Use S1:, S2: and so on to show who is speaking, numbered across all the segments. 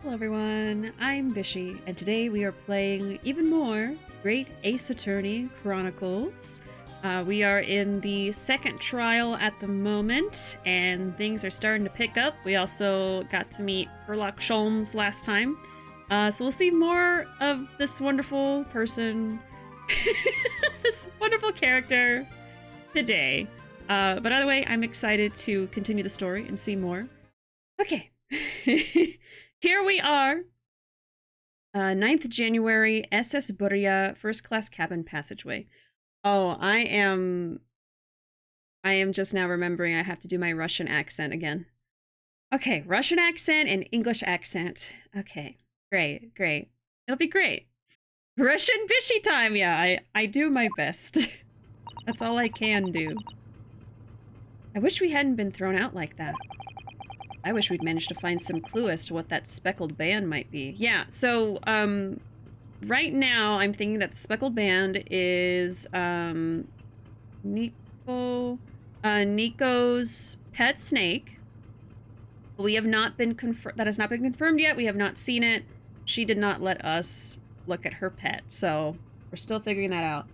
S1: Hello everyone, I'm Bishi, and today we are playing even more Great Ace Attorney Chronicles. We are in the second trial at the moment, and things are starting to pick up. We also got to meet Sherlock Holmes last time, so we'll see more of this wonderful person, this wonderful character today. But either way, I'm excited to continue the story and see more. Okay. Here we are. 9th January, SS Buria, first class cabin passageway. Oh, I am just now remembering I have to do my Russian accent again. Okay, Russian accent and English accent. Okay, great. It'll be great. Russian Bishi time, yeah, I do my best. That's all I can do. I wish we hadn't been thrown out like that. I wish we'd managed to find some clue as to what that speckled band might be. Yeah, so, right now I'm thinking that the speckled band is, Nico's pet snake. We have not been that has not been confirmed yet. We have not seen it. She did not let us look at her pet, so we're still figuring that out.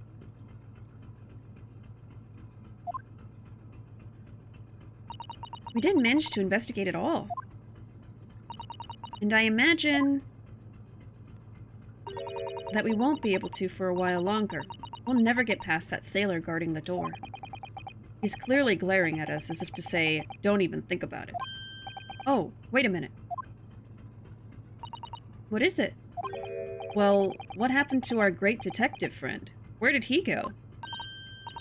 S1: We didn't manage to investigate at all. And I imagine that we won't be able to for a while longer. We'll never get past that sailor guarding the door. He's clearly glaring at us as if to say, don't even think about it. Oh, wait a minute. What is it? Well, what happened to our great detective friend? Where did he go?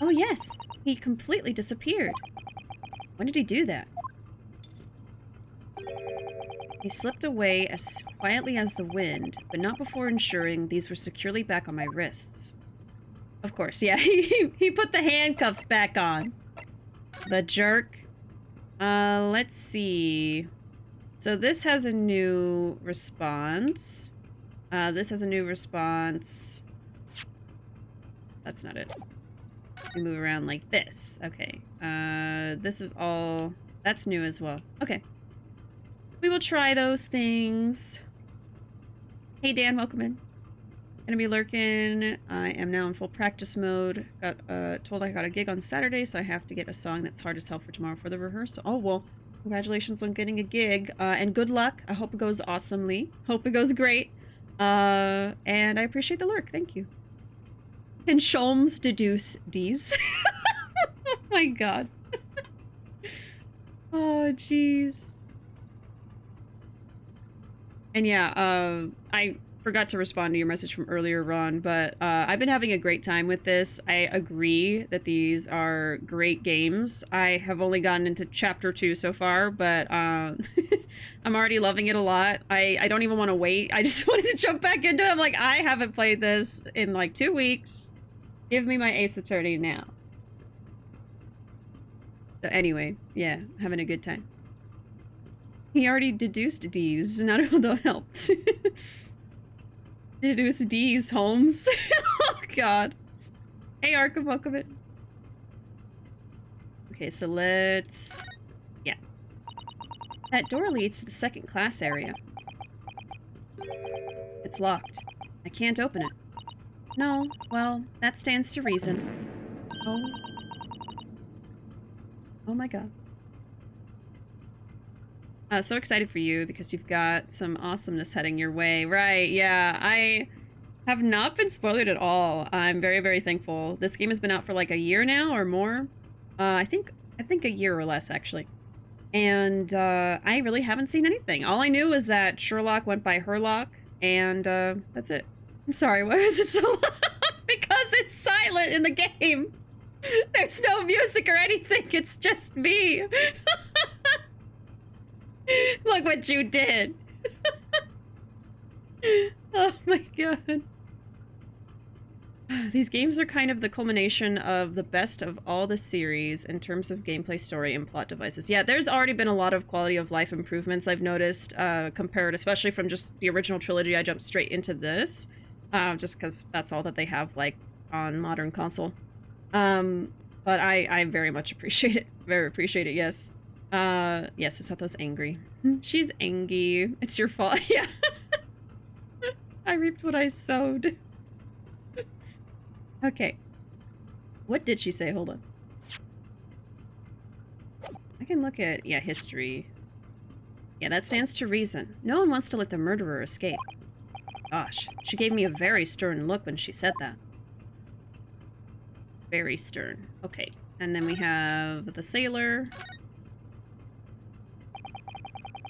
S1: Oh yes, he completely disappeared. When did he do that? He slipped away as quietly as the wind, but not before ensuring these were securely back on my wrists. Of course, yeah, he put the handcuffs back on. The jerk. Let's see. So this has a new response. This has a new response. That's not it. We move around like this. Okay. This is all... That's new as well. Okay. We will try those things. Hey Dan, welcome in. Gonna be lurking. I am now in full practice mode. Got told I got a gig on Saturday, so I have to get a song that's hard as hell for tomorrow for the rehearsal. Oh, well, congratulations on getting a gig. And good luck. I hope it goes awesomely. Hope it goes great. And I appreciate the lurk. Thank you. Can Sholmes deduce D's? Oh my god. Oh, jeez. And yeah, I forgot to respond to your message from earlier, Ron, but I've been having a great time with this. I agree that these are great games. I have only gotten into chapter 2 so far, but I'm already loving it a lot. I don't even want to wait. I just wanted to jump back into it. I'm like, I haven't played this in like 2 weeks. Give me my Ace Attorney now. So anyway, yeah, having a good time. He already deduced D's. Not although helped. Deduce D's, Holmes. Oh god. Hey Arkham, welcome in. Okay, so let's... Yeah. That door leads to the second class area. It's locked. I can't open it. No, well, that stands to reason. Oh. Oh my god. So excited for you because you've got some awesomeness heading your way. Right, yeah. I have not been spoiled at all. I'm very, very thankful. This game has been out for like a year now or more. I think a year or less, actually. And I really haven't seen anything. All I knew was that Sherlock went by Herlock, and that's it. I'm sorry, why was it so loud? Because it's silent in the game. There's no music or anything. It's just me. Look what you did. Oh my god. These games are kind of the culmination of the best of all the series in terms of gameplay, story, and plot devices. Yeah, there's already been a lot of quality of life improvements I've noticed, compared especially from just the original trilogy. I jumped straight into this, just because that's all that they have, like, on modern console. But I very much appreciate it. Very appreciate it, yes. Yes, Usato's angry. She's angry. It's your fault. Yeah. I reaped what I sowed. Okay. What did she say? Hold on. I can look at, yeah, history. Yeah, that stands to reason. No one wants to let the murderer escape. Gosh, she gave me a very stern look when she said that. Very stern. Okay. And then we have the sailor.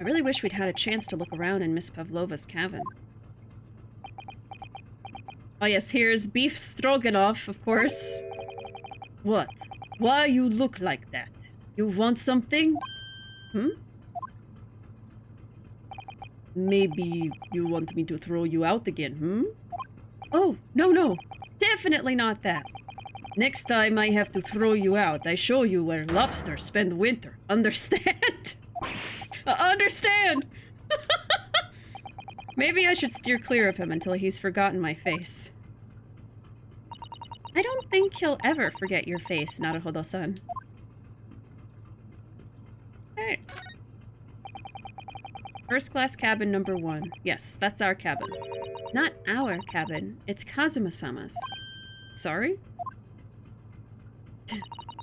S1: I really wish we'd had a chance to look around in Miss Pavlova's cabin. Oh yes, here's beef stroganoff, of course. What? Why you look like that? You want something? Hmm? Maybe you want me to throw you out again, hmm? Oh, no. Definitely not that. Next time I have to throw you out, I show you where lobsters spend winter. Understand? Understand! Maybe I should steer clear of him until he's forgotten my face. I don't think he'll ever forget your face, Naruhodo-san. Alright. First class cabin number 1. Yes, that's our cabin. Not our cabin. It's Kazuma-sama's. Sorry?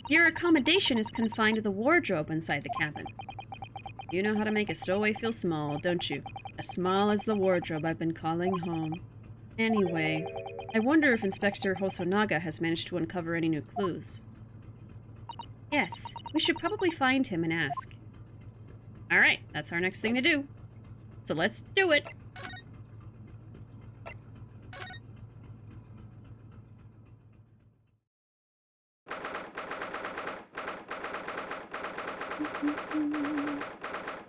S1: Your accommodation is confined to the wardrobe inside the cabin. You know how to make a stowaway feel small, don't you? As small as the wardrobe I've been calling home. Anyway, I wonder if Inspector Hosonaga has managed to uncover any new clues. Yes, we should probably find him and ask. Alright, that's our next thing to do. So let's do it!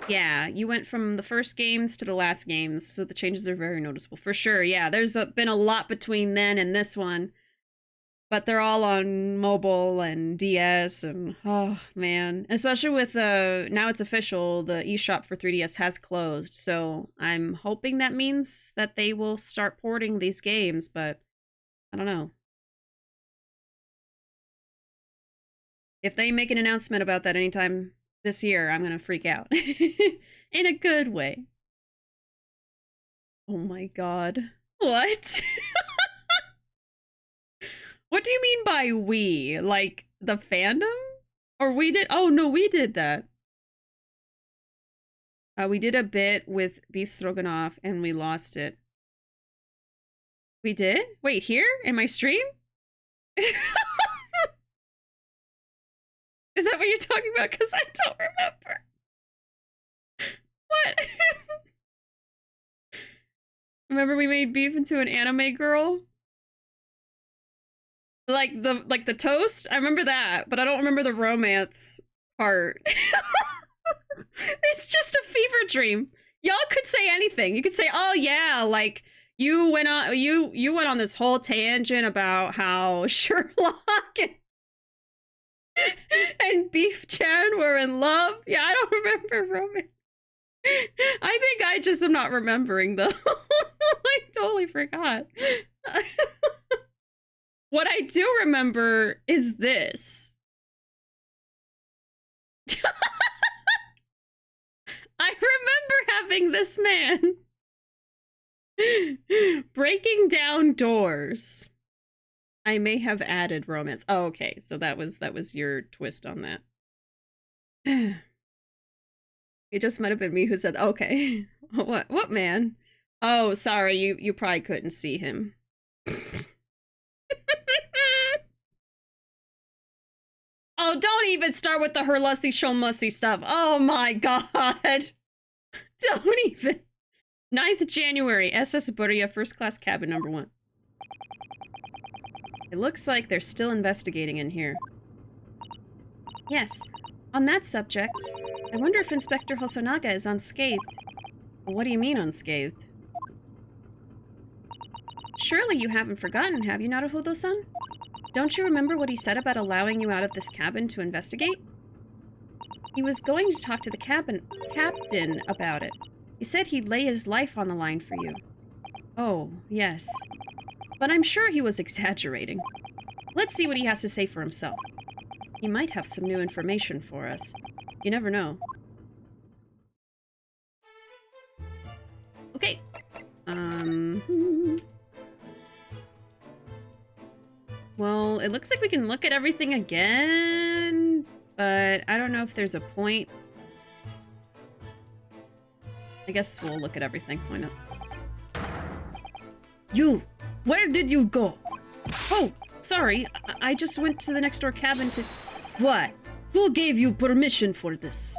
S1: Yeah, you went from the first games to the last games, so the changes are very noticeable. For sure, yeah, there's been a lot between then and this one. But they're all on mobile and DS, and oh, man. Especially with, now it's official, the eShop for 3DS has closed, so I'm hoping that means that they will start porting these games, but I don't know. If they make an announcement about that anytime this year, I'm gonna freak out. In a good way. Oh my god. What? What do you mean by we? Like, the fandom? Or we did? Oh, no, we did that. We did a bit with beef stroganoff, and we lost it. We did? Wait, here? In my stream? Is that what you're talking about? Because I don't remember. What? Remember we made beef into an anime girl? Like the toast? I remember that, but I don't remember the romance part. It's just a fever dream. Y'all could say anything. You could say, "Oh yeah, like you went on this whole tangent about how Sherlock and Beef Chan were in love." Yeah, I don't remember romance. I think I just am not remembering though. I totally forgot. What I do remember is this. I remember having this man breaking down doors. I may have added romance. Oh, okay. So that was your twist on that. It just might have been me who said, okay. What man? Oh, sorry, you probably couldn't see him. Oh, don't even start with the her lussy show mussy stuff. Oh my god. Don't even. 9th January, SS Buria, first class cabin number 1. It looks like they're still investigating in here. Yes, on that subject, I wonder if Inspector Hosonaga is unscathed. What do you mean unscathed? Surely you haven't forgotten, have you, Naruhodo-san? Don't you remember what he said about allowing you out of this cabin to investigate? He was going to talk to the captain about it. He said he'd lay his life on the line for you. Oh, yes. But I'm sure he was exaggerating. Let's see what he has to say for himself. He might have some new information for us. You never know. Okay. Well, it looks like we can look at everything again, but I don't know if there's a point. I guess we'll look at everything. Why not? You! Where did you go? Oh, sorry. I just went to the next door cabin to... What? Who gave you permission for this?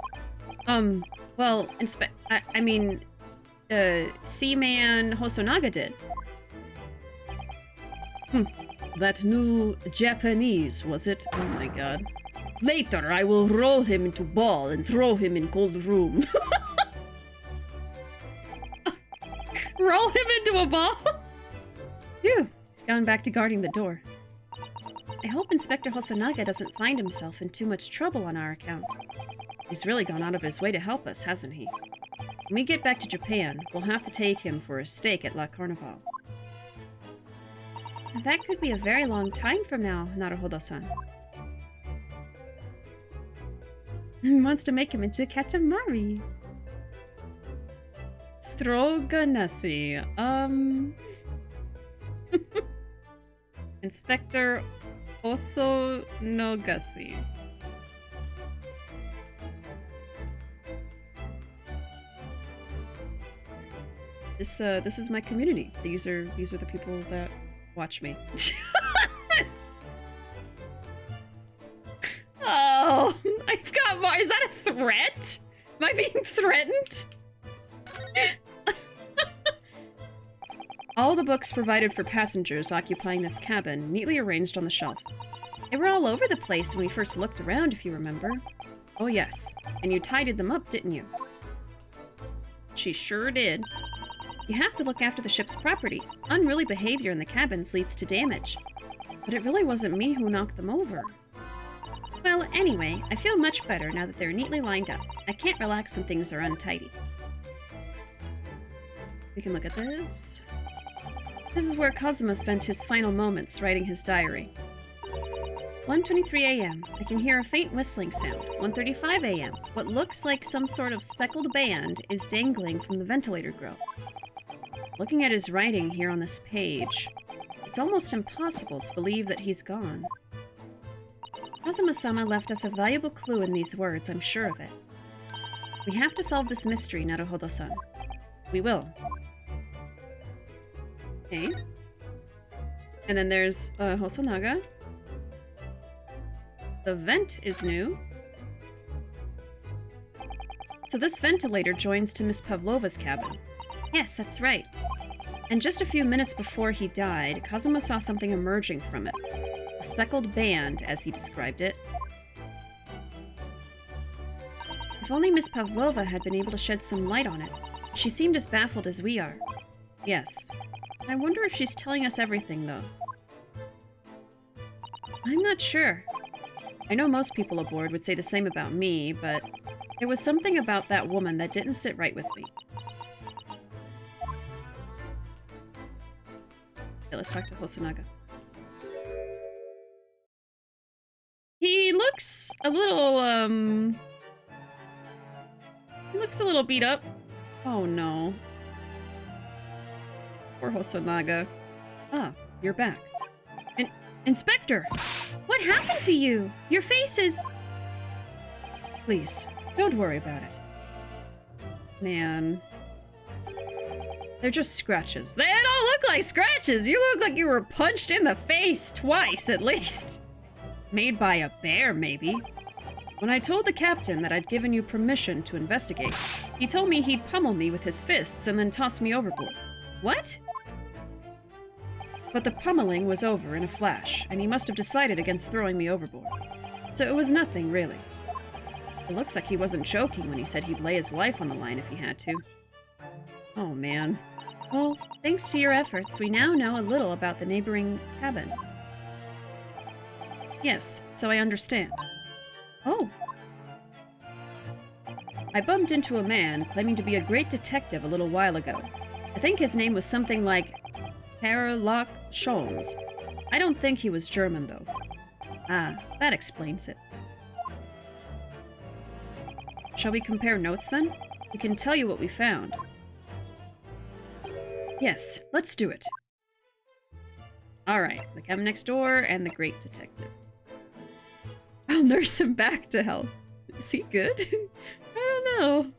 S1: Well, Seaman Hosonaga did. That new Japanese, was it? Oh my god. Later, I will roll him into ball and throw him in cold room. Roll him into a ball? Phew, he's gone back to guarding the door. I hope Inspector Hosonaga doesn't find himself in too much trouble on our account. He's really gone out of his way to help us, hasn't he? When we get back to Japan, we'll have to take him for a steak at La Carnival. That could be a very long time from now, Naruhodo-san. Wants to make him into Katamari. Stroganasi. Inspector Osonogasi. This is my community. These are the people that watch me. Oh, I've got more. Is that a threat? Am I being threatened? All the books provided for passengers occupying this cabin, neatly arranged on the shelf. They were all over the place when we first looked around, if you remember. Oh yes, and you tidied them up, didn't you? She sure did. You have to look after the ship's property. Unruly behavior in the cabins leads to damage. But it really wasn't me who knocked them over. Well, anyway, I feel much better now that they're neatly lined up. I can't relax when things are untidy. We can look at this. This is where Kazuma spent his final moments writing his diary. 1:23 a.m. I can hear a faint whistling sound. 1:35 a.m. What looks like some sort of speckled band is dangling from the ventilator grill. Looking at his writing here on this page, it's almost impossible to believe that he's gone. Kazuma-sama left us a valuable clue in these words, I'm sure of it. We have to solve this mystery, Naruhodo-san. We will. Okay. And then there's Hosonaga. The vent is new. So this ventilator joins to Miss Pavlova's cabin. Yes, that's right. And just a few minutes before he died, Kazuma saw something emerging from it. A speckled band, as he described it. If only Miss Pavlova had been able to shed some light on it. She seemed as baffled as we are. Yes. I wonder if she's telling us everything, though. I'm not sure. I know most people aboard would say the same about me, but there was something about that woman that didn't sit right with me. Okay, let's talk to Hosonaga. He looks a little, he looks a little beat up. Oh no. Poor Hosonaga. Ah, you're back. Inspector! What happened to you? Your face is... Please, don't worry about it. Man. They're just scratches. They don't look like scratches! You look like you were punched in the face twice, at least. Made by a bear, maybe. When I told the captain that I'd given you permission to investigate, he told me he'd pummel me with his fists and then toss me overboard. What? But the pummeling was over in a flash, and he must have decided against throwing me overboard. So it was nothing, really. It looks like he wasn't joking when he said he'd lay his life on the line if he had to. Oh, man. Well, thanks to your efforts, we now know a little about the neighboring cabin. Yes, so I understand. Oh. I bumped into a man claiming to be a great detective a little while ago. I think his name was something like Sherlock Holmes. I don't think he was German, though. Ah, that explains it. Shall we compare notes then? We can tell you what we found. Yes, let's do it. Alright, the cabin next door and the great detective. I'll nurse him back to health. Is he good? I don't know.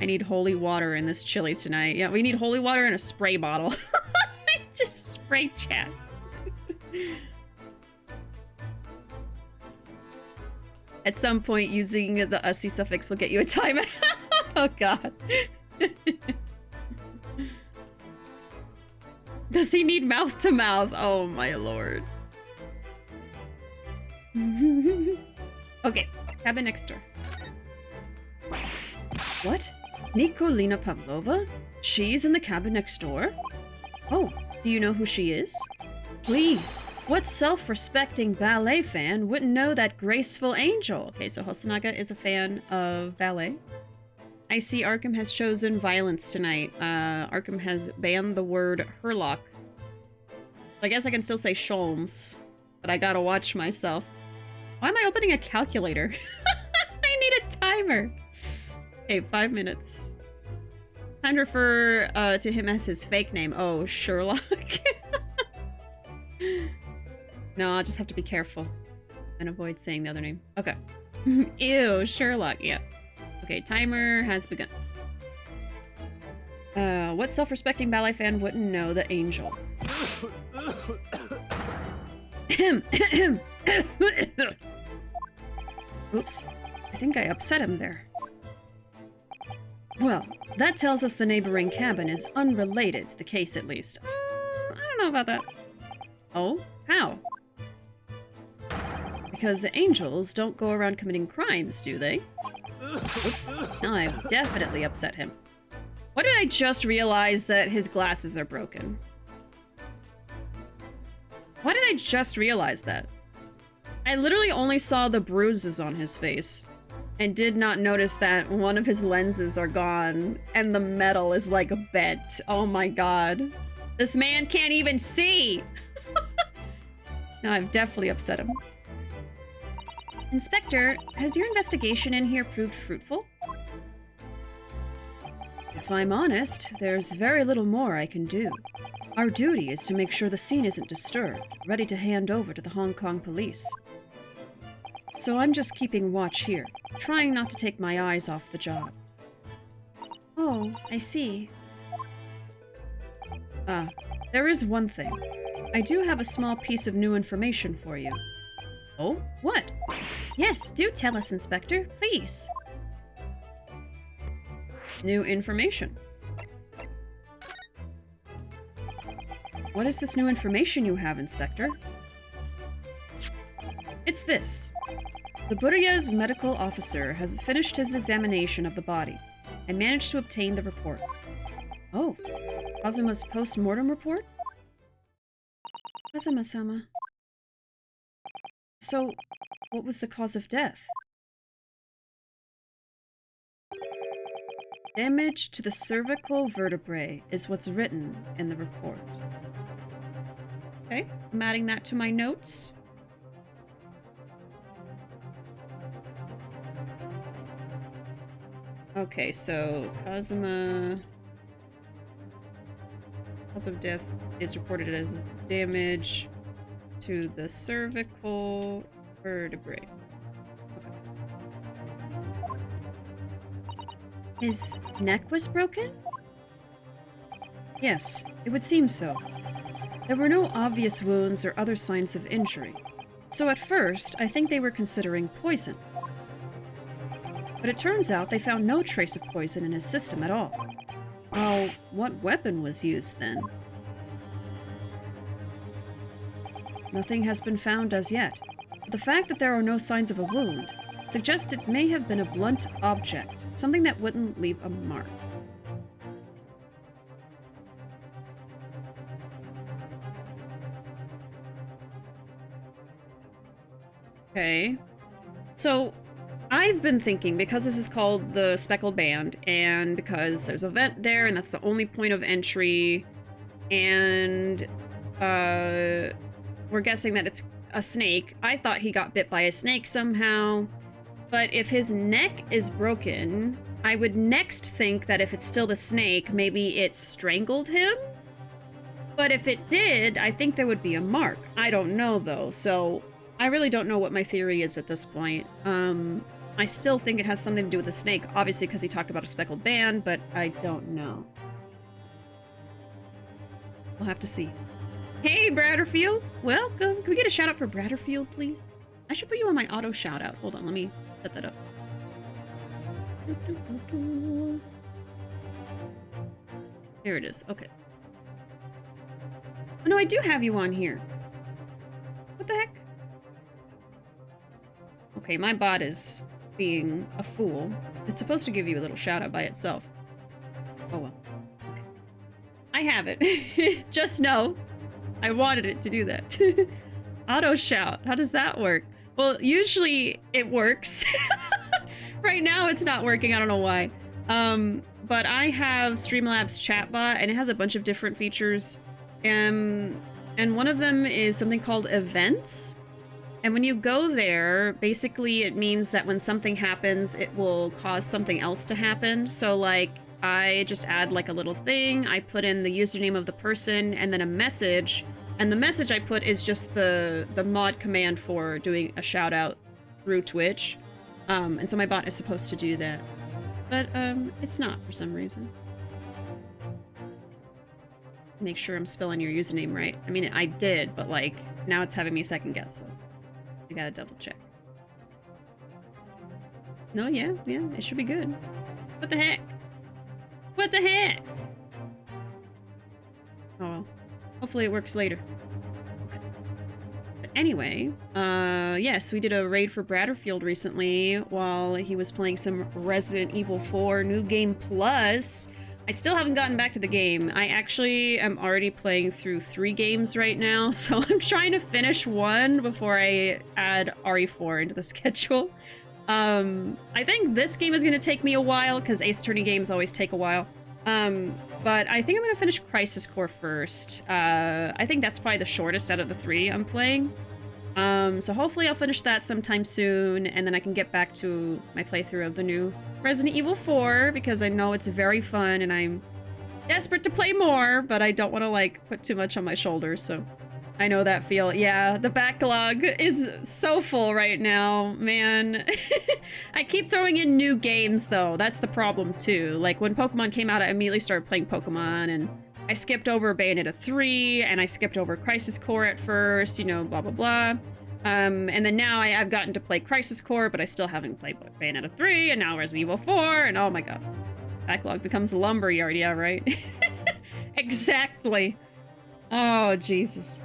S1: I need holy water in this Chili's tonight. Yeah, we need holy water in a spray bottle. Just spray chat. At some point, using the ussy suffix will get you a timeout. Oh god. Does he need mouth to mouth? Oh my lord. Okay, cabin next door. What? Nikolina Pavlova? She's in the cabin next door? Oh, do you know who she is? Please, what self-respecting ballet fan wouldn't know that graceful angel? Okay, so Hosonaga is a fan of ballet. I see Arkham has chosen violence tonight. Arkham has banned the word Herlock. I guess I can still say Sholmes, but I gotta watch myself. Why am I opening a calculator? I need a timer. Okay, 5 minutes. Time to refer to him as his fake name. Oh, Sherlock. No, I'll just have to be careful and avoid saying the other name. Okay. Ew, Sherlock, yeah. Okay, timer has begun. What self-respecting ballet fan wouldn't know the angel? Oops, I think I upset him there. Well, that tells us the neighboring cabin is unrelated to the case, at least. I don't know about that. Oh? How? Because angels don't go around committing crimes, do they? Oops. Now I've definitely upset him. What did I just realize that his glasses are broken? Why did I just realize that? I literally only saw the bruises on his face and did not notice that one of his lenses are gone and the metal is like bent. Oh my god. This man can't even see! Now I've definitely upset him. Inspector, has your investigation in here proved fruitful? If I'm honest, there's very little more I can do. Our duty is to make sure the scene isn't disturbed, ready to hand over to the Hong Kong police. So I'm just keeping watch here, trying not to take my eyes off the job. Oh, I see. Ah, there is one thing. I do have a small piece of new information for you. Oh, what? Yes, do tell us, Inspector, please. New information. What is this new information you have, Inspector? It's this. The Burya's medical officer has finished his examination of the body and managed to obtain the report. Oh, Kazuma's post-mortem report? Kazuma-sama. So, what was the cause of death? Damage to the cervical vertebrae is what's written in the report. Okay, I'm adding that to my notes. Okay, so Kazuma... Cause of death is reported as damage to the cervical vertebrae. Okay. His neck was broken? Yes, it would seem so. There were no obvious wounds or other signs of injury, so at first I think they were considering poison. But it turns out they found no trace of poison in his system at all. Well, what weapon was used then? Nothing has been found as yet. The fact that there are no signs of a wound suggests it may have been a blunt object, something that wouldn't leave a mark. Okay. So, I've been thinking, because this is called the Speckled Band, and because there's a vent there, and that's the only point of entry, and, we're guessing that it's a snake. I thought he got bit by a snake somehow, But if his neck is broken, I would next think that if it's still the snake, maybe it strangled him. But if it did, I think there would be a mark. I don't know, though, so I really don't know what my theory is at this point. I still think it has something to do with the snake, obviously because he talked about a speckled band, but I don't know. We'll have to see. Hey, Bradderfield! Welcome! Can we get a shout-out for Bradderfield, please? I should put you on my auto shout-out. Hold on, let me set that up. There it is. Okay. Oh, no, I do have you on here. What the heck? Okay, my bot is being a fool. It's supposed to give you a little shout-out by itself. Oh, well. Okay. I have it. Just know. I wanted it to do that. Auto shout. How does that work? Well, usually it works. Right now it's not working. I don't know why. But I have Streamlabs chatbot and it has a bunch of different features. And one of them is something called events. And when you go there, basically it means that when something happens, it will cause something else to happen. So like I just add like a little thing, I put in the username of the person and then a message, and the message I put is just the mod command for doing a shout out through Twitch. And so my bot is supposed to do that. But it's not for some reason. Make sure I'm spelling your username right. I mean, I did, but like now it's having me second guess, so I gotta double check. No, yeah, it should be good. What the heck? What the heck? Oh well. Hopefully it works later. Okay. But anyway, yes, we did a raid for Bradderfield recently while he was playing some Resident Evil 4 New Game Plus. I still haven't gotten back to the game. I actually am already playing through 3 games right now, so I'm trying to finish 1 before I add RE4 into the schedule. I think this game is going to take me a while, because Ace Attorney games always take a while. But I think I'm going to finish Crisis Core first. I think that's probably the shortest out of the 3 I'm playing. So hopefully I'll finish that sometime soon, and then I can get back to my playthrough of the new Resident Evil 4, because I know it's very fun, and I'm desperate to play more, but I don't want to, like, put too much on my shoulders, so I know that feel. Yeah, the backlog is so full right now, man. I keep throwing in new games, though. That's the problem, too. Like, when Pokemon came out, I immediately started playing Pokemon, and I skipped over Bayonetta 3, and I skipped over Crisis Core at first, you know, blah, blah, blah. And then now I've gotten to play Crisis Core, but I still haven't played Bayonetta 3, and now Resident Evil 4, and oh my god. Backlog becomes a lumberyard, yeah, right? Exactly. Oh, Jesus.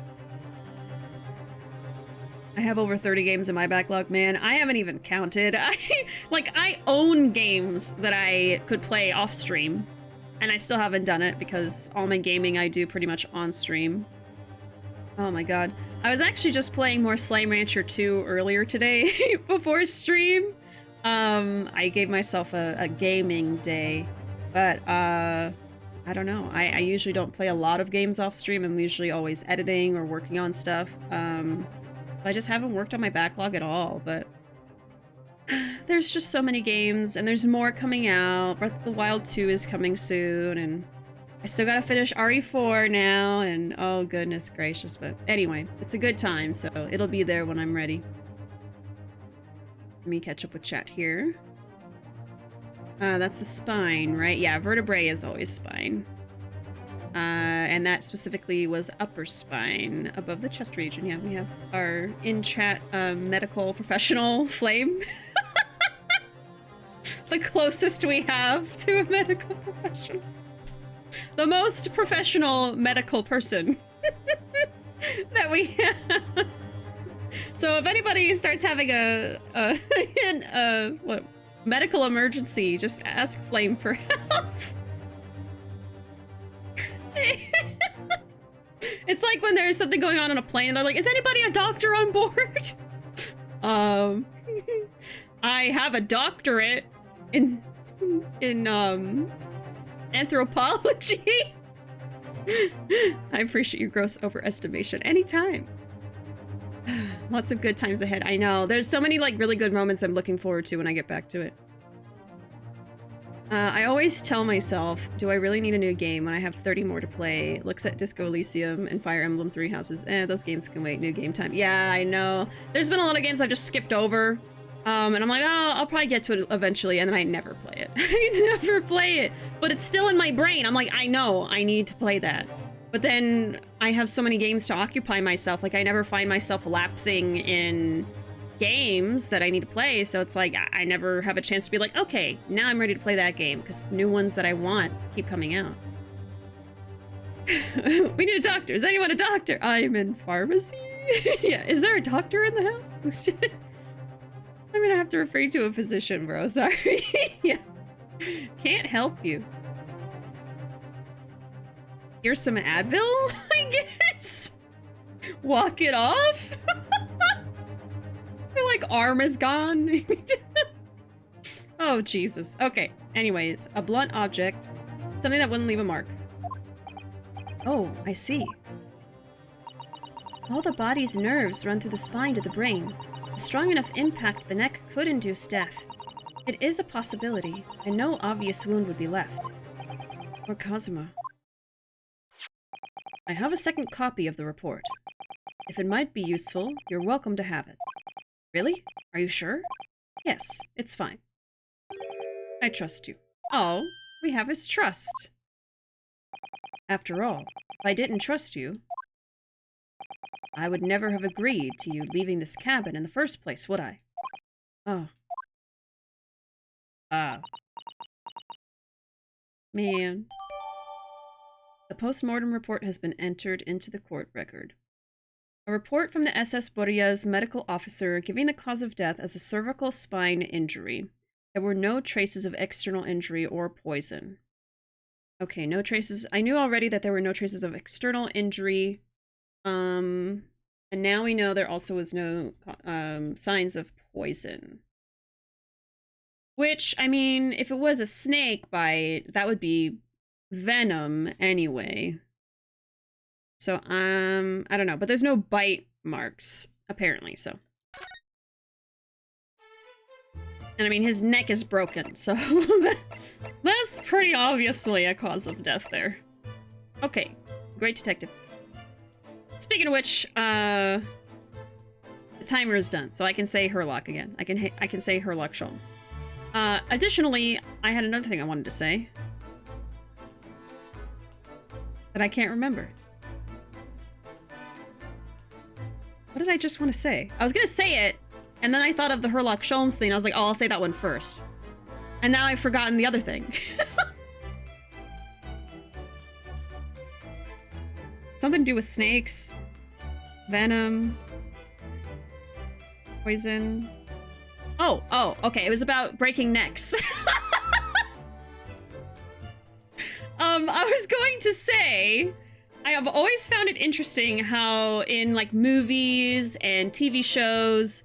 S1: I have over 30 games in my backlog, man. I haven't even counted. I own games that I could play off stream, and I still haven't done it because all my gaming I do pretty much on stream. Oh my god. I was actually just playing more Slime Rancher 2 earlier today before stream. I gave myself a gaming day, but I don't know. I usually don't play a lot of games off stream. I'm usually always editing or working on stuff. I just haven't worked on my backlog at all, but there's just so many games, and there's more coming out. Breath of the Wild 2 is coming soon, and I still gotta finish RE4 now, and oh goodness gracious. But anyway, it's a good time, so it'll be there when I'm ready. Let me catch up with chat here. That's the spine, right? Yeah, vertebrae is always spine. And that specifically was upper spine, above the chest region. Yeah, we have our in-chat medical professional, Flame. The closest we have to a medical professional. The most professional medical person that we have. So if anybody starts having a medical emergency, just ask Flame for help. It's like when there's something going on a plane, they're like, is anybody a doctor on board? I have a doctorate in anthropology. I appreciate your gross overestimation anytime. Lots of good times ahead. I know. There's so many like really good moments I'm looking forward to when I get back to it. I always tell myself, do I really need a new game when I have 30 more to play? Looks at Disco Elysium and Fire Emblem Three Houses. Those games can wait. New game time. Yeah, I know. There's been a lot of games I've just skipped over. And I'm like, oh, I'll probably get to it eventually, and then I never play it. I never play it. But it's still in my brain. I'm like, I know, I need to play that. But then I have so many games to occupy myself. Like, I never find myself lapsing in games that I need to play. So it's like, I never have a chance to be like, okay, now I'm ready to play that game. Because new ones that I want keep coming out. We need a doctor. Is anyone a doctor? I'm in pharmacy. Yeah, is there a doctor in the house? I'm gonna have to refer you to a physician, bro. Sorry. Yeah. Can't help you. Here's some Advil, I guess. Walk it off. Your like arm is gone. Oh Jesus. Okay. Anyways, a blunt object, something that wouldn't leave a mark. Oh, I see. All the body's nerves run through the spine to the brain. A strong enough impact to the neck could induce death. It is a possibility, and no obvious wound would be left. Or Kazuma. I have a second copy of the report. If it might be useful, you're welcome to have it. Really? Are you sure? Yes, it's fine. I trust you. Oh, we have his trust. After all, if I didn't trust you, I would never have agreed to you leaving this cabin in the first place, would I? Oh. Man. The post-mortem report has been entered into the court record. A report from the SS Boria's medical officer giving the cause of death as a cervical spine injury. There were no traces of external injury or poison. Okay, no traces. I knew already that there were no traces of external injury. And now we know there also was no signs of poison. Which, I mean, if it was a snake bite, that would be venom anyway. So, I don't know. But there's no bite marks, apparently, so. And I mean, his neck is broken, so that's pretty obviously a cause of death there. Okay, great detective. Speaking of which, the timer is done, so I can say Herlock again. I can say Sherlock Holmes. Additionally, I had another thing I wanted to say that I can't remember. What did I just want to say? I was gonna say it, and then I thought of the Sherlock Holmes thing. I was like, oh, I'll say that one first. And now I've forgotten the other thing. Something to do with snakes, venom, poison. Oh, okay. It was about breaking necks. I was going to say, I have always found it interesting how in like movies and TV shows,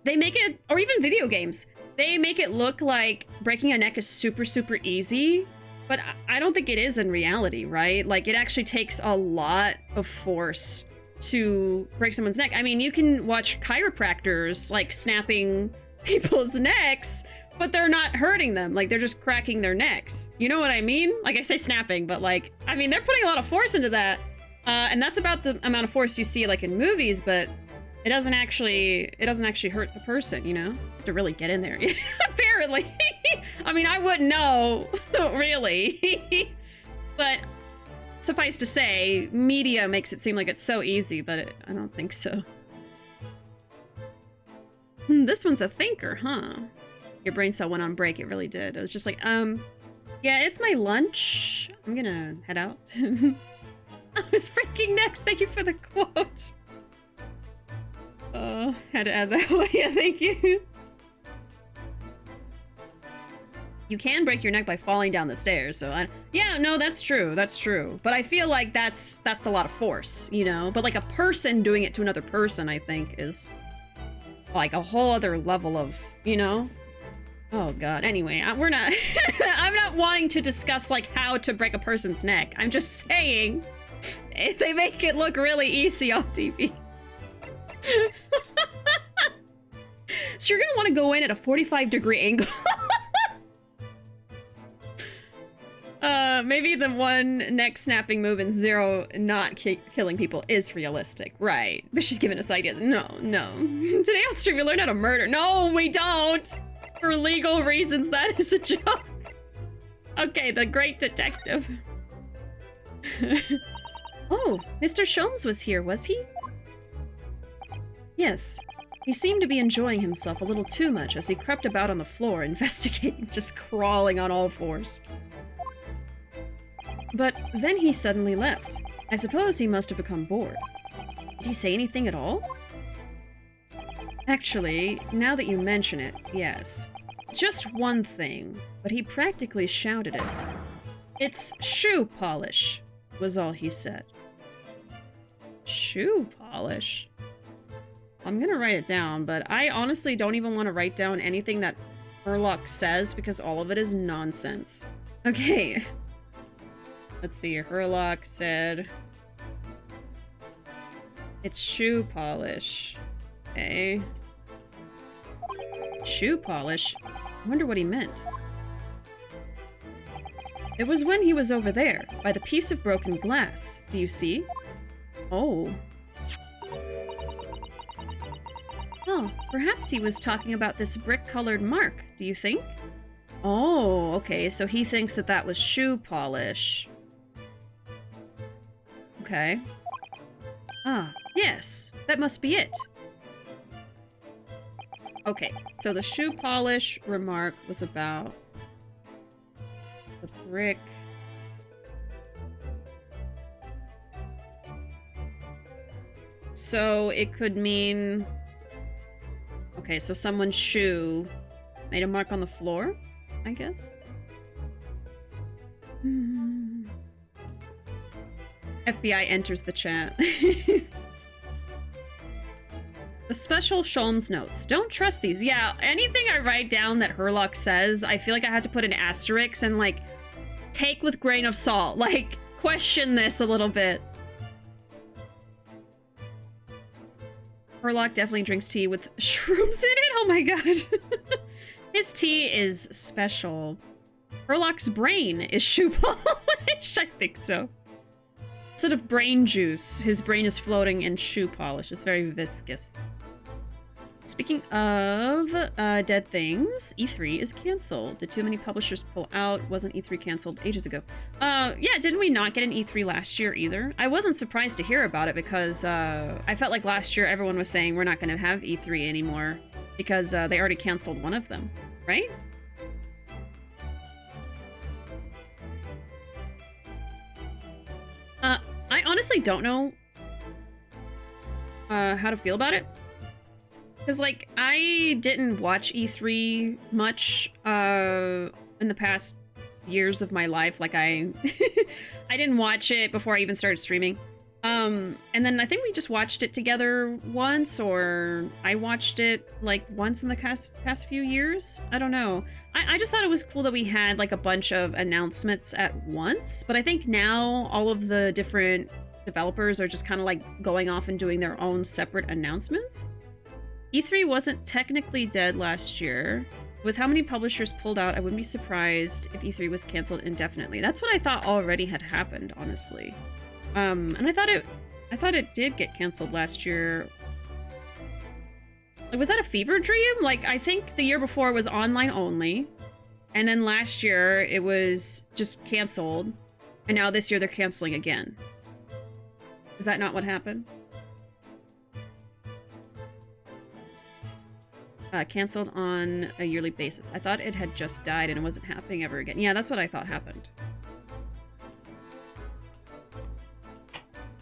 S1: they make it, or even video games, they make it look like breaking a neck is super, super easy. But I don't think it is in reality, right? Like, it actually takes a lot of force to break someone's neck. I mean, you can watch chiropractors, like, snapping people's necks, but they're not hurting them. Like, they're just cracking their necks. You know what I mean? Like, I say snapping, but, like, I mean, they're putting a lot of force into that. And that's about the amount of force you see, like, in movies, but it doesn't actually hurt the person, you know? You have to really get in there. Apparently. I mean, I wouldn't know, really. But suffice to say, media makes it seem like it's so easy, but I don't think so. This one's a thinker, huh? Your brain cell went on break, it really did. It was just like, yeah, it's my lunch. I'm gonna head out. I was breaking necks, thank you for the quote. Had to add that one. Yeah, thank you. You can break your neck by falling down the stairs, so yeah, no, that's true, that's true. But I feel like that's a lot of force, you know? But like a person doing it to another person, I think, is like a whole other level of, you know? Oh god, anyway, we're not, I'm not wanting to discuss like how to break a person's neck. I'm just saying, they make it look really easy on TV. So you're gonna want to go in at a 45-degree angle. Maybe the one neck snapping move in Zero not killing people is realistic. Right. But she's giving us ideas. No. Today on stream we learn how to murder. No, we don't! For legal reasons, that is a joke. Okay, the great detective. Oh, Mr. Sholmes was here, was he? Yes. He seemed to be enjoying himself a little too much as he crept about on the floor, investigating, just crawling on all fours. But then he suddenly left. I suppose he must have become bored. Did he say anything at all? Actually, now that you mention it, yes. Just one thing, but he practically shouted it. It's shoe polish, was all he said. Shoe polish? I'm gonna write it down, but I honestly don't even want to write down anything that Sherlock says because all of it is nonsense. Okay. Let's see, Sherlock said... It's shoe polish. Okay. Shoe polish? I wonder what he meant. It was when he was over there, by the piece of broken glass. Do you see? Oh. Oh, perhaps he was talking about this brick-colored mark, do you think? Oh, okay, so he thinks that that was shoe polish. Okay. Ah, yes, that must be it. Okay, so the shoe polish remark was about the brick. So it could mean... Okay, so someone's shoe made a mark on the floor, I guess? FBI enters the chat. The special Sholmes notes. Don't trust these. Yeah, anything I write down that Sherlock says, I feel like I have to put an asterisk and, like, take with grain of salt. Like, question this a little bit. Sherlock definitely drinks tea with shrooms in it? Oh my god. His tea is special. Sherlock's brain is shoe polish? I think so. Instead of brain juice, his brain is floating in shoe polish. It's very viscous. Speaking of dead things, E3 is canceled. Did too many publishers pull out? Wasn't E3 canceled ages ago? Yeah, didn't we not get an E3 last year either? I wasn't surprised to hear about it because I felt like last year everyone was saying we're not going to have E3 anymore because they already canceled one of them, right? I honestly don't know how to feel about it. Because, like, I didn't watch E3 much in the past years of my life. Like, I didn't watch it before I even started streaming. And then I think we just watched it together once, or I watched it, like, once in the past few years. I don't know. I just thought it was cool that we had, like, a bunch of announcements at once. But I think now all of the different developers are just kind of, like, going off and doing their own separate announcements. E3 wasn't technically dead last year. With how many publishers pulled out, I wouldn't be surprised if E3 was canceled indefinitely. That's what I thought already had happened, honestly. And I thought it did get canceled last year. Like, was that a fever dream? Like, I think the year before was online only, and then last year it was just canceled, and now this year they're canceling again. Is that not what happened? Canceled on a yearly basis. I thought it had just died and it wasn't happening ever again. Yeah, that's what I thought happened.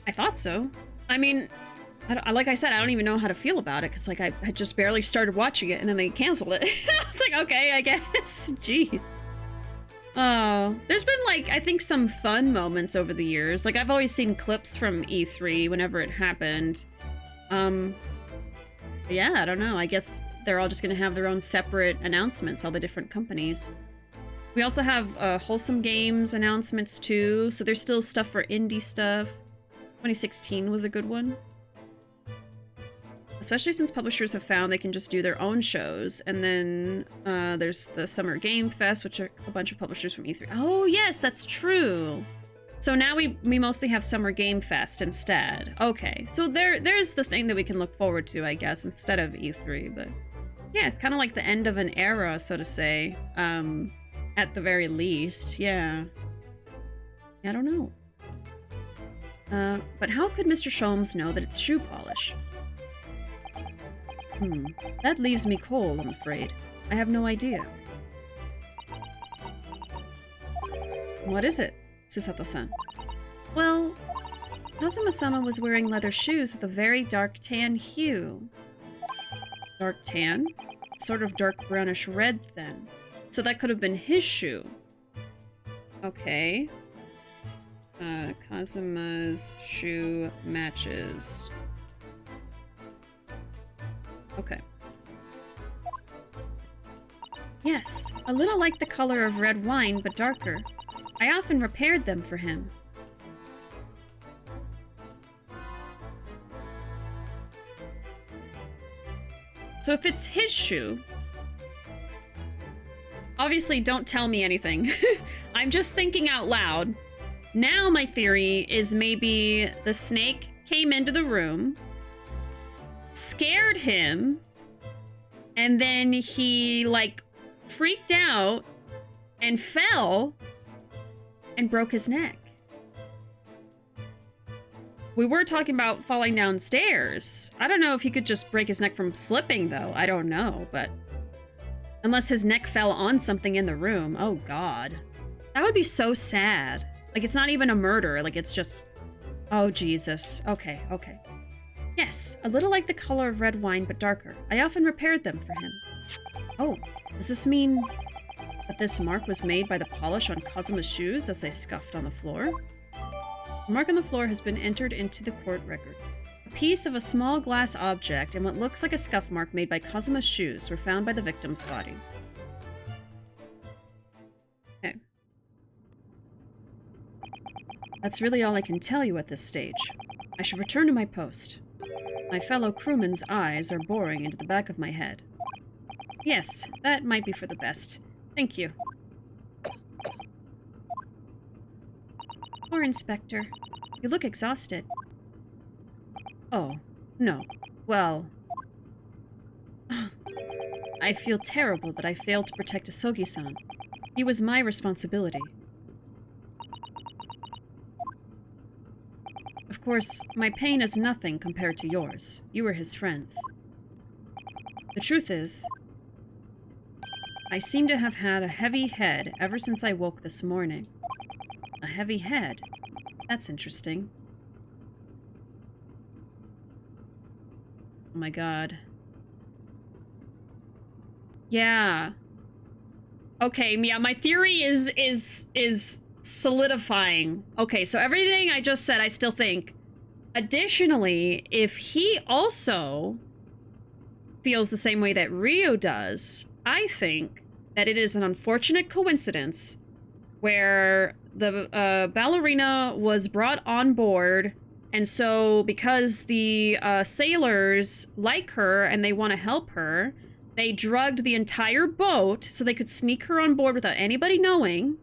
S1: I thought so. I mean, like I said, I don't even know how to feel about it because, like, I had just barely started watching it and then they canceled it. I was like, okay, I guess. Jeez. Oh, there's been, like, I think some fun moments over the years. Like, I've always seen clips from E3 whenever it happened. Yeah, I don't know. I guess they're all just going to have their own separate announcements, all the different companies. We also have Wholesome Games announcements, too. So there's still stuff for indie stuff. 2016 was a good one. Especially since publishers have found they can just do their own shows. And then there's the Summer Game Fest, which are a bunch of publishers from E3. Oh, yes, that's true. So now we mostly have Summer Game Fest instead. Okay, so there's the thing that we can look forward to, I guess, instead of E3. But yeah, it's kind of like the end of an era, so to say, at the very least. Yeah. I don't know. But how could Mr. Sholmes know that it's shoe polish? That leaves me cold, I'm afraid. I have no idea. What is it, Susato-san? Well, Kazuma-sama was wearing leather shoes with a very dark tan hue. Dark tan? Sort of dark brownish red, then. So that could have been his shoe. Okay. Kazuma's shoe matches. Okay. Yes, a little like the color of red wine, but darker. I often repaired them for him. So if it's his shoe... Obviously, don't tell me anything. I'm just thinking out loud. Now my theory is maybe the snake came into the room, scared him, and then he, like, freaked out and fell and broke his neck. We were talking about falling downstairs. I don't know if he could just break his neck from slipping, though. I don't know, but... Unless his neck fell on something in the room. Oh, God. That would be so sad. Like, it's not even a murder. Like, it's just... Oh, Jesus. Okay, okay. Yes, a little like the color of red wine, but darker. I often repaired them for him. Oh, does this mean that this mark was made by the polish on Kazuma's shoes as they scuffed on the floor? The mark on the floor has been entered into the court record. A piece of a small glass object and what looks like a scuff mark made by Kazuma's shoes were found by the victim's body. Okay. That's really all I can tell you at this stage. I should return to my post. My fellow crewmen's eyes are boring into the back of my head. Yes, that might be for the best. Thank you. Poor Inspector. You look exhausted. Oh, no. Well... I feel terrible that I failed to protect Asogi-san. He was my responsibility. Of course, my pain is nothing compared to yours. You were his friends. The truth is, I seem to have had a heavy head ever since I woke this morning. A heavy head? That's interesting. Oh my god. Yeah. Okay, yeah, my theory is solidifying. Okay, so everything I just said, I still think. Additionally, if he also feels the same way that Rio does, I think that it is an unfortunate coincidence where the ballerina was brought on board, and so because the sailors like her and they want to help her, they drugged the entire boat so they could sneak her on board without anybody knowing.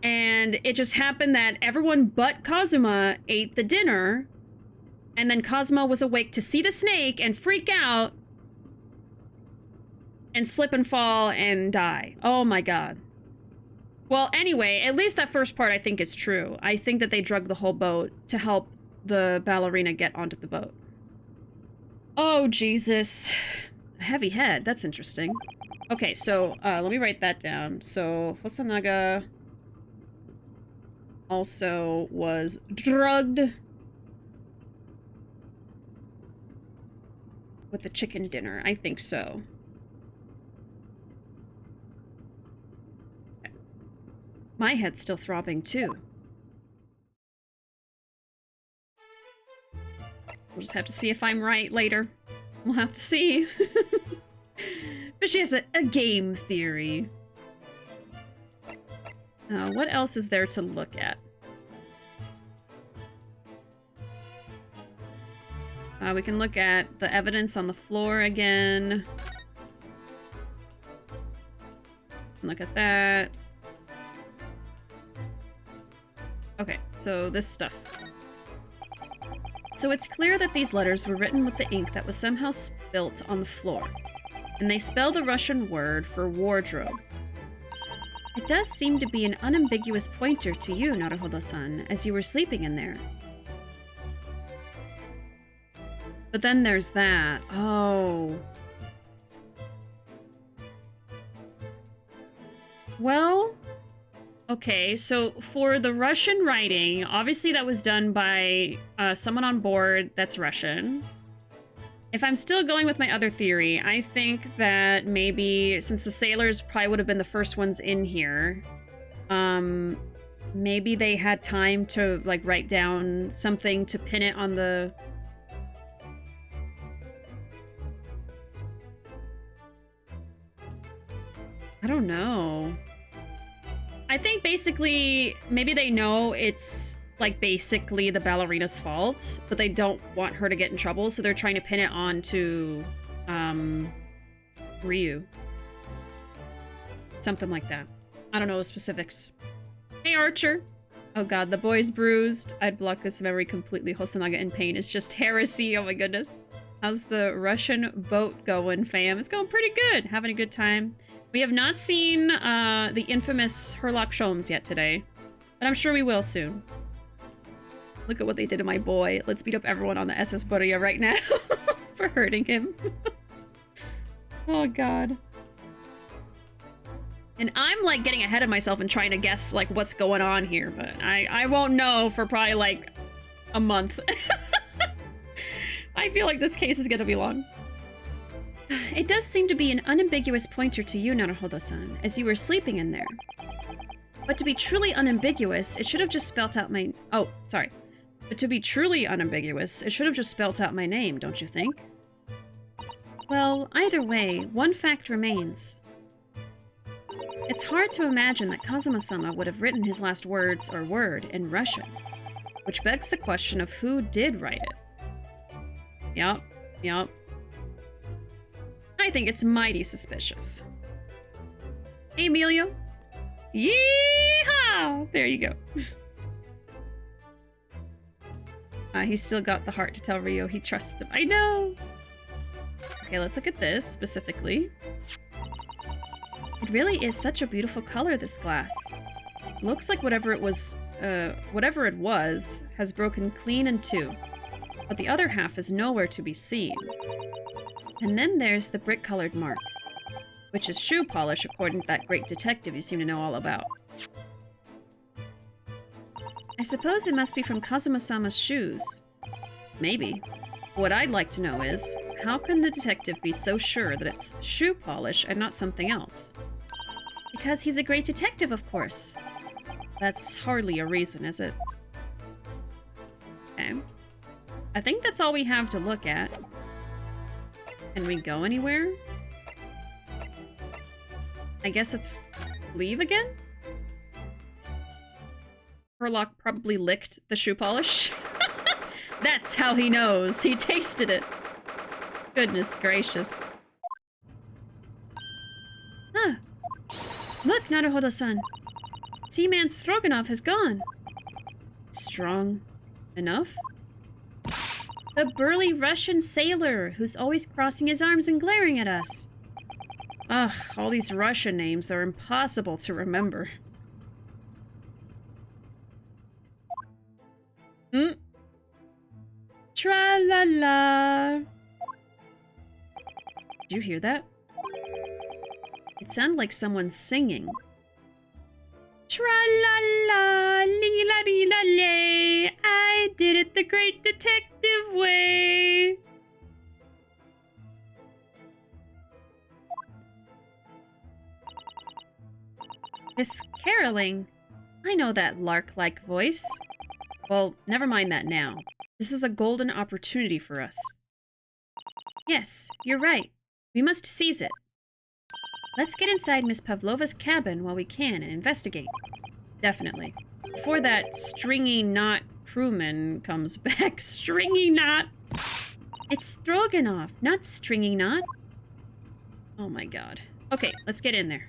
S1: And it just happened that everyone but Kazuma ate the dinner, and then Kazuma was awake to see the snake and freak out and slip and fall and die. Oh my god. Well, anyway, at least that first part I think is true. I think that they drugged the whole boat to help the ballerina get onto the boat. Oh, Jesus. A heavy head. That's interesting. Okay, so let me write that down. So, Hosonaga also was drugged with the chicken dinner. I think so. Okay. My head's still throbbing too. We'll just have to see if I'm right later. We'll have to see. But she has a game theory. What else is there to look at? We can look at the evidence on the floor again. Look at that. Okay, so this stuff. So it's clear that these letters were written with the ink that was somehow spilt on the floor. And they spell the Russian word for wardrobe. It does seem to be an unambiguous pointer to you, Naruhodo-san, as you were sleeping in there. But then there's that. Oh. Well, okay, so for the Russian writing, obviously that was done by someone on board that's Russian. If I'm still going with my other theory, I think that maybe, since the sailors probably would have been the first ones in here, maybe they had time to, like, write down something to pin it on the... I don't know. I think basically, maybe they know it's, like, basically the ballerina's fault, but they don't want her to get in trouble, so they're trying to pin it on to, Ryu. Something like that. I don't know the specifics. Hey, Archer! Oh god, the boy's bruised. I'd block this memory completely. Hosonaga in pain. It's just heresy. Oh my goodness. How's the Russian boat going, fam? It's going pretty good. Having a good time. We have not seen the infamous Sherlock Holmes yet today, but I'm sure we will soon. Look at what they did to my boy. Let's beat up everyone on the SS Borea right now for hurting him. Oh god. And I'm like getting ahead of myself and trying to guess like what's going on here, but I won't know for probably like a month. I feel like this case is gonna be long. It does seem to be an unambiguous pointer to you, Naruhodo-san, as you were sleeping in there. But to be truly unambiguous, it should have just spelt out my... Oh, sorry. But to be truly unambiguous, it should have just spelt out my name, don't you think? Well, either way, one fact remains. It's hard to imagine that Kazuma-sama would have written his last words or word in Russian, which begs the question of who did write it. Yup. I think it's mighty suspicious. Hey, Emilio. Yeehaw! There you go. He's still got the heart to tell Rio he trusts him. I know! Okay, let's look at this specifically. It really is such a beautiful color, this glass. Looks like whatever it was, has broken clean in two. But the other half is nowhere to be seen. And then there's the brick-colored mark, which is shoe polish according to that great detective you seem to know all about. I suppose it must be from Kazuma-sama's shoes. Maybe. What I'd like to know is, how can the detective be so sure that it's shoe polish and not something else? Because he's a great detective, of course. That's hardly a reason, is it? Okay. I think that's all we have to look at. Can we go anywhere? I guess it's leave again? Sherlock probably licked the shoe polish. That's how he knows. He tasted it. Goodness gracious. Huh. Look, Naruhodo-san. Seaman Stroganov has gone. Strong enough? The burly Russian sailor who's always crossing his arms and glaring at us. Ugh, all these Russian names are impossible to remember. Tra-la-la. Did you hear that? It sounded like someone singing. Tra-la-la, lee-la-dee-la-lay, I did it the great detective way. This caroling. I know that lark-like voice. Well, never mind that now. This is a golden opportunity for us. Yes, you're right. We must seize it. Let's get inside Miss Pavlova's cabin while we can and investigate. Definitely. Before that stringy knot crewman comes back. Stringy knot! It's stroganoff, not stringy knot. Oh my god. Okay, let's get in there.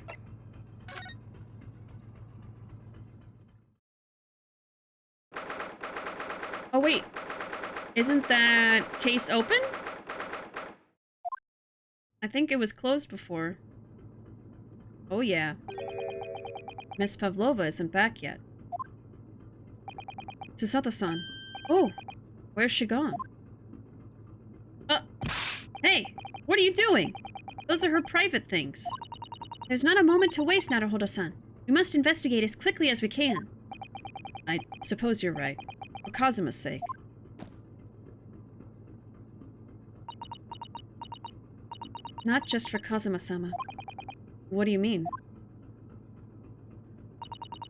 S1: Oh wait, isn't that case open? I think it was closed before. Oh yeah. Miss Pavlova isn't back yet. Susato-san. Oh, where's she gone? Hey, what are you doing? Those are her private things. There's not a moment to waste, Naruhodo-san. We must investigate as quickly as we can. I suppose you're right. For Kazuma's sake. Not just for Kazuma-sama. What do you mean?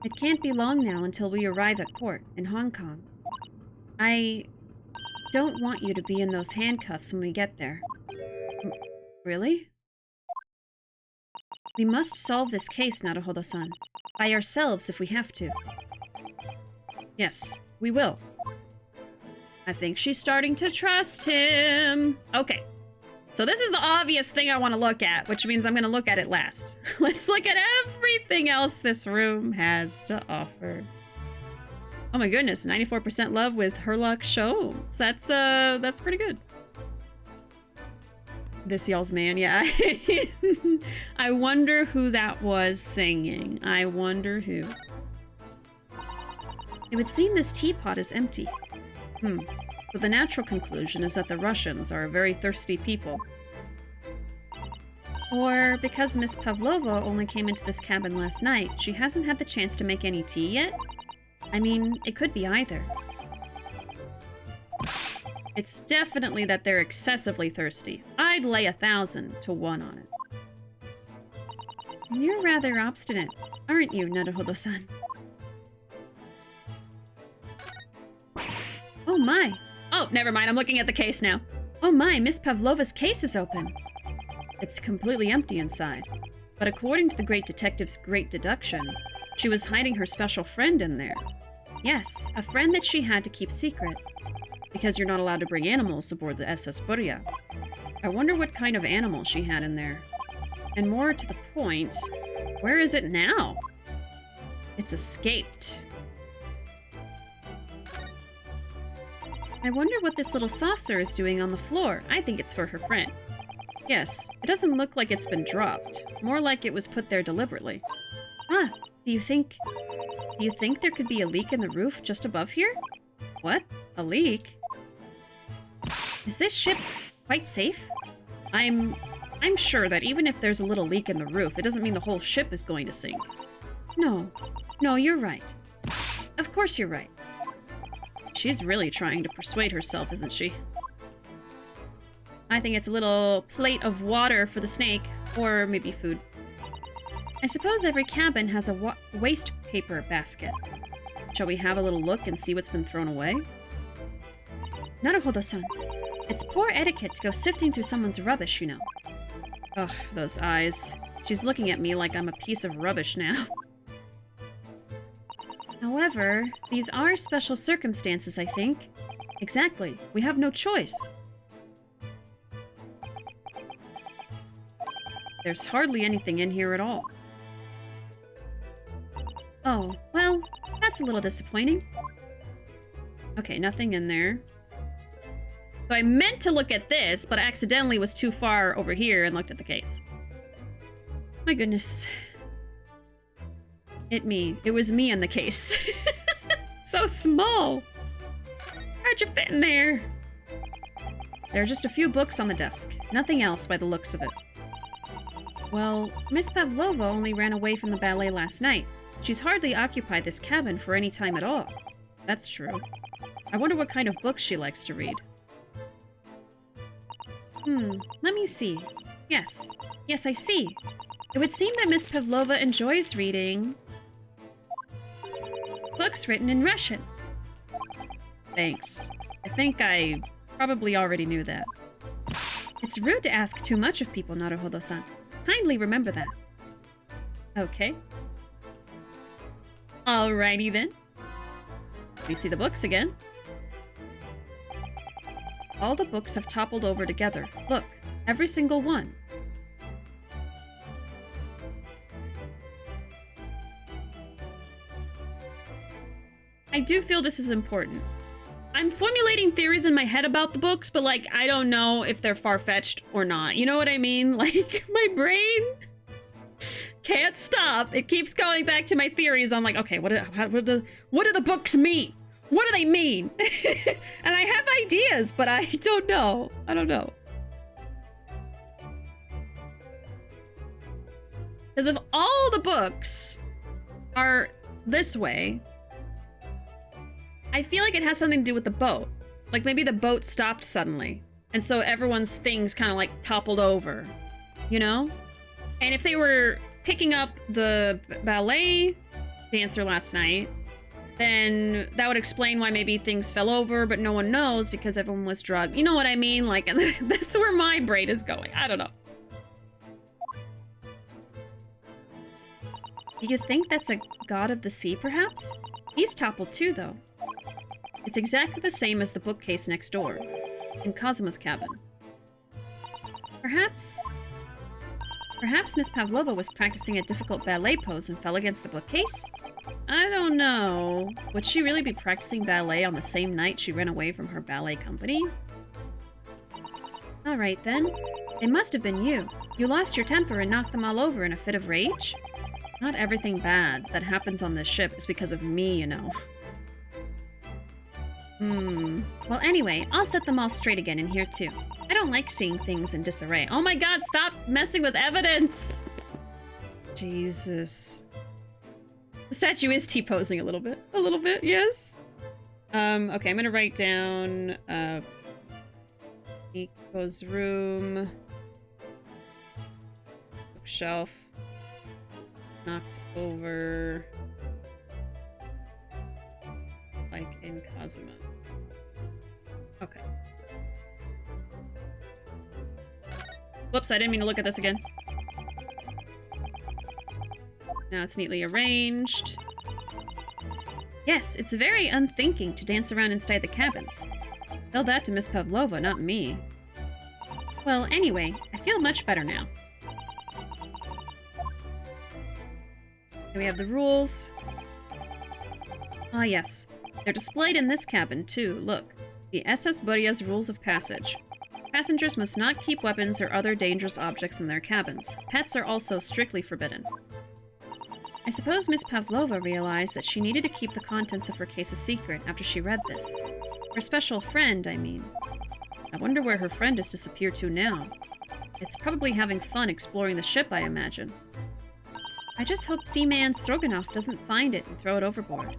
S1: It can't be long now until we arrive at port in Hong Kong. I don't want you to be in those handcuffs when we get there. Really? We must solve this case, Naruhodo-san. By ourselves if we have to. Yes, we will. I think she's starting to trust him. Okay. So this is the obvious thing I want to look at, which means I'm going to look at it last. Let's look at everything else this room has to offer. Oh my goodness, 94% love with Sherlock Holmes. That's pretty good. This y'all's man, yeah. I wonder who that was singing. I wonder who. It would seem this teapot is empty. But the natural conclusion is that the Russians are a very thirsty people. Or because Miss Pavlova only came into this cabin last night, she hasn't had the chance to make any tea yet? I mean, it could be either. It's definitely that they're excessively thirsty. I'd lay 1,000 to 1 on it. You're rather obstinate, aren't you, Naruhodo-san? Oh my! Oh, never mind, I'm looking at the case now. Oh my, Miss Pavlova's case is open. It's completely empty inside. But according to the great detective's great deduction, she was hiding her special friend in there. Yes, a friend that she had to keep secret. Because you're not allowed to bring animals aboard the SS Buria. I wonder what kind of animal she had in there. And more to the point, where is it now? It's escaped. I wonder what this little saucer is doing on the floor. I think it's for her friend. Yes, it doesn't look like it's been dropped. More like it was put there deliberately. Ah, do you think there could be a leak in the roof just above here? What? A leak? Is this ship quite safe? I'm sure that even if there's a little leak in the roof, it doesn't mean the whole ship is going to sink. No, you're right. Of course you're right. She's really trying to persuade herself, isn't she? I think it's a little plate of water for the snake, or maybe food. I suppose every cabin has a waste paper basket. Shall we have a little look and see what's been thrown away? Naruhodo-san. It's poor etiquette to go sifting through someone's rubbish, you know. Ugh, those eyes. She's looking at me like I'm a piece of rubbish now. However, these are special circumstances, I think. Exactly. We have no choice. There's hardly anything in here at all. Oh, well, that's a little disappointing. Okay, nothing in there. So I meant to look at this, but I accidentally was too far over here and looked at the case. My goodness. It was me in the case. So small. How'd you fit in there? There are just a few books on the desk. Nothing else by the looks of it. Well, Miss Pavlova only ran away from the ballet last night. She's hardly occupied this cabin for any time at all. That's true. I wonder what kind of books she likes to read. Let me see. Yes, I see. It would seem that Miss Pavlova enjoys reading books written in Russian. Thanks. I think I probably already knew that. It's rude to ask too much of people, Naruhodo-san. Kindly remember that. Okay. Alrighty then. We see the books again. All the books have toppled over together. Look, every single one. I do feel this is important. I'm formulating theories in my head about the books, but, like, I don't know if they're far-fetched or not. You know what I mean? Like, my brain can't stop. It keeps going back to my theories. I'm like, okay, what do the books mean? What do they mean? And I have ideas, but I don't know. I don't know. Because if all the books are this way, I feel like it has something to do with the boat. Like maybe the boat stopped suddenly, and so everyone's things kind of like toppled over, you know? And if they were picking up the ballet dancer last night, then that would explain why maybe things fell over, but no one knows because everyone was drugged. You know what I mean? Like, and that's where my brain is going. I don't know. Do you think that's a god of the sea, perhaps? He's toppled too, though. It's exactly the same as the bookcase next door, in Kazuma's cabin. Perhaps Miss Pavlova was practicing a difficult ballet pose and fell against the bookcase? I don't know. Would she really be practicing ballet on the same night she ran away from her ballet company? Alright then. It must have been you. You lost your temper and knocked them all over in a fit of rage? Not everything bad that happens on this ship is because of me, you know. Well, anyway, I'll set them all straight again in here, too. I don't like seeing things in disarray. Oh my god, stop messing with evidence! Jesus. The statue is T-posing a little bit. A little bit, yes. Okay, I'm gonna write down, Nico's room. Bookshelf. Knocked over. Like in Kazuma. Okay. Whoops, I didn't mean to look at this again. Now it's neatly arranged. Yes, it's very unthinking to dance around inside the cabins. Tell that to Miss Pavlova, not me. Well, anyway, I feel much better now. And we have the rules. Ah, yes. They're displayed in this cabin, too. Look. The SS Burya's rules of passage. Passengers must not keep weapons or other dangerous objects in their cabins. Pets are also strictly forbidden. I suppose Miss Pavlova realized that she needed to keep the contents of her case a secret after she read this. Her special friend, I mean. I wonder where her friend has disappeared to now. It's probably having fun exploring the ship, I imagine. I just hope Seaman Stroganoff doesn't find it and throw it overboard.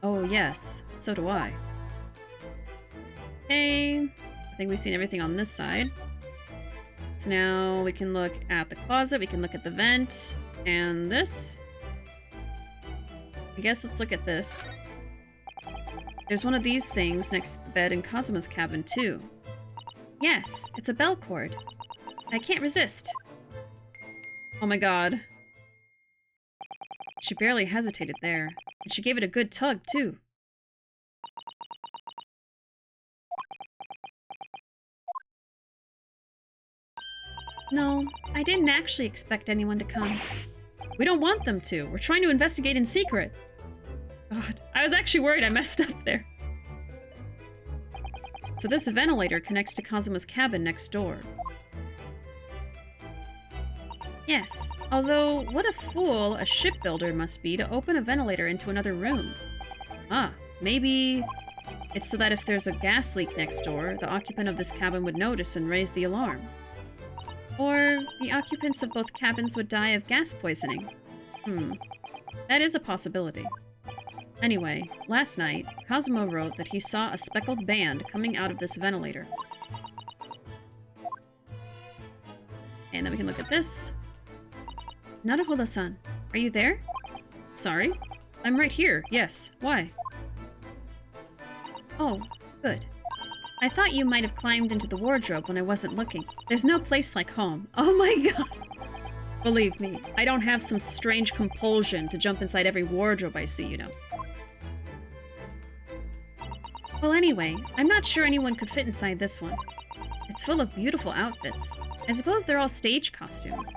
S1: Oh, yes. So do I. Okay. I think we've seen everything on this side. So now we can look at the closet, we can look at the vent, and this. I guess let's look at this. There's one of these things next to the bed in Kazuma's cabin, too. Yes, it's a bell cord. I can't resist. Oh my god. She barely hesitated there, and she gave it a good tug, too. No, I didn't actually expect anyone to come. We don't want them to. We're trying to investigate in secret. God, I was actually worried I messed up there. So this ventilator connects to Kazuma's cabin next door. Yes, although what a fool a shipbuilder must be to open a ventilator into another room. Ah, maybe it's so that if there's a gas leak next door, the occupant of this cabin would notice and raise the alarm. Or the occupants of both cabins would die of gas poisoning. That is a possibility. Anyway, last night, Kazuma wrote that he saw a speckled band coming out of this ventilator. And then we can look at this. Naruhodo-san, are you there? Sorry? I'm right here, yes. Why? Oh, good. I thought you might have climbed into the wardrobe when I wasn't looking. There's no place like home. Oh my god! Believe me, I don't have some strange compulsion to jump inside every wardrobe I see, you know. Well, anyway, I'm not sure anyone could fit inside this one. It's full of beautiful outfits. I suppose they're all stage costumes.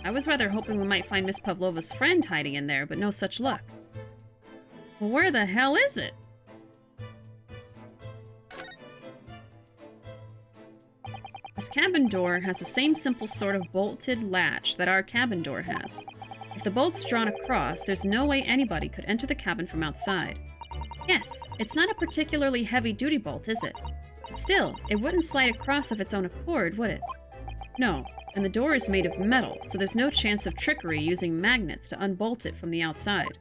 S1: I was rather hoping we might find Miss Pavlova's friend hiding in there, but no such luck. Well, where the hell is it? This cabin door has the same simple sort of bolted latch that our cabin door has. If the bolt's drawn across, there's no way anybody could enter the cabin from outside. Yes, it's not a particularly heavy-duty bolt, is it? But still, it wouldn't slide across of its own accord, would it? No, and the door is made of metal, so there's no chance of trickery using magnets to unbolt it from the outside.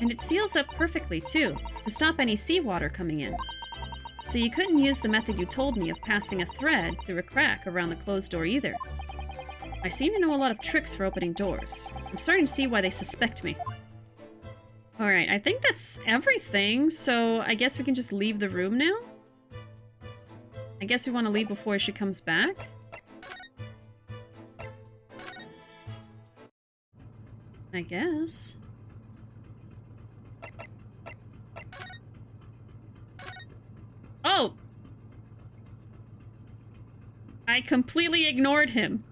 S1: And it seals up perfectly, too, to stop any seawater coming in. So you couldn't use the method you told me of passing a thread through a crack around the closed door either. I seem to know a lot of tricks for opening doors. I'm starting to see why they suspect me. Alright, I think that's everything, so I guess we can just leave the room now? I guess we want to leave before she comes back? I guess. Oh! I completely ignored him.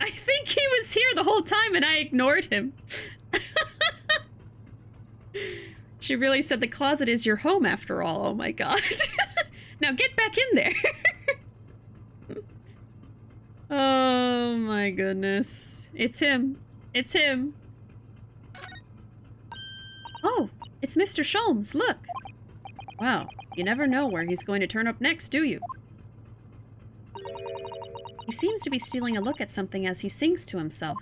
S1: I think he was here the whole time and I ignored him. She really said the closet is your home after all. Oh my god. Now get back in there. Oh my goodness. It's him. It's him. Oh, it's Mr. Sholmes, look. Wow, you never know where he's going to turn up next, do you? He seems to be stealing a look at something as he sings to himself.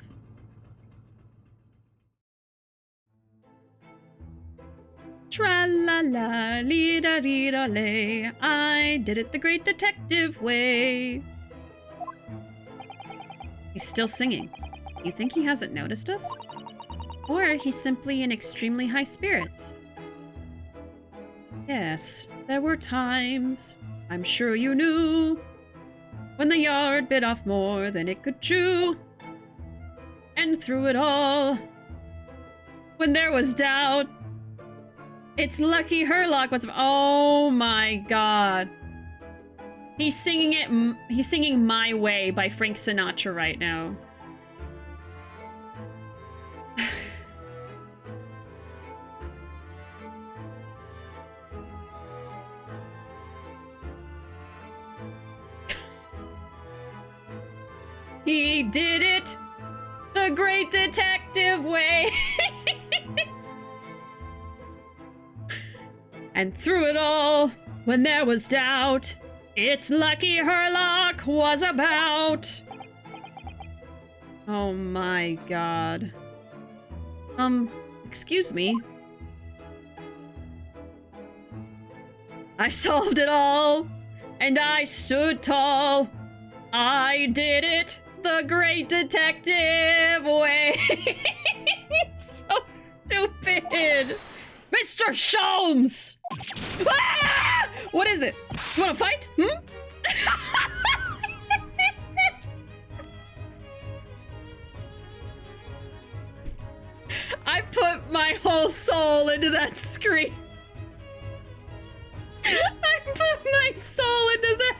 S1: Tra-la-la-lee-da-dee-da-lay, I did it the great detective way. He's still singing. You think he hasn't noticed us? Or he's simply in extremely high spirits. Yes, there were times, I'm sure you knew, when the yard bit off more than it could chew. And through it all, when there was doubt, it's lucky Herlock was... Oh my god. He's singing it... He's singing My Way by Frank Sinatra right now. He did it the great detective way. And through it all, when there was doubt, it's lucky Herlock was about. Oh my god. Excuse me. I solved it all, and I stood tall. I did it the great detective way. It's so stupid. Mr. Sholmes! Ah! What is it? You wanna fight? I put my whole soul into that scream. I put my soul into that.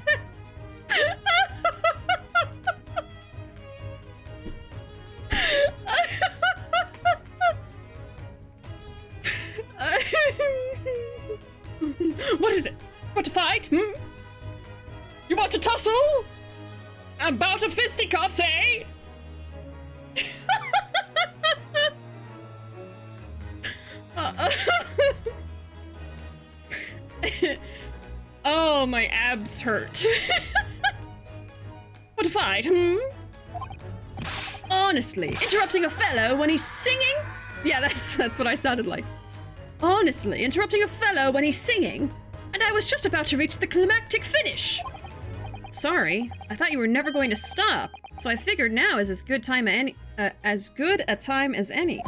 S1: What is it? Want to fight? You want to tussle? About a fisticuffs, eh? Oh, my abs hurt. Want to fight? Honestly, interrupting a fellow when he's singing? Yeah, that's what I sounded like. Honestly, interrupting a fellow when he's singing, and I was just about to reach the climactic finish. Sorry, I thought you were never going to stop, so I figured now is as good a time as any.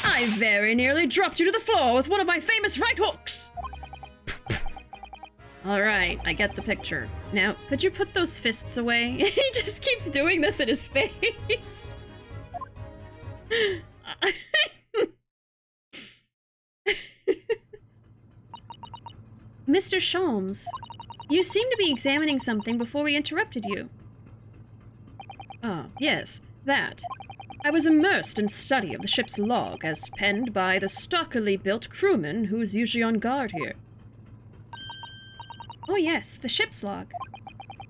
S1: I very nearly dropped you to the floor with one of my famous right hooks. Alright, I get the picture. Now, could you put those fists away? He just keeps doing this in his face. Mr. Sholmes, you seem to be examining something before we interrupted you. Ah, yes, that. I was immersed in study of the ship's log as penned by the stockily built crewman who's usually on guard here. Oh yes, the ship's log.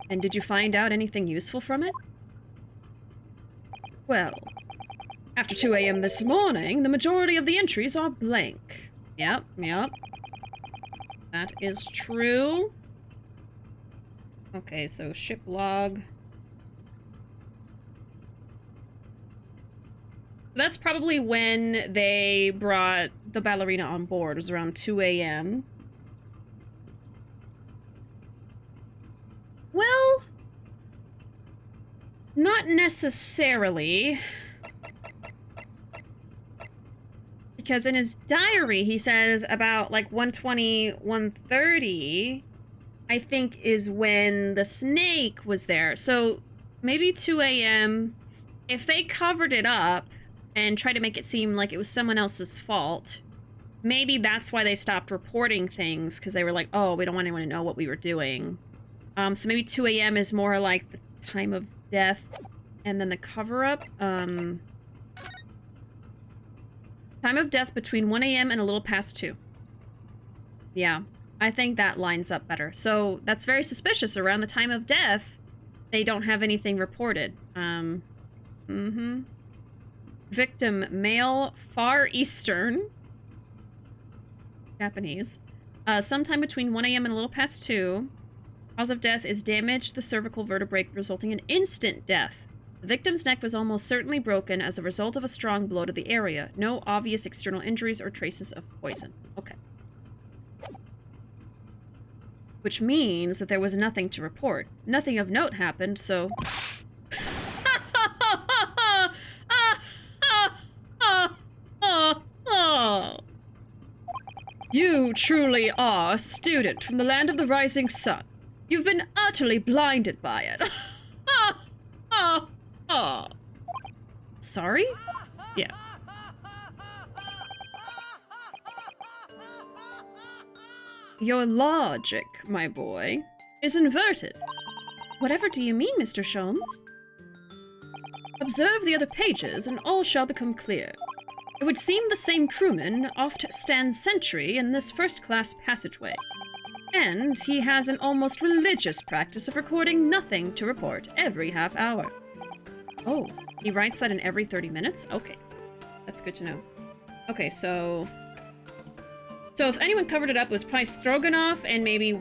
S1: And did you find out anything useful from it? Well, after 2 a.m. this morning, the majority of the entries are blank. Yep. That is true. Okay, so ship log. That's probably when they brought the ballerina on board. It was around 2 a.m. Well, not necessarily. Because in his diary, he says about like 1:20, 1:30, I think is when the snake was there. So maybe 2 a.m. If they covered it up and tried to make it seem like it was someone else's fault, maybe that's why they stopped reporting things, because they were like, oh, we don't want anyone to know what we were doing. So maybe 2 a.m. is more like the time of death, and then the cover-up. Time of death between 1 a.m. and a little past 2. Yeah, I think that lines up better. So that's very suspicious. Around the time of death, they don't have anything reported. Victim, male, Far Eastern. Japanese. Sometime between 1 a.m. and a little past 2. Cause of death is damage to the cervical vertebrae, resulting in instant death. The victim's neck was almost certainly broken as a result of a strong blow to the area. No obvious external injuries or traces of poison. Okay. Which means that there was nothing to report. Nothing of note happened, so... You truly are a student from the land of the rising sun. You've been utterly blinded by it. Sorry? Yeah. Your logic, my boy, is inverted. Whatever do you mean, Mr. Sholmes? Observe the other pages, and all shall become clear. It would seem the same crewman oft stands sentry in this first-class passageway. And he has an almost religious practice of recording nothing to report every half hour. Oh, he writes that in every 30 minutes? Okay. That's good to know. Okay, so if anyone covered it up, it was probably Stroganoff and maybe,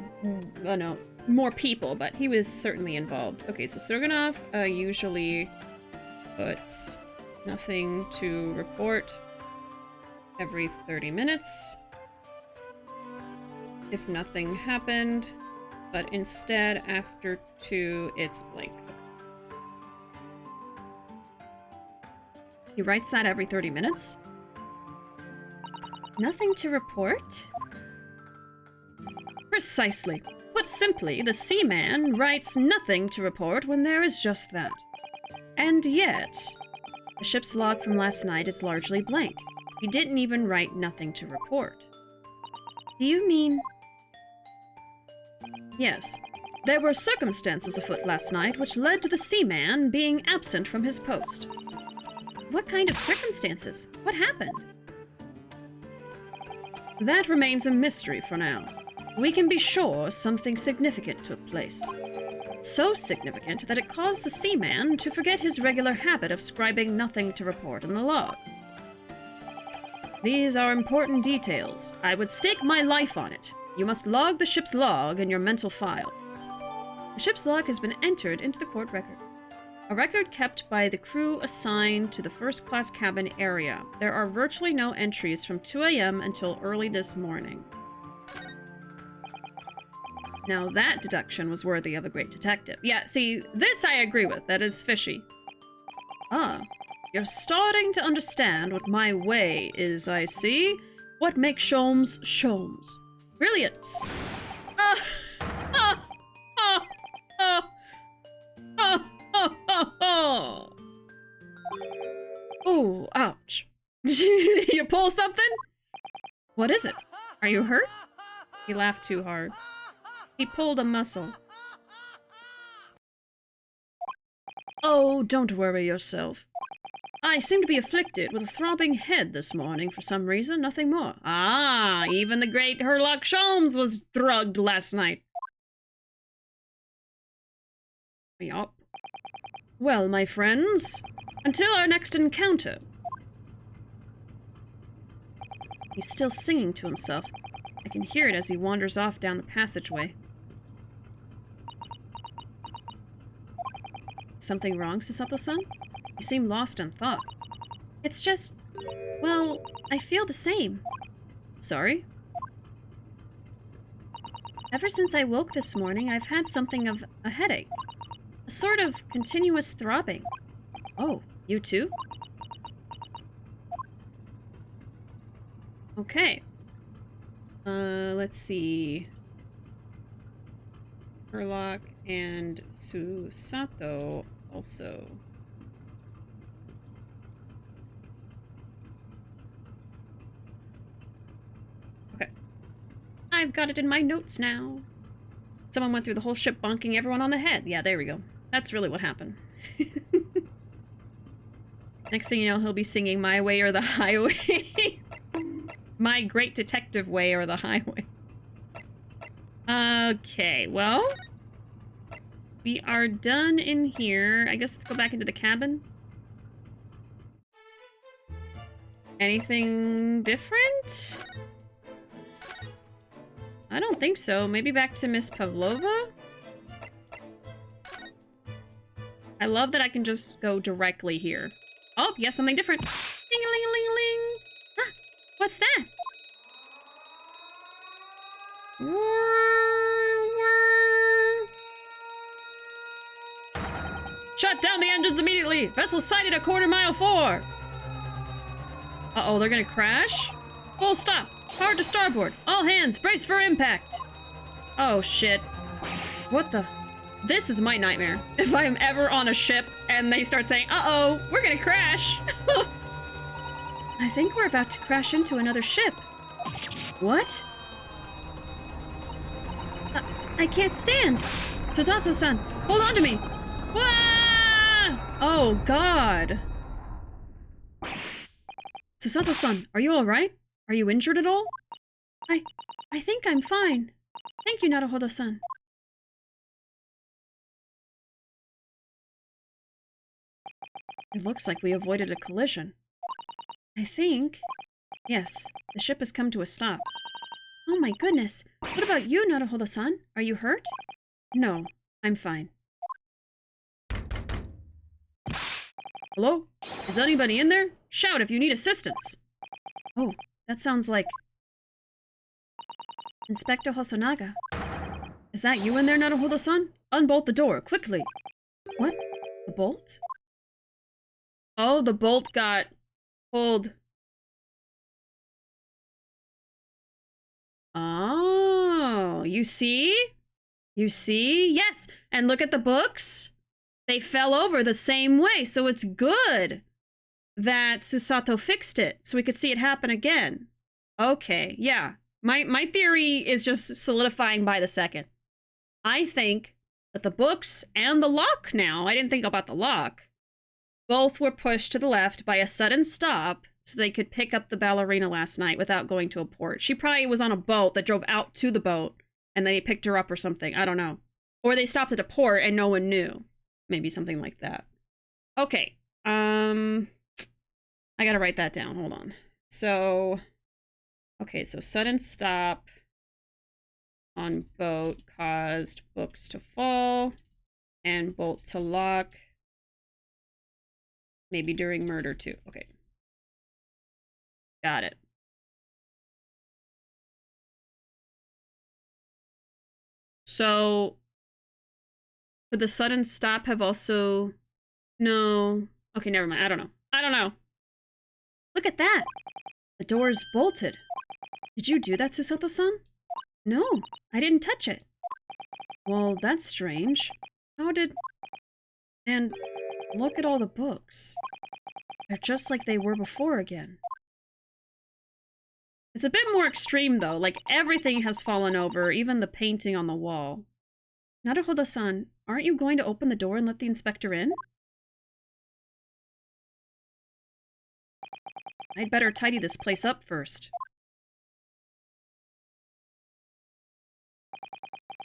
S1: oh no, more people, but he was certainly involved. Okay, so Stroganoff usually puts nothing to report every 30 minutes. If nothing happened, but instead after 2, it's blank. He writes that every 30 minutes? Nothing to report? Precisely. Put simply, the seaman writes nothing to report when there is just that. And yet, the ship's log from last night is largely blank. He didn't even write nothing to report. Do you mean... Yes. There were circumstances afoot last night which led to the seaman being absent from his post. What kind of circumstances? What happened? That remains a mystery for now. We can be sure something significant took place. So significant that it caused the seaman to forget his regular habit of scribing nothing to report in the log. These are important details. I would stake my life on it. You must log the ship's log in your mental file. The ship's log has been entered into the court record. A record kept by the crew assigned to the first-class cabin area. There are virtually no entries from 2 a.m. until early this morning. Now that deduction was worthy of a great detective. Yeah, see, this I agree with. That is fishy. Ah, you're starting to understand what my way is, I see. What makes Sholmes Sholmes. Brilliance. Oh, ouch. Did you pull something? What is it? Are you hurt? He laughed too hard. He pulled a muscle. Oh, don't worry yourself. I seem to be afflicted with a throbbing head this morning for some reason, nothing more. Ah, even the great Sherlock Holmes was drugged last night. Yup. Well, my friends, until our next encounter. He's still singing to himself. I can hear it as he wanders off down the passageway. Something wrong, Susato-san? You seem lost in thought. It's just... well, I feel the same. Sorry? Ever since I woke this morning, I've had something of a headache. A sort of continuous throbbing. Oh, you too? Okay. Let's see. Sherlock and Susato also. Okay. I've got it in my notes now. Someone went through the whole ship bonking everyone on the head. Yeah, there we go. That's really what happened. Next thing you know, he'll be singing My Way or the Highway. My Great Detective Way or the Highway. Okay, well, we are done in here. I guess let's go back into the cabin. Anything different? I don't think so. Maybe back to Miss Pavlova? I love that I can just go directly here. Oh, yes, something different. Ding-a-ling-a-ling-a-ling. Ah, what's that? Shut down the engines immediately! Vessel sighted at quarter-mile 4! Uh-oh, they're gonna crash? Full stop! Power to starboard! All hands, brace for impact! Oh, shit. What the... This is my nightmare. If I'm ever on a ship and they start saying, uh-oh, we're gonna crash. I think we're about to crash into another ship. What? I can't stand. Susato-san, hold on to me. Wah! Oh, God. Susato-san, are you all right? Are you injured at all? I think I'm fine. Thank you, Naruhodo-san. It looks like we avoided a collision. I think... Yes, the ship has come to a stop. Oh my goodness! What about you, Naruhodo-san? Are you hurt? No, I'm fine. Hello? Is anybody in there? Shout if you need assistance! Oh, that sounds like... Inspector Hosonaga. Is that you in there, Naruhodo-san? Unbolt the door, quickly! What? The bolt? Oh, the bolt got pulled. Oh, you see? You see? Yes, and look at the books. They fell over the same way, so it's good that Susato fixed it, so we could see it happen again. Okay, yeah. My theory is just solidifying by the second. I think that the books and the lock now, I didn't think about the lock, both were pushed to the left by a sudden stop so they could pick up the ballerina last night without going to a port. She probably was on a boat that drove out to the boat and they picked her up or something. I don't know. Or they stopped at a port and no one knew. Maybe something like that. Okay. I gotta write that down. Hold on. So, okay, so sudden stop on boat caused books to fall and bolt to lock. Maybe during murder, too. Okay. Got it. So, could the sudden stop have also... No. Okay, never mind. I don't know. I don't know. Look at that! The door's bolted. Did you do that, Susato-san? No, I didn't touch it. Well, that's strange. How did... And look at all the books. They're just like they were before again. It's a bit more extreme, though. Like, everything has fallen over, even the painting on the wall. Naruhodo-san, aren't you going to open the door and let the inspector in? I'd better tidy this place up first.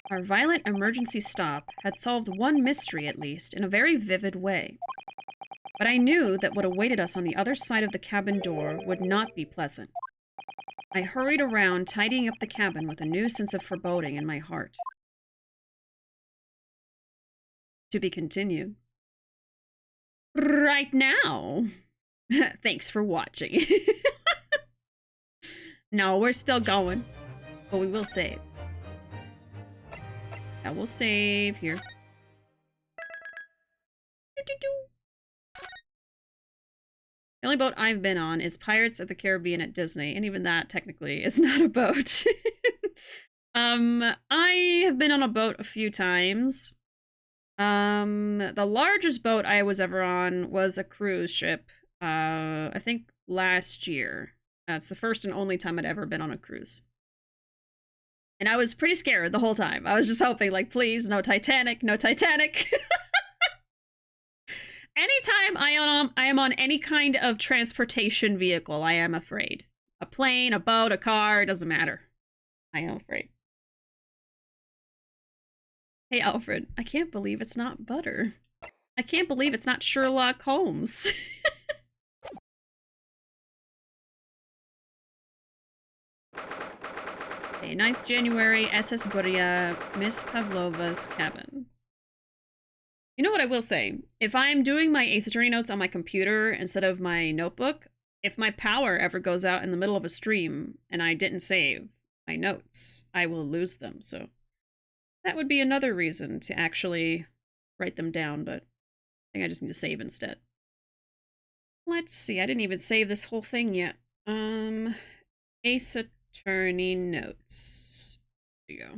S1: Our violent emergency stop had solved one mystery, at least, in a very vivid way. But I knew that what awaited us on the other side of the cabin door would not be pleasant. I hurried around, tidying up the cabin with a new sense of foreboding in my heart. To be continued. Right now. Thanks for watching. No, we're still going. But we will save. Yeah, we'll save here. The only boat I've been on is Pirates of the Caribbean at Disney, and even that technically is not a boat. I have been on a boat a few times. The largest boat I was ever on was a cruise ship. I think last year. That's the first and only time I'd ever been on a cruise. And I was pretty scared the whole time. I was just hoping, like, please, no Titanic, no Titanic. Anytime I am on any kind of transportation vehicle, I am afraid. A plane, a boat, a car, it doesn't matter. I am afraid. Hey, Alfred, I can't believe it's not butter. I can't believe it's not Sherlock Holmes. Okay, 9th January, SS Buria, Miss Pavlova's cabin. You know what I will say? If I'm doing my Ace Attorney notes on my computer instead of my notebook, if my power ever goes out in the middle of a stream and I didn't save my notes, I will lose them. So that would be another reason to actually write them down, but I think I just need to save instead. Let's see, I didn't even save this whole thing yet. Ace Attorney notes. There you go.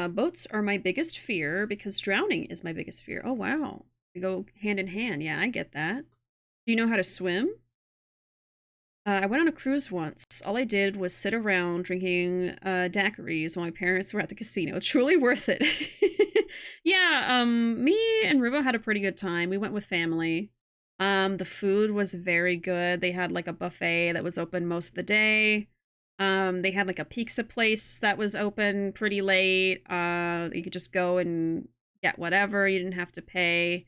S1: Boats are my biggest fear because drowning is my biggest fear. Oh, wow. They go hand in hand. Yeah, I get that. Do you know how to swim? I went on a cruise once. All I did was sit around drinking daiquiris while my parents were at the casino. Truly worth it. Yeah, me and Ruuuvo had a pretty good time. We went with family. The food was very good. They had like a buffet that was open most of the day. They had like a pizza place that was open pretty late. You could just go and get whatever. You didn't have to pay.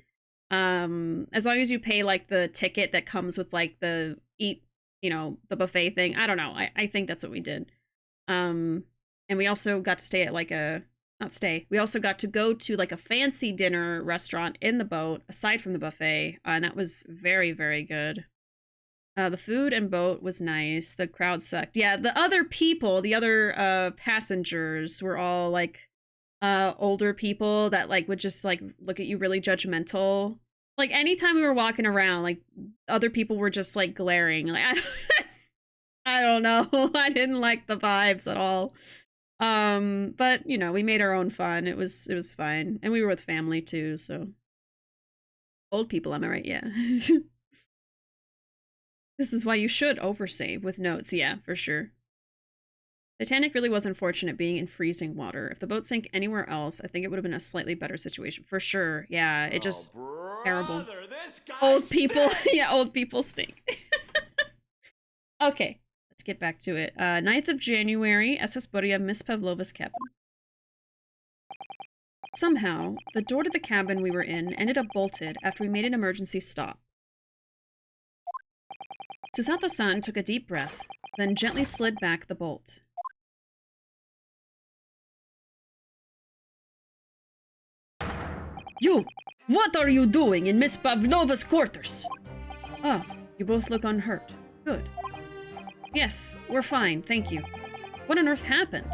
S1: As long as you pay like the ticket that comes with like the the buffet thing. I don't know. I think that's what we did. And we also got to stay at like we also got to go to like a fancy dinner restaurant in the boat aside from the buffet. And that was very, very good. The food and boat was nice. The crowd sucked. Yeah, the other people, the other passengers were all like older people that like would just like look at you really judgmental. Like anytime we were walking around, like other people were just like glaring. Like I don't know. I didn't like the vibes at all. But you know, we made our own fun. It was fine. And we were with family too, so old people, am I right? Yeah. This is why you should oversave with notes. Yeah, for sure. Titanic really was unfortunate being in freezing water. If the boat sank anywhere else, I think it would have been a slightly better situation. For sure. Yeah, it just... terrible. Old people. Yeah, old people stink. Okay, let's get back to it. 9th of January, SS Buria, Miss Pavlova's cabin. Somehow, the door to the cabin we were in ended up bolted after we made an emergency stop. Susato-san took a deep breath, then gently slid back the bolt. You! What are you doing in Miss Pavlova's quarters? Ah, you both look unhurt. Good. Yes, we're fine, thank you. What on earth happened?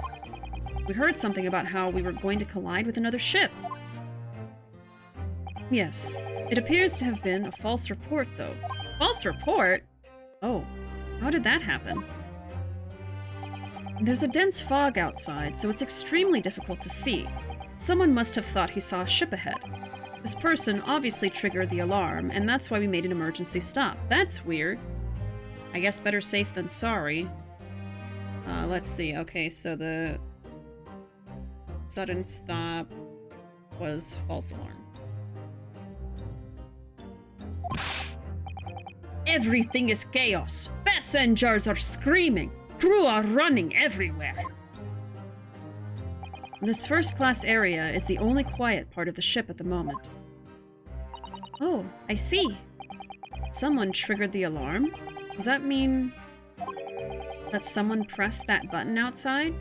S1: We heard something about how we were going to collide with another ship. Yes, it appears to have been a false report, though. False report? Oh, how did that happen? There's a dense fog outside, so it's extremely difficult to see. Someone must have thought he saw a ship ahead. This person obviously triggered the alarm, and that's why we made an emergency stop. That's weird. I guess better safe than sorry. Let's see. Okay, so the sudden stop was false alarm. Everything is chaos. Passengers are screaming. Crew are running everywhere. This first-class area is the only quiet part of the ship at the moment. Oh, I see. Someone triggered the alarm? Does that mean that someone pressed that button outside?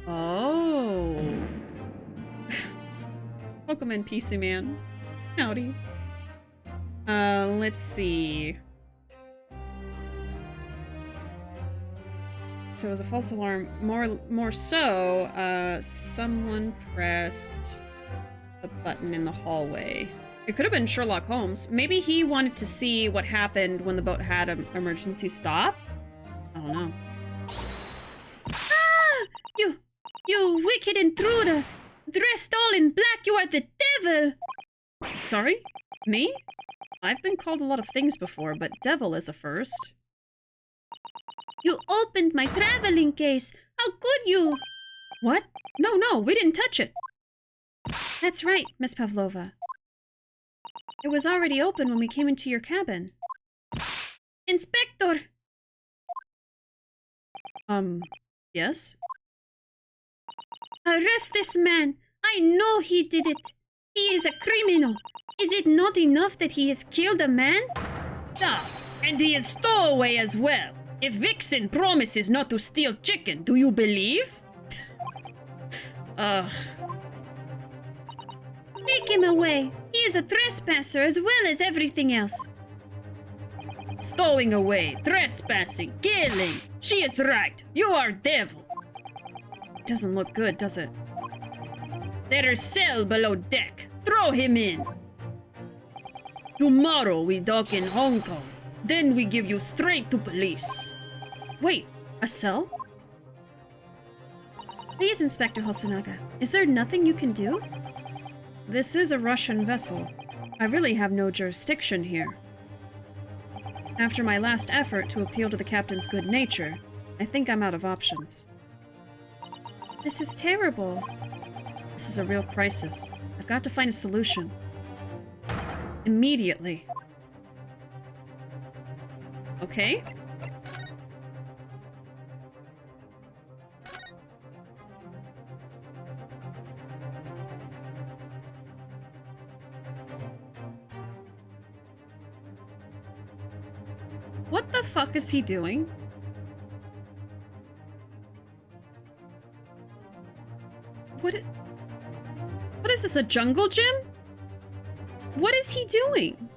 S1: Oh. Welcome in, PC Man. Howdy. Let's see. So it was a false alarm. More so, someone pressed the button in the hallway. It could have been Sherlock Holmes. Maybe he wanted to see what happened when the boat had an emergency stop? I don't know. Ah! You wicked intruder! Dressed all in black, you are the devil! Sorry? Me? I've been called a lot of things before, but devil is a first. You opened my traveling case! How could you? What? No, we didn't touch it! That's right, Miss Pavlova. It was already open when we came into your cabin. Inspector! Yes? Arrest this man! I know he did it! He is a criminal! Is it not enough that he has killed a man? Ah, and he is stowaway as well! If Vixen promises not to steal chicken, do you believe? Take him away! He is a trespasser as well as everything else! Stowing away, trespassing, killing! She is right! You are devil! Doesn't look good, does it? There is cell below deck! Throw him in! Tomorrow we dock in Hong Kong. Then we give you straight to police. Wait, a cell? Please, Inspector Hosonaga, is there nothing you can do? This is a Russian vessel. I really have no jurisdiction here. After my last effort to appeal to the captain's good nature, I think I'm out of options. This is terrible. This is a real crisis. I've got to find a solution. Immediately. Okay. What the fuck is he doing? What is this, a jungle gym? What is he doing?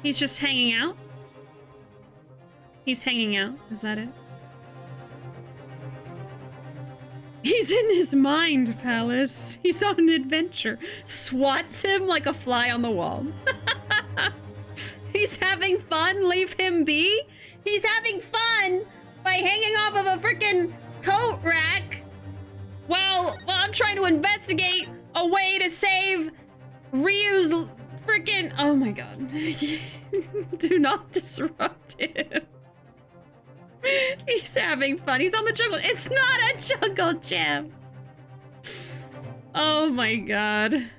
S1: He's just hanging out? He's hanging out, is that it? He's in his mind palace. He's on an adventure. Swats him like a fly on the wall. He's having fun, leave him be. He's having fun by hanging off of a freaking coat rack while I'm trying to investigate a way to save Ryu's freaking... Oh my god. Do not disrupt him. He's having fun. He's on the jungle. It's not a jungle gym. Oh my god.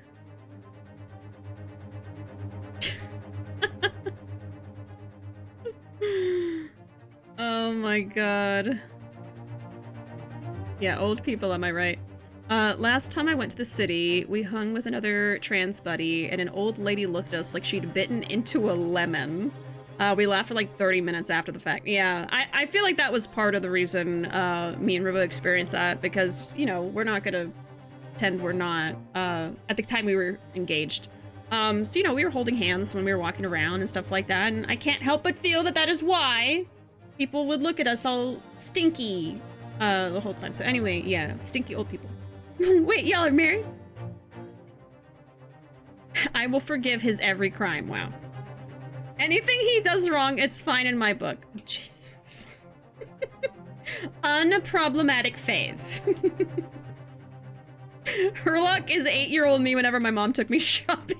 S1: Oh my god. Yeah, old people, am I right? Last time I went to the city, we hung with another trans buddy, and an old lady looked at us like she'd bitten into a lemon. We laughed for like 30 minutes after the fact. Yeah, I feel like that was part of the reason me and Ruuuvo experienced that, because, you know, we're not gonna pretend we're not, at the time we were engaged. So, you know, we were holding hands when we were walking around and stuff like that, and I can't help but feel that that is why people would look at us all stinky the whole time. So anyway, yeah, stinky old people. Wait, y'all are married? I will forgive his every crime. Wow. Anything he does wrong, it's fine in my book. Jesus. Unproblematic fave. Sherlock is 8-year-old me whenever my mom took me shopping.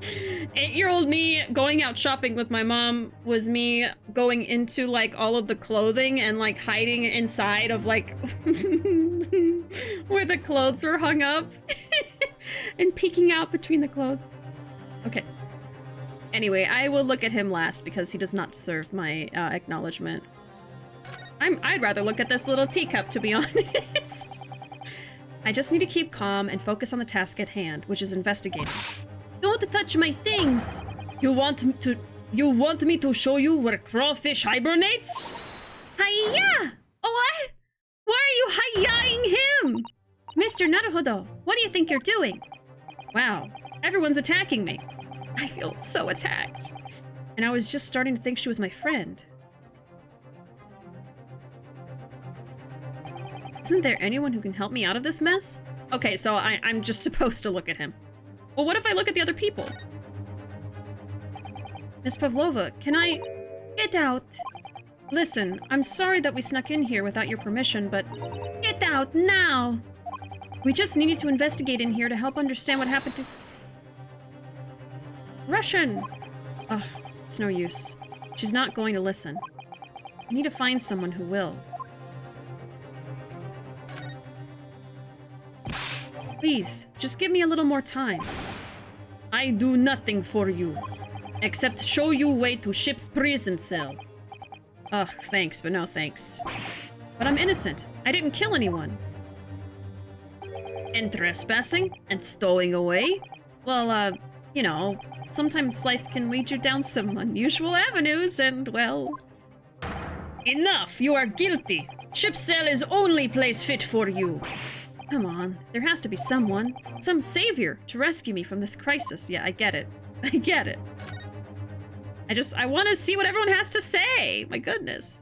S1: 8-year-old me going out shopping with my mom was me going into like all of the clothing and like hiding inside of like where the clothes were hung up and peeking out between the clothes. Okay. Anyway, I will look at him last because he does not deserve my acknowledgement. I'd rather look at this little teacup, to be honest. I just need to keep calm and focus on the task at hand, which is investigating. Don't touch my things! You want me to show you where crawfish hibernates? Hiya! What? Why are you hiyaing him? Mr. Naruhodo, what do you think you're doing? Wow, everyone's attacking me. I feel so attacked. And I was just starting to think she was my friend. Isn't there anyone who can help me out of this mess? Okay, so I'm just supposed to look at him. Well, what if I look at the other people? Miss Pavlova, can I... Get out! Listen, I'm sorry that we snuck in here without your permission, but... Get out, now! We just needed to investigate in here to help understand what happened to... Russian! Ugh, it's no use. She's not going to listen. I need to find someone who will. Please, just give me a little more time. I do nothing for you, except show you way to ship's prison cell. Ugh, thanks, but no thanks. But I'm innocent. I didn't kill anyone. And trespassing and stowing away? Well, you know, sometimes life can lead you down some unusual avenues and, well... Enough! You are guilty! Ship's cell is only place fit for you! Come on, there has to be someone, some savior, to rescue me from this crisis. Yeah, I get it. I get it. I want to see what everyone has to say. My goodness.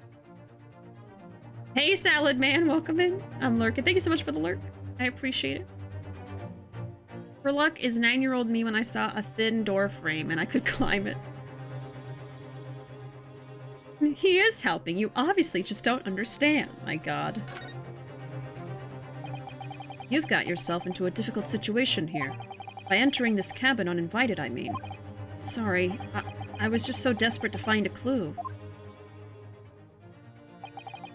S1: Hey, Salad Man, welcome in. I'm lurking. Thank you so much for the lurk. I appreciate it. For luck is 9-year-old me when I saw a thin door frame and I could climb it. He is helping. You obviously just don't understand. My God. You've got yourself into a difficult situation here. By entering this cabin uninvited, I mean. Sorry, I was just so desperate to find a clue.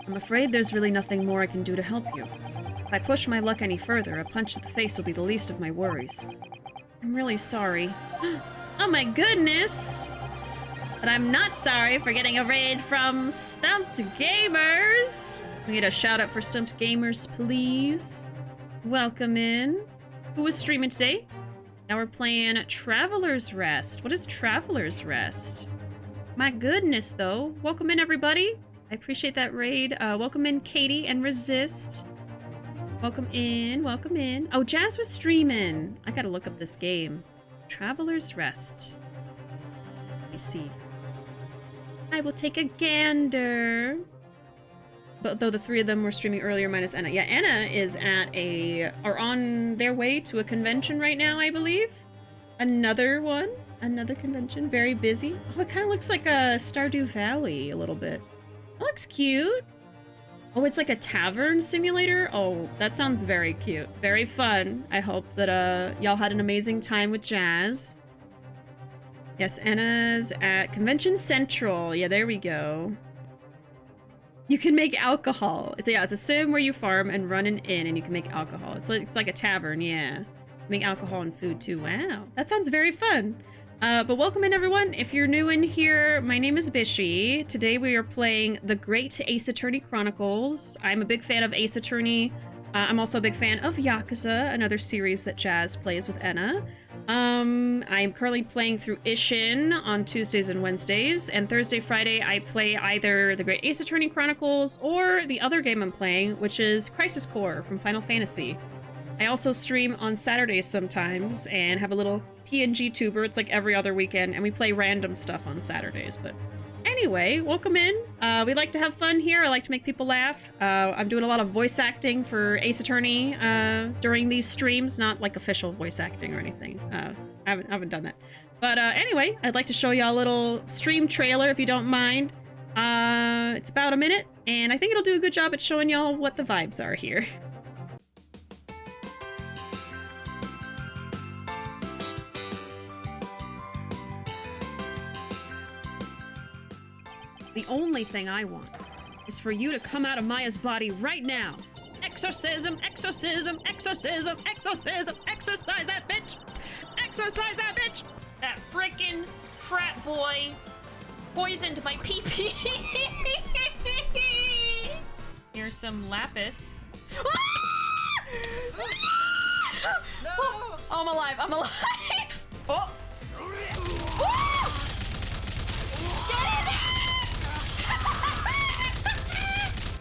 S1: I'm afraid there's really nothing more I can do to help you. If I push my luck any further, a punch to the face will be the least of my worries. I'm really sorry. Oh my goodness! But I'm not sorry for getting a raid from Stumped Gamers! We get a shout out for Stumped Gamers, please. Welcome in. Who was streaming today? Now we're playing Traveler's Rest. What is Traveler's Rest? My goodness, though. Welcome in, everybody. I appreciate that raid. Welcome in, Katie and Resist. Welcome in, welcome in. Oh, Jazz was streaming. I gotta look up this game. Traveler's Rest. Let me see. I will take a gander. But though the three of them were streaming earlier, minus Anna. Yeah, Anna is are on their way to a convention right now, I believe. Another one. Another convention. Very busy. Oh, it kind of looks like a Stardew Valley a little bit. That looks cute. Oh, it's like a tavern simulator? Oh, that sounds very cute. Very fun. I hope that y'all had an amazing time with Jazz. Yes, Anna's at Convention Central. Yeah, there we go. You can make alcohol. It's a sim where you farm and run an inn and you can make alcohol. It's like a tavern, yeah. Make alcohol and food too. Wow, that sounds very fun. But welcome in, everyone. If you're new in here, my name is Bishi. Today we are playing The Great Ace Attorney Chronicles. I'm a big fan of Ace Attorney. I'm also a big fan of Yakuza, another series that Jazz plays with Enna. I'm currently playing through Ishin on Tuesdays and Wednesdays, and Thursday, Friday, I play either The Great Ace Attorney Chronicles or the other game I'm playing, which is Crisis Core from Final Fantasy. I also stream on Saturdays sometimes and have a little PNG tuber. It's like every other weekend, and we play random stuff on Saturdays. But anyway, welcome in. We like to have fun here. I like to make people laugh. I'm doing a lot of voice acting for Ace Attorney during these streams, not like official voice acting or anything. I haven't done that. But anyway, I'd like to show y'all a little stream trailer if you don't mind. It's about a minute, and I think it'll do a good job at showing y'all what the vibes are here. only thing I want is for you to come out of Maya's body right now. Exorcism, exorcism, exorcism, exorcism, exorcise that bitch! Exorcise that bitch!
S2: That frickin' frat boy poisoned my pee-pee. Here's some lapis.
S3: No!
S2: Oh, I'm alive, I'm alive! Oh! Get his ass!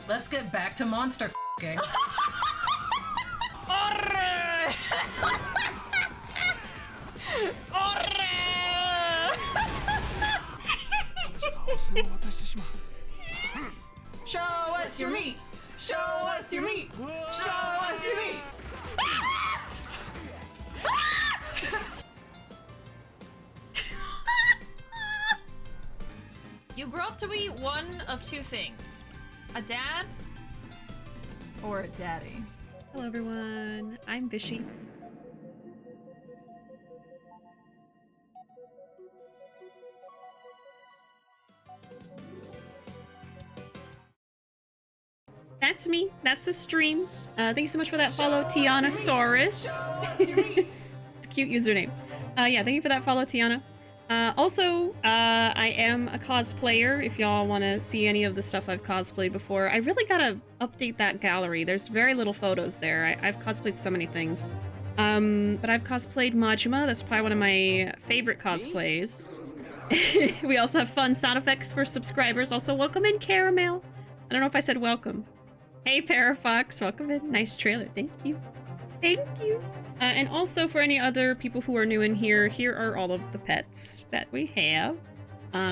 S3: Let's get back to monster f***ing. Show us your meat! Show us your meat! Show us your meat!
S2: You grow up to be one of two things. A dad or a daddy.
S1: Hello everyone, I'm Bishi. That's me. That's the streams. Thank you so much for that follow, Tiana-saurus. It's a cute username. Yeah, thank you for that follow, Tiana. Also, I am a cosplayer, if y'all want to see any of the stuff I've cosplayed before. I really gotta update that gallery. There's very little photos there. I've cosplayed so many things. But I've cosplayed Majima. That's probably one of my favorite cosplays. We also have fun sound effects for subscribers. Also, welcome in, Caramel. I don't know if I said welcome. Hey, Parafox, welcome in. Nice trailer. Thank you. Thank you. And also for any other people who are new in here, here are all of the pets that we have.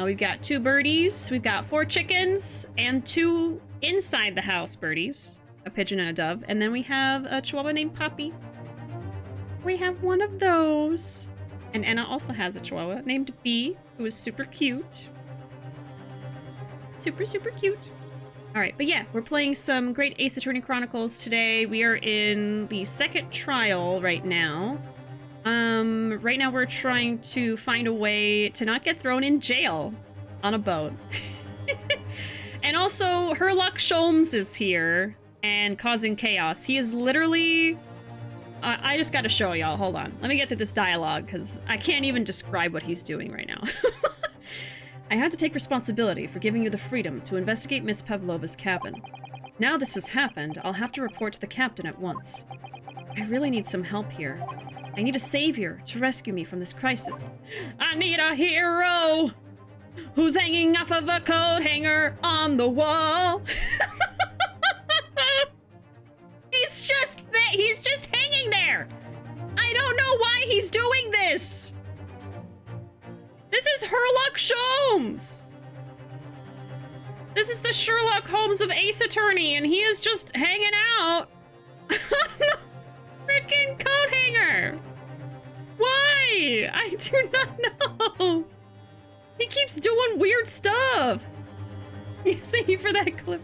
S1: We've got 2 birdies, we've got 4 chickens, and 2 inside the house birdies, a pigeon and a dove. And then we have a chihuahua named Poppy. We have one of those. And Anna also has a chihuahua named Bee, who is super cute. Super, super cute. Alright, but yeah, we're playing some great Ace Attorney Chronicles today. We are in the second trial right now. Right now we're trying to find a way to not get thrown in jail on a boat. And also, Sherlock Holmes is here and causing chaos. He is literally... I just gotta show y'all, hold on. Let me get to this dialogue, because I can't even describe what he's doing right now. I had to take responsibility for giving you the freedom to investigate Miss Pavlova's cabin. Now this has happened, I'll have to report to the captain at once. I really need some help here. I need a savior to rescue me from this crisis. I need a hero who's hanging off of a coat hanger on the wall. He's just hanging there. I don't know why he's doing this. This is Sherlock Holmes! This is the Sherlock Holmes of Ace Attorney, and he is just hanging out on the freaking coat hanger! Why? I do not know! He keeps doing weird stuff! Thank you for that clip.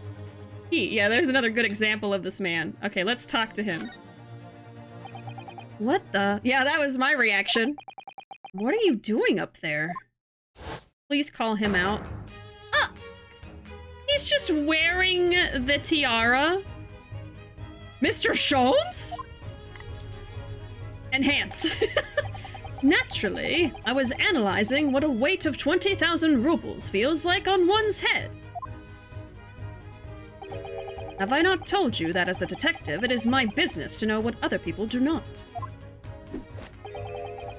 S1: Yeah, there's another good example of this man. Okay, let's talk to him. What the? Yeah, that was my reaction. What are you doing up there? Please call him out. Ah! He's just wearing the tiara. Mr. Holmes? Enhance. Naturally, I was analyzing what a weight of 20,000 rubles feels like on one's head. Have I not told you that as a detective, it is my business to know what other people do not?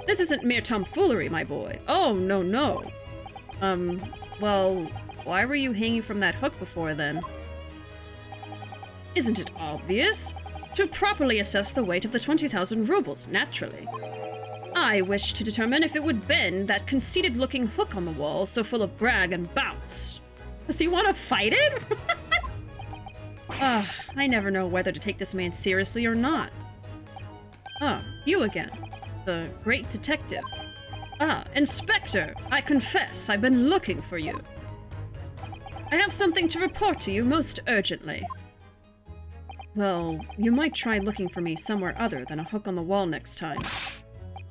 S1: This isn't mere tomfoolery, my boy. Oh, no, no. Well, why were you hanging from that hook before then? Isn't it obvious? To properly assess the weight of the 20,000 rubles, naturally. I wish to determine if it would bend that conceited-looking hook on the wall so full of brag and bounce. Does he want to fight it? Ugh, I never know whether to take this man seriously or not. Ah, you again. The great detective. Ah, Inspector, I confess I've been looking for you. I have something to report to you most urgently. Well, you might try looking for me somewhere other than a hook on the wall next time.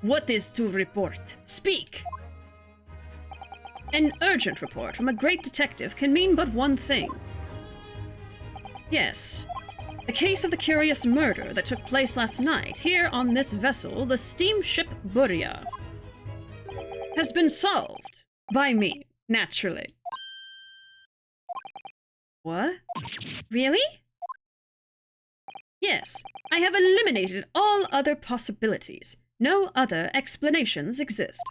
S1: What is to report? Speak! An urgent report from a great detective can mean but one thing. Yes, the case of the curious murder that took place last night here on this vessel, the steamship Buria, has been solved by me, naturally. What? Really? Yes, I have eliminated all other possibilities. No other explanations exist.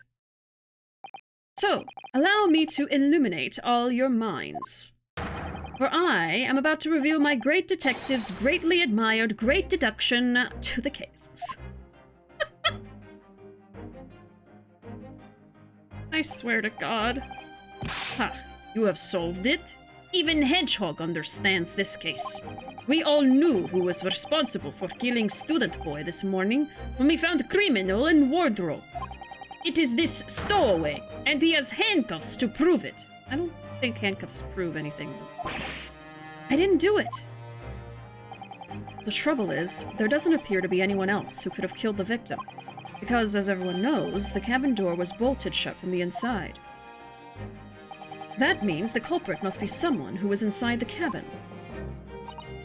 S1: So, allow me to illuminate all your minds. For I am about to reveal my great detective's greatly admired great deduction to the case. I swear to God. Ha, you have solved it? Even Hedgehog understands this case. We all knew who was responsible for killing student boy this morning when we found criminal in wardrobe. It is this stowaway, and he has handcuffs to prove it. I don't think handcuffs prove anything. I didn't do it. The trouble is, there doesn't appear to be anyone else who could have killed the victim. Because, as everyone knows, the cabin door was bolted shut from the inside. That means the culprit must be someone who was inside the cabin.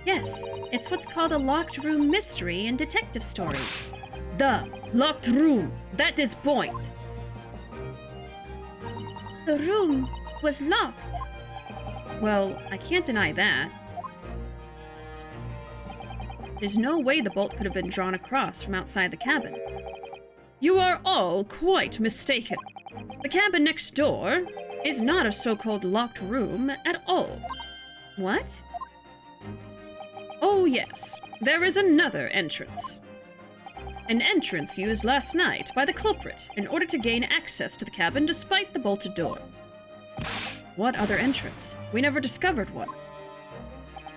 S1: Yes, it's what's called a locked room mystery in detective stories. The locked room. That is point. The room was locked. Well, I can't deny that. There's no way the bolt could have been drawn across from outside the cabin. You are all quite mistaken. The cabin next door is not a so-called locked room at all. What? Oh yes, there is another entrance. An entrance used last night by the culprit in order to gain access to the cabin despite the bolted door. What other entrance? We never discovered one.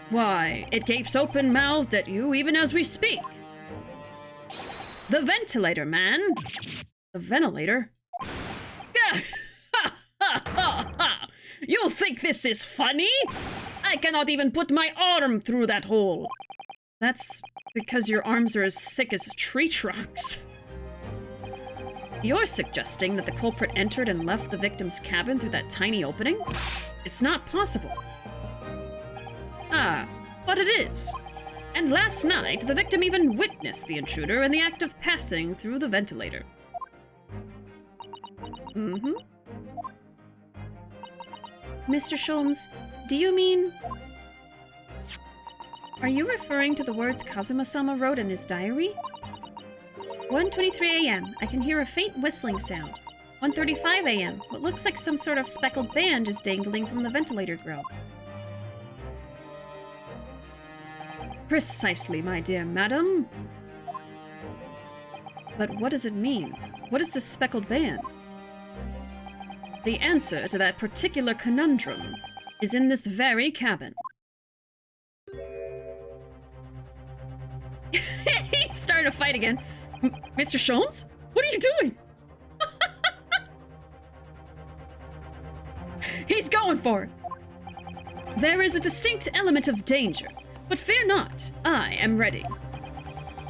S1: Why, it gapes open-mouthed at you even as we speak. The ventilator, man! The ventilator? You think this is funny? I cannot even put my arm through that hole. That's because your arms are as thick as tree trunks. You're suggesting that the culprit entered and left the victim's cabin through that tiny opening? It's not possible. Ah, but it is. And last night, the victim even witnessed the intruder in the act of passing through the ventilator. Mm-hmm. Mr. Sholmes, do you mean... Are you referring to the words Kazuma-sama wrote in his diary? 1:23 a.m. I can hear a faint whistling sound. 1:35 a.m. What looks like some sort of speckled band is dangling from the ventilator grill. Precisely, my dear madam. But what does it mean? What is this speckled band? The answer to that particular conundrum is in this very cabin. He's starting to fight again. Mr. Sholmes? What are you doing? He's going for it. There is a distinct element of danger, but fear not, I am ready.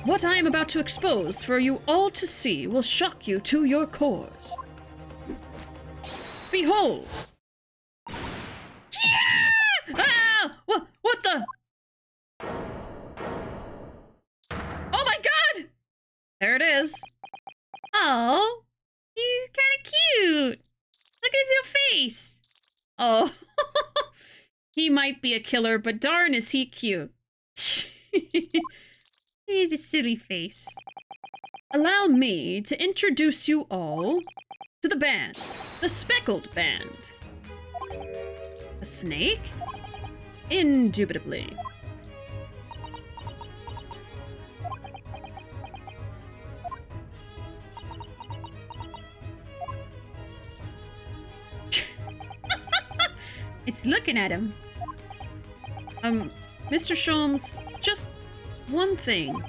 S1: What I am about to expose for you all to see will shock you to your cores. Behold! Yeah! Ah! What the? Oh my god! There it is. Oh, he's kind of cute. Look at his little face. Oh, he might be a killer, but darn is he cute. He's a silly face. Allow me to introduce you all to the band, the Speckled Band. A snake? Indubitably. It's looking at him. Mr. Sholmes, just one thing.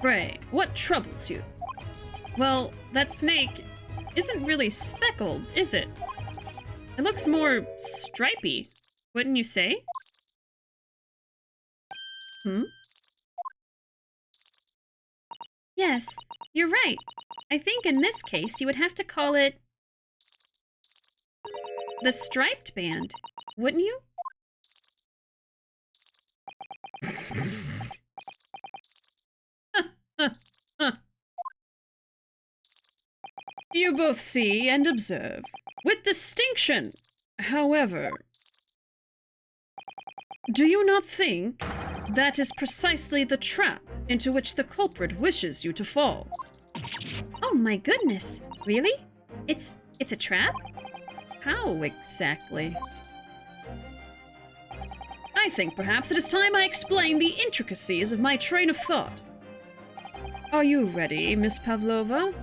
S1: Bray, what troubles you? Well, that snake isn't really speckled, is it? It looks more stripy, wouldn't you say? Hmm? Yes, you're right. I think in this case you would have to call it... the striped band, wouldn't you? You both see and observe, with distinction. However, do you not think that is precisely the trap into which the culprit wishes you to fall? Oh my goodness, really? It's a trap? How exactly? I think perhaps it is time I explain the intricacies of my train of thought. Are you ready, Miss Pavlova?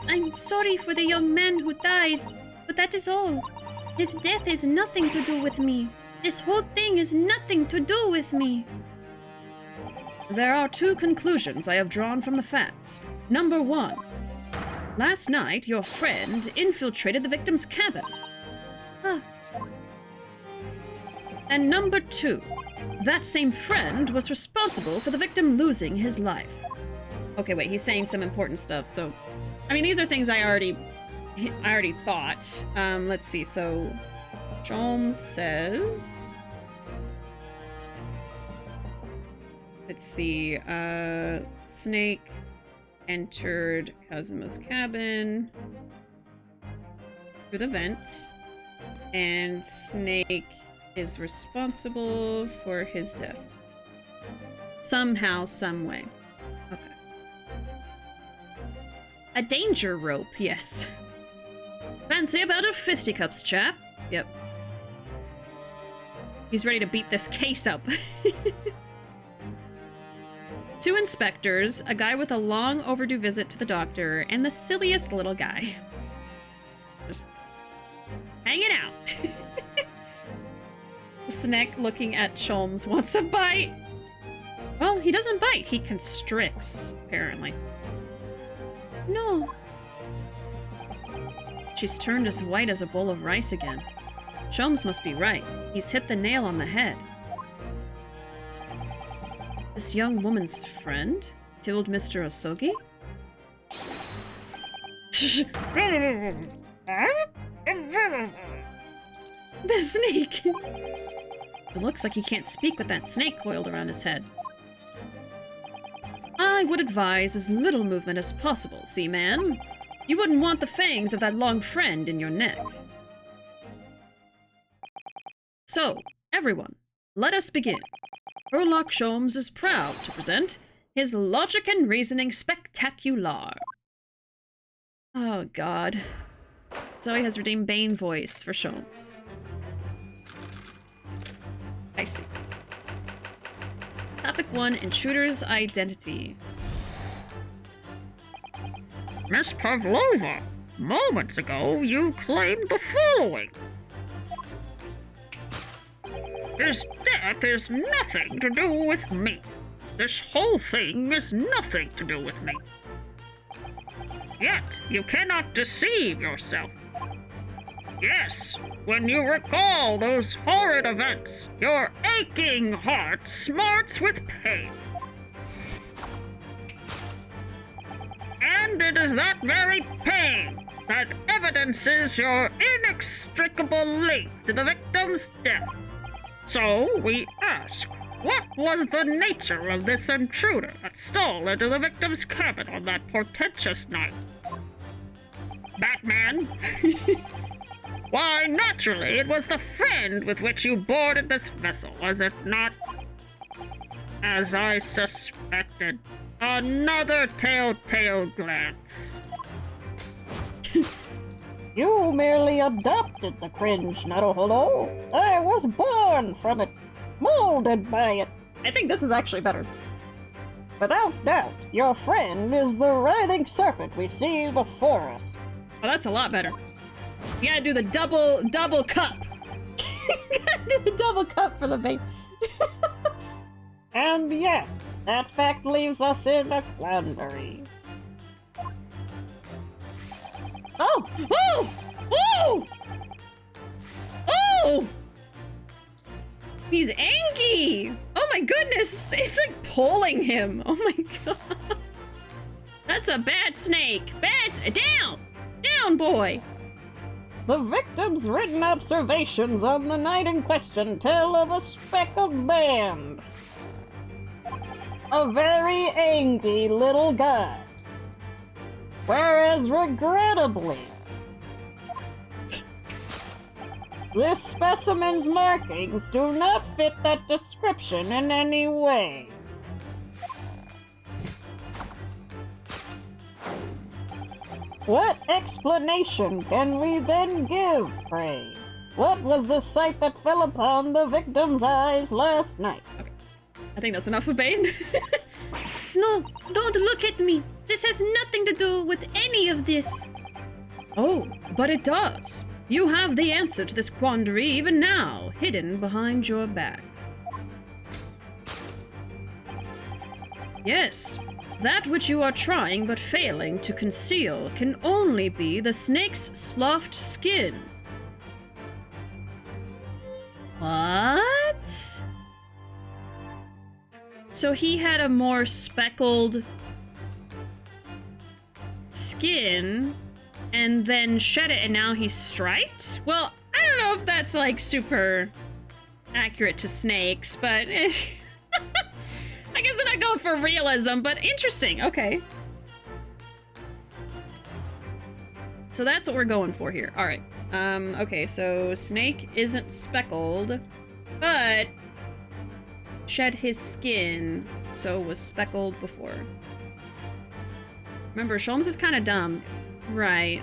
S1: I'm sorry for the young man who died, but that is all. His death is nothing to do with me. This whole thing is nothing to do with me. There are two conclusions I have drawn from the facts. Number one, last night your friend infiltrated the victim's cabin. And number two, that same friend was responsible for the victim losing his life. Okay, wait, he's saying some important stuff, so... I mean, these are things I already thought. Let's see, so... Holmes says... Let's see, Snake entered Kazuma's cabin through the vent, and Snake is responsible for his death. Somehow, some way. Okay. A danger rope, yes. Fancy about a fisticuffs, chap? Yep. He's ready to beat this case up. Two inspectors, a guy with a long overdue visit to the doctor, and the silliest little guy. Just hanging out. The snake looking at Sholmes wants a bite. Well, he doesn't bite, he constricts, apparently. No. She's turned as white as a bowl of rice again. Sholmes must be right. He's hit the nail on the head. This young woman's friend killed Mr. Asogi? The snake! It looks like he can't speak with that snake coiled around his head. I would advise as little movement as possible, Seaman. You wouldn't want the fangs of that long friend in your neck. So, everyone, let us begin. Sherlock Holmes is proud to present his logic and reasoning spectacular. Oh god. Zoe has redeemed Bane voice for Holmes. I see. Topic 1, Intruder's Identity.
S4: Miss Pavlova, moments ago you claimed the following. His death is nothing to do with me. This whole thing is nothing to do with me. Yet, you cannot deceive yourself. Yes, when you recall those horrid events, your aching heart smarts with pain. And it is that very pain that evidences your inextricable link to the victim's death. So, we ask, what was the nature of this intruder that stole into the victim's cabin on that portentous night? Batman? Why, naturally, it was the friend with which you boarded this vessel, was it not? As I suspected, another telltale glance.
S5: You merely adopted the cringe, Naruhodo. I was born from it, molded by it.
S1: I think this is actually better.
S5: Without doubt, your friend is the writhing serpent we see before us.
S1: Oh, that's a lot better. You gotta do the double cup. You gotta do the double cup for the bait.
S5: And yet, that fact leaves us in a quandary.
S1: Oh! Oh! Oh! Oh! He's angry! Oh my goodness! It's like pulling him! Oh my god! That's a bad snake! Bad... Down! Down, boy!
S5: The victim's written observations on the night in question tell of a speckled band. A very angry little guy. Whereas, regrettably, this specimen's markings do not fit that description in any way. What explanation can we then give, pray? What was the sight that fell upon the victim's eyes last night?
S1: Okay. I think that's enough of Bane. No, don't look at me. This has nothing to do with any of this. Oh, but it does. You have the answer to this quandary even now, hidden behind your back. Yes, that which you are trying but failing to conceal can only be the snake's sloughed skin. What? So he had a more speckled skin and then shed it and now he's striped? Well, I don't know if that's like super accurate to snakes, but I guess they're not going for realism, but interesting. Okay. So that's what we're going for here. All right. Okay, so snake isn't speckled, but shed his skin, so was speckled before. Remember, Sholmes is kind of dumb. Right.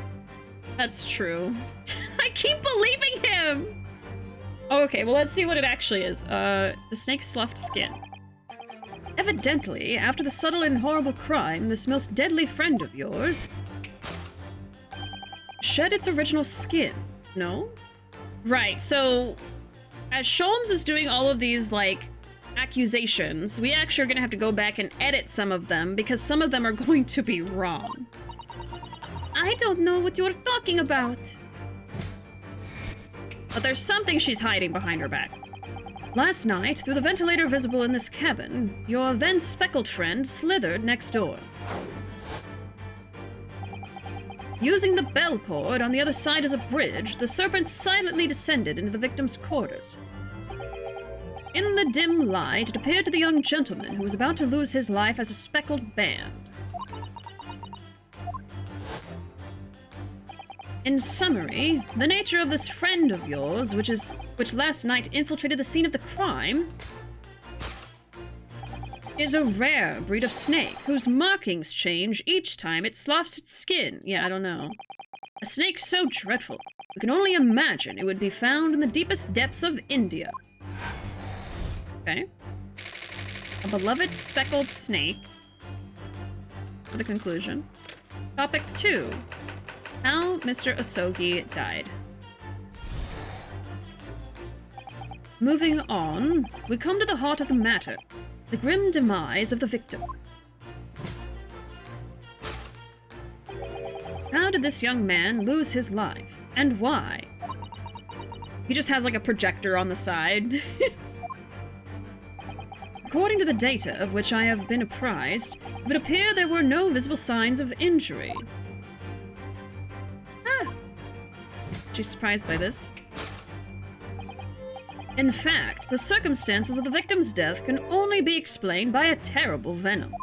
S1: That's true. I keep believing him! Oh, okay, well, let's see what it actually is. The snake's sloughed skin. Evidently, after the subtle and horrible crime, this most deadly friend of yours shed its original skin. No? Right, so as Sholmes is doing all of these, like, accusations, we actually are gonna have to go back and edit some of them because some of them are going to be wrong. I don't know what you're talking about. But there's something she's hiding behind her back. Last night, through the ventilator visible in this cabin, your then speckled friend slithered next door. Using the bell cord on the other side as a bridge, the serpent silently descended into the victim's quarters. In the dim light, it appeared to the young gentleman who was about to lose his life as a speckled band. In summary, the nature of this friend of yours, which last night infiltrated the scene of the crime, is a rare breed of snake whose markings change each time it sloughs its skin. Yeah, I don't know. A snake so dreadful, you can only imagine it would be found in the deepest depths of India. Okay. A beloved speckled snake. For the conclusion. Topic 2. How Mr. Asogi died. Moving on, we come to the heart of the matter. The grim demise of the victim. How did this young man lose his life? And why? He just has like a projector on the side. According to the data of which I have been apprised, it would appear there were no visible signs of injury. Ah! She's surprised by this. In fact, the circumstances of the victim's death can only be explained by a terrible venom.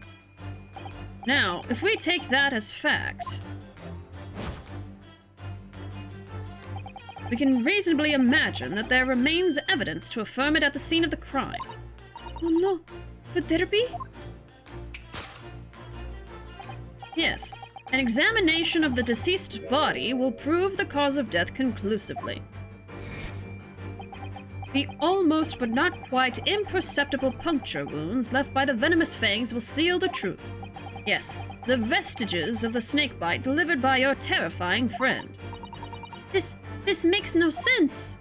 S1: Now, if we take that as fact, we can reasonably imagine that there remains evidence to affirm it at the scene of the crime. Oh no, could there be? Yes, an examination of the deceased body will prove the cause of death conclusively. The almost but not quite imperceptible puncture wounds left by the venomous fangs will seal the truth. Yes, the vestiges of the snakebite delivered by your terrifying friend. This makes no sense.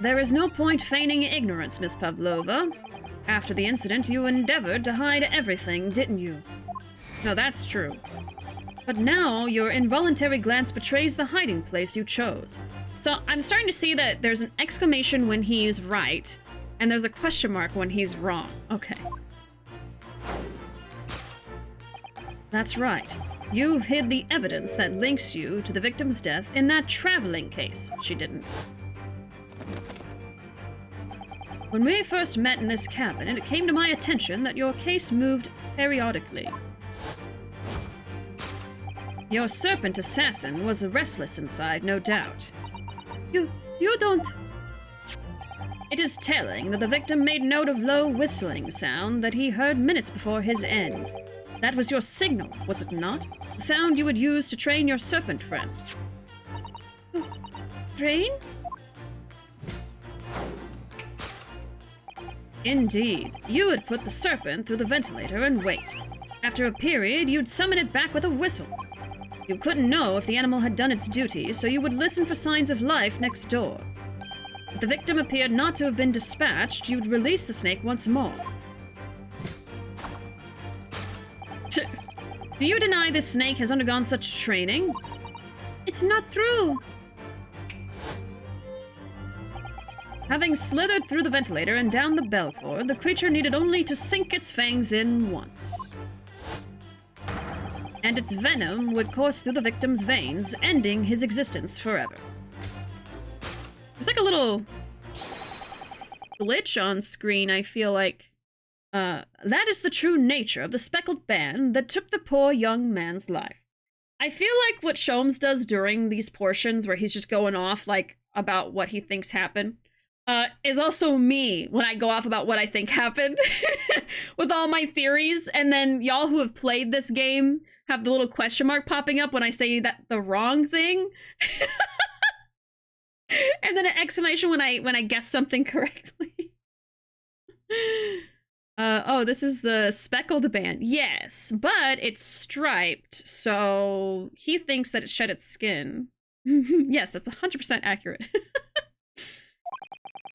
S1: There is no point feigning ignorance, Miss Pavlova. After the incident, you endeavored to hide everything, didn't you? No, that's true. But now your involuntary glance betrays the hiding place you chose. So I'm starting to see that there's an exclamation when he's right, and there's a question mark when he's wrong. Okay. That's right. You hid the evidence that links you to the victim's death in that traveling case. She didn't. When we first met in this cabin, it came to my attention that your case moved periodically. Your serpent assassin was restless inside, no doubt. You don't... It is telling that the victim made note of low whistling sound that he heard minutes before his end. That was your signal, was it not? The sound you would use to train your serpent friend. Train? Indeed. You would put the serpent through the ventilator and wait. After a period, you'd summon it back with a whistle. You couldn't know if the animal had done its duty, so you would listen for signs of life next door. If the victim appeared not to have been dispatched, you'd release the snake once more. Do you deny this snake has undergone such training? It's not true. Having slithered through the ventilator and down the bell cord, the creature needed only to sink its fangs in once. And its venom would course through the victim's veins, ending his existence forever. There's like a little glitch on screen, I feel like. That is the true nature of the speckled band that took the poor young man's life. I feel like what Sholmes does during these portions where he's just going off, like, about what he thinks happened, is also me when I go off about what I think happened with all my theories, and then y'all who have played this game have the little question mark popping up when I say that the wrong thing. And then an exclamation when I guess something correctly. Oh, this is the speckled band. Yes, but it's striped, so he thinks that it shed its skin. Yes, that's 100% accurate.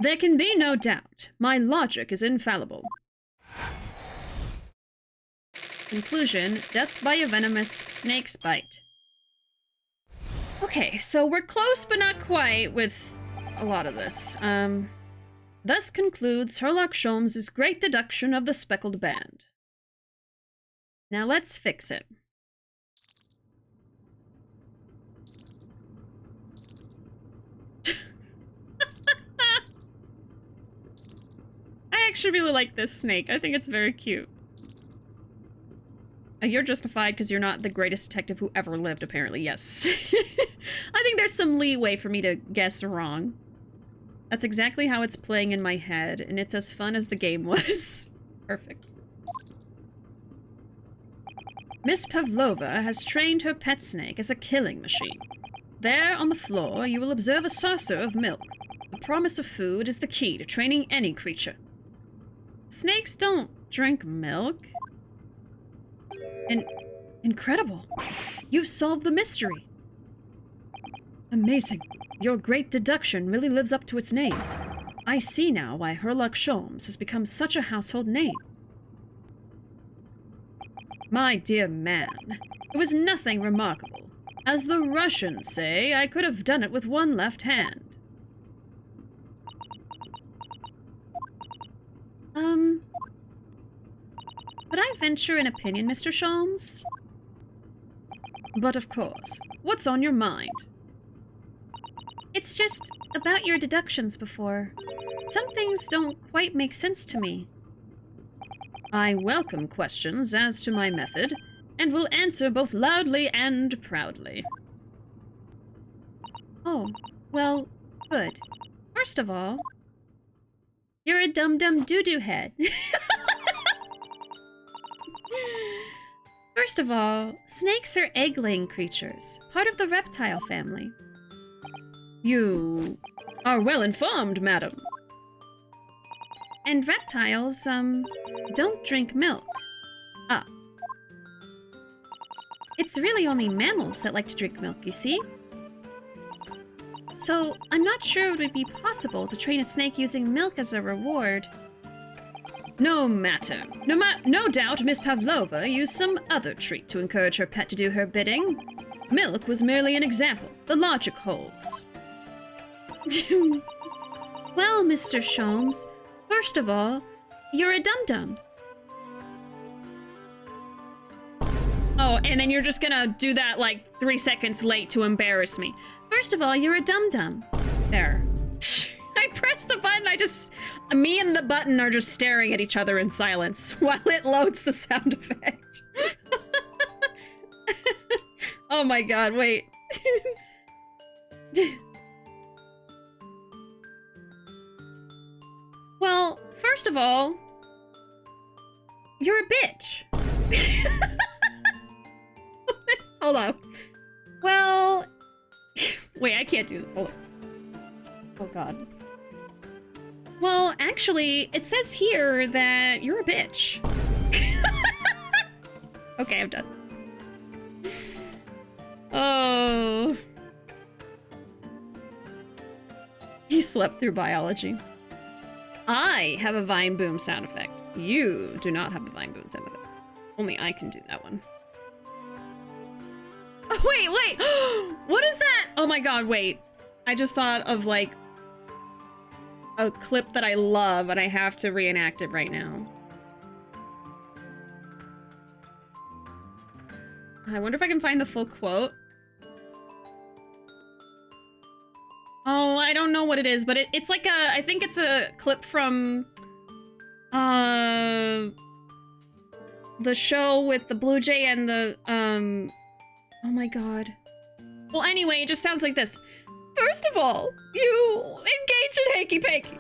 S1: There can be no doubt. My logic is infallible. Conclusion, death by a venomous snake's bite. Okay, so we're close but not quite with a lot of this. Thus concludes Sherlock Holmes' great deduction of the speckled band. Now let's fix it. I actually really like this snake. I think it's very cute. You're justified because you're not the greatest detective who ever lived, apparently. Yes. I think there's some leeway for me to guess wrong. That's exactly how it's playing in my head, and it's as fun as the game was. Perfect. Miss Pavlova has trained her pet snake as a killing machine. There, on the floor, you will observe a saucer of milk. The promise of food is the key to training any creature. Snakes don't drink milk. Incredible. You've solved the mystery. Amazing. Your great deduction really lives up to its name. I see now why Sherlock Holmes has become such a household name. My dear man, it was nothing remarkable. As the Russians say, I could have done it with one left hand. Could I venture an opinion, Mr. Holmes? But of course. What's on your mind? It's just about your deductions before. Some things don't quite make sense to me. I welcome questions as to my method, and will answer both loudly and proudly. Oh, well, good. First of all, you're a dum-dum doo-doo head. First of all, snakes are egg-laying creatures, part of the reptile family. You are well informed, madam. And reptiles, don't drink milk. Ah. It's really only mammals that like to drink milk, you see? So, I'm not sure it would be possible to train a snake using milk as a reward. No matter. No doubt Miss Pavlova used some other treat to encourage her pet to do her bidding. Milk was merely an example. The logic holds. Well, Mr. Holmes, first of all, you're a dum-dum. Oh, and then you're just gonna do that like 3 seconds late to embarrass me. First of all, you're a dum-dum. There. I pressed the button, me and the button are just staring at each other in silence while it loads the sound effect. Oh my god, wait. Well, first of all, you're a bitch. Hold on. Well, wait, I can't do this. Hold on. Oh god. Well, actually, it says here that you're a bitch. Okay, I'm done. Oh. He slept through biology. I have a vine boom sound effect. You do not have a vine boom sound effect. Only I can do that one. Oh, wait. What is that? Oh my god, wait. I just thought of, like, a clip that I love, and I have to reenact it right now. I wonder if I can find the full quote. Oh, I don't know what it is, but it's like a... I think it's a clip from... the show with the Blue Jay and the, oh my god. Well, anyway, it just sounds like this. First of all, you engage in hanky-panky.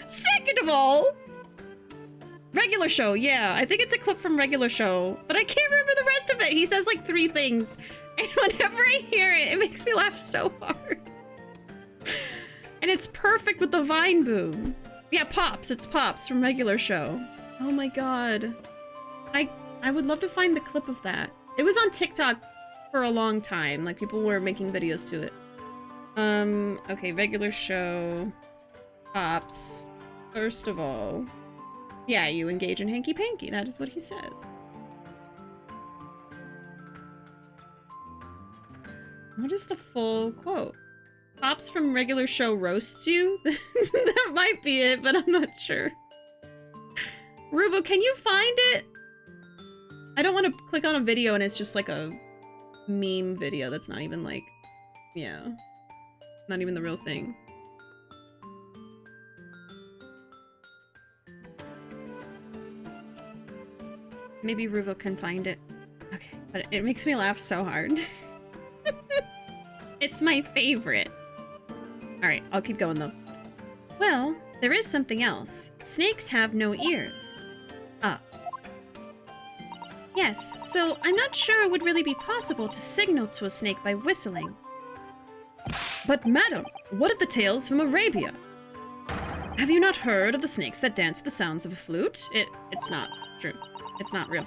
S1: Second of all... Regular show, yeah. I think it's a clip from Regular Show, but I can't remember the rest of it. He says like 3 things, and whenever I hear it, it makes me laugh so hard. And it's perfect with the vine boom. Yeah, Pops. It's Pops from Regular Show. Oh my god. I would love to find the clip of that. It was on TikTok for a long time. Like, people were making videos to it. Okay, Regular Show. Pops. First of all... Yeah, you engage in hanky-panky. That is what he says. What is the full quote? Pops from Regular Show roasts you? That might be it, but I'm not sure. Ruuuvo, can you find it? I don't want to click on a video and it's just like a meme video that's not even like... Yeah. Not even the real thing. Maybe Ruuuvo can find it. Okay, but it makes me laugh so hard. It's my favorite. Alright, I'll keep going though. Well, there is something else. Snakes have no ears. Ah. Yes, so I'm not sure it would really be possible to signal to a snake by whistling. But madam, what of the tales from Arabia? Have you not heard of the snakes that dance the sounds of a flute? It's not true. It's not real.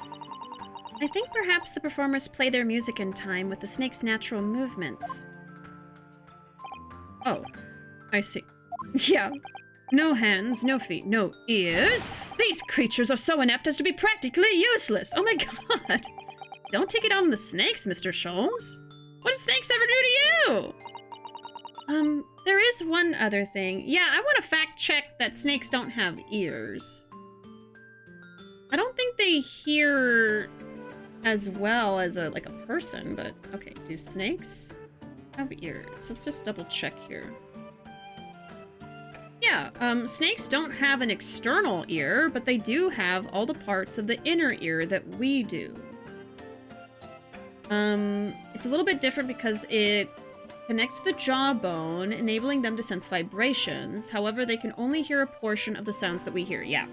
S1: I think perhaps the performers play their music in time with the snake's natural movements. Oh, I see. Yeah. No hands, no feet, no ears. These creatures are so inept as to be practically useless. Oh my god. Don't take it on the snakes, Mr. Scholes. What do snakes ever do to you? There is one other thing. Yeah, I want to fact check that snakes don't have ears. I don't think they hear as well as a person, but okay, do snakes have ears? Let's just double check here. Yeah, snakes don't have an external ear, but they do have all the parts of the inner ear that we do. It's a little bit different because it connects to the jawbone, enabling them to sense vibrations. However, they can only hear a portion of the sounds that we hear, yeah.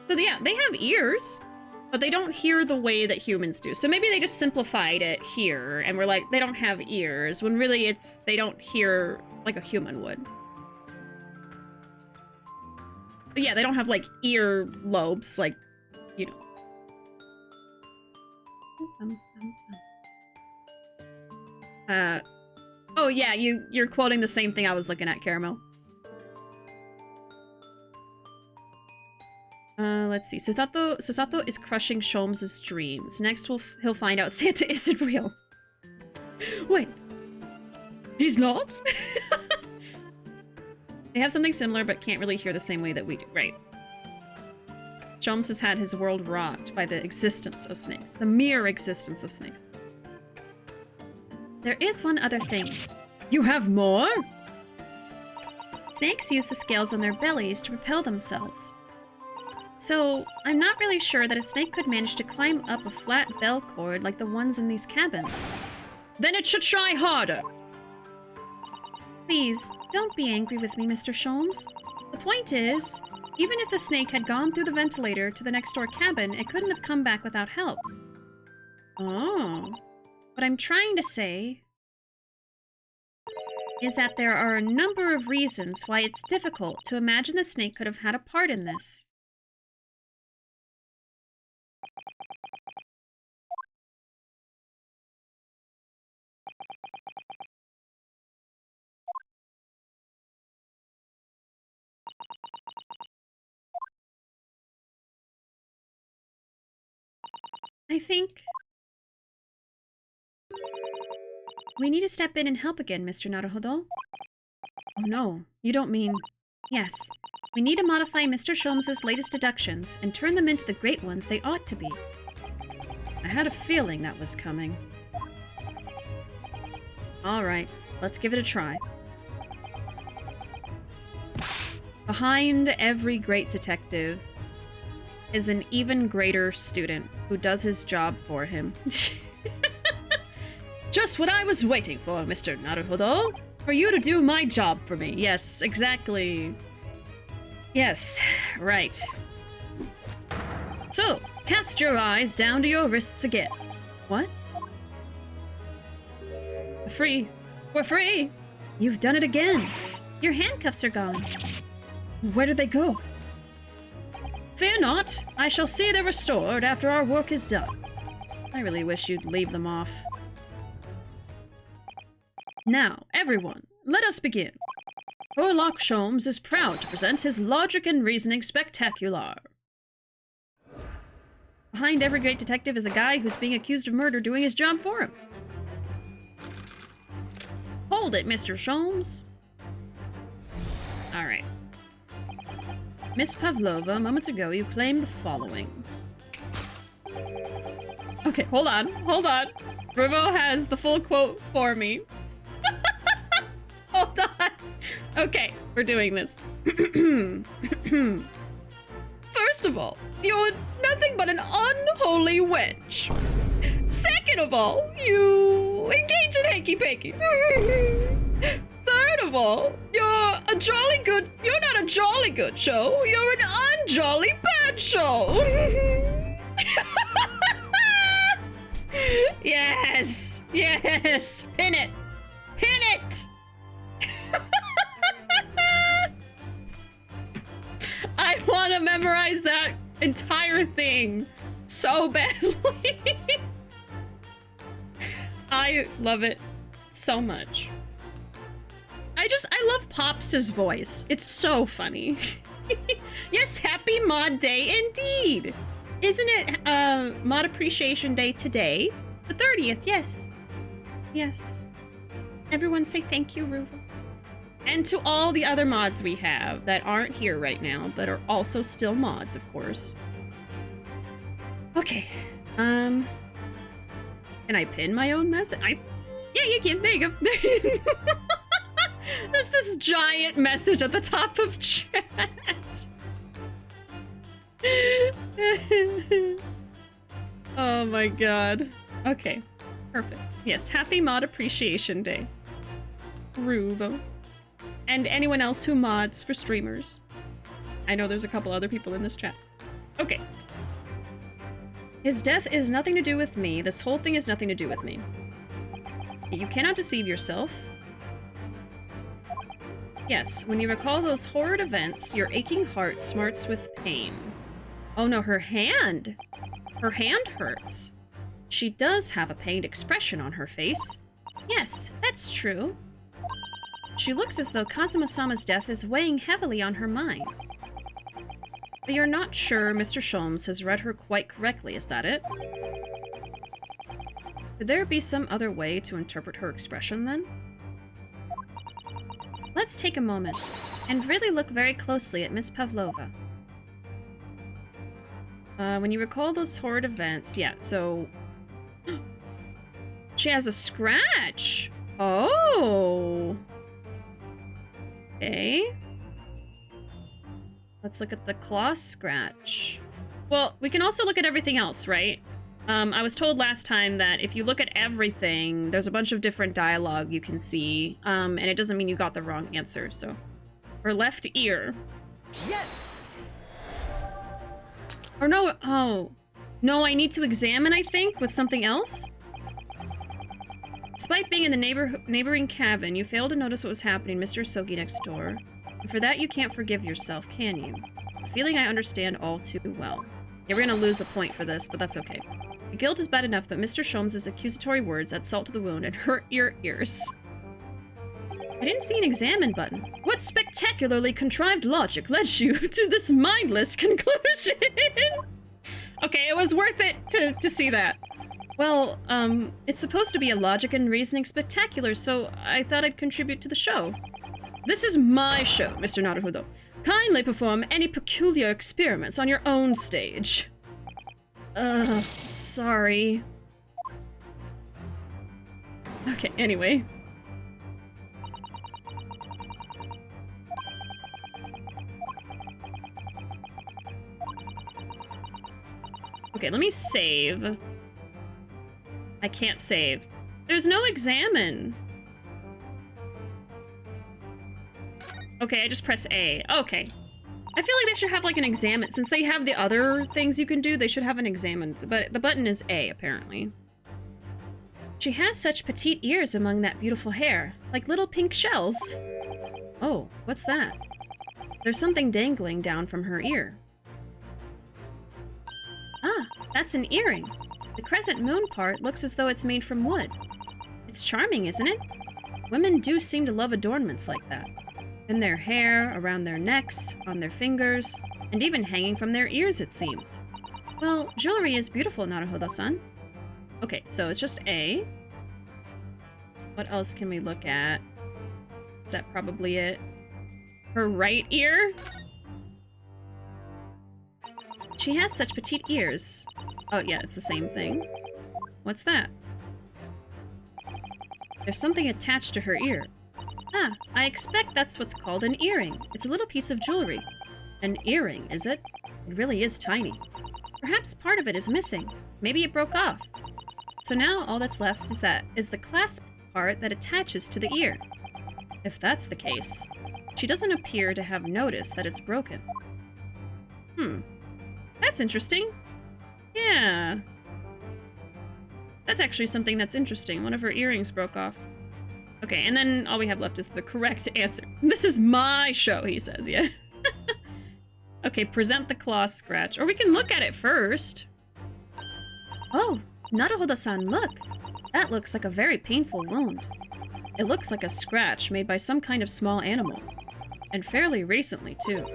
S1: So yeah, they have ears, but they don't hear the way that humans do. So maybe they just simplified it here, and we're like, they don't have ears, when really it's, they don't hear like a human would. But yeah, they don't have like ear lobes, like, you know. Oh yeah, you're quoting the same thing I was looking at, Caramel. Let's see. Susato is crushing Sholmes' dreams. Next, he'll find out Santa isn't real. Wait. He's not? They have something similar, but can't really hear the same way that we do. Right. Sholmes has had his world rocked by the existence of snakes. The mere existence of snakes. There is one other thing. You have more? Snakes use the scales on their bellies to propel themselves. So, I'm not really sure that a snake could manage to climb up a flat bell cord like the ones in these cabins. Then it should try harder! Please, don't be angry with me, Mr. Sholmes. The point is, even if the snake had gone through the ventilator to the next door cabin, it couldn't have come back without help. Oh. What I'm trying to say is that there are a number of reasons why it's difficult to imagine the snake could have had a part in this. I think we need to step in and help again, Mr. Naruhodo. Oh no, you don't mean... Yes, we need to modify Mr. Sholmes' latest deductions and turn them into the great ones they ought to be. I had a feeling that was coming. Alright, let's give it a try. Behind every great detective is an even greater student who does his job for him. Just what I was waiting for, Mr. Naruhodo. For you to do my job for me. Yes, exactly. Yes, right. So, cast your eyes down to your wrists again. What? We're free. We're free! You've done it again. Your handcuffs are gone. Where did they go? Fear not. I shall see they're restored after our work is done. I really wish you'd leave them off. Now, everyone, let us begin. Sherlock Holmes is proud to present his logic and reasoning spectacular. Behind every great detective is a guy who's being accused of murder doing his job for him. Hold it, Mr. Sholmes. Alright. Miss Pavlova, moments ago you claimed the following. Okay, hold on. Ruuuvo has the full quote for me. Hold on. Okay, we're doing this. First of all, you're nothing but an unholy wench. Second of all, you engage in hanky-panky. Third of all, you're not a jolly good show. You're an unjolly bad show. Yes. Pin it. I want to memorize that entire thing so badly. I love it so much. I love Pops' voice. It's so funny. Yes, happy Mod Day indeed. Isn't it Mod Appreciation Day today? The 30th, yes. Yes. Everyone say thank you, Ruuuvo. And to all the other mods we have that aren't here right now, but are also still mods, of course. Okay. Can I pin my own message? Yeah, you can. There you go. There's this giant message at the top of chat. Oh my god. Okay. Perfect. Yes, happy Mod Appreciation Day. Ruuuvo. And anyone else who mods for streamers. I know there's a couple other people in this chat. Okay. His death is nothing to do with me. This whole thing has nothing to do with me. You cannot deceive yourself. Yes, when you recall those horrid events, your aching heart smarts with pain. Oh no, her hand! Her hand hurts. She does have a pained expression on her face. Yes, that's true. She looks as though Kazuma-sama's death is weighing heavily on her mind. But you're not sure Mr. Sholmes has read her quite correctly, is that it? Could there be some other way to interpret her expression, then? Let's take a moment and really look very closely at Miss Pavlova. When you recall those horrid events, yeah, so... She has a scratch! Oh! Okay. Let's look at the claw scratch. Well, we can also look at everything else, right? I was told last time that if you look at everything, there's a bunch of different dialogue you can see, and it doesn't mean you got the wrong answer, so... Her left ear.
S3: Yes!
S1: Or no, oh. No, I need to examine, I think, with something else? Despite being in the neighboring cabin, you failed to notice what was happening to Mr. Asogi next door. And for that, you can't forgive yourself, can you? A feeling I understand all too well. Yeah, we're gonna lose a point for this, but that's okay. The guilt is bad enough, but Mr. Sholmes' accusatory words add salt to the wound and hurt your ears. I didn't see an examine button. What spectacularly contrived logic led you to this mindless conclusion? Okay, it was worth it to see that. Well, it's supposed to be a logic and reasoning spectacular, so I thought I'd contribute to the show. This is my show, Mr. Naruhodo. Kindly perform any peculiar experiments on your own stage. Sorry. Okay, anyway. Okay, let me save. I can't save. There's no examine. Okay, I just press A. Okay. I feel like they should have like an examine. Since they have the other things you can do, they should have an examine. But the button is A, apparently. She has such petite ears among that beautiful hair, like little pink shells. Oh, what's that? There's something dangling down from her ear. Ah, that's an earring. The crescent moon part looks as though it's made from wood. It's charming, isn't it? Women do seem to love adornments like that. In their hair, around their necks, on their fingers, and even hanging from their ears, it seems. Well, jewelry is beautiful, Naruhodo-san. Okay, so it's just A. What else can we look at? Is that probably it? Her right ear? She has such petite ears. Oh, yeah, it's the same thing. What's that? There's something attached to her ear. Ah, I expect that's what's called an earring. It's a little piece of jewelry. An earring, is it? It really is tiny. Perhaps part of it is missing. Maybe it broke off. So now all that's left is the clasp part that attaches to the ear. If that's the case, she doesn't appear to have noticed that it's broken. That's interesting. Yeah. That's actually something that's interesting. One of her earrings broke off. Okay, and then all we have left is the correct answer. This is my show, he says, yeah. Okay, present the claw scratch. Or we can look at it first. Oh, Naruhodo-san, look. That looks like a very painful wound. It looks like a scratch made by some kind of small animal. And fairly recently, too.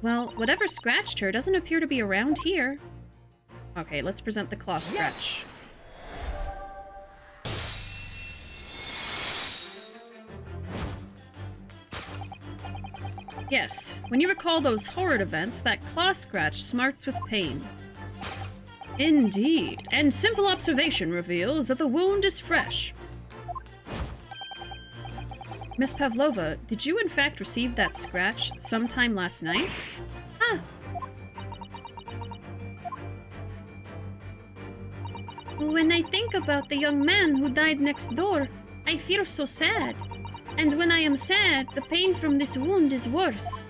S1: Well, whatever scratched her doesn't appear to be around here. Okay, let's present the claw scratch. Yes, when you recall those horrid events, that claw scratch smarts with pain. Indeed, and simple observation reveals that the wound is fresh. Miss Pavlova, did you in fact receive that scratch sometime last night? Ah! When I think about the young man who died next door, I feel so sad. And when I am sad, the pain from this wound is worse.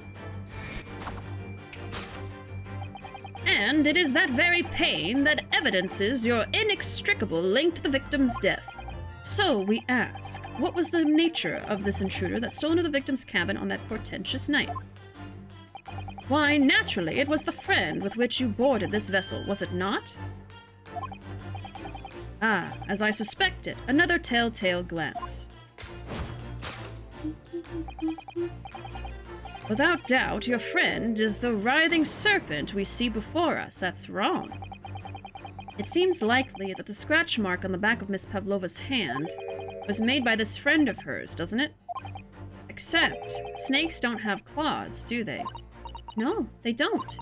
S1: And it is that very pain that evidences your inextricable link to the victim's death. So we ask, what was the nature of this intruder that stole into the victim's cabin on that portentous night? Why, naturally, it was the friend with which you boarded this vessel, was it not? Ah, as I suspected, another telltale glance. Without doubt, your friend is the writhing serpent we see before us. That's wrong. It seems likely that the scratch mark on the back of Miss Pavlova's hand was made by this friend of hers, doesn't it? Except, snakes don't have claws, do they? No, they don't.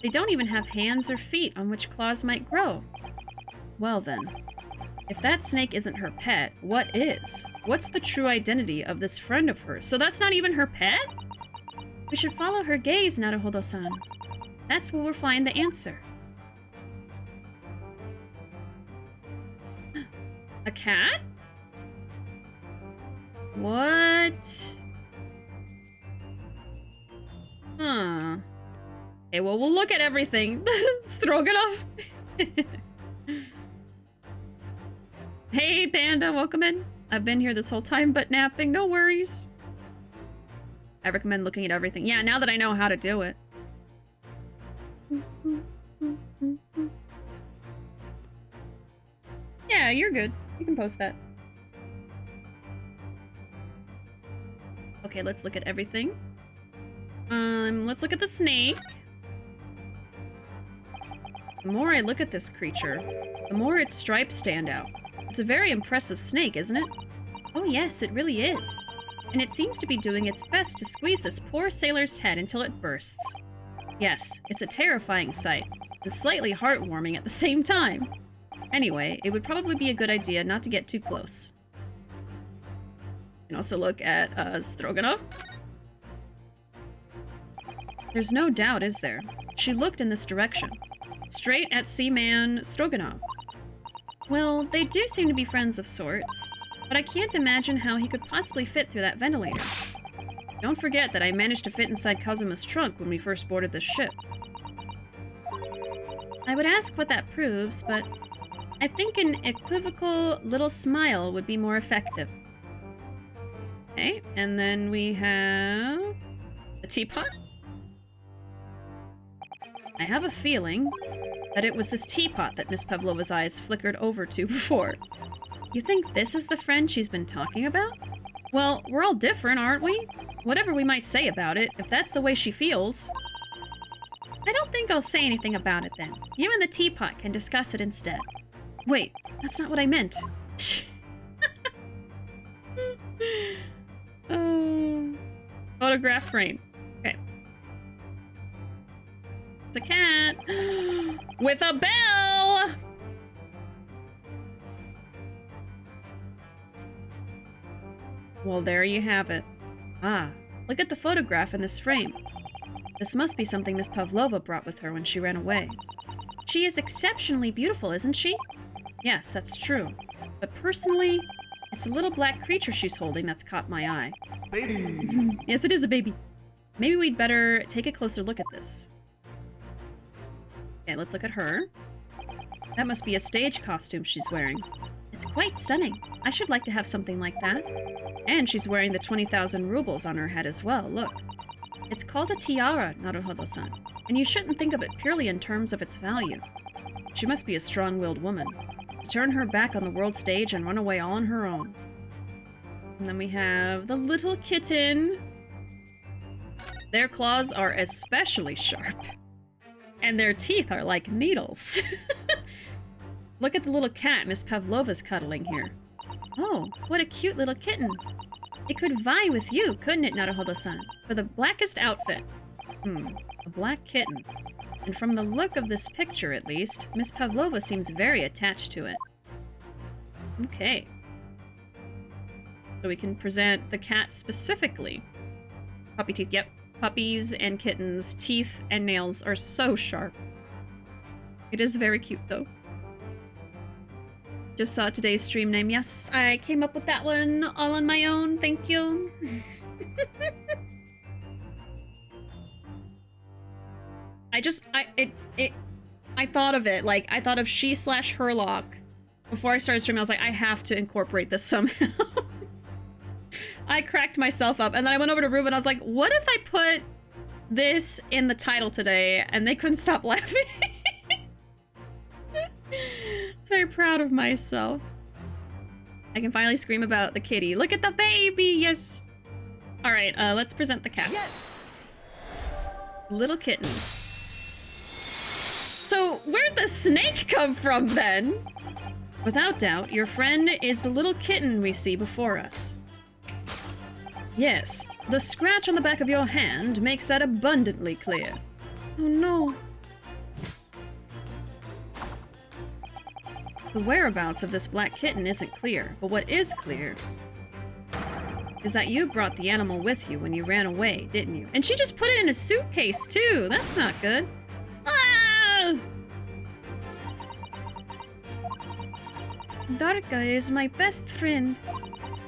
S1: They don't even have hands or feet on which claws might grow. Well then, if that snake isn't her pet, what is? What's the true identity of this friend of hers? So that's not even her pet? We should follow her gaze, Naruhodo-san. That's where we'll find the answer. A cat? What? Huh. Okay, well, we'll look at everything. Stroganoff. Hey, Panda, welcome in. I've been here this whole time, but napping. No worries. I recommend looking at everything. Yeah, now that I know how to do it. Yeah, you're good. You can post that. Okay, let's look at everything. Let's look at the snake. The more I look at this creature, the more its stripes stand out. It's a very impressive snake, isn't it? Oh yes, it really is. And it seems to be doing its best to squeeze this poor sailor's head until it bursts. Yes, it's a terrifying sight, and slightly heartwarming at the same time. Anyway, it would probably be a good idea not to get too close. You can also look at Stroganoff. There's no doubt, is there? She looked in this direction. Straight at Seaman Stroganoff. Well, they do seem to be friends of sorts, but I can't imagine how he could possibly fit through that ventilator. Don't forget that I managed to fit inside Kazuma's trunk when we first boarded the ship. I would ask what that proves, but I think an equivocal little smile would be more effective. Okay, and then we have a teapot. I have a feeling that it was this teapot that Miss Pavlova's eyes flickered over to before. You think this is the friend she's been talking about? Well, we're all different, aren't we? Whatever we might say about it, if that's the way she feels. I don't think I'll say anything about it then. You and the teapot can discuss it instead. Wait, that's not what I meant. Photograph frame. Okay. It's a cat. With a bell! Well, there you have it. Ah, look at the photograph in this frame. This must be something Miss Pavlova brought with her when she ran away. She is exceptionally beautiful, isn't she? Yes, that's true. But personally, it's the little black creature she's holding that's caught my eye.
S3: Baby!
S1: Yes, it is a baby. Maybe we'd better take a closer look at this. Okay, let's look at her. That must be a stage costume she's wearing. It's quite stunning. I should like to have something like that. And she's wearing the 20,000 rubles on her head as well, look. It's called a tiara, Naruhodo-san, and you shouldn't think of it purely in terms of its value. She must be a strong-willed woman. To turn her back on the world stage and run away all on her own. And then we have the little kitten. Their claws are especially sharp. And their teeth are like needles. Look at the little cat Miss Pavlova's cuddling here. Oh, what a cute little kitten. It could vie with you, couldn't it, Naruhodo-san? For the blackest outfit. A black kitten. And from the look of this picture, at least, Miss Pavlova seems very attached to it. Okay. So we can present the cat specifically. Puppy teeth, yep. Puppies and kittens' teeth and nails are so sharp. It is very cute, though. Just saw today's stream name. Yes, I came up with that one all on my own. Thank you. I thought of it. Like, I thought of she/Herlock. Before I started streaming, I was like, I have to incorporate this somehow. I cracked myself up, and then I went over to Ruuuvo and I was like, what if I put this in the title today? And they couldn't stop laughing. So very proud of myself. I can finally scream about the kitty. Look at the baby! Yes! Alright, let's present the cat.
S3: Yes!
S1: Little kitten. So, where'd the snake come from, then? Without doubt, your friend is the little kitten we see before us. Yes, the scratch on the back of your hand makes that abundantly clear. Oh no. The whereabouts of this black kitten isn't clear, but what is clear is that you brought the animal with you when you ran away, didn't you? And she just put it in a suitcase, too! That's not good. Ah! Darka is my best friend.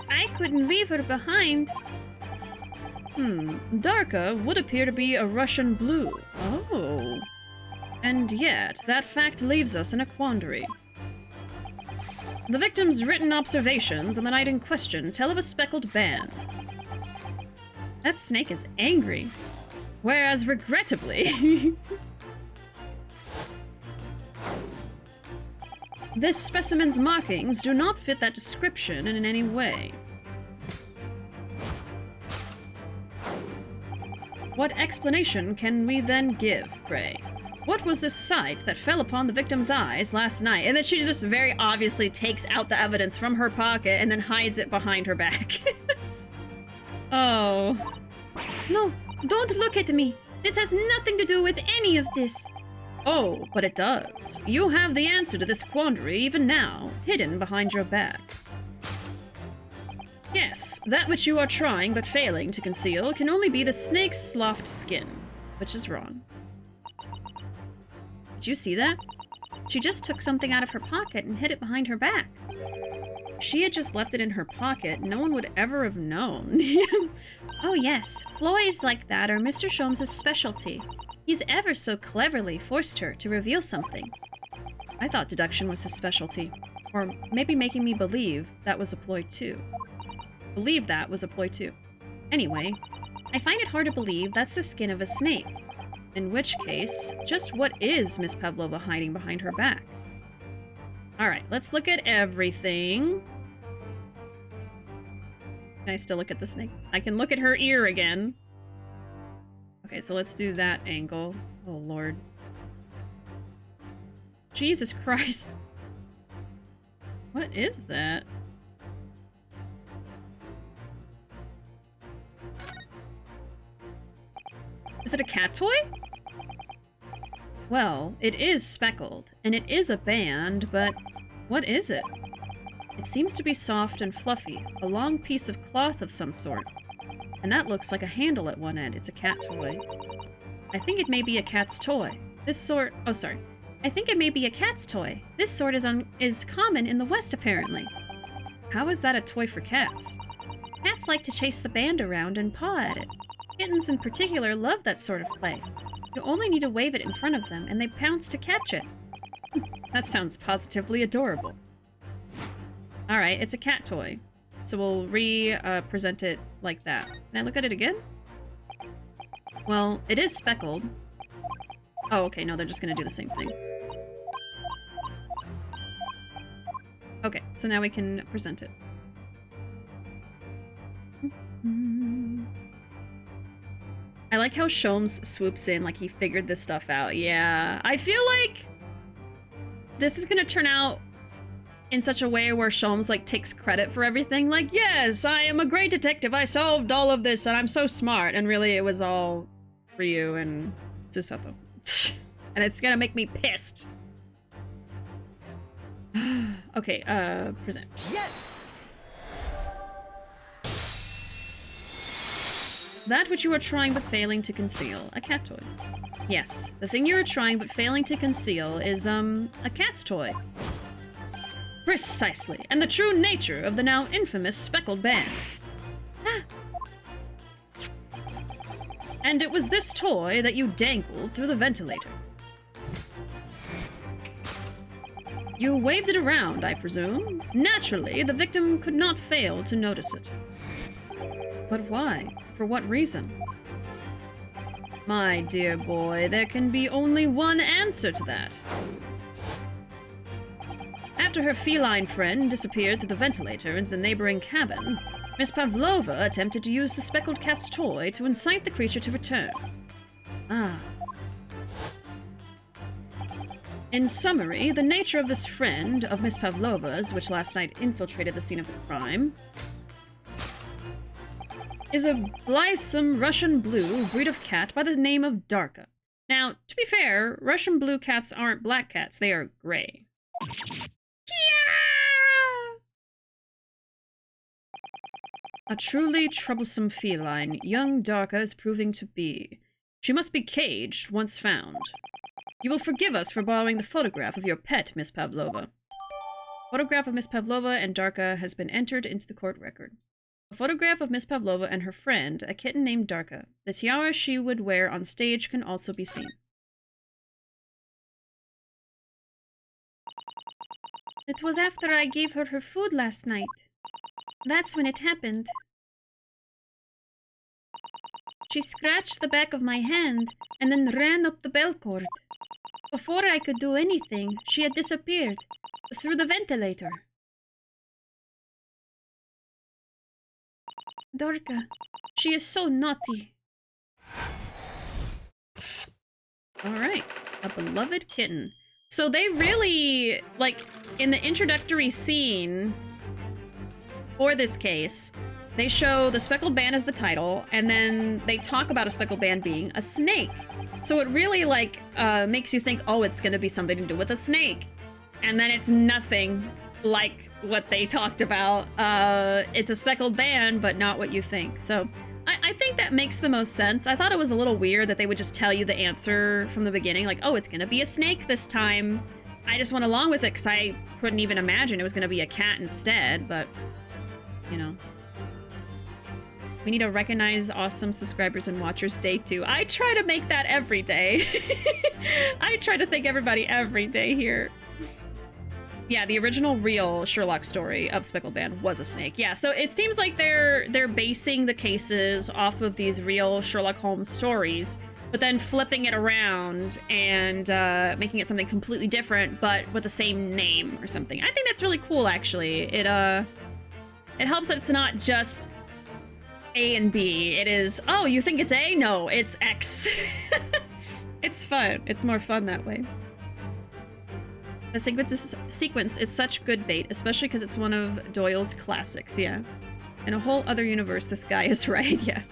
S1: I couldn't leave her behind. Darka would appear to be a Russian blue. Oh. And yet, that fact leaves us in a quandary. The victim's written observations on the night in question tell of a speckled band. That snake is angry. Whereas, regrettably... this specimen's markings do not fit that description in any way. What explanation can we then give, pray? What was this sight that fell upon the victim's eyes last night? And then she just very obviously takes out the evidence from her pocket and then hides it behind her back. Oh. No, don't look at me. This has nothing to do with any of this. Oh, but it does. You have the answer to this quandary even now, hidden behind your back. Yes, that which you are trying but failing to conceal can only be the snake's sloughed skin, which is wrong. Did you see that? She just took something out of her pocket and hid it behind her back. If she had just left it in her pocket, no one would ever have known. Oh yes, ploys like that are Mr. Sholmes' specialty. He's ever so cleverly forced her to reveal something. I thought deduction was his specialty. Or maybe making me believe that was a ploy too. Believe that was a ploy too. Anyway, I find it hard to believe that's the skin of a snake. In which case, just what is Miss Pavlova hiding behind her back? Alright, let's look at everything. Can I still look at the snake? I can look at her ear again. Okay, so let's do that angle. Oh, Lord. Jesus Christ. What is that? Is it a cat toy? Well, it is speckled, and it is a band, but what is it? It seems to be soft and fluffy, a long piece of cloth of some sort. And that looks like a handle at one end. It's a cat toy. I think it may be a cat's toy. This sort... Oh, sorry. I think it may be a cat's toy. This sort is common in the West, apparently. How is that a toy for cats? Cats like to chase the band around and paw at it. Kittens in particular love that sort of play. You only need to wave it in front of them, and they pounce to catch it. That sounds positively adorable. Alright, it's a cat toy. So we'll re-present it like that. Can I look at it again? Well, it is speckled. Oh, okay, no, they're just gonna do the same thing. Okay, so now we can present it. I like how Sholmes swoops in like he figured this stuff out. Yeah, I feel like this is gonna turn out in such a way where Sholmes like takes credit for everything. Like, yes, I am a great detective. I solved all of this and I'm so smart. And really it was all for you and Susato. And it's gonna make me pissed. Okay, present.
S3: Yes!
S1: That which you are trying but failing to conceal. A cat toy. Yes, the thing you are trying but failing to conceal is, a cat's toy. Precisely, and the true nature of the now infamous speckled band. Ah. And it was this toy that you dangled through the ventilator. You waved it around, I presume. Naturally, the victim could not fail to notice it. But why? For what reason? My dear boy, there can be only one answer to that. After her feline friend disappeared through the ventilator into the neighboring cabin, Miss Pavlova attempted to use the speckled cat's toy to incite the creature to return. Ah. In summary, the nature of this friend of Miss Pavlova's, which last night infiltrated the scene of the crime, is a blithesome Russian blue breed of cat by the name of Darka. Now, to be fair, Russian blue cats aren't black cats, they are gray. A truly troublesome feline, young Darka is proving to be. She must be caged once found. You will forgive us for borrowing the photograph of your pet, Miss Pavlova. Photograph of Miss Pavlova and Darka has been entered into the court record. A photograph of Miss Pavlova and her friend, a kitten named Darka. The tiara she would wear on stage can also be seen. It was after I gave her food last night. That's when it happened. She scratched the back of my hand and then ran up the bell cord. Before I could do anything, she had disappeared through the ventilator. Darka, she is so naughty. Alright, a beloved kitten. So they really, like, in the introductory scene for this case, they show the speckled band as the title, and then they talk about a speckled band being a snake. So it really, like, makes you think, oh, it's gonna be something to do with a snake. And then it's nothing like what they talked about. It's a speckled band, but not what you think. So I think that makes the most sense. I thought it was a little weird that they would just tell you the answer from the beginning, like, oh, it's gonna be a snake this time. I just went along with it because I couldn't even imagine it was gonna be a cat instead, but, you know. We need to recognize awesome subscribers and watchers day 2. I try to make that every day. I try to thank everybody every day here. Yeah, the original real Sherlock story of Speckled Band was a snake. Yeah, so it seems like they're basing the cases off of these real Sherlock Holmes stories, but then flipping it around and making it something completely different, but with the same name or something. I think that's really cool, actually. It helps that it's not just A and B. It is, oh, you think it's A? No, it's X. It's fun. It's more fun that way. The sequence is such good bait, especially because it's one of Doyle's classics, yeah. In a whole other universe, this guy is right, yeah.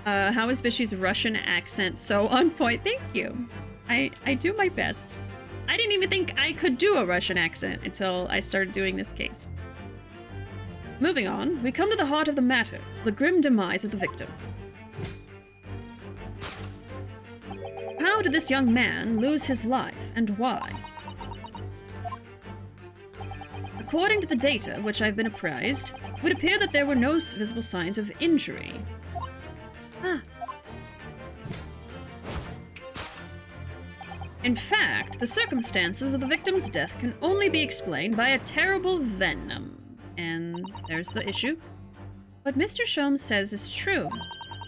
S1: How is Bishi's Russian accent so on point? Thank you. I do my best. I didn't even think I could do a Russian accent until I started doing this case. Moving on, we come to the heart of the matter, the grim demise of the victim. How did this young man lose his life, and why? According to the data of which I've been apprised, it would appear that there were no visible signs of injury. In fact, the circumstances of the victim's death can only be explained by a terrible venom. And there's the issue. What Mr. Sholmes says is true.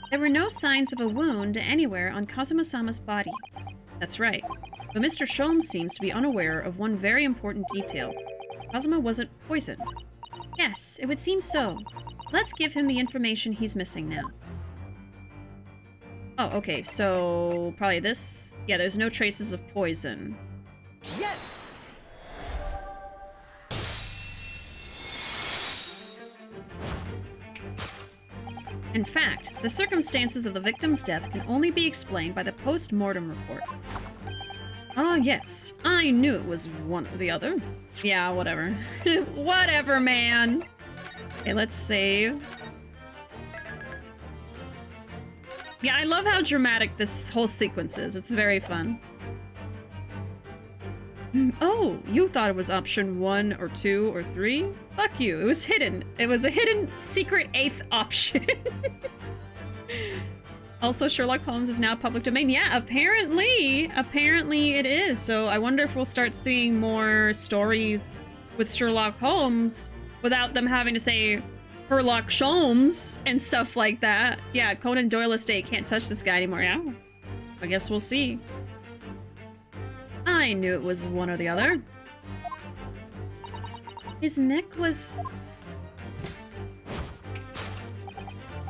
S1: There were no signs of a wound anywhere on Kazuma-sama's body. That's right. But Mr. Sholmes seems to be unaware of one very important detail. Kazuma wasn't poisoned. Yes, it would seem so. Let's give him the information he's missing now. Oh, okay, so probably this? Yeah, there's no traces of poison.
S3: Yes!
S1: In fact, the circumstances of the victim's death can only be explained by the post-mortem report. Ah, yes. I knew it was one or the other. Yeah, whatever. Whatever, man! Okay, let's save. Yeah, I love how dramatic this whole sequence is. It's very fun. Oh, you thought it was option 1 or 2 or 3? Fuck you, it was hidden. It was a hidden secret 8th option. Also, Sherlock Holmes is now public domain. Yeah, apparently it is. So I wonder if we'll start seeing more stories with Sherlock Holmes without them having to say Sherlock Holmes and stuff like that. Yeah, Conan Doyle estate can't touch this guy anymore. Yeah, I guess we'll see. I knew it was one or the other. His neck was...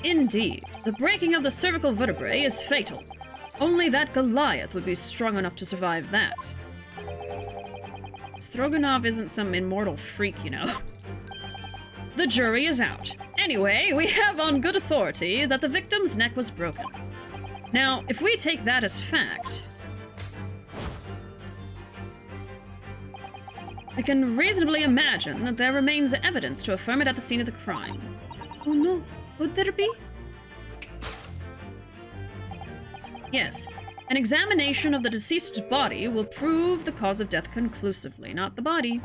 S1: Indeed, the breaking of the cervical vertebrae is fatal. Only that Goliath would be strong enough to survive that. Stroganov isn't some immortal freak, you know. The jury is out. Anyway, we have on good authority that the victim's neck was broken. Now, if we take that as fact... We can reasonably imagine that there remains evidence to affirm it at the scene of the crime. Oh no, would there be? Yes. An examination of the deceased's body will prove the cause of death conclusively, not the body.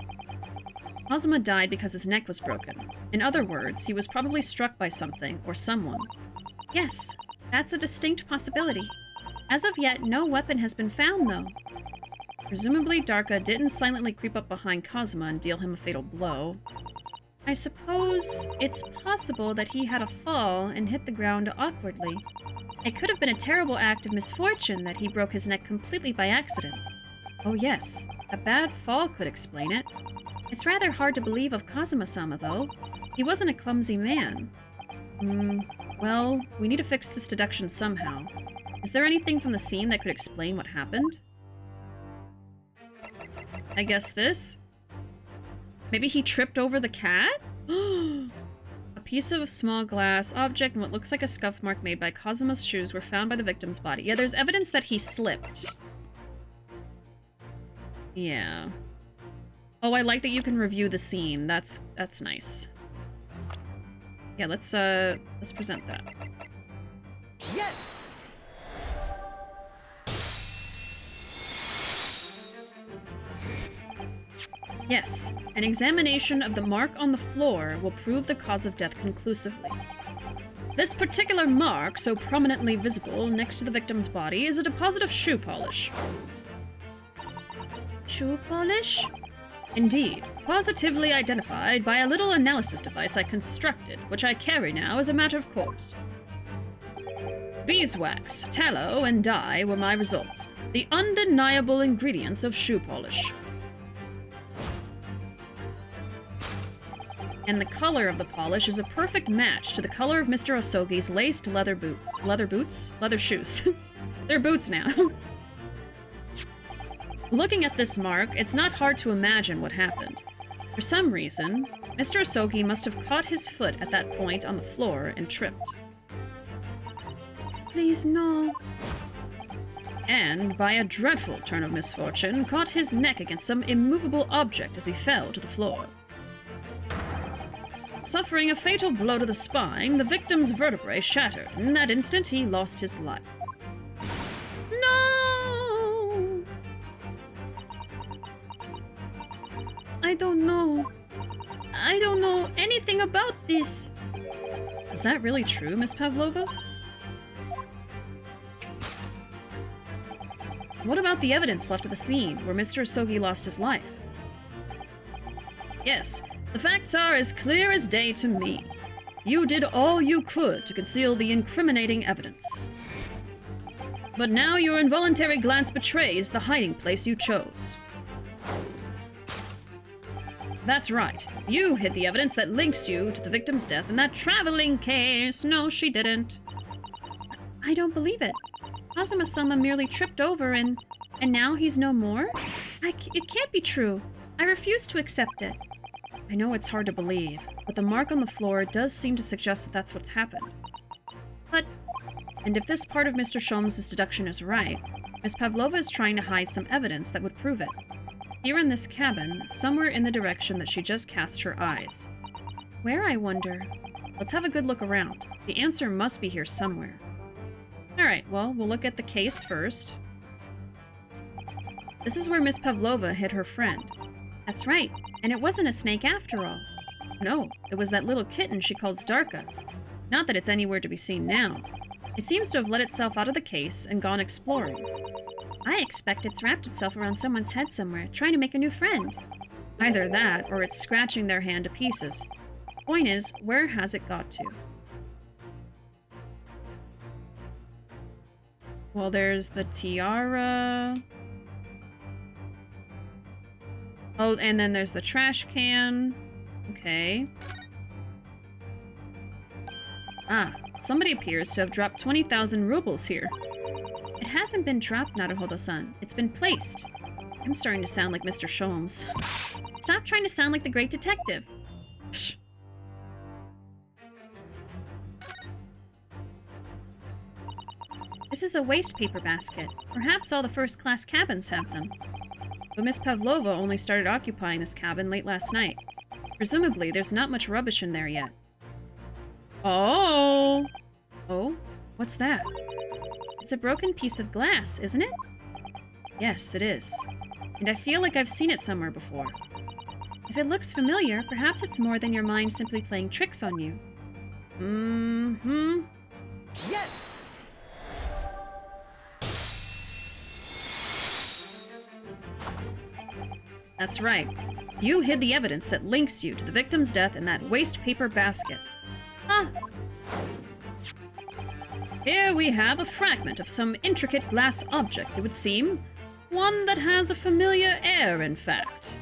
S1: Kazuma died because his neck was broken. In other words, he was probably struck by something or someone. Yes, that's a distinct possibility. As of yet, no weapon has been found, though. Presumably, Darka didn't silently creep up behind Kazuma and deal him a fatal blow. I suppose it's possible that he had a fall and hit the ground awkwardly. It could have been a terrible act of misfortune that he broke his neck completely by accident. Oh yes, a bad fall could explain it. It's rather hard to believe of Kazuma-sama, though. He wasn't a clumsy man. Well, we need to fix this deduction somehow. Is there anything from the scene that could explain what happened? I guess this? Maybe he tripped over the cat? A piece of small glass object and what looks like a scuff mark made by Kazuma's shoes were found by the victim's body. Yeah, there's evidence that he slipped. Yeah. Oh, I like that you can review the scene. That's nice. Yeah, let's present that.
S3: Yes!
S1: Yes, an examination of the mark on the floor will prove the cause of death conclusively. This particular mark, so prominently visible next to the victim's body, is a deposit of shoe polish. Shoe polish? Indeed, positively identified by a little analysis device I constructed, which I carry now as a matter of course. Beeswax, tallow, and dye were my results, the undeniable ingredients of shoe polish. And the color of the polish is a perfect match to the color of Mr. Asogi's laced leather shoes. They're boots now. Looking at this mark, it's not hard to imagine what happened. For some reason, Mr. Asogi must have caught his foot at that point on the floor and tripped. Please, no. And, by a dreadful turn of misfortune, caught his neck against some immovable object as he fell to the floor. Suffering a fatal blow to the spine, the victim's vertebrae shattered. In that instant, he lost his life. No! I don't know. I don't know anything about this. Is that really true, Miss Pavlova? What about the evidence left at the scene where Mr. Asogi lost his life? Yes. The facts are as clear as day to me. You did all you could to conceal the incriminating evidence. But now your involuntary glance betrays the hiding place you chose. That's right. You hid the evidence that links you to the victim's death in that traveling case. No, she didn't. I don't believe it. Kazuma-sama merely tripped over and now he's no more? It can't be true. I refuse to accept it. I know it's hard to believe, but the mark on the floor does seem to suggest that that's what's happened. And if this part of Mr. Sholmes' deduction is right, Miss Pavlova is trying to hide some evidence that would prove it. Here in this cabin, somewhere in the direction that she just cast her eyes. Where, I wonder? Let's have a good look around. The answer must be here somewhere. Alright, well, we'll look at the case first. This is where Miss Pavlova hid her friend. That's right, and it wasn't a snake after all. No, it was that little kitten she calls Darka. Not that it's anywhere to be seen now. It seems to have let itself out of the case and gone exploring. I expect it's wrapped itself around someone's head somewhere, trying to make a new friend. Either that, or it's scratching their hand to pieces. Point is, where has it got to? Well, there's the tiara. Oh, and then there's the trash can. Okay. Ah, somebody appears to have dropped 20,000 rubles here. It hasn't been dropped, Naruhodo-san. It's been placed. I'm starting to sound like Mr. Sholmes. Stop trying to sound like the great detective. Psh. This is a waste paper basket. Perhaps all the first-class cabins have them. but Miss Pavlova only started occupying this cabin late last night. Presumably, there's not much rubbish in there yet. Oh! Oh? What's that? It's a broken piece of glass, isn't it? Yes, it is. And I feel like I've seen it somewhere before. If it looks familiar, perhaps it's more than your mind simply playing tricks on you. Mm-hmm.
S3: Yes!
S1: That's right. You hid the evidence that links you to the victim's death in that waste paper basket. Ah! Here we have a fragment of some intricate glass object, it would seem. One that has a familiar air, in fact.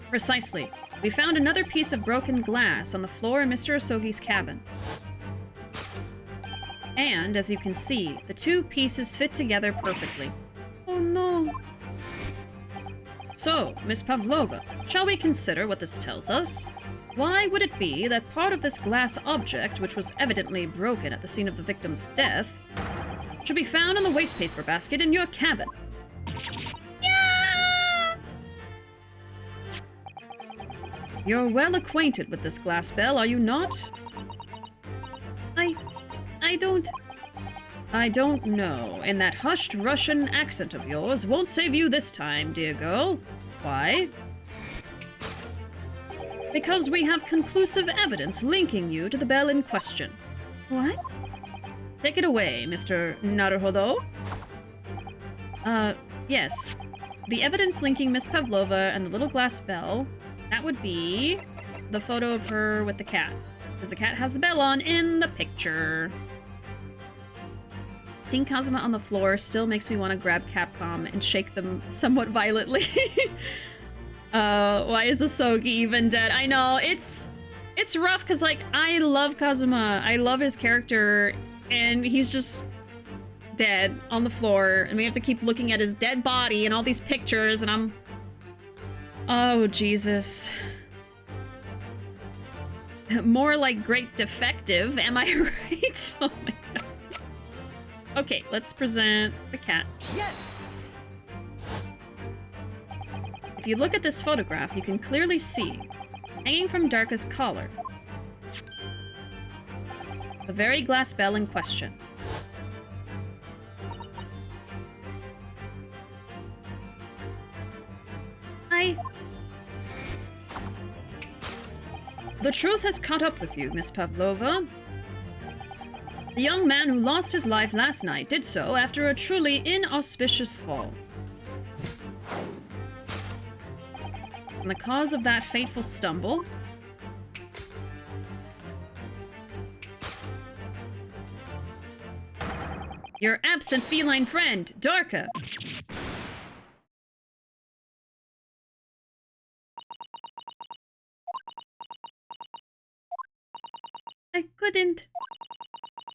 S1: Precisely. We found another piece of broken glass on the floor in Mr. Asogi's cabin. And, as you can see, the two pieces fit together perfectly. Oh no. So, Miss Pavlova, shall we consider what this tells us? Why would it be that part of this glass object, which was evidently broken at the scene of the victim's death, should be found in the waste paper basket in your cabin? Yeah! You're well acquainted with this glass bell, are you not? I don't know, and that hushed Russian accent of yours won't save you this time, dear girl. Why? Because we have conclusive evidence linking you to the bell in question. What? Take it away, Mr. Naruhodo. Yes. The evidence linking Miss Pavlova and the little glass bell, that would be the photo of her with the cat. Because the cat has the bell on in the picture. Seeing Kazuma on the floor still makes me want to grab Capcom and shake them somewhat violently. Why is Asogi even dead? I know, it's rough because, like, I love Kazuma. I love his character, and he's just dead on the floor, and we have to keep looking at his dead body and all these pictures, and I'm... Oh, Jesus. More like great defective, am I right? Oh my god. Okay, let's present the cat.
S3: Yes!
S1: If you look at this photograph, you can clearly see, hanging from Darka's collar, the very glass bell in question. The truth has caught up with you, Miss Pavlova. The young man who lost his life last night did so after a truly inauspicious fall. And the cause of that fateful stumble? Your absent feline friend, Darka.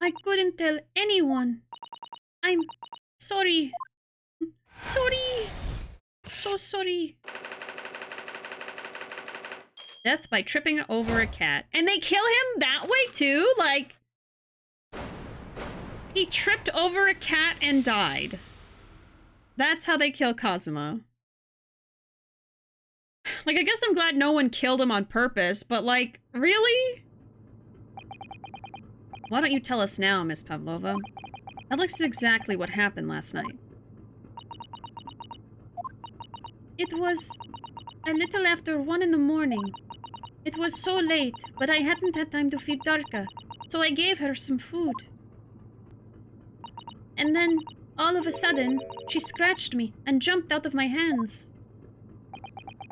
S1: I couldn't tell anyone. I'm sorry. Sorry. So sorry. Death by tripping over a cat. And they kill him that way too? Like, he tripped over a cat and died. That's how they kill Kazuma. Like, I guess I'm glad no one killed him on purpose, but like, really? Why don't you tell us now, Miss Pavlova? That looks exactly what happened last night. It was a little after 1 in the morning. It was so late, but I hadn't had time to feed Darka, so I gave her some food. And then, all of a sudden, she scratched me and jumped out of my hands.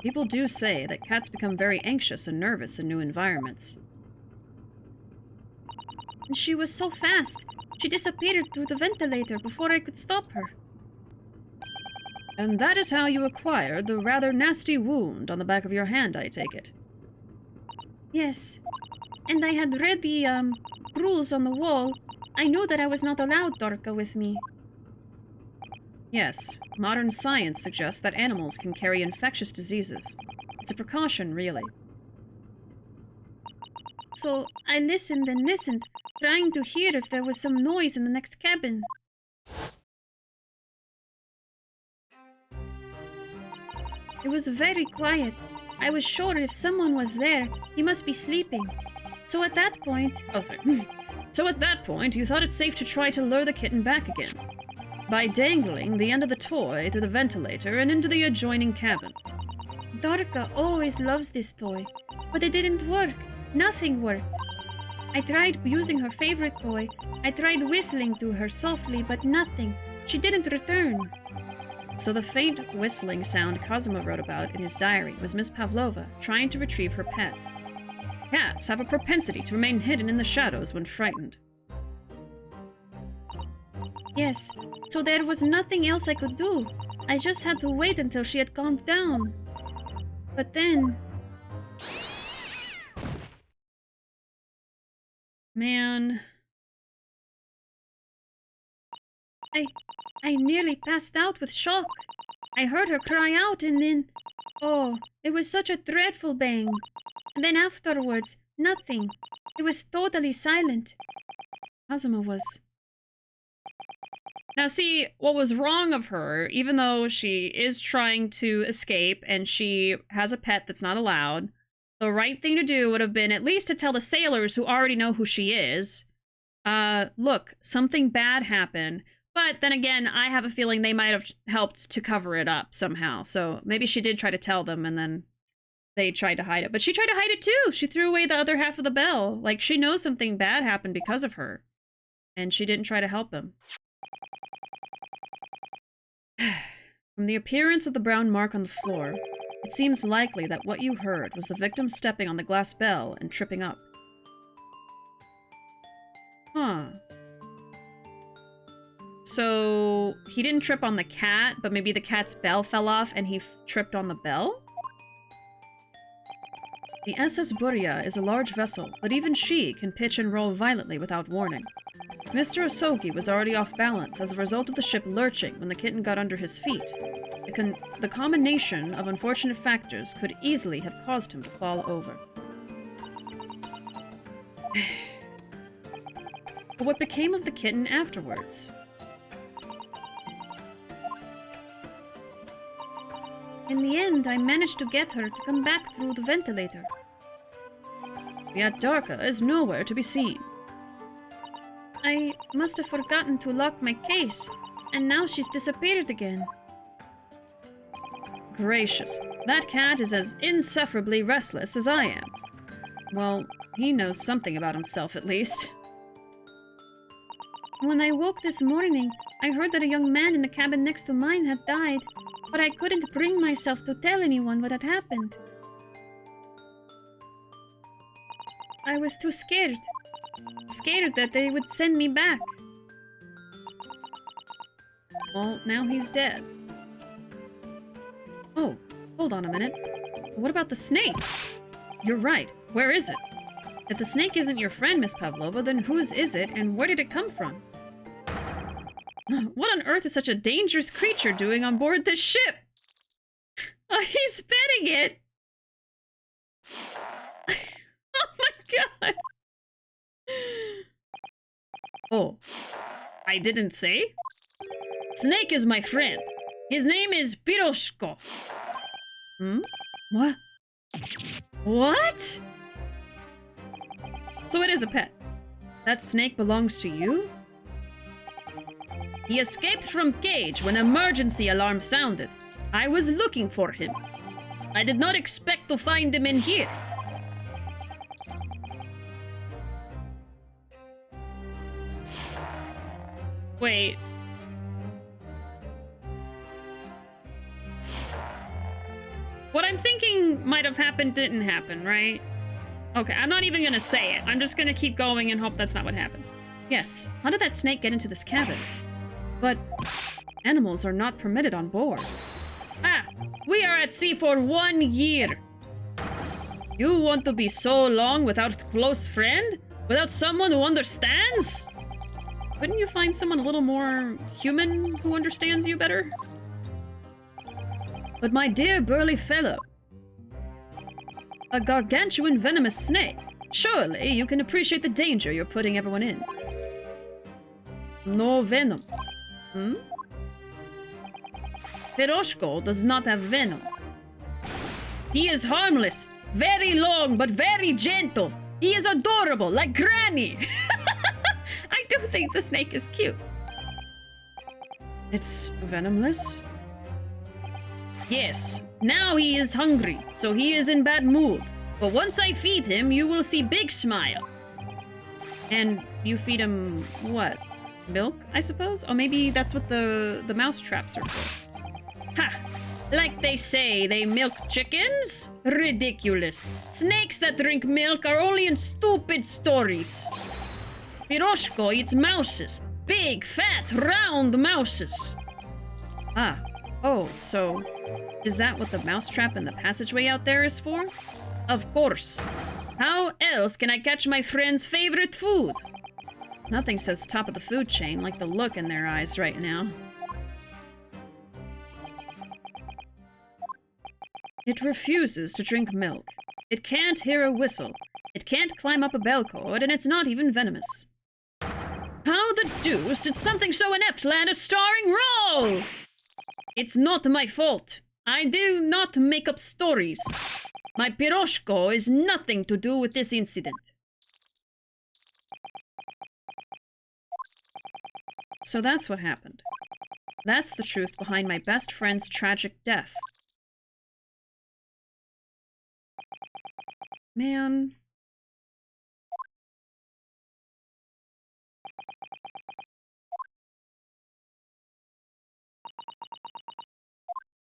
S1: People do say that cats become very anxious and nervous in new environments. And she was so fast, she disappeared through the ventilator before I could stop her. And that is how you acquired the rather nasty wound on the back of your hand, I take it. Yes. And I had read the, rules on the wall. I knew that I was not allowed Darka with me. Yes, modern science suggests that animals can carry infectious diseases. It's a precaution, really. So I listened and listened, trying to hear if there was some noise in the next cabin. It was very quiet. I was sure if someone was there, he must be sleeping. So at that point... Oh, sorry. So at that point, you thought it safe to try to lure the kitten back again. By dangling the end of the toy through the ventilator and into the adjoining cabin. Darka always loves this toy, but it didn't work. Nothing worked. I tried using her favorite toy. I tried whistling to her softly, but nothing. She didn't return. So the faint whistling sound Kazuma wrote about in his diary was Miss Pavlova trying to retrieve her pet. Cats have a propensity to remain hidden in the shadows when frightened. Yes, so there was nothing else I could do. I just had to wait until she had calmed down. But then... Man... I nearly passed out with shock. I heard her cry out and then... Oh, it was such a dreadful bang. And then afterwards, nothing. It was totally silent. Kazuma was... Now see, what was wrong of her, even though she is trying to escape and she has a pet that's not allowed, the right thing to do would have been at least to tell the sailors who already know who she is, look, something bad happened. But then again, I have a feeling they might have helped to cover it up somehow. So maybe she did try to tell them and then they tried to hide it. But she tried to hide it too! She threw away the other half of the bell. Like, she knows something bad happened because of her. And she didn't try to help him. From the appearance of the brown mark on the floor, it seems likely that what you heard was the victim stepping on the glass bell and tripping up. Huh. So, he didn't trip on the cat, but maybe the cat's bell fell off and he tripped on the bell? The SS Burya is a large vessel, but even she can pitch and roll violently without warning. Mr. Asogi was already off balance as a result of the ship lurching when the kitten got under his feet. The combination of unfortunate factors could easily have caused him to fall over. But what became of the kitten afterwards? In the end, I managed to get her to come back through the ventilator. Yet Darka is nowhere to be seen. I must have forgotten to lock my case, and now she's disappeared again. Gracious, that cat is as insufferably restless as I am. Well, he knows something about himself at least. When I woke this morning, I heard that a young man in the cabin next to mine had died, but I couldn't bring myself to tell anyone what had happened. I was too scared. Scared that they would send me back. Well, now he's dead. Oh, hold on a minute. What about the snake? You're right. Where is it? If the snake isn't your friend, Miss Pavlova, then whose is it, and where did it come from? What on earth is such a dangerous creature doing on board this ship? Oh, he's petting it! Oh my god! Oh, I didn't say? Snake is my friend. His name is Piroshko. Hmm? What? What? So it is a pet. That snake belongs to you? He escaped from cage when emergency alarm sounded. I was looking for him. I did not expect to find him in here. Wait. What I'm thinking might have happened didn't happen, right? Okay, I'm not even gonna say it. I'm just gonna keep going and hope that's not what happened. Yes, how did that snake get into this cabin? But animals are not permitted on board. Ah, we are at sea for 1 year. You want to be so long without a close friend? Without someone who understands? Couldn't you find someone a little more human who understands you better? But my dear burly fellow, a gargantuan venomous snake. Surely you can appreciate the danger you're putting everyone in. No venom. Hmm? Piroshko does not have venom. He is harmless, very long but very gentle. He is adorable, like Granny. I do think the snake is cute. It's venomless? Yes. Now he is hungry, so he is in bad mood. But once I feed him, you will see big smile. And you feed him what? Milk, I suppose? Oh, maybe that's what the mouse traps are for. Ha! Like they say, they milk chickens? Ridiculous. Snakes that drink milk are only in stupid stories. Piroshko eats mouses. Big, fat, round mouses. Ah. Oh, so is that what the mousetrap in the passageway out there is for? Of course. How else can I catch my friend's favorite food? Nothing says top of the food chain like the look in their eyes right now. It refuses to drink milk. It can't hear a whistle. It can't climb up a bell cord, and it's not even venomous. How the deuce did something so inept land a starring role? It's not my fault. I do not make up stories. My Piroshko is nothing to do with this incident. So that's what happened. That's the truth behind my best friend's tragic death. Man.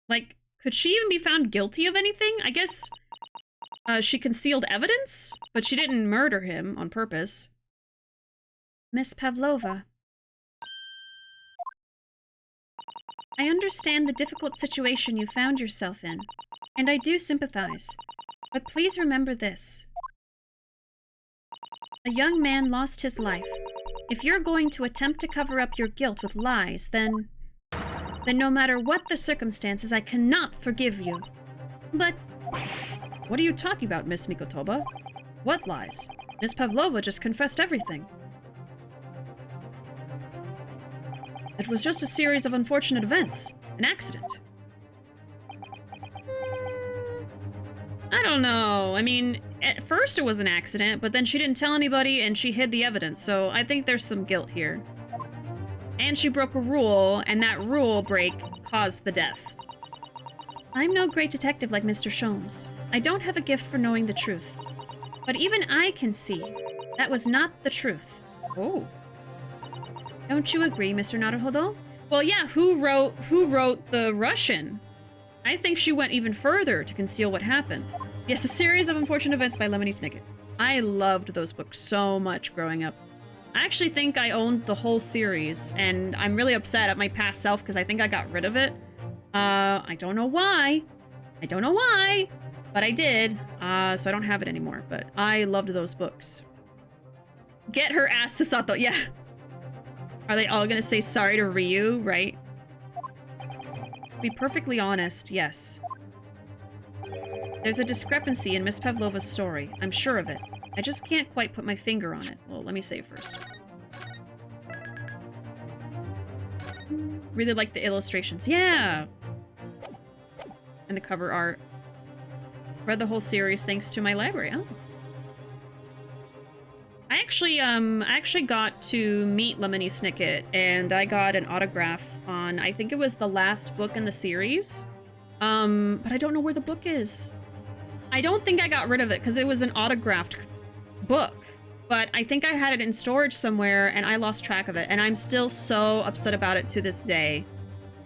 S1: Like, could she even be found guilty of anything? I guess she concealed evidence, but she didn't murder him on purpose. Miss Pavlova. I understand the difficult situation you found yourself in, and I do sympathize. But please remember this. A young man lost his life. If you're going to attempt to cover up your guilt with lies, then no matter what the circumstances, I cannot forgive you. But what are you talking about, Miss Mikotoba? What lies? Miss Pavlova just confessed everything. It was just a series of unfortunate events. An accident. I don't know. I mean, at first it was an accident, but then she didn't tell anybody and she hid the evidence, so I think there's some guilt here. And she broke a rule, and that rule break caused the death. I'm no great detective like Mr. Sholmes. I don't have a gift for knowing the truth. But even I can see that was not the truth. Oh. Don't you agree, Mr. Naruhodo? Well, yeah, who wrote the Russian? I think she went even further to conceal what happened. Yes, A Series of Unfortunate Events by Lemony Snicket. I loved those books so much growing up. I actually think I owned the whole series, and I'm really upset at my past self because I think I got rid of it. I don't know why. I don't know why, but I did, so I don't have it anymore, but I loved those books. Get her ass to Sato, yeah. Are they all gonna say sorry to Ryu, right? To be perfectly honest, yes. There's a discrepancy in Miss Pavlova's story. I'm sure of it. I just can't quite put my finger on it. Well, let me save first. Really like the illustrations. Yeah! And the cover art. Read the whole series thanks to my library. Oh. I actually got to meet Lemony Snicket, and I got an autograph on, I think it was the last book in the series. But I don't know where the book is. I don't think I got rid of it because it was an autographed book, but I think I had it in storage somewhere and I lost track of it, and I'm still so upset about it to this day.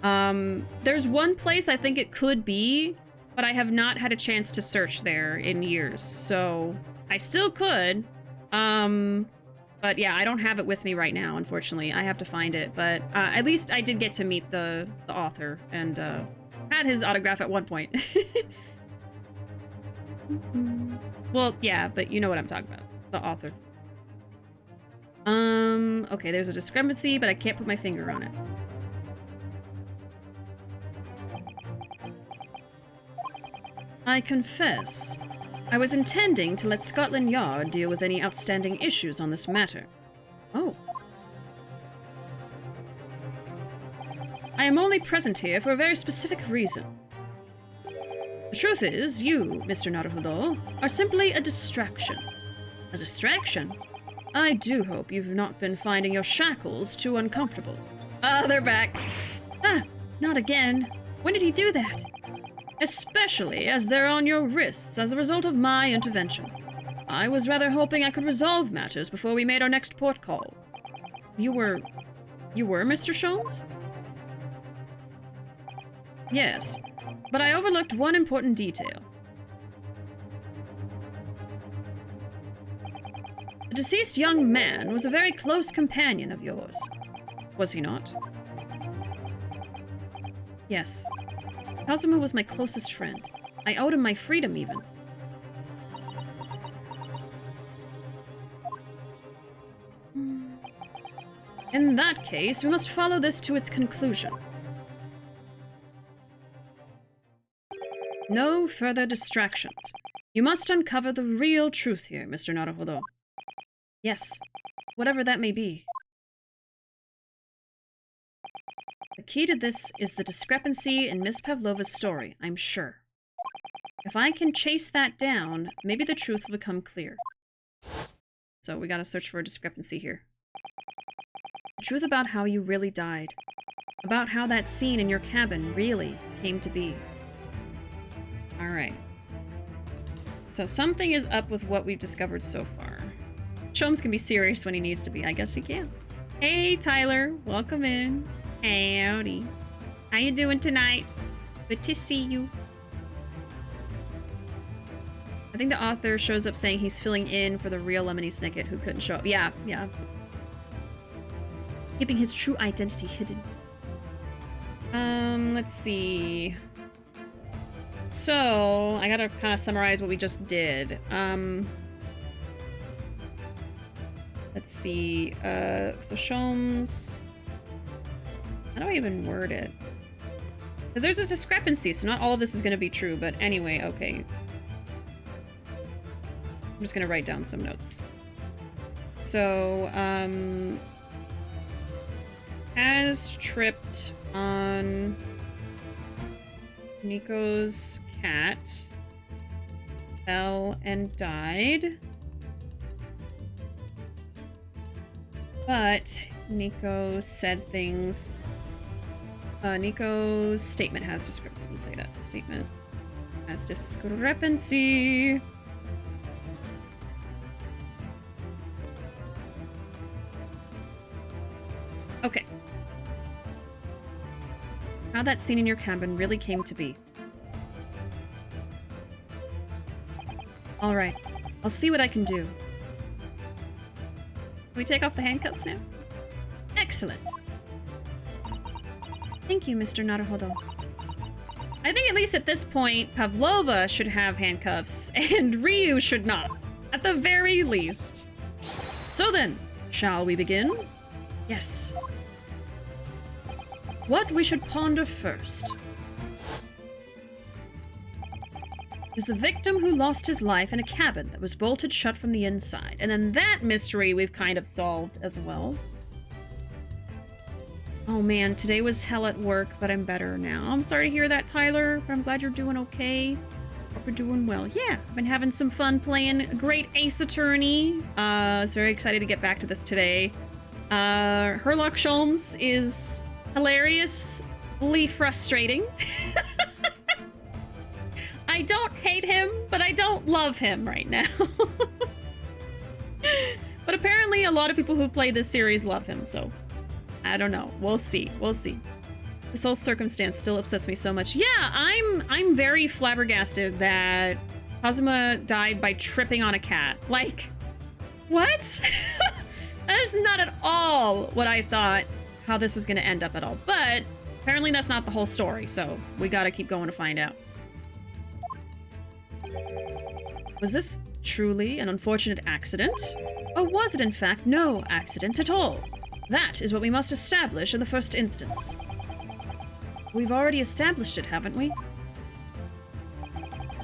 S1: There's one place I think it could be, but I have not had a chance to search there in years, so I still could. But yeah, I don't have it with me right now, unfortunately. I have to find it, but at least I did get to meet the author and had his autograph at one point. Well, yeah, but you know what I'm talking about. The author. Okay, there's a discrepancy, but I can't put my finger on it. I confess, I was intending to let Scotland Yard deal with any outstanding issues on this matter. Oh. I am only present here for a very specific reason. The truth is, you, Mr. Naruhodo, are simply a distraction. A distraction? I do hope you've not been finding your shackles too uncomfortable. Ah, they're back. Ah, not again. When did he do that? Especially as they're on your wrists as a result of my intervention. I was rather hoping I could resolve matters before we made our next port call. You were Mr. Sholmes? Yes, but I overlooked one important detail. The deceased young man was a very close companion of yours. Was he not? Yes. Kazuma was my closest friend. I owed him my freedom, even. In that case, we must follow this to its conclusion. No further distractions. You must uncover the real truth here, Mr. Naruhodo. Yes, whatever that may be. The key to this is the discrepancy in Miss Pavlova's story, I'm sure. If I can chase that down, maybe the truth will become clear. So we gotta search for a discrepancy here. The truth about how you really died. About how that scene in your cabin really came to be. Alright. So something is up with what we've discovered so far. Sholmes can be serious when he needs to be. I guess he can. Hey, Tyler. Welcome in. Howdy. How you doing tonight? Good to see you. I think the author shows up saying he's filling in for the real Lemony Snicket who couldn't show up. Yeah. Keeping his true identity hidden. Let's see. So, I gotta kind of summarize what we just did. Let's see. So Sholmes... How do I even word it? Because there's a discrepancy, so not all of this is going to be true, but anyway, okay. I'm just going to write down some notes. So, has tripped on Nico's cat, fell and died, but Nico said things. Nico's statement has discrepancy. We'll say that. Statement has discrepancy. Okay. How that scene in your cabin really came to be. Alright. I'll see what I can do. Can we take off the handcuffs now? Excellent. Thank you, Mr. Naruhodo. I think at least at this point, Pavlova should have handcuffs, and Ryu should not. At the very least. So then, shall we begin? Yes. What we should ponder first is the victim who lost his life in a cabin that was bolted shut from the inside. And then that mystery we've kind of solved as well. Oh man, today was hell at work, but I'm better now. I'm sorry to hear that, Tyler, but I'm glad you're doing okay. Hope you're doing well. Yeah, I've been having some fun playing Great Ace Attorney. I was very excited to get back to this today. Sherlock Holmes is hilariously frustrating. I don't hate him, but I don't love him right now. But apparently a lot of people who play this series love him, so I don't know. We'll see. We'll see. This whole circumstance still upsets me so much. Yeah, I'm very flabbergasted that Kazuma died by tripping on a cat. Like, what? That is not at all what I thought how this was going to end up at all. But apparently that's not the whole story, so we gotta keep going to find out. Was this truly an unfortunate accident? Or was it in fact no accident at all? That is what we must establish in the first instance. We've already established it, haven't we?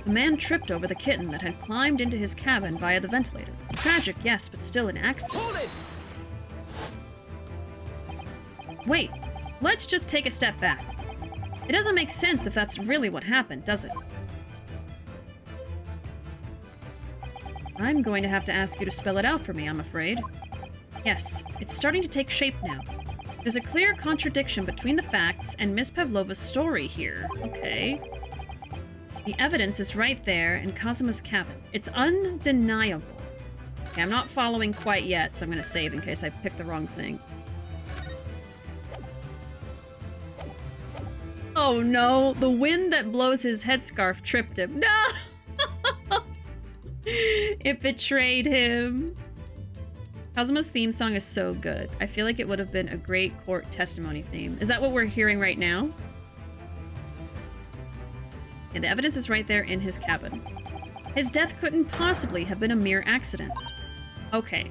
S1: The man tripped over the kitten that had climbed into his cabin via the ventilator. Tragic, yes, but still an accident.
S3: Hold it!
S1: Wait, let's just take a step back. It doesn't make sense if that's really what happened, does it? I'm going to have to ask you to spell it out for me, I'm afraid. Yes, it's starting to take shape now. There's a clear contradiction between the facts and Miss Pavlova's story here. Okay. The evidence is right there in Kazuma's cabin. It's undeniable. Okay, I'm not following quite yet, so I'm going to save in case I pick the wrong thing. Oh no, the wind that blows his headscarf tripped him. No! It betrayed him. Kazuma's theme song is so good. I feel like it would have been a great court testimony theme. Is that what we're hearing right now? And the evidence is right there in his cabin. His death couldn't possibly have been a mere accident. Okay.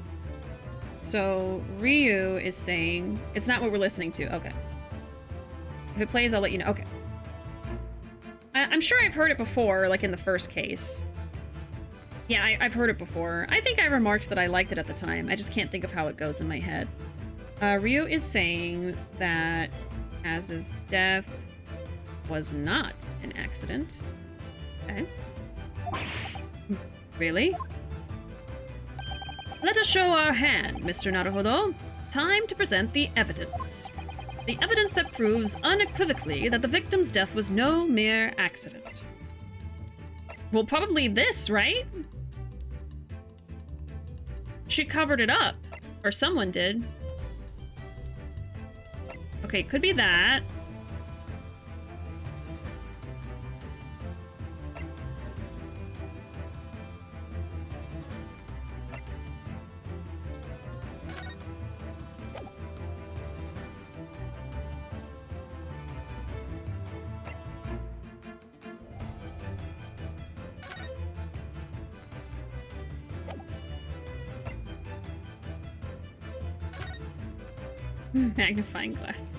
S1: So, Ryu is saying... It's not what we're listening to. Okay. If it plays, I'll let you know. Okay. I'm sure I've heard it before, like in the first case. Yeah, I've heard it before. I think I remarked that I liked it at the time. I just can't think of how it goes in my head. Ryu is saying that Kaz's death was not an accident. Okay. Really? Let us show our hand, Mr. Naruhodo. Time to present the evidence. The evidence that proves unequivocally that the victim's death was no mere accident. Well, probably this, right? She covered it up. Or someone did. Okay, could be that. Magnifying glass.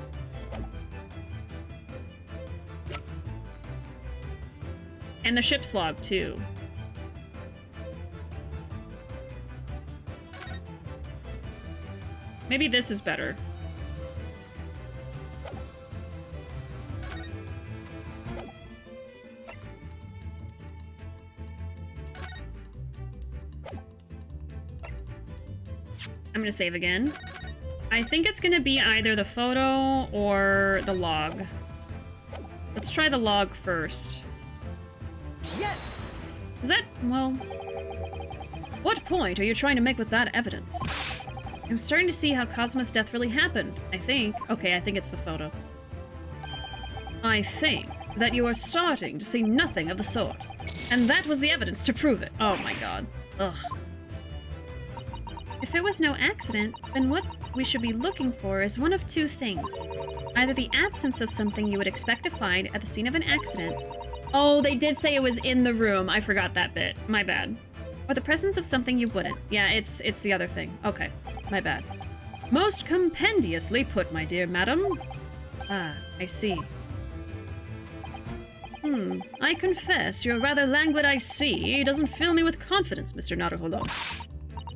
S1: And the ship's log, too. Maybe this is better. I'm gonna save again. I think it's gonna be either the photo or the log. Let's try the log first.
S3: Yes!
S1: Is that, well... What point are you trying to make with that evidence? I'm starting to see how Kazuma's death really happened, I think. Okay, I think it's the photo. I think that you are starting to see nothing of the sort. And that was the evidence to prove it. Oh my god. Ugh. If it was no accident, then what we should be looking for is one of two things. Either the absence of something you would expect to find at the scene of an accident. Oh, they did say it was in the room. I forgot that bit. My bad. Or the presence of something you wouldn't. Yeah, it's the other thing. Okay, my bad. Most compendiously put, my dear madam. Ah, I see. I confess your rather languid I see doesn't fill me with confidence, Mr. Naruhodo.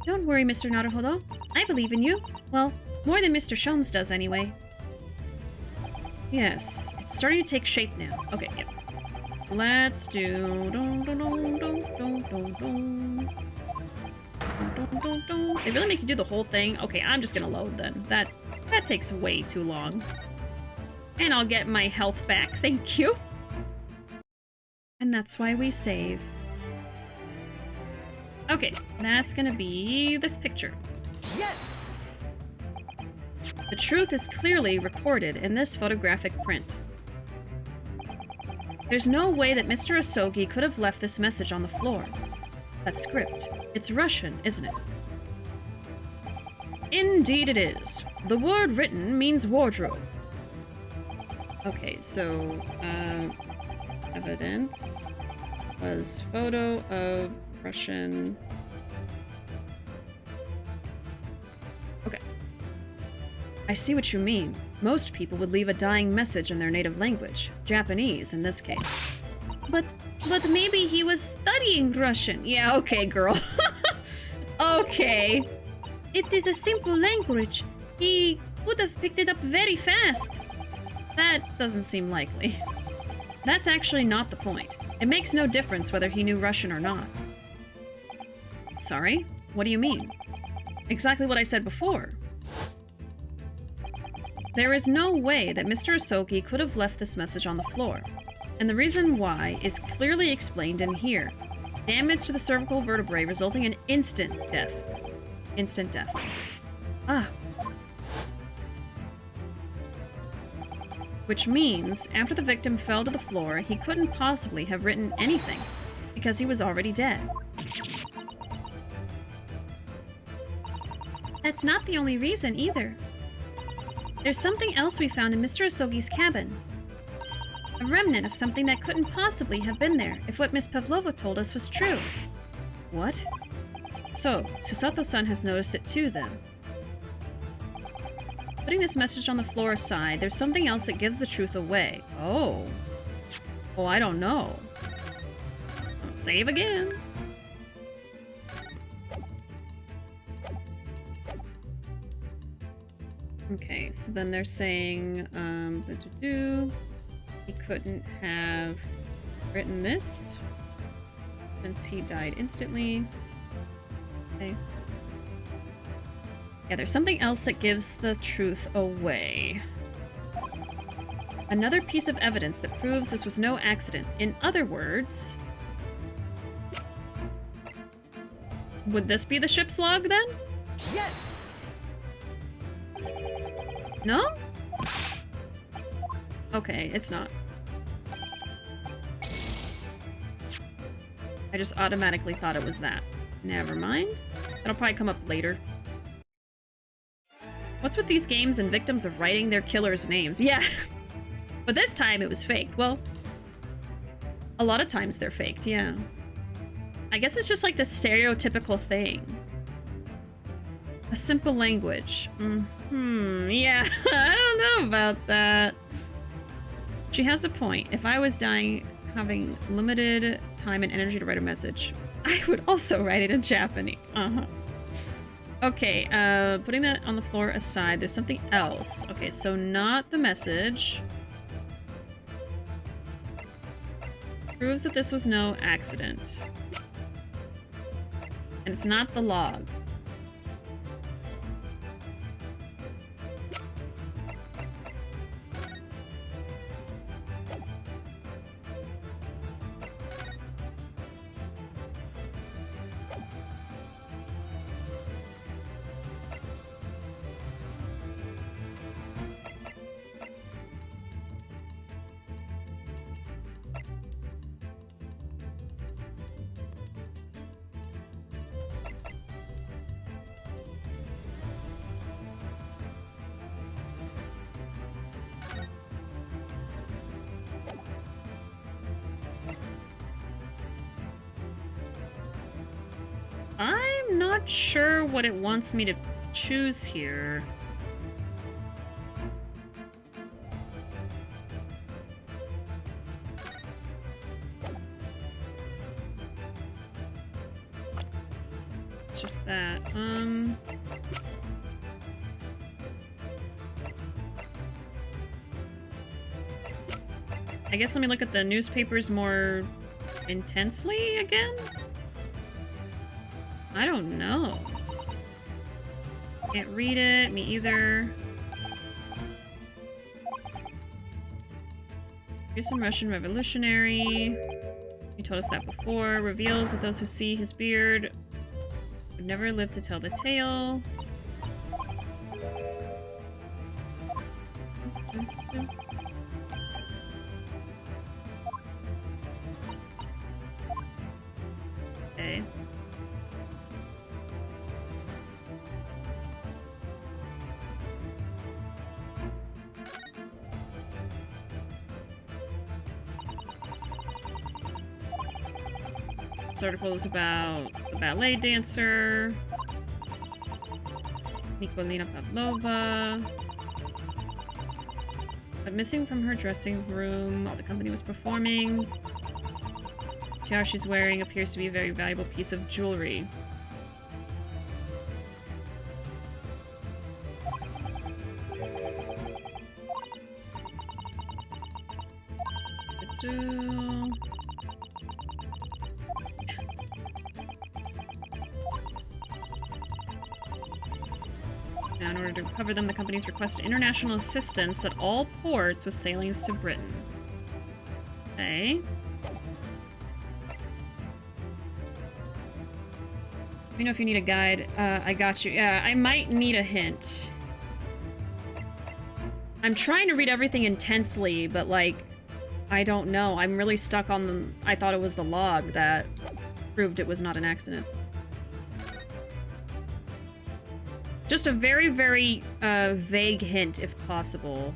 S1: Don't worry, Mr. Naruhodo. I believe in you. Well, more than Mr. Sholmes does, anyway. Yes, it's starting to take shape now. Okay, yep. Let's do... They really make you do the whole thing? Okay, I'm just gonna load then. That takes way too long. And I'll get my health back, thank you. And that's why we save. Okay, that's gonna be this picture.
S3: Yes!
S1: The truth is clearly recorded in this photographic print. There's no way that Mr. Asogi could have left this message on the floor. That script. It's Russian, isn't it? Indeed it is. The word written means wardrobe. Okay, so, evidence was photo of Russian... Okay. I see what you mean. Most people would leave a dying message in their native language. Japanese, in this case. But maybe he was studying Russian. Yeah, okay, girl. Okay. It is a simple language. He would have picked it up very fast. That doesn't seem likely. That's actually not the point. It makes no difference whether he knew Russian or not. Sorry? What do you mean? Exactly what I said before. There is no way that Mr. Asogi could have left this message on the floor. And the reason why is clearly explained in here. Damage to the cervical vertebrae resulting in instant death. Instant death. Ah. Which means, after the victim fell to the floor, he couldn't possibly have written anything, because he was already dead. That's not the only reason, either. There's something else we found in Mr. Asogi's cabin. A remnant of something that couldn't possibly have been there if what Miss Pavlova told us was true. What? So, Susato-san has noticed it too, then. Putting this message on the floor aside, there's something else that gives the truth away. Oh. Oh, I don't know. Save again. Okay, so then they're saying, he couldn't have written this since he died instantly. Okay. Yeah, there's something else that gives the truth away. Another piece of evidence that proves this was no accident. In other words... Would this be the ship's log, then?
S3: Yes!
S1: No? Okay, it's not. I just automatically thought it was that. Never mind. That'll probably come up later. What's with these games and victims of writing their killers' names? Yeah. But this time it was faked. Well, a lot of times they're faked, yeah. I guess it's just like the stereotypical thing. A simple language. Yeah, I don't know about that. She has a point. If I was dying, having limited time and energy to write a message, I would also write it in Japanese. Okay, putting that on the floor aside, there's something else. Okay, so not the message. Proves that this was no accident. And it's not the log. I'm not sure what it wants me to choose here. It's just that, I guess let me look at the newspapers more intensely again? I don't know. Can't read it, me either. Here's some Russian revolutionary. You told us that before. Reveals that those who see his beard would never live to tell the tale. Okay. This article is about the ballet dancer, Nikolina Pavlova. But missing from her dressing room while the company was performing. The tiara she's wearing appears to be a very valuable piece of jewelry. In order to recover them, the companies requested international assistance at all ports with sailings to Britain. Okay. Let me know if you need a guide. I got you. Yeah, I might need a hint. I'm trying to read everything intensely, but, like, I don't know. I'm really stuck on the... I thought it was the log that proved it was not an accident. Just a very, very vague hint, if possible.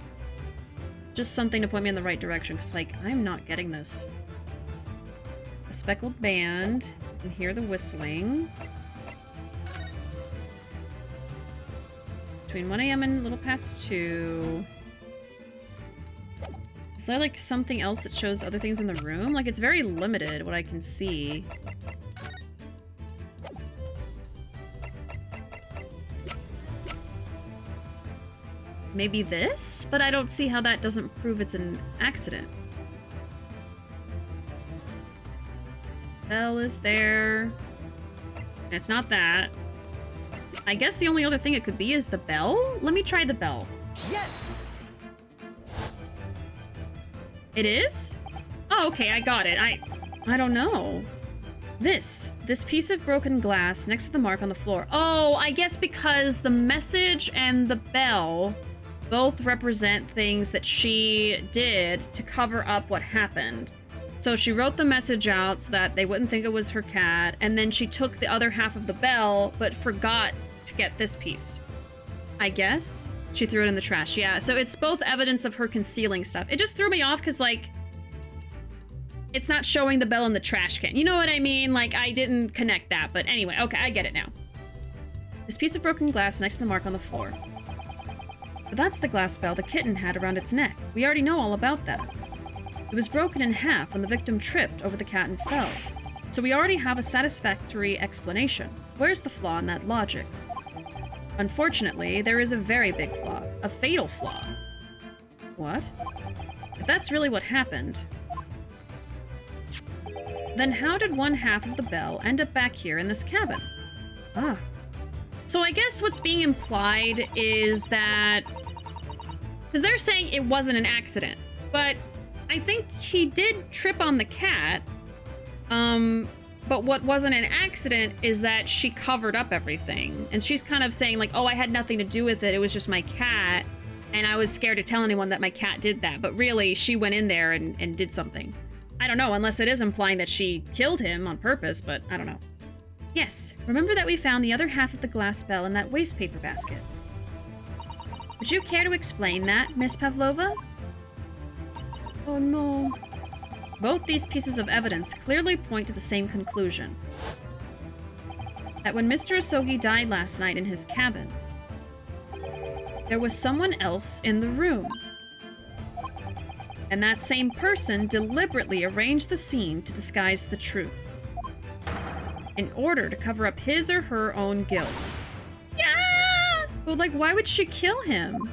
S1: Just something to point me in the right direction, because, like, I'm not getting this. A speckled band. You can hear the whistling. Between 1 a.m. and a little past 2. Is there, like, something else that shows other things in the room? Like, it's very limited, what I can see. Maybe this? But I don't see how that doesn't prove it's an accident. Bell is there. It's not that. I guess the only other thing it could be is the bell? Let me try the bell.
S3: Yes!
S1: It is? Oh, okay, I got it. I don't know. This piece of broken glass next to the mark on the floor. Oh, I guess because the message and the bell both represent things that she did to cover up what happened. So she wrote the message out so that they wouldn't think it was her cat, and then she took the other half of the bell, but forgot to get this piece. I guess? She threw it in the trash, yeah. So it's both evidence of her concealing stuff. It just threw me off because, like, it's not showing the bell in the trash can. You know what I mean? Like, I didn't connect that, but anyway, okay, I get it now. This piece of broken glass next to the mark on the floor. But that's the glass bell the kitten had around its neck. We already know all about that. It was broken in half when the victim tripped over the cat and fell. So we already have a satisfactory explanation. Where's the flaw in that logic? Unfortunately, there is a very big flaw. A fatal flaw. What? If that's really what happened, then how did one half of the bell end up back here in this cabin? Ah. So I guess what's being implied is that... Because they're saying it wasn't an accident, but I think he did trip on the cat. But what wasn't an accident is that she covered up everything. And she's kind of saying, like, oh, I had nothing to do with it. It was just my cat. And I was scared to tell anyone that my cat did that. But really, she went in there and did something. I don't know, unless it is implying that she killed him on purpose, but I don't know. Yes, remember that we found the other half of the glass bell in that waste paper basket. Would you care to explain that, Miss Pavlova? Oh no. Both these pieces of evidence clearly point to the same conclusion. That when Mr. Asogi died last night in his cabin, there was someone else in the room. And that same person deliberately arranged the scene to disguise the truth, in order to cover up his or her own guilt. Yeah! But, like, why would she kill him?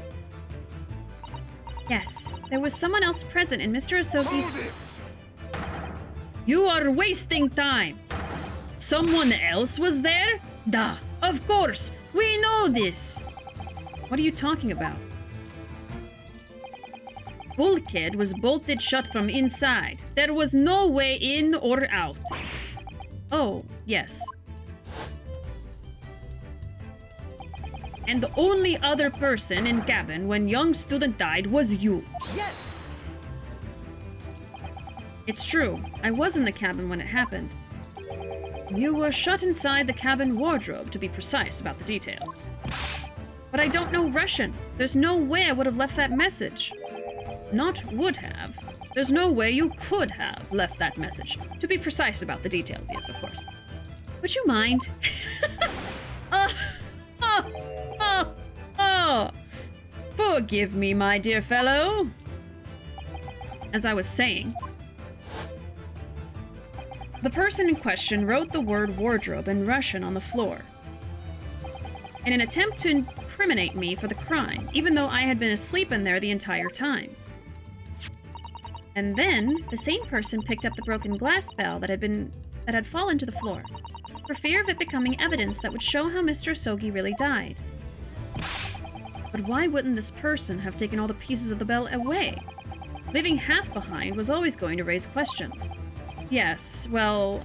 S1: Yes, there was someone else present in Mr. Asogi's... You are wasting time! Someone else was there? Duh, of course! We know this! What are you talking about? Bulkhead was bolted shut from inside. There was no way in or out. Oh, yes. And the only other person in cabin when young student died was you.
S3: Yes!
S1: It's true. I was in the cabin when it happened. You were shut inside the cabin wardrobe, to be precise about the details. But I don't know Russian. There's no way I would have left that message. Not would have. There's no way you could have left that message. To be precise about the details, yes, of course. Would you mind? Forgive me, my dear fellow. As I was saying, the person in question wrote the word wardrobe in Russian on the floor in an attempt to incriminate me for the crime, even though I had been asleep in there the entire time. And then, the same person picked up the broken glass bell that had fallen to the floor, for fear of it becoming evidence that would show how Mr. Asogi really died. But why wouldn't this person have taken all the pieces of the bell away? Leaving half behind was always going to raise questions. Yes, well,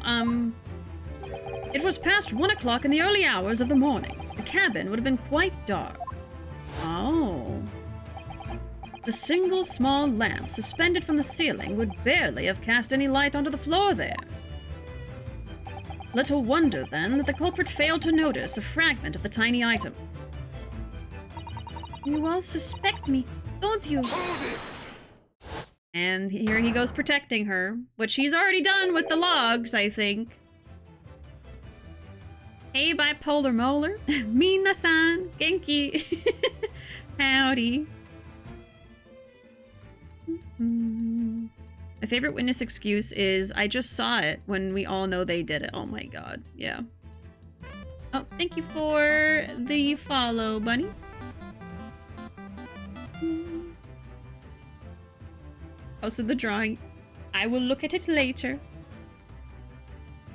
S1: it was past 1 o'clock in the early hours of the morning. The cabin would have been quite dark. Oh. The single small lamp suspended from the ceiling would barely have cast any light onto the floor there. Little wonder, then, that the culprit failed to notice a fragment of the tiny item. You all suspect me, don't you? And here he goes protecting her, which he's already done with the logs, I think. Hey, bipolar molar. Mina-san, genki. Howdy. My favorite witness excuse is, I just saw it when we all know they did it. Oh my god, yeah. Oh, thank you for the follow, bunny. Posted the drawing. I will look at it later.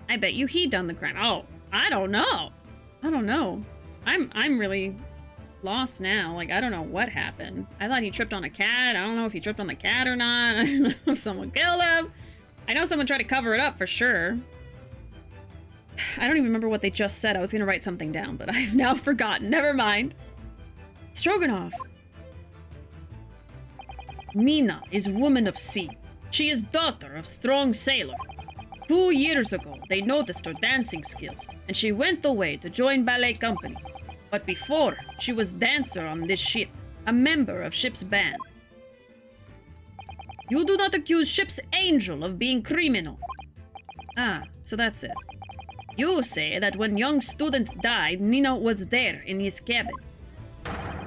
S1: I bet you he done the crime. Oh, I don't know. I don't know. I'm really lost now. Like, I don't know what happened. I thought he tripped on a cat. I don't know if he tripped on the cat or not. I don't know if someone killed him. I know someone tried to cover it up for sure. I don't even remember what they just said. I was gonna write something down, but I've now forgotten. Never mind. Stroganoff. Nina is woman of sea. She is daughter of strong sailor. 2 years ago, they noticed her dancing skills, and she went away to join ballet company. But before, she was dancer on this ship, a member of ship's band. You do not accuse ship's angel of being criminal. Ah, so that's it. You say that when young student died, Nina was there in his cabin.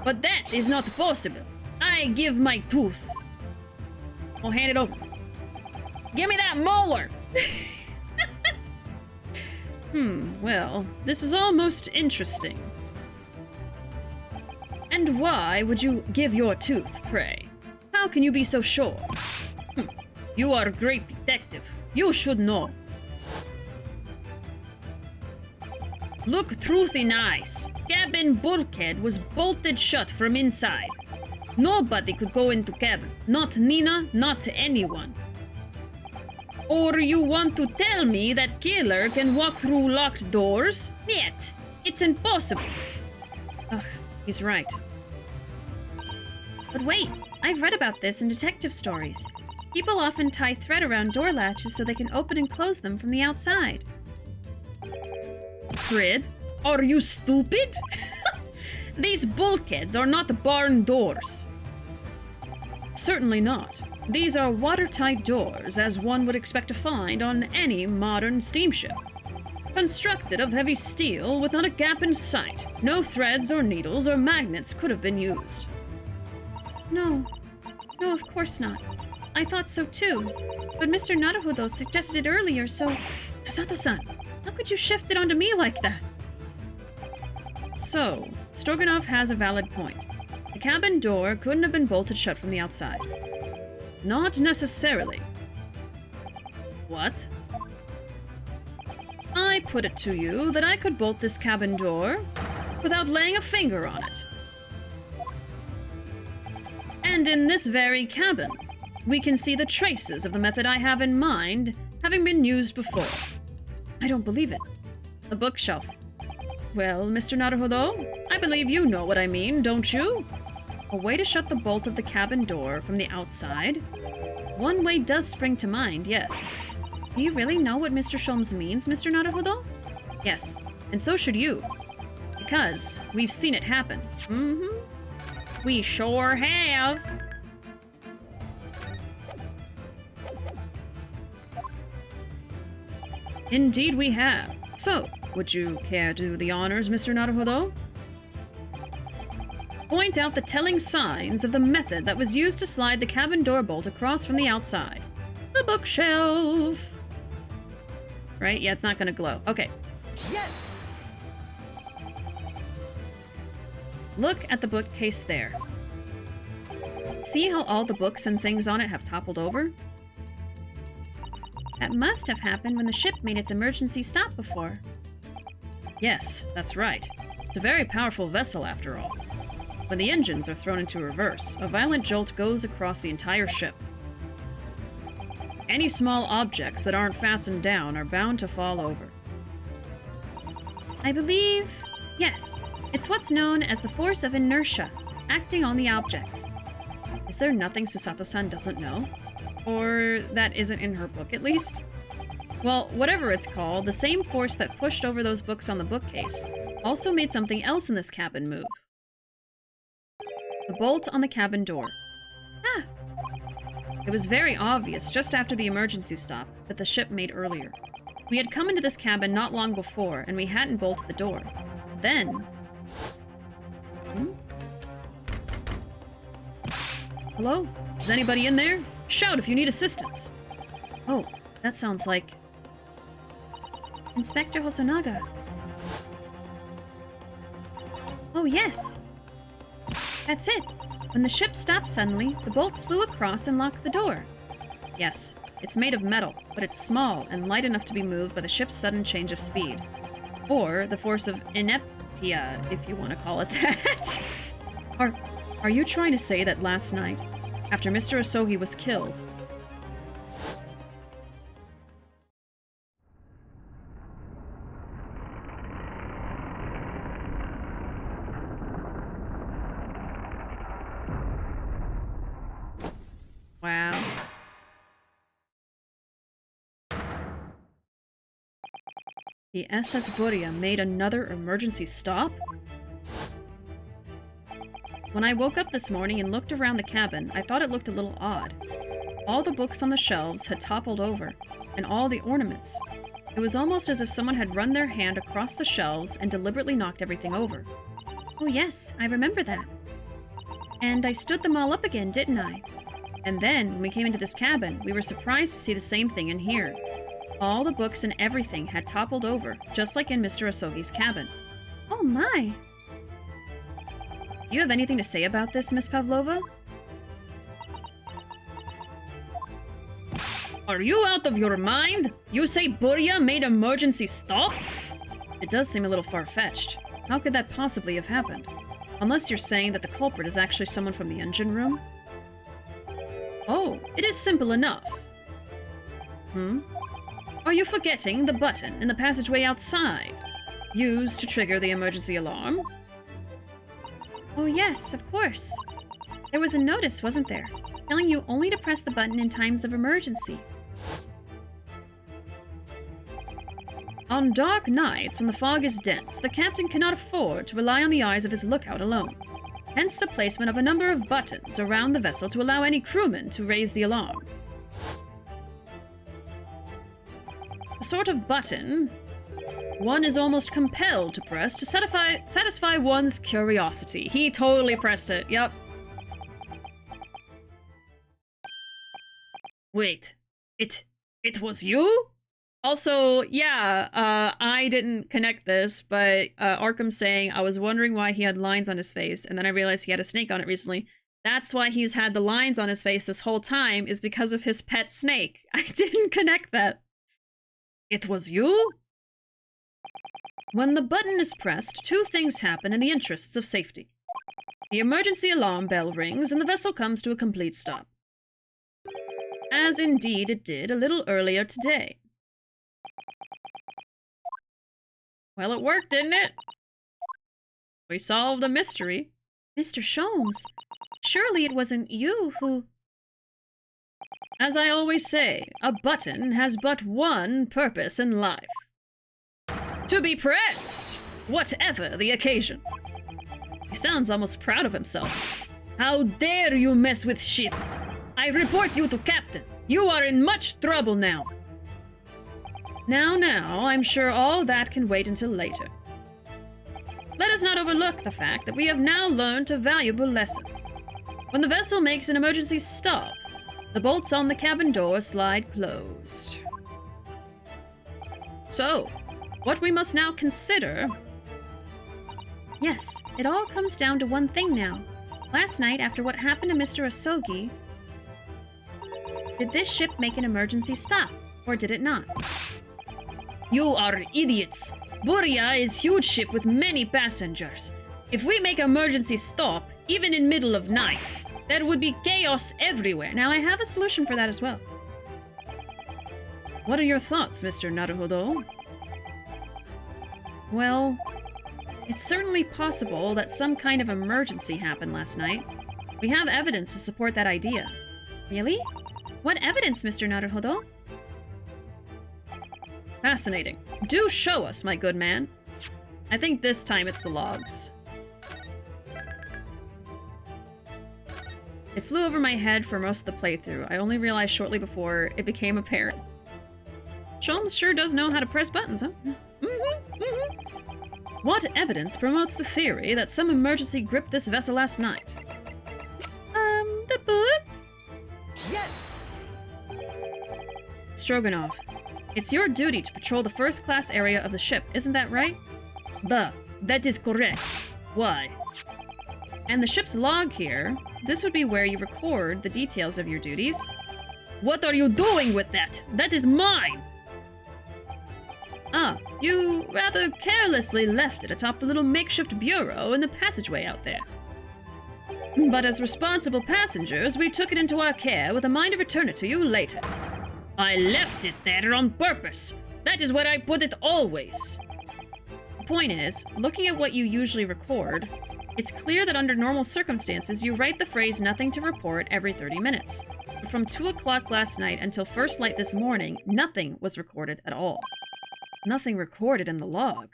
S1: But that is not possible. I give my tooth. I'll hand it over. Give me that molar! Well, this is all most interesting. And why would you give your tooth, pray? How can you be so sure? You are a great detective. You should know. Look truth in eyes. Cabin bulkhead was bolted shut from inside. Nobody could go into cabin. Not Nina, not anyone. Or you want to tell me that killer can walk through locked doors? Yet, it's impossible. Ugh, he's right. But wait, I've read about this in detective stories. People often tie thread around door latches so they can open and close them from the outside. Thread? Are you stupid? These bulkheads are not barn doors. Certainly not. These are watertight doors, as one would expect to find on any modern steamship. Constructed of heavy steel with not a gap in sight, no threads or needles or magnets could have been used. No, of course not. I thought so too. But Mr. Naruhodo suggested it earlier, so... Susato-san, how could you shift it onto me like that? So, Stroganoff has a valid point. The cabin door couldn't have been bolted shut from the outside. Not necessarily. What? I put it to you that I could bolt this cabin door without laying a finger on it. And in this very cabin, we can see the traces of the method I have in mind having been used before. I don't believe it. A bookshelf. Well, Mr. Naruhodo, I believe you know what I mean, don't you? A way to shut the bolt of the cabin door from the outside? One way does spring to mind, yes. Do you really know what Mr. Sholmes means, Mr. Naruhodo? Yes, and so should you. Because we've seen it happen. We sure have. Indeed we have. So, would you care to do the honors, Mr. Naruhodo? Point out the telling signs of the method that was used to slide the cabin door bolt across from the outside. The bookshelf. Right? Yeah, it's not gonna glow. Okay.
S3: Yes!
S1: Look at the bookcase there. See how all the books and things on it have toppled over? That must have happened when the ship made its emergency stop before. Yes, that's right. It's a very powerful vessel after all. When the engines are thrown into reverse, a violent jolt goes across the entire ship. Any small objects that aren't fastened down are bound to fall over. I believe... yes, it's what's known as the force of inertia, acting on the objects. Is there nothing Susato-san doesn't know? Or that isn't in her book, at least? Well, whatever it's called, the same force that pushed over those books on the bookcase also made something else in this cabin move. The bolt on the cabin door. Ah! It was very obvious just after the emergency stop that the ship made earlier. We had come into this cabin not long before, and we hadn't bolted the door. Then... Hello? Is anybody in there? Shout if you need assistance! Oh, that sounds like... Inspector Hosonaga. Oh, yes! That's it! When the ship stopped suddenly, the bolt flew across and locked the door. Yes, it's made of metal, but it's small and light enough to be moved by the ship's sudden change of speed. Or the force of inertia, if you want to call it that. Are you trying to say that last night, after Mr. Asogi was killed... Wow. The SS Buria made another emergency stop? When I woke up this morning and looked around the cabin, I thought it looked a little odd. All the books on the shelves had toppled over, and all the ornaments. It was almost as if someone had run their hand across the shelves and deliberately knocked everything over. Oh yes, I remember that. And I stood them all up again, didn't I? And then, when we came into this cabin, we were surprised to see the same thing in here. All the books and everything had toppled over, just like in Mr. Asogi's cabin. Oh my! You have anything to say about this, Miss Pavlova? Are you out of your mind? You say Buria made emergency stop? It does seem a little far-fetched. How could that possibly have happened? Unless you're saying that the culprit is actually someone from the engine room? Oh, it is simple enough. Are you forgetting the button in the passageway outside? Used to trigger the emergency alarm? Oh yes, of course. There was a notice, wasn't there? Telling you only to press the button in times of emergency. On dark nights when the fog is dense, the captain cannot afford to rely on the eyes of his lookout alone. Hence the placement of a number of buttons around the vessel to allow any crewman to raise the alarm. The sort of button one is almost compelled to press to satisfy one's curiosity. He totally pressed it, yep. Wait, it was you? Also, yeah, I didn't connect this, but Arkham's saying I was wondering why he had lines on his face, and then I realized he had a snake on it recently. That's why he's had the lines on his face this whole time, is because of his pet snake. I didn't connect that. It was you? When the button is pressed, two things happen in the interests of safety. The emergency alarm bell rings, and the vessel comes to a complete stop. As indeed it did a little earlier today. Well, it worked, didn't it? We solved a mystery. Mr. Sholmes, surely it wasn't you who... As I always say, a button has but one purpose in life. To be pressed, whatever the occasion. He sounds almost proud of himself. How dare you mess with ship? I report you to Captain. You are in much trouble now. Now, I'm sure all that can wait until later. Let us not overlook the fact that we have now learned a valuable lesson. When the vessel makes an emergency stop, the bolts on the cabin door slide closed. So, what we must now consider... Yes, it all comes down to one thing now. Last night, after what happened to Mr. Asogi, did this ship make an emergency stop, or did it not? You are idiots. Buria is huge ship with many passengers. If we make emergency stop, even in middle of night. There would be chaos everywhere. Now, I have a solution for that as well. What are your thoughts, Mr. Naruhodo? Well, it's certainly possible that some kind of emergency happened last night. We have evidence to support that idea. Really? What evidence, Mr. Naruhodo? Fascinating. Do show us, my good man. I think this time it's the logs. It flew over my head for most of the playthrough. I only realized shortly before it became apparent. Holmes sure does know how to press buttons, huh? What evidence promotes the theory that some emergency gripped this vessel last night? The book?
S3: Yes!
S1: Stroganoff, it's your duty to patrol the first-class area of the ship, isn't that right? That is correct. Why? And the ship's log here, this would be where you record the details of your duties. What are you doing with that? That is mine! Ah, you rather carelessly left it atop the little makeshift bureau in the passageway out there. But as responsible passengers, we took it into our care with a mind to return it to you later. I left it there on purpose. That is where I put it always. The point is, looking at what you usually record, it's clear that under normal circumstances, you write the phrase nothing to report every 30 minutes. But from 2 o'clock last night until first light this morning, nothing was recorded at all. Nothing recorded in the log.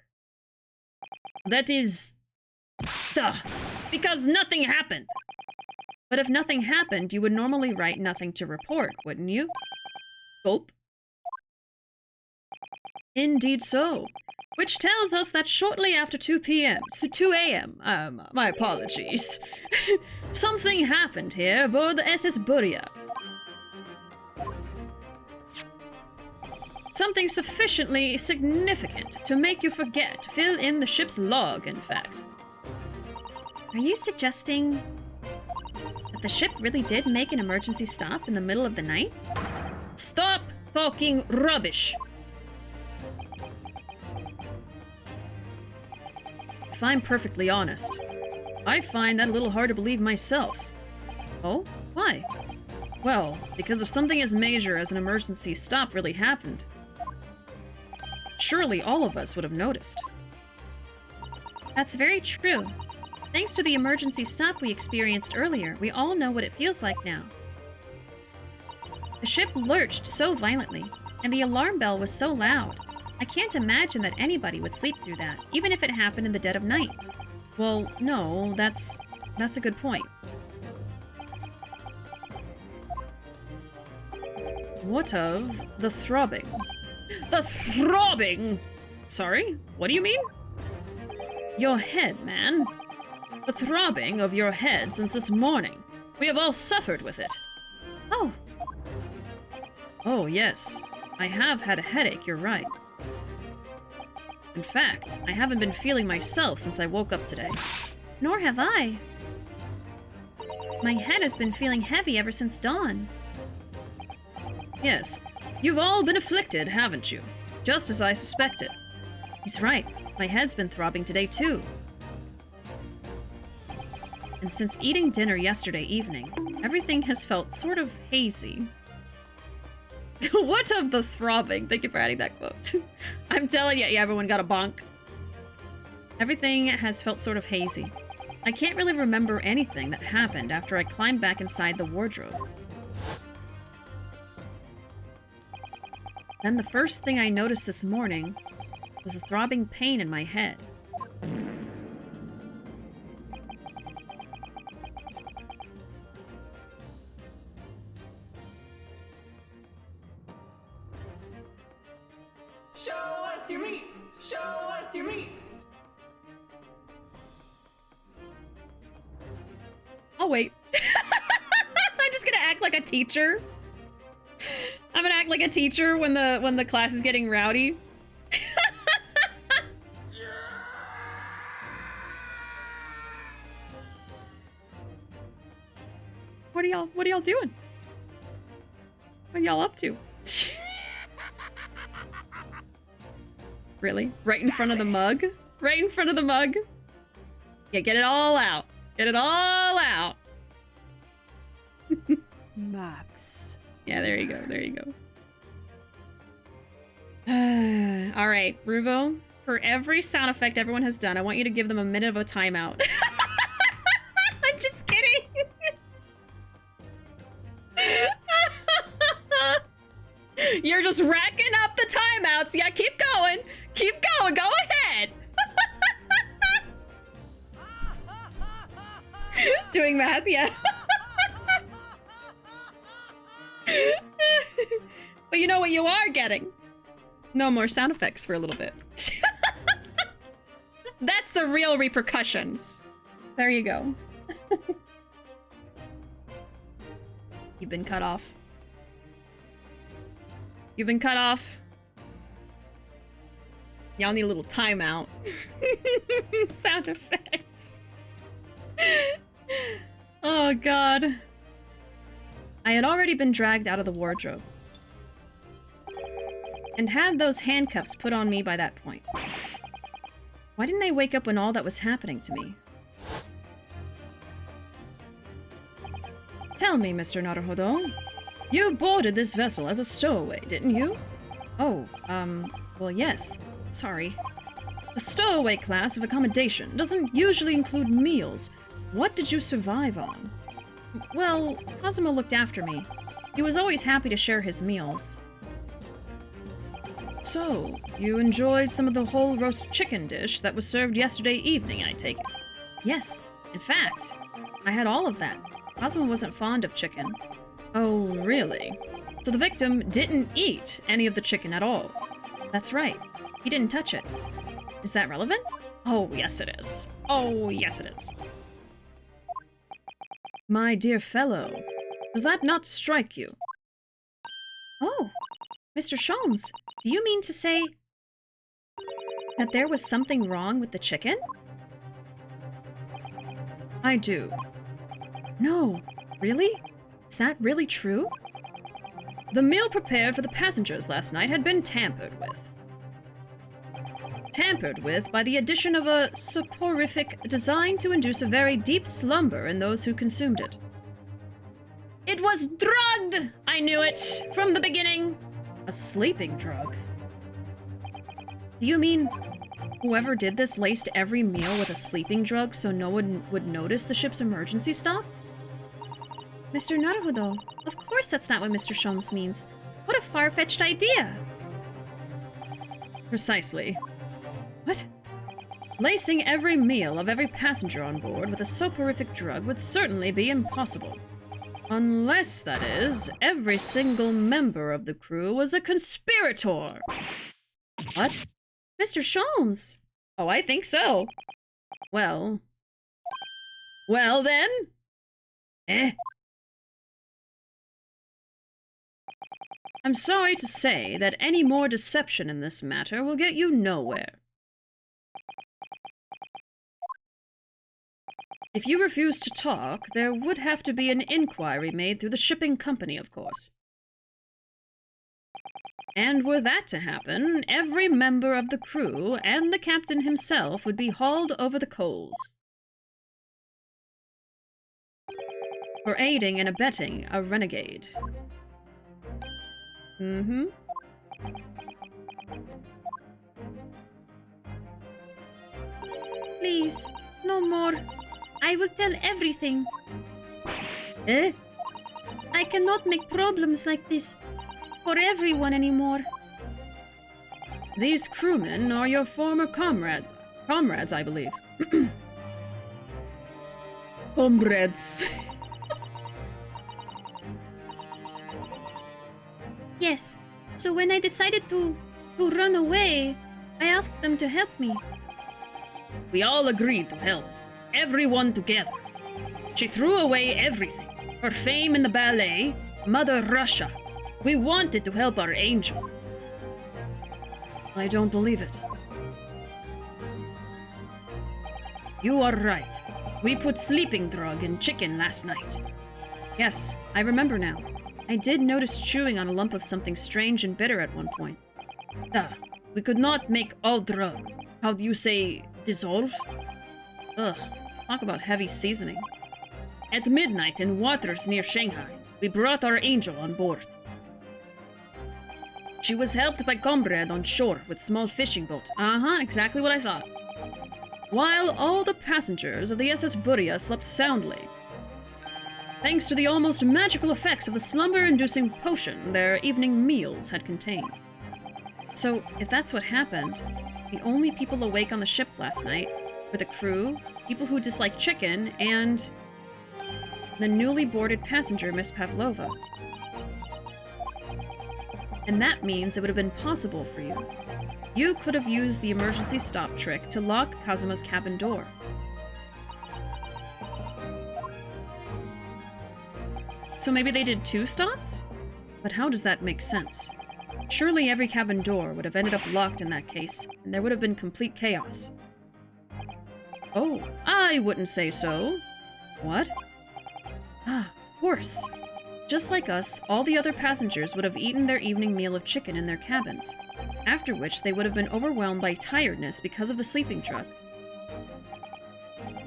S1: That is... Duh! Because nothing happened! But if nothing happened, you would normally write nothing to report, wouldn't you? Gulp. Indeed so. Which tells us that shortly after 2 a.m., my apologies, something happened here aboard the SS Buria. Something sufficiently significant to make you forget to fill in the ship's log, in fact. Are you suggesting that the ship really did make an emergency stop in the middle of the night? Stop talking rubbish! If I'm perfectly honest, I find that a little hard to believe myself. Oh? Why? Well, because if something as major as an emergency stop really happened, surely all of us would have noticed. That's very true. Thanks to the emergency stop we experienced earlier, we all know what it feels like now. The ship lurched so violently, and the alarm bell was so loud. I can't imagine that anybody would sleep through that, even if it happened in the dead of night. Well, no, that's a good point. What of the throbbing? The throbbing! Sorry, what do you mean? Your head, man. The throbbing of your head since this morning. We have all suffered with it. Oh. Oh, yes. I have had a headache, you're right. In fact, I haven't been feeling myself since I woke up today. Nor have I. My head has been feeling heavy ever since dawn. Yes, you've all been afflicted, haven't you? Just as I suspected. He's right. My head's been throbbing today, too. And since eating dinner yesterday evening, everything has felt sort of hazy. What of the throbbing? Thank you for adding that quote. I'm telling you, everyone got a bonk. Everything has felt sort of hazy. I can't really remember anything that happened after I climbed back inside the wardrobe. Then the first thing I noticed this morning was a throbbing pain in my head.
S3: Show us your meat! Show us your meat!
S1: Oh, wait. I'm just gonna act like a teacher. I'm gonna act like a teacher when the class is getting rowdy. What are y'all doing? What are y'all up to? Really? Right in front of the mug? Right in front of the mug? Yeah, get it all out. Get it all out.
S3: Max.
S1: Yeah, there you go. There you go. All right, Ruuuvo. For every sound effect everyone has done, I want you to give them a minute of a timeout. I'm just kidding. You're just racking up the timeouts. Yeah, keep going. Keep going. Go ahead. Doing math, yeah. But you know what you are getting? No more sound effects for a little bit. That's the real repercussions. There you go. You've been cut off. You've been cut off. Y'all need a little timeout. Sound effects. Oh, God. I had already been dragged out of the wardrobe and had those handcuffs put on me by that point. Why didn't I wake up when all that was happening to me? Tell me, Mr. Naruhodo. You boarded this vessel as a stowaway, didn't you? Oh, well, yes. Sorry. A stowaway class of accommodation doesn't usually include meals. What did you survive on? Well, Kazuma looked after me. He was always happy to share his meals. So, you enjoyed some of the whole roast chicken dish that was served yesterday evening, I take it? Yes. In fact, I had all of that. Kazuma wasn't fond of chicken. Oh, really? So the victim didn't eat any of the chicken at all? That's right. He didn't touch it. Is that relevant? Oh, yes it is. Oh, yes it is. My dear fellow, does that not strike you? Oh, Mr. Sholmes, do you mean to say that there was something wrong with the chicken? I do. No, really? Is that really true? The meal prepared for the passengers last night had been tampered with. Tampered with by the addition of a soporific designed to induce a very deep slumber in those who consumed it. It was drugged! I knew it from the beginning. A sleeping drug. Do you mean whoever did this laced every meal with a sleeping drug so no one would notice the ship's emergency stop? Mr. Naruhodo, of course that's not what Mr. Sholmes means. What a far-fetched idea! Precisely. What? Lacing every meal of every passenger on board with a soporific drug would certainly be impossible. Unless, that is, every single member of the crew was a conspirator. What? Mr. Sholmes! Oh, I think so. Well then? I'm sorry to say that any more deception in this matter will get you nowhere. If you refuse to talk, there would have to be an inquiry made through the shipping company, of course. And were that to happen, every member of the crew and the captain himself would be hauled over the coals for aiding and abetting a renegade. Mm-hmm. Please, no more. I will tell everything. I cannot make problems like this for everyone anymore. These crewmen are your former comrades, I believe. Comrades. Yes. So when I decided to run away, I asked them to help me. We all agreed to help. Everyone together. She threw away everything. Her fame in the ballet, Mother Russia. We wanted to help our angel. I don't believe it. You are right. We put sleeping drug in chicken last night. Yes, I remember now. I did notice chewing on a lump of something strange and bitter at one point. We could not make all drug. How do you say, dissolve? Ugh. Talk about heavy seasoning. At midnight in waters near Shanghai, we brought our angel on board. She was helped by comrade on shore with small fishing boat. Exactly what I thought. While all the passengers of the SS Buria slept soundly, thanks to the almost magical effects of the slumber-inducing potion their evening meals had contained. So, if that's what happened, the only people awake on the ship last night were the crew, people who dislike chicken, and the newly boarded passenger, Miss Pavlova. And that means it would have been possible for you. You could have used the emergency stop trick to lock Kazuma's cabin door. So maybe they did 2 stops? But how does that make sense? Surely every cabin door would have ended up locked in that case, and there would have been complete chaos. Oh, I wouldn't say so. What? Ah, of course. Just like us, all the other passengers would have eaten their evening meal of chicken in their cabins, after which they would have been overwhelmed by tiredness because of the sleeping drug.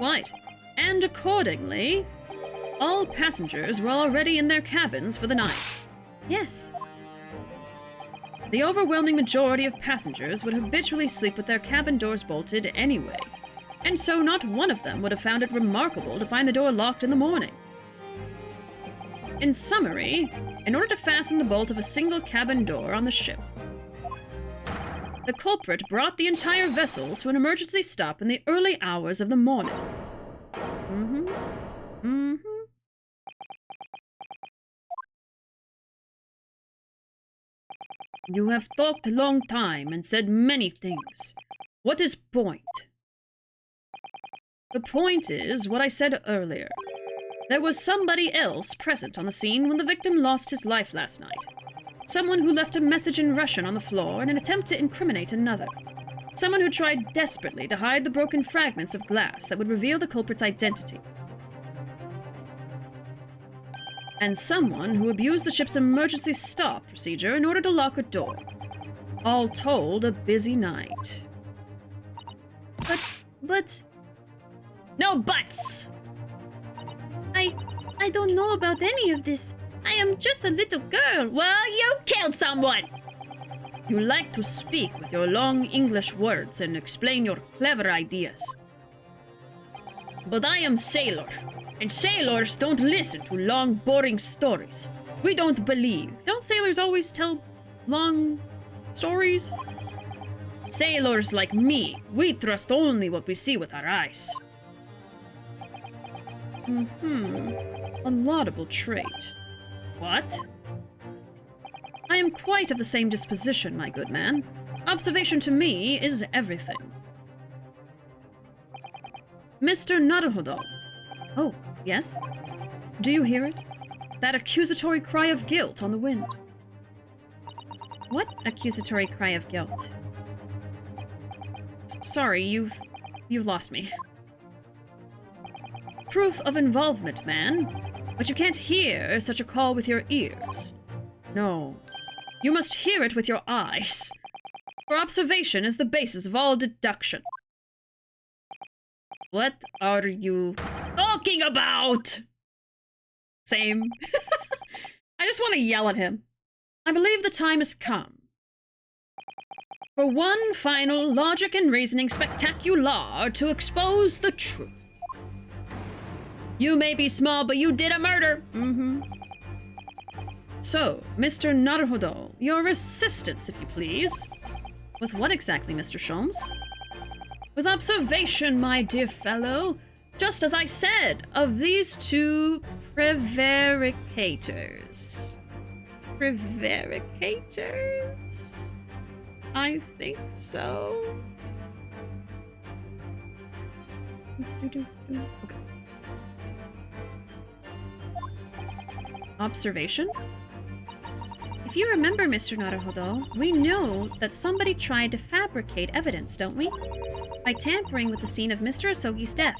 S1: Right. And accordingly, all passengers were already in their cabins for the night. Yes. The overwhelming majority of passengers would habitually sleep with their cabin doors bolted anyway, and so not one of them would have found it remarkable to find the door locked in the morning. In summary, in order to fasten the bolt of a single cabin door on the ship, the culprit brought the entire vessel to an emergency stop in the early hours of the morning. You have talked a long time and said many things. What is point? The point is what I said earlier. There was somebody else present on the scene when the victim lost his life last night. Someone who left a message in Russian on the floor in an attempt to incriminate another. Someone who tried desperately to hide the broken fragments of glass that would reveal the culprit's identity. And someone who abused the ship's emergency stop procedure in order to lock a door. All told, a busy night. But... No buts!
S6: I don't know about any of this. I am just a little girl.
S1: Well, you killed someone! You like to speak with your long English words and explain your clever ideas. But I am sailor, and sailors don't listen to long, boring stories. We don't believe. Don't sailors always tell long stories? Sailors like me, we trust only what we see with our eyes. A laudable trait. What? I am quite of the same disposition, my good man. Observation to me is everything. Mr. Naruhodo. Oh, yes? Do you hear it? That accusatory cry of guilt on the wind. What accusatory cry of guilt? Sorry, you've lost me. Proof of involvement, man. But you can't hear such a call with your ears. No. You must hear it with your eyes. For observation is the basis of all deduction. What are you talking about? Same. I just want to yell at him. I believe the time has come for one final logic and reasoning spectacular to expose the truth. You may be small, but you did a murder. So, Mr. Naruhodo, your assistance, if you please. With what exactly, Mr. Sholmes? With observation, my dear fellow. Just as I said, of these 2 prevaricators. Prevaricators? I think so. Okay. Observation? If you remember, Mr. Naruhodo, we know that somebody tried to fabricate evidence, don't we? By tampering with the scene of Mr. Asogi's death.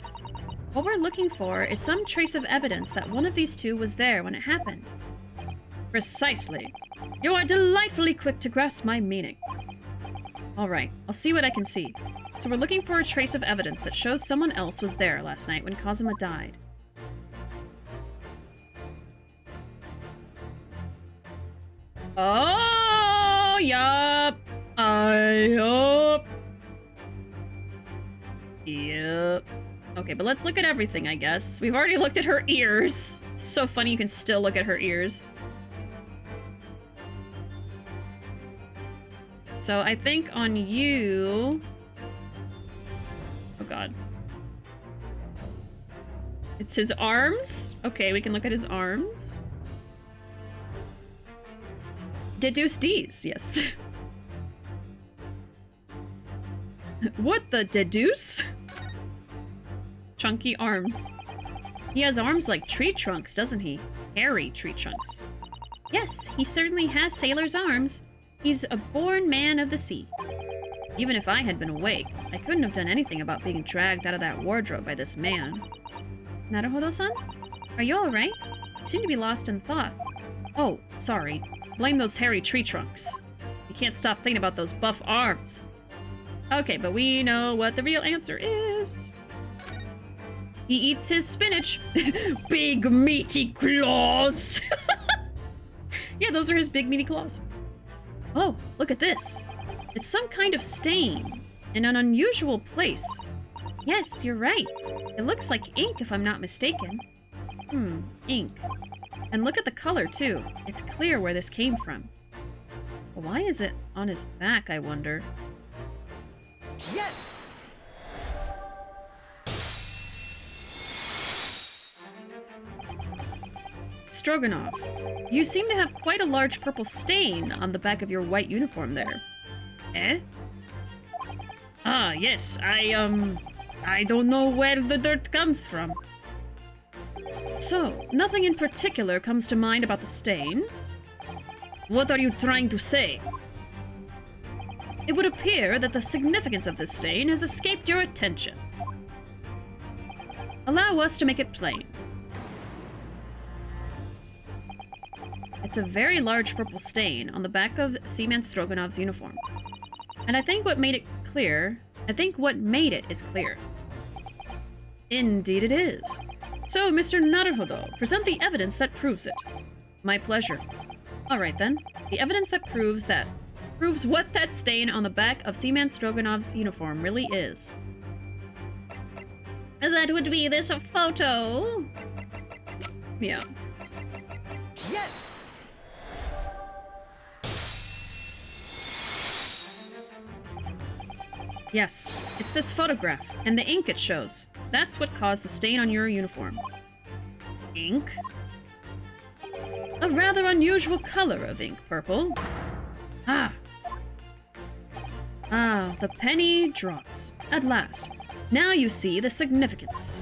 S1: What we're looking for is some trace of evidence that one of these 2 was there when it happened. Precisely. You are delightfully quick to grasp my meaning. Alright, I'll see what I can see. So we're looking for a trace of evidence that shows someone else was there last night when Kazuma died. Oh, yup. Yup. Yep. Okay, but let's look at everything, I guess. We've already looked at her ears. So funny you can still look at her ears. So I think on you... Oh god. It's his arms? Okay, we can look at his arms. Deduce D's, yes. What the deduce? Chunky arms. He has arms like tree trunks, doesn't he? Hairy tree trunks.
S6: Yes, he certainly has sailor's arms. He's a born man of the sea.
S1: Even if I had been awake, I couldn't have done anything about being dragged out of that wardrobe by this man.
S6: Naruhodo-san? Are you alright?
S1: You seem to be lost in thought. Oh, sorry. Blame those hairy tree trunks. You can't stop thinking about those buff arms. Okay, but we know what the real answer is. He eats his spinach. Big meaty claws. Yeah, those are his big meaty claws. Oh, look at this. It's some kind of stain in an unusual place.
S6: Yes, you're right.
S1: It looks like ink, if I'm not mistaken. Ink. And look at the color, too. It's clear where this came from. Why is it on his back, I wonder?
S3: Yes!
S1: Stroganoff, you seem to have quite a large purple stain on the back of your white uniform there. Eh? Ah, yes, I don't know where the dirt comes from. So, nothing in particular comes to mind about the stain? What are you trying to say? It would appear that the significance of this stain has escaped your attention. Allow us to make it plain. It's a very large purple stain on the back of Seaman Stroganov's uniform. And I think what made it is clear. Indeed it is. So, Mr. Naruhodo, present the evidence that proves it. My pleasure. Alright then. The evidence that proves what that stain on the back of Seaman Stroganov's uniform really is.
S6: That would be this photo.
S1: Yeah.
S3: Yes!
S1: Yes, it's this photograph, and the ink it shows. That's what caused the stain on your uniform. Ink? A rather unusual color of ink, purple. Ah, the penny drops. At last. Now you see the significance.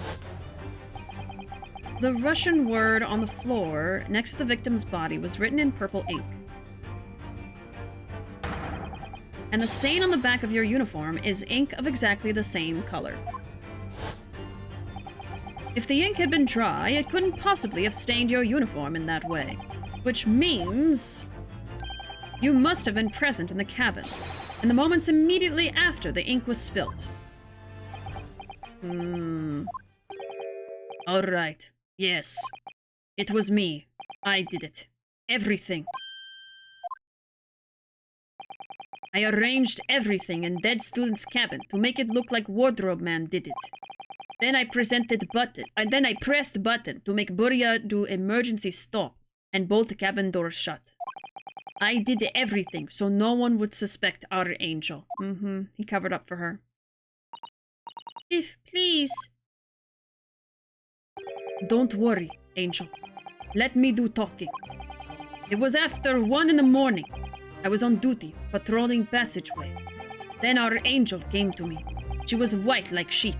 S1: The Russian word on the floor next to the victim's body was written in purple ink. And the stain on the back of your uniform is ink of exactly the same color. If the ink had been dry, it couldn't possibly have stained your uniform in that way. Which means... you must have been present in the cabin, in the moments immediately after the ink was spilt. Alright. Yes. It was me. I did it. Everything. I arranged everything in dead student's cabin to make it look like Wardrobe Man did it. Then I pressed the button to make Burya do emergency stop and bolt the cabin door shut. I did everything so no one would suspect our angel. He covered up for her.
S6: If, please.
S1: Don't worry, Angel. Let me do talking. It was after 1 in the morning. I was on duty, patrolling passageway. Then our angel came to me. She was white like sheet.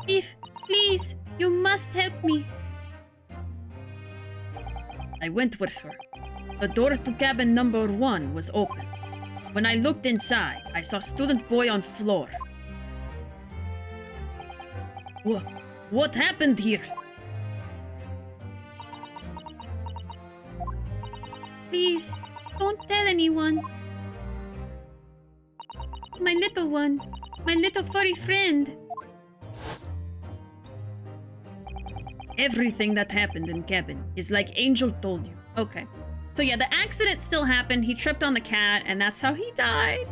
S6: If, please, you must help me.
S1: I went with her. The door to cabin number 1 was open. When I looked inside, I saw student boy on floor. What happened here?
S6: Please, don't tell anyone. My little one. My little furry friend.
S1: Everything that happened in cabin is like Angel told you. Okay. So yeah, the accident still happened. He tripped on the cat, and that's how he died.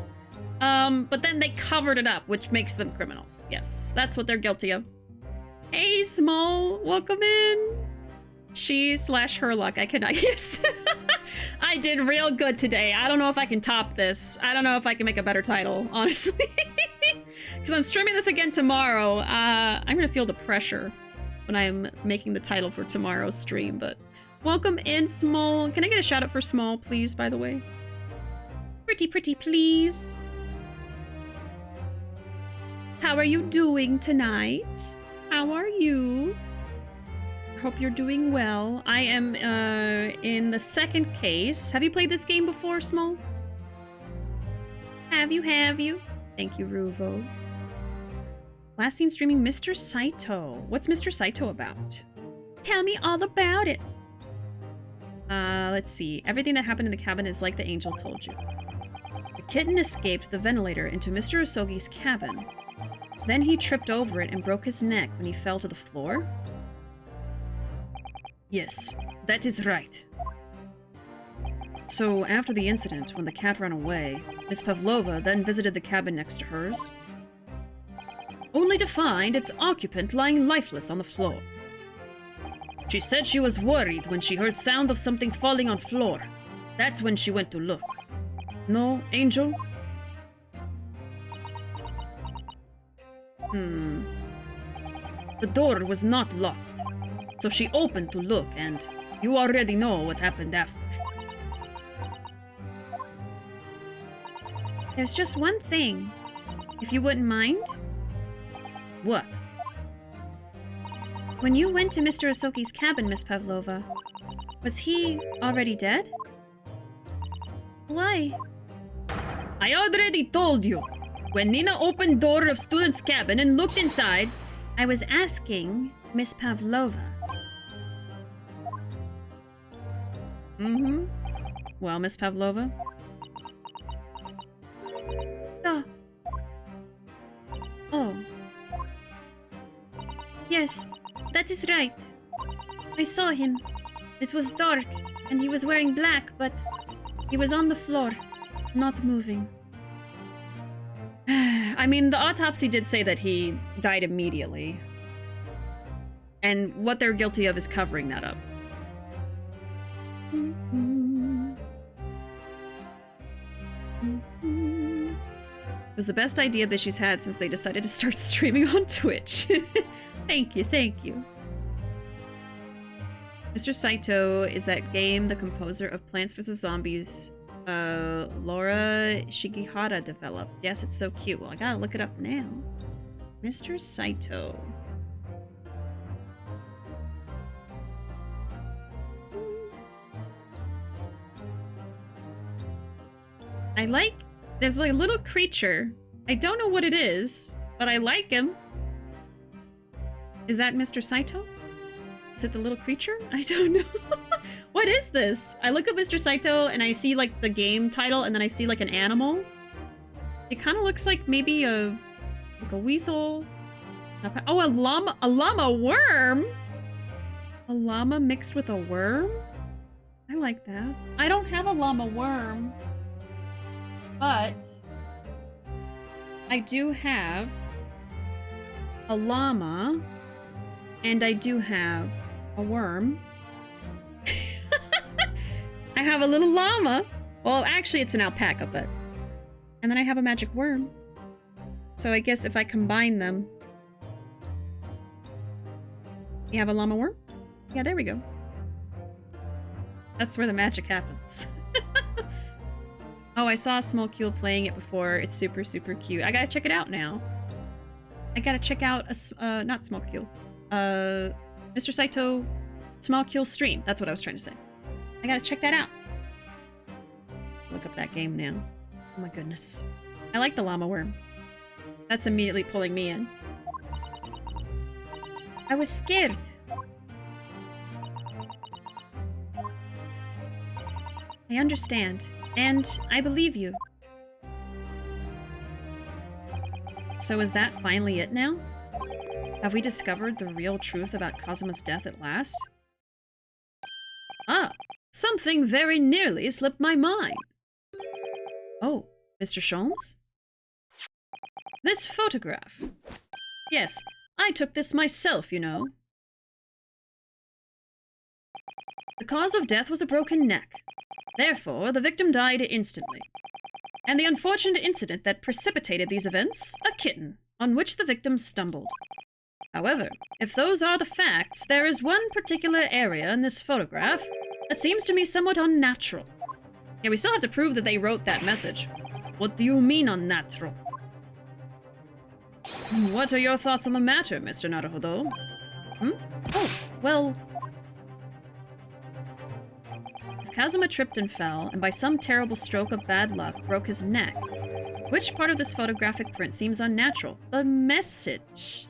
S1: But then they covered it up, which makes them criminals. Yes, that's what they're guilty of. Hey, Small, welcome in. She/her luck. I cannot guess. I did real good today. I don't know if I can top this. I don't know if I can make a better title, honestly. Because I'm streaming this again tomorrow. I'm gonna feel the pressure when I'm making the title for tomorrow's stream, but welcome in, Small. Can I get a shout out for Small, please, by the way? Pretty, please. How are you doing tonight? How are you? Hope you're doing well. I am in the second case. Have you played this game before, Small? Have you? Thank you, Ruuuvo. Last seen streaming Mr. Saito. What's Mr. Saito about? Tell me all about it. Let's see. Everything that happened in the cabin is like the angel told you. The kitten escaped the ventilator into Mr. Asogi's cabin. Then he tripped over it and broke his neck when he fell to the floor. Yes, that is right. So, after the incident, when the cat ran away, Miss Pavlova then visited the cabin next to hers, only to find its occupant lying lifeless on the floor. She said she was worried when she heard sound of something falling on floor. That's when she went to look. No, Angel? The door was not locked, so she opened to look, and you already know what happened after.
S6: There's just one thing, if you wouldn't mind.
S1: What?
S6: When you went to Mr. Asogi's cabin, Miss Pavlova, was he already dead? Why?
S1: I already told you. When Nina opened door of student's cabin and looked inside,
S6: I was asking Miss Pavlova.
S1: Well, Miss Pavlova?
S6: Oh. Yes, that is right. I saw him. It was dark, and he was wearing black, but he was on the floor, not moving.
S1: I mean, the autopsy did say that he died immediately. And what they're guilty of is covering that up. It was the best idea Bishi's had since they decided to start streaming on Twitch. Thank you. Mr. Saito is that game the composer of Plants vs. Zombies, Laura Shigihara developed. Yes, it's so cute. Well, I gotta look it up now. Mr. Saito. There's like a little creature. I don't know what it is, but I like him. Is that Mr. Saito? Is it the little creature? I don't know. What is this? I look at Mr. Saito and I see like the game title and then I see like an animal. It kind of looks like maybe a weasel. Oh, a llama worm? A llama mixed with a worm? I like that. I don't have a llama worm, but I do have a llama and I do have a worm. I have a little llama. Well, actually it's an alpaca, but... And then I have a magic worm. So I guess if I combine them... You have a llama worm? Yeah, there we go. That's where the magic happens. Oh, I saw Smokule playing it before. It's super, super cute. I gotta check it out now. I gotta check out not Smokule. Mr. Saito Smokule stream. That's what I was trying to say. I gotta check that out. Look up that game now. Oh my goodness. I like the llama worm. That's immediately pulling me in.
S6: I was scared. I understand, and I believe you.
S1: So is that finally it now? Have we discovered the real truth about Kazuma's death at last? Ah, something very nearly slipped my mind. Oh, Mr. Sholmes? This photograph. Yes, I took this myself, you know. The cause of death was a broken neck. Therefore, the victim died instantly. And the unfortunate incident that precipitated these events, a kitten, on which the victim stumbled. However, if those are the facts, there is one particular area in this photograph that seems to me somewhat unnatural. Yeah, we still have to prove that they wrote that message. What do you mean unnatural? What are your thoughts on the matter, Mr. Naruhodo? Oh, well... If Kazuma tripped and fell, and by some terrible stroke of bad luck broke his neck, which part of this photographic print seems unnatural? The message.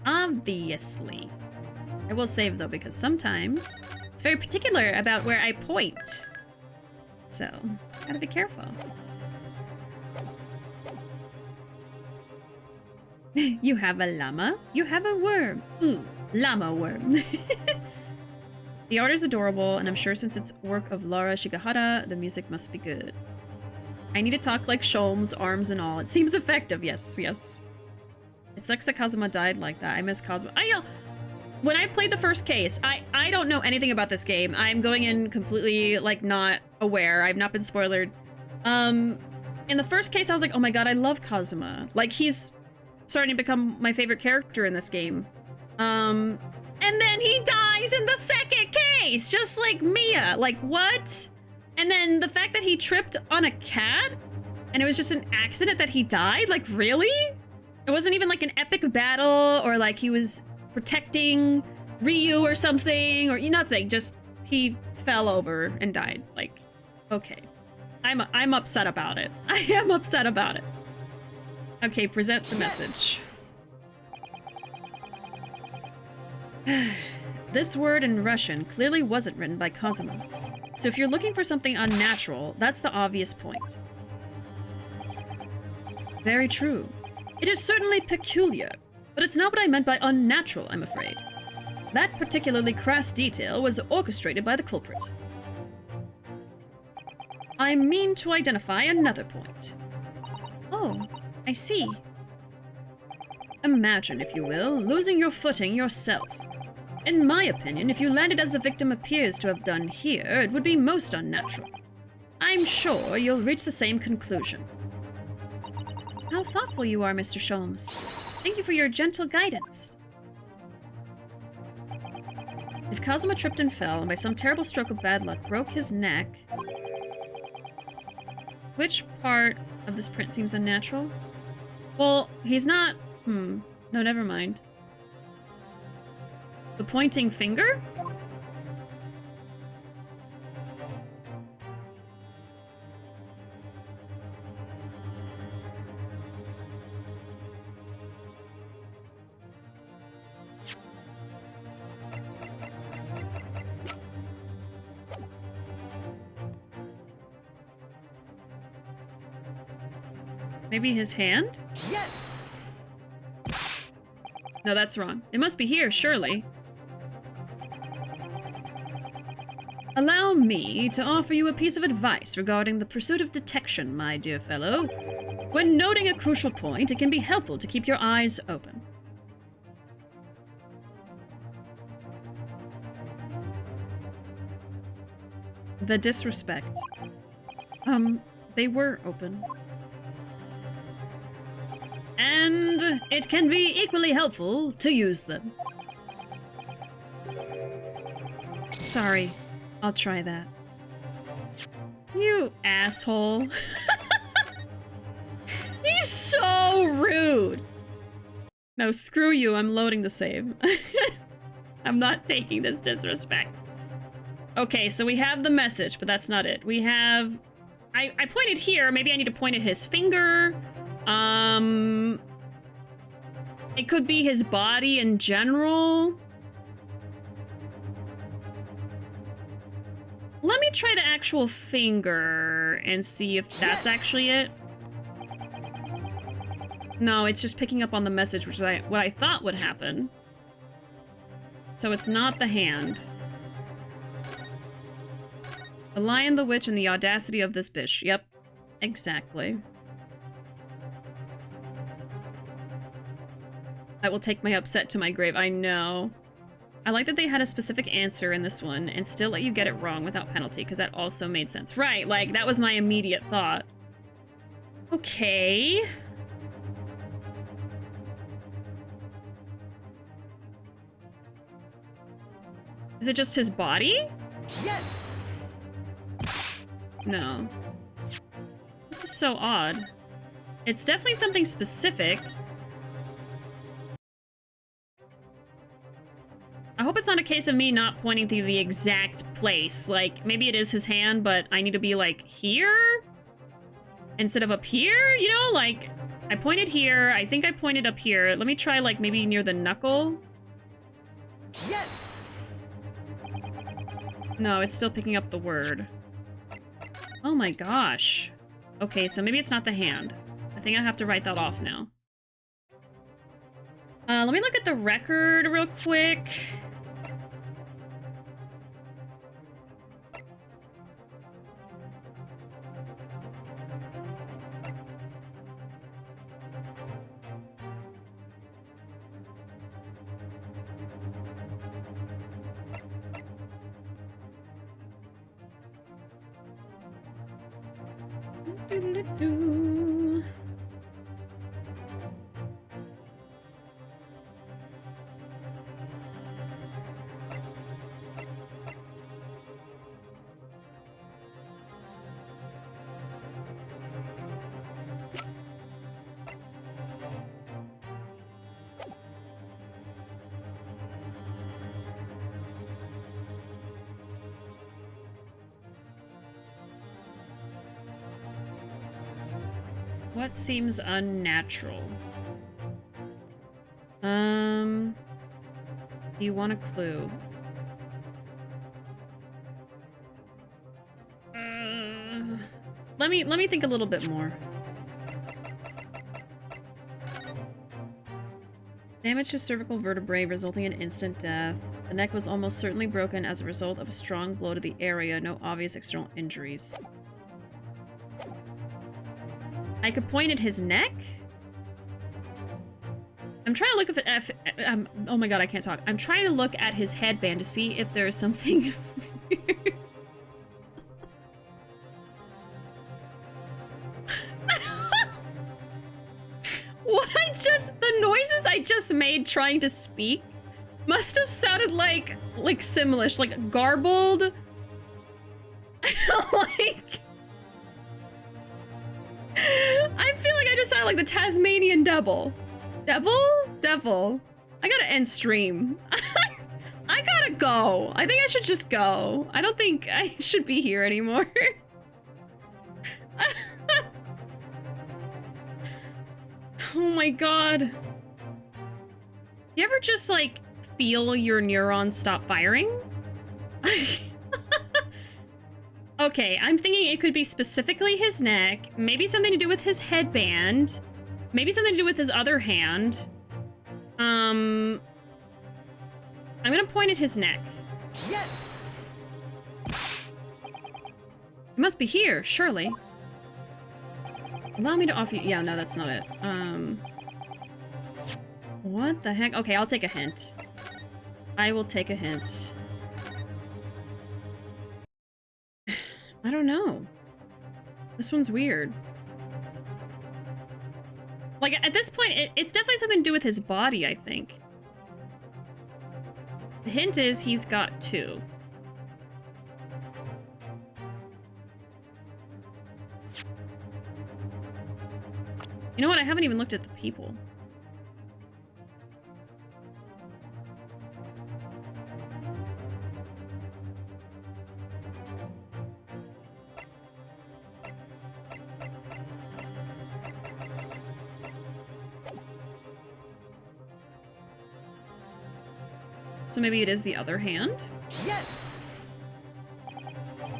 S1: Obviously. I will save, though, because sometimes it's very particular about where I point. So, gotta be careful. You have a llama? You have a worm. Ooh, llama worm. The art is adorable, and I'm sure since it's work of Laura Shigehara, the music must be good. I need to talk like Sholmes, arms and all. It seems effective, yes, yes. It sucks that Kazuma died like that. I miss Kazuma. I know! When I played the first case, I don't know anything about this game. I'm going in completely, like, not aware. I've not been spoilered. In the first case, I was like, oh my god, I love Kazuma. Like, he's starting to become my favorite character in this game. And then he dies in the second case, just like Mia. Like, what? And then the fact that he tripped on a cat, and it was just an accident that he died? Like, really? It wasn't even like an epic battle, or like he was protecting Ryu or something, or nothing. Just he fell over and died. Like, okay. I'm upset about it. I am upset about it. Okay, present the message. This word in Russian clearly wasn't written by Kazuma. So if you're looking for something unnatural, that's the obvious point. Very true. It is certainly peculiar, but it's not what I meant by unnatural, I'm afraid. That particularly crass detail was orchestrated by the culprit. I mean to identify another point. Oh, I see. Imagine, if you will, losing your footing yourself. In my opinion, if you landed as the victim appears to have done here, it would be most unnatural. I'm sure you'll reach the same conclusion. How thoughtful you are, Mr. Sholmes. Thank you for your gentle guidance. If Kazuma tripped and fell, and by some terrible stroke of bad luck broke his neck... Which part of this print seems unnatural? Well, he's not... No, never mind. The pointing finger? Maybe his hand?
S3: Yes!
S1: No, that's wrong. It must be here, surely. Allow me to offer you a piece of advice regarding the pursuit of detection, my dear fellow. When noting a crucial point, it can be helpful to keep your eyes open. The disrespect. They were open. And it can be equally helpful to use them. Sorry, I'll try that. You asshole. He's so rude. No, screw you, I'm loading the save. I'm not taking this disrespect. Okay, so we have the message, but that's not it. We have... I pointed here, maybe I need to point at his finger. It could be his body in general. Let me try the actual finger and see if that's actually it. No, it's just picking up on the message, which is what I thought would happen. So it's not the hand. The Lion, the Witch, and the audacity of this bish. Yep, exactly. I will take my upset to my grave. I know. I like that they had a specific answer in this one and still let you get it wrong without penalty, because that also made sense. Right, like, that was my immediate thought. Okay. Is it just his body?
S3: Yes!
S1: No. This is so odd. It's definitely something specific. I hope it's not a case of me not pointing to the exact place. Like, maybe it is his hand, but I need to be, like, here? Instead of up here? You know, like, I pointed here. I think I pointed up here. Let me try, like, maybe near the knuckle.
S3: Yes!
S1: No, it's still picking up the word. Oh my gosh. Okay, so maybe it's not the hand. I think I have to write that off now. Let me look at the record real quick. What seems unnatural? Do you want a clue? Let me think a little bit more. Damage to cervical vertebrae resulting in instant death. The neck was almost certainly broken as a result of a strong blow to the area. No obvious external injuries. I could point at his neck? I'm trying to look at oh my god, I can't talk. I'm trying to look at his headband to see if there's something the noises I just made trying to speak must have sounded like Simlish, like garbled. Like, I feel like I just sounded like the Tasmanian devil. Devil? I gotta end stream. I gotta go. I think I should just go. I don't think I should be here anymore. Oh my god. You ever just, like, feel your neurons stop firing? Okay, I'm thinking it could be specifically his neck, maybe something to do with his headband, maybe something to do with his other hand. I'm gonna point at his neck.
S3: Yes!
S1: It must be here, surely. Allow me to offer you— yeah, no, that's not it. What the heck? Okay, I'll take a hint. I will take a hint. I don't know. This one's weird. Like, at this point, it's definitely something to do with his body, I think. The hint is he's got two. You know what? I haven't even looked at the people. So maybe it is the other hand?
S3: Yes!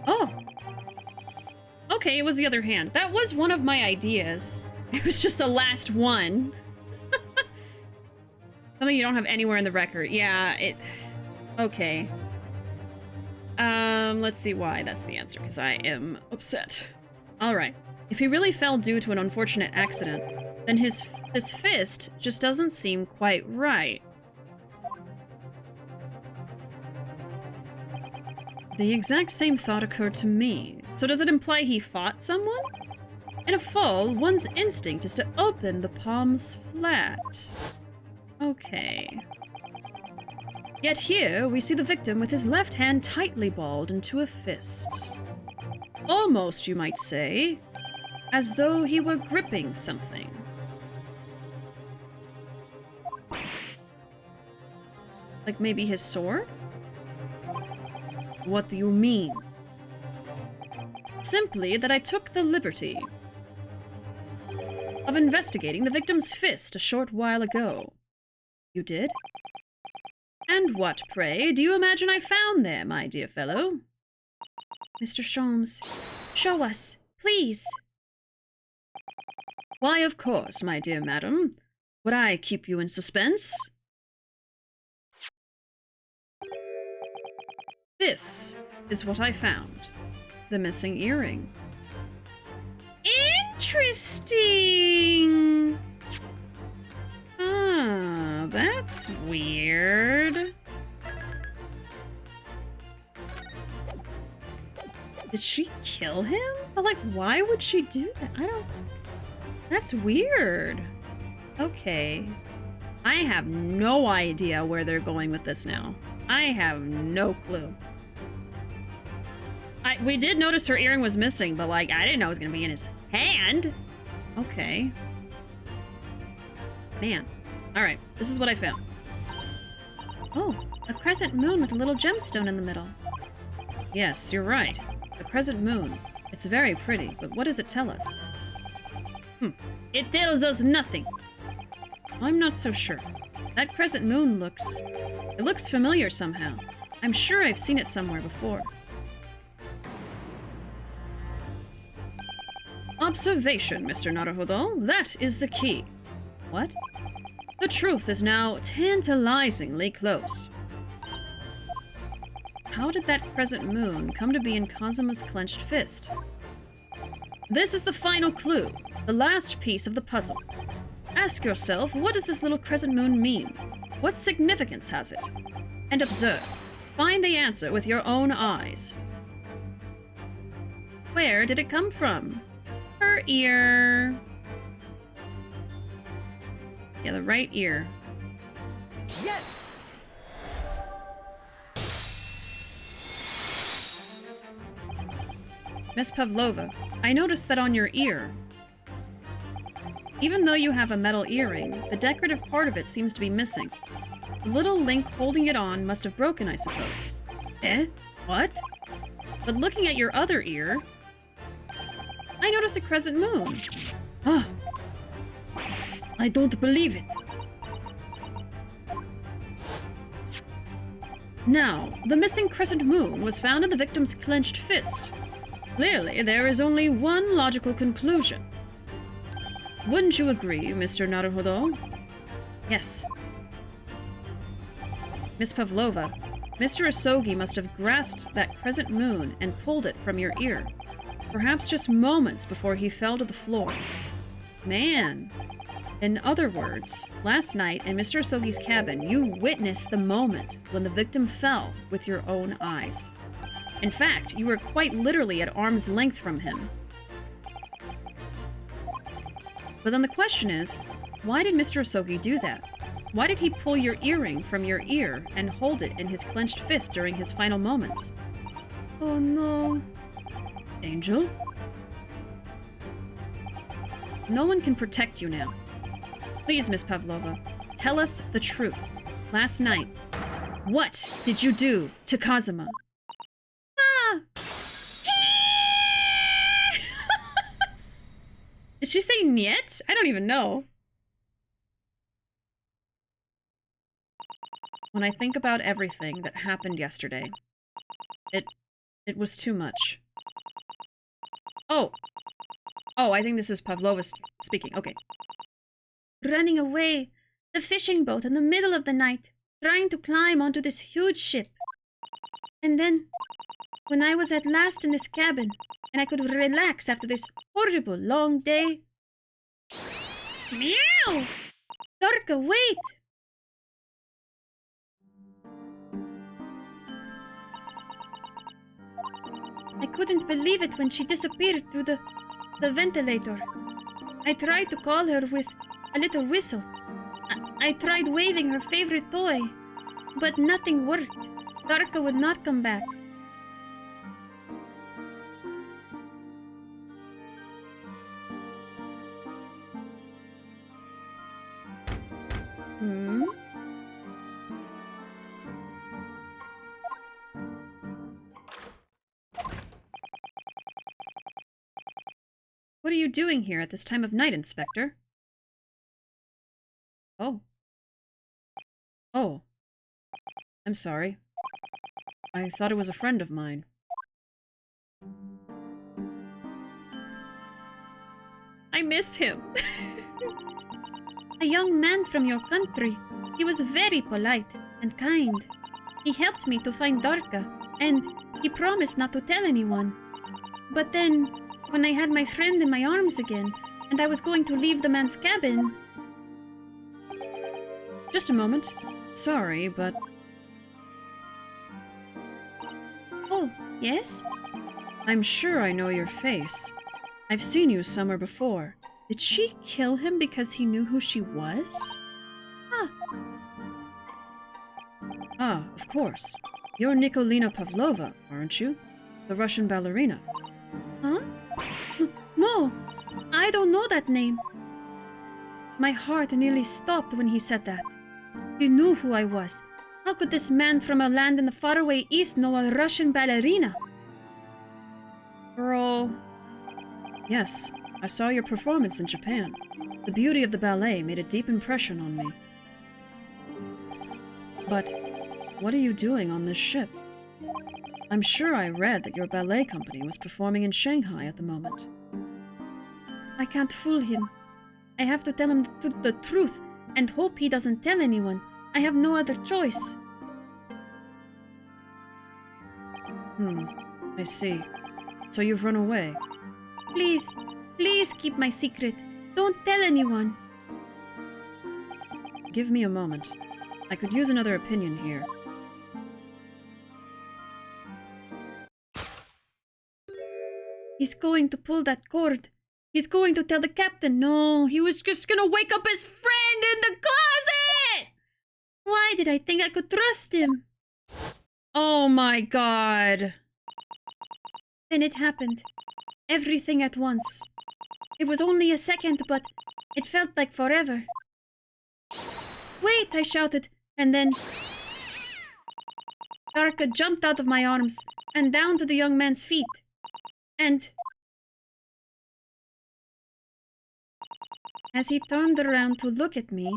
S1: Oh! Okay, it was the other hand. That was one of my ideas. It was just the last one. Something you don't have anywhere in the record. Yeah, it... Okay. Let's see why that's the answer, because I am upset. Alright. If he really fell due to an unfortunate accident, then his fist just doesn't seem quite right. The exact same thought occurred to me. So does it imply he fought someone? In a fall, one's instinct is to open the palms flat. Okay. Yet here, we see the victim with his left hand tightly balled into a fist. Almost, you might say, as though he were gripping something. Like maybe his sword? What do you mean? Simply that I took the liberty of investigating the victim's fist a short while ago. You did? And what, pray, do you imagine I found there, my dear fellow?
S6: Mr. Sholmes, show us, please.
S1: Why, of course, my dear madam. Would I keep you in suspense? This is what I found. The missing earring. Interesting! Ah, that's weird. Did she kill him? But, like, why would she do that? I don't... That's weird. Okay. I have no idea where they're going with this now. I have no clue. We did notice her earring was missing, but, like, I didn't know it was gonna be in his hand. Okay. Man. Alright, this is what I found.
S6: Oh, a crescent moon with a little gemstone in the middle.
S1: Yes, you're right. The crescent moon. It's very pretty, but what does it tell us? It tells us nothing. I'm not so sure. That crescent moon looks... It looks familiar somehow. I'm sure I've seen it somewhere before. Observation, Mr. Naruhodo. That is the key. What? The truth is now tantalizingly close. How did that crescent moon come to be in Kazuma's clenched fist? This is the final clue, the last piece of the puzzle. Ask yourself, what does this little crescent moon mean? What significance has it? And observe. Find the answer with your own eyes. Where did it come from? Her ear. Yeah, the right ear.
S3: Yes!
S1: Miss Pavlova, I noticed that on your ear. Even though you have a metal earring, the decorative part of it seems to be missing. The little link holding it on must have broken, I suppose. Eh? What? But looking at your other ear, I notice a crescent moon. Ah! I don't believe it. Now, the missing crescent moon was found in the victim's clenched fist. Clearly, there is only one logical conclusion. Wouldn't you agree, Mr. Naruhodo? Yes. Miss Pavlova, Mr. Asogi must have grasped that crescent moon and pulled it from your ear. Perhaps just moments before he fell to the floor. Man. In other words, last night in Mr. Asogi's cabin, you witnessed the moment when the victim fell with your own eyes. In fact, you were quite literally at arm's length from him. But then the question is, why did Mr. Asogi do that? Why did he pull your earring from your ear and hold it in his clenched fist during his final moments? Oh no. Angel? No one can protect you now. Please, Miss Pavlova, tell us the truth. Last night, what did you do to Kazuma? Ah! Did she say niet? I don't even know. When I think about everything that happened yesterday, it was too much. Oh, Oh, I think this is Pavlova speaking. Okay.
S6: Running away, the fishing boat in the middle of the night, trying to climb onto this huge ship. And then, when I was at last in this cabin, and I could relax after this horrible long day... Meow! Darka, wait! I couldn't believe it when she disappeared through the ventilator. I tried to call her with a little whistle. I tried waving her favorite toy, but nothing worked. Darka would not come back.
S1: Hmm? What are you doing here at this time of night, Inspector? Oh. Oh. I'm sorry. I thought it was a friend of mine. I miss him.
S6: A young man from your country. He was very polite and kind. He helped me to find Darka, and he promised not to tell anyone. But then, when I had my friend in my arms again, and I was going to leave the man's cabin...
S1: Just a moment. Sorry, but...
S6: Oh, yes?
S1: I'm sure I know your face. I've seen you somewhere before. Did she kill him because he knew who she was? Ah, of course. You're Nikolina Pavlova, aren't you? The Russian ballerina.
S6: Huh? No, I don't know that name. My heart nearly stopped when he said that. He knew who I was. How could this man from a land in the faraway east know a Russian ballerina?
S1: Girl... Yes, I saw your performance in Japan. The beauty of the ballet made a deep impression on me. But what are you doing on this ship? I'm sure I read that your ballet company was performing in Shanghai at the moment.
S6: I can't fool him. I have to tell him the truth and hope he doesn't tell anyone. I have no other choice.
S1: I see. So you've run away.
S6: Please, please keep my secret. Don't tell anyone.
S1: Give me a moment. I could use another opinion here.
S6: He's going to pull that cord. He's going to tell the captain. No, he was just gonna wake up his friend in the closet! Why did I think I could trust him?
S1: Oh my god.
S6: Then it happened. Everything at once. It was only a second, but it felt like forever. Wait, I shouted, and then... Darka jumped out of my arms and down to the young man's feet. And... as he turned around to look at me...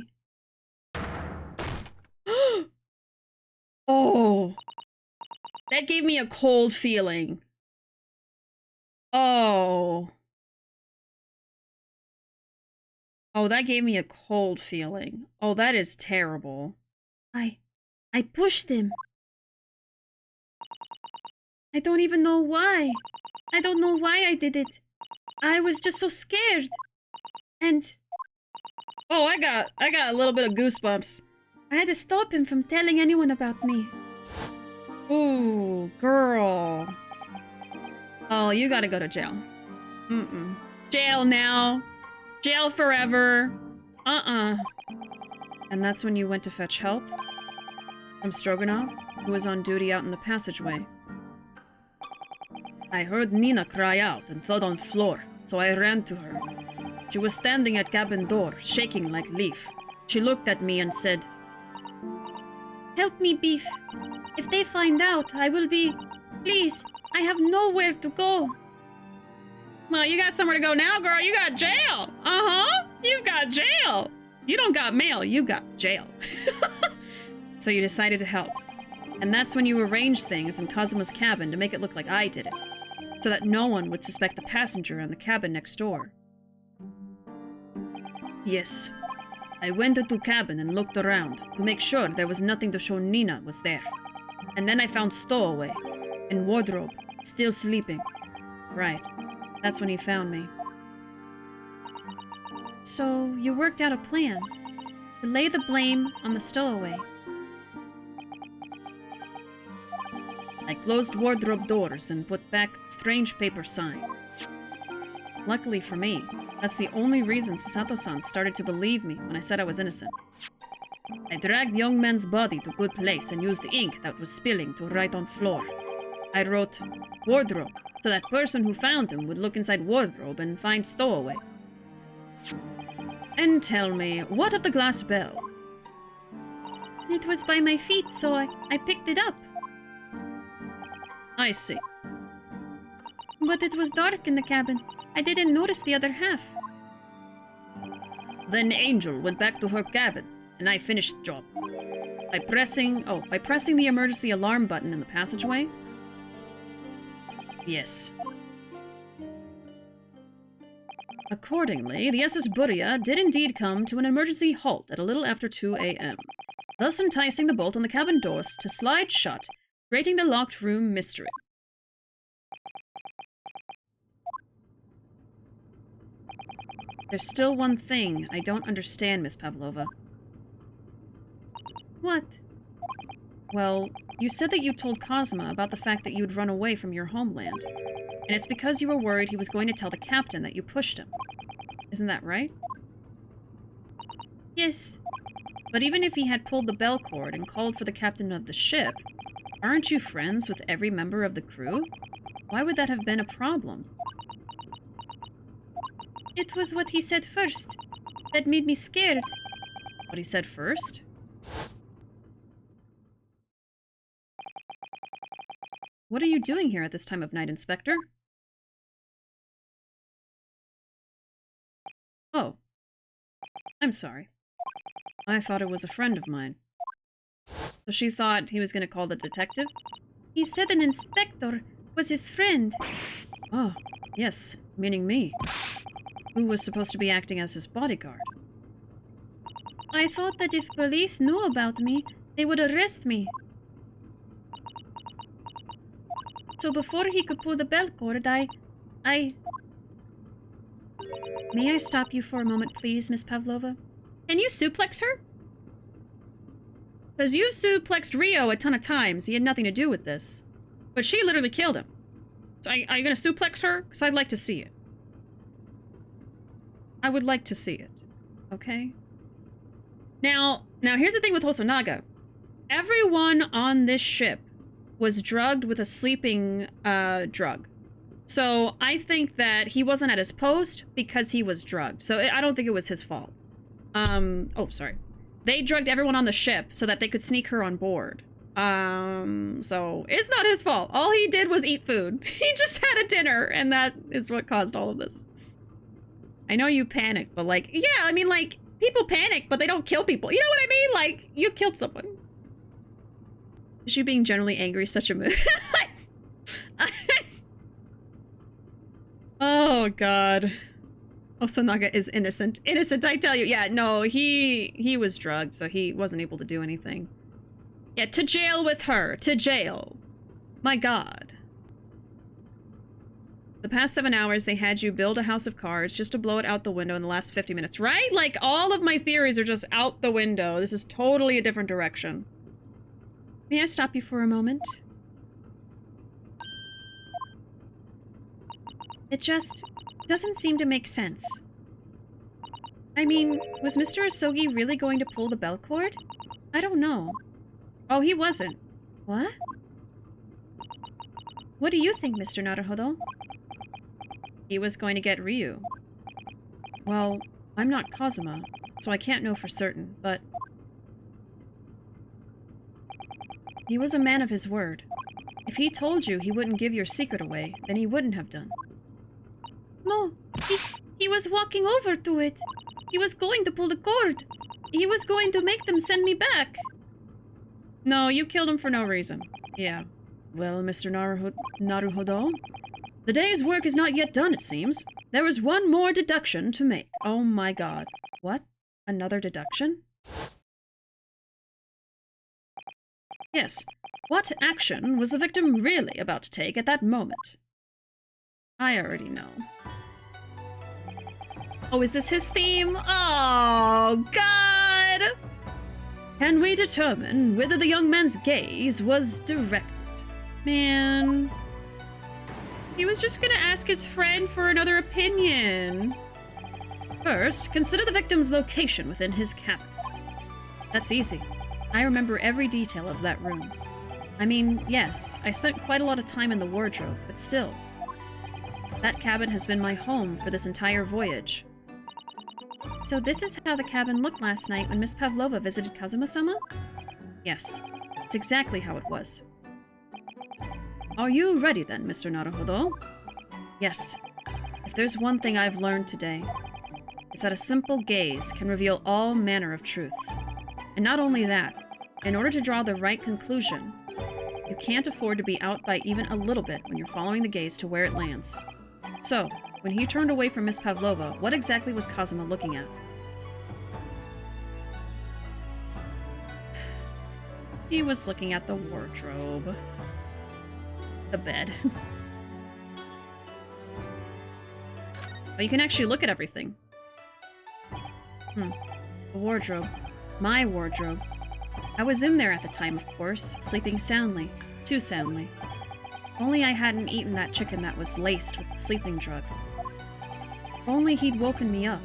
S1: Oh! That gave me a cold feeling. Oh. Oh, that gave me a cold feeling. Oh, that is terrible.
S6: I pushed him. I don't even know why. I don't know why I did it. I was just so scared. And...
S1: oh, I got a little bit of goosebumps.
S6: I had to stop him from telling anyone about me.
S1: Ooh, girl. Oh, you gotta go to jail. Jail now. Jail forever. And that's when you went to fetch help? From Stroganov, who was on duty out in the passageway. I heard Nina cry out and thud on floor, so I ran to her. She was standing at cabin door, shaking like leaf. She looked at me and said,
S6: "Help me, Beef. If they find out, I will be... Please, I have nowhere to go."
S1: Well, you got somewhere to go now, girl. You got jail. You got jail. You don't got mail, you got jail. So you decided to help. And that's when you arranged things in Kazuma's cabin to make it look like I did it. so that no one would suspect the passenger in the cabin next door. Yes. I went into cabin and looked around to make sure there was nothing to show Nina was there. And then I found Stowaway and Wardrobe still sleeping. Right. That's when he found me.
S6: So you worked out a plan to lay the blame on the stowaway.
S1: I closed wardrobe doors and put back strange paper sign. Luckily for me, that's the only reason Susato-san started to believe me when I said I was innocent. I dragged the young man's body to good place and used the ink that was spilling to write on floor. I wrote wardrobe, so that person who found him would look inside wardrobe and find Stowaway. And tell me, what of the glass bell?
S6: It was by my feet, so I picked it up.
S1: I see.
S6: But it was dark in the cabin. I didn't notice the other half.
S1: Then Angel went back to her cabin, and I finished the job. By pressing the emergency alarm button in the passageway? Yes. Accordingly, the SS Burya did indeed come to an emergency halt at a little after 2 a.m., thus enticing the bolt on the cabin doors to slide shut, creating the locked room mystery. There's still one thing I don't understand, Miss Pavlova.
S6: What?
S1: Well, you said that you told Kazuma about the fact that you'd run away from your homeland. And it's because you were worried he was going to tell the captain that you pushed him. Isn't that right?
S6: Yes.
S1: But even if he had pulled the bell cord and called for the captain of the ship, aren't you friends with every member of the crew? Why would that have been a problem?
S6: It was what he said first that made me scared.
S1: What he said first? What are you doing here at this time of night, Inspector? Oh. I'm sorry. I thought it was a friend of mine. So she thought he was going to call the detective?
S6: He said an inspector was his friend.
S1: Oh, yes, meaning me. Who was supposed to be acting as his bodyguard?
S6: I thought that if police knew about me, they would arrest me. So before he could pull the bell cord, I...
S1: May I stop you for a moment, please, Miss Pavlova? Can you suplex her? Because you've suplexed Rio a ton of times. He had nothing to do with this. But she literally killed him. So are you going to suplex her? Because I'd like to see it. I would like to see it. Okay? Now here's the thing with Hosonaga. Everyone on this ship was drugged with a sleeping drug. So I think that he wasn't at his post because he was drugged. So I don't think it was his fault. Oh, sorry. They drugged everyone on the ship so that they could sneak her on board. So it's not his fault. All he did was eat food. He just had a dinner, and that is what caused all of this. I know you panicked, but like, yeah, I mean, like, people panic, but they don't kill people. You know what I mean? Like, you killed someone. Is you being generally angry such a move? Oh, God. Hosonaga is innocent. Innocent, I tell you. Yeah, no, he was drugged, so he wasn't able to do anything. Yeah, to jail with her. To jail. My God. The past 7 hours, they had you build a house of cards just to blow it out the window in the last 50 minutes, right? Like, all of my theories are just out the window. This is totally a different direction.
S6: May I stop you for a moment? It just doesn't seem to make sense. I mean, was Mr. Asogi really going to pull the bell cord? I don't know.
S1: Oh, he wasn't.
S6: What? What do you think, Mr. Naruhodo?
S1: He was going to get Ryu. Well, I'm not Kazuma, so I can't know for certain, but... he was a man of his word. If he told you he wouldn't give your secret away, then he wouldn't have done.
S6: No, he was walking over to it. He was going to pull the cord. He was going to make them send me back.
S1: No, you killed him for no reason. Yeah. Well, Mr. Naruhodo, The day's work is not yet done, it seems. There is one more deduction to make. Oh my god. What? Another deduction? Yes. What action was the victim really about to take at that moment? I already know. Oh, is this his theme? Oh, God! Can we determine whether the young man's gaze was directed? Man. He was just gonna ask his friend for another opinion. First, consider the victim's location within his cabin. That's easy. I remember every detail of that room. I mean, yes, I spent quite a lot of time in the wardrobe, but still. That cabin has been my home for this entire voyage. So this is how the cabin looked last night when Miss Pavlova visited Kazuma-sama? Yes, it's exactly how it was. Are you ready then, Mr. Naruhodo? Yes. If there's one thing I've learned today, it's that a simple gaze can reveal all manner of truths. And not only that, in order to draw the right conclusion, you can't afford to be out by even a little bit when you're following the gaze to where it lands. So, when he turned away from Miss Pavlova, what exactly was Kazuma looking at? He was looking at the wardrobe. The bed. But you can actually look at everything. The wardrobe. My wardrobe. I was in there at the time, of course, sleeping soundly. Too soundly. If only I hadn't eaten that chicken that was laced with the sleeping drug. If only he'd woken me up.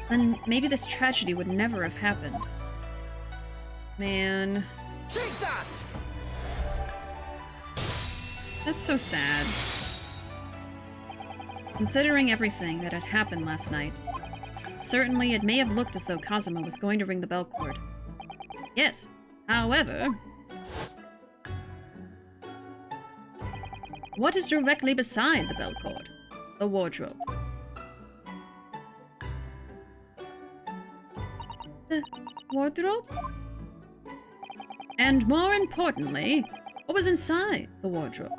S1: Then maybe this tragedy would never have happened. Man.
S3: Take that!
S1: That's so sad. Considering everything that had happened last night, certainly it may have looked as though Kazuma was going to ring the bell cord. Yes, however... what is directly beside the bell cord? The wardrobe. The wardrobe? And more importantly, what was inside the wardrobe?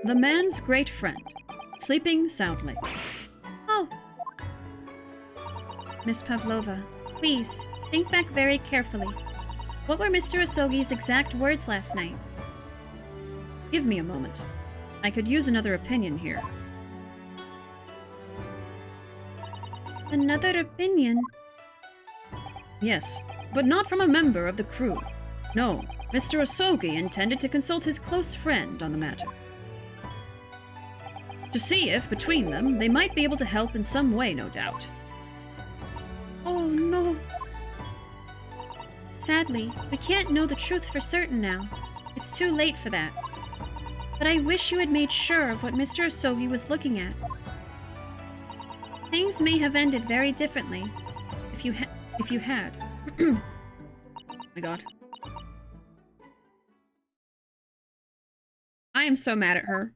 S1: The man's great friend, sleeping soundly.
S6: Oh. Miss Pavlova, please, think back very carefully. What were Mr. Asogi's exact words last night?
S1: Give me a moment. I could use another opinion here.
S6: Another opinion?
S1: Yes, but not from a member of the crew. No, Mr. Asogi intended to consult his close friend on the matter. To see if, between them, they might be able to help in some way, no doubt.
S6: Oh no. Sadly, we can't know the truth for certain now. It's too late for that. But I wish you had made sure of what Mr. Asogi was looking at. Things may have ended very differently if you had.
S1: Oh my god. I am so mad at her.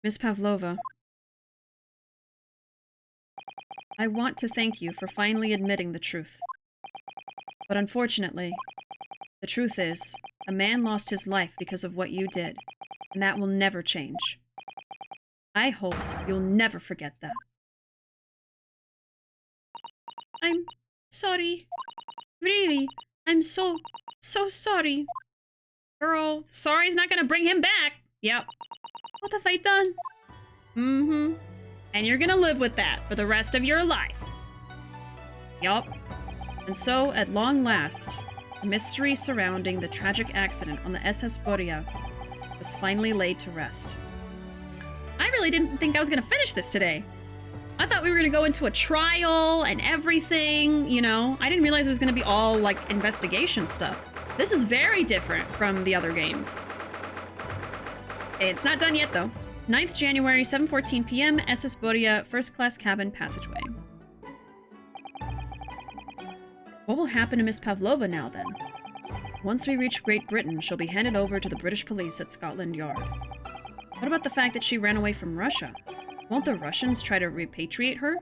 S1: Miss Pavlova, I want to thank you for finally admitting the truth. But unfortunately, the truth is, a man lost his life because of what you did, and that will never change. I hope you'll never forget that.
S6: I'm sorry. Really, I'm so sorry.
S1: Girl, sorry's not gonna bring him back. Yep.
S6: What have I done?
S1: Mm-hmm. And you're gonna live with that for the rest of your life. Yup. And so, at long last, the mystery surrounding the tragic accident on the SS Boria was finally laid to rest. I really didn't think I was gonna finish this today. I thought we were gonna go into a trial and everything, you know? I didn't realize it was gonna be all, like, investigation stuff. This is very different from the other games. Okay, it's not done yet, though. 9th January, 7:14 p.m., SS Boria, first class cabin passageway. What will happen to Miss Pavlova now, then? Once we reach Great Britain, she'll be handed over to the British police at Scotland Yard. What about the fact that she ran away from Russia? Won't the Russians try to repatriate her?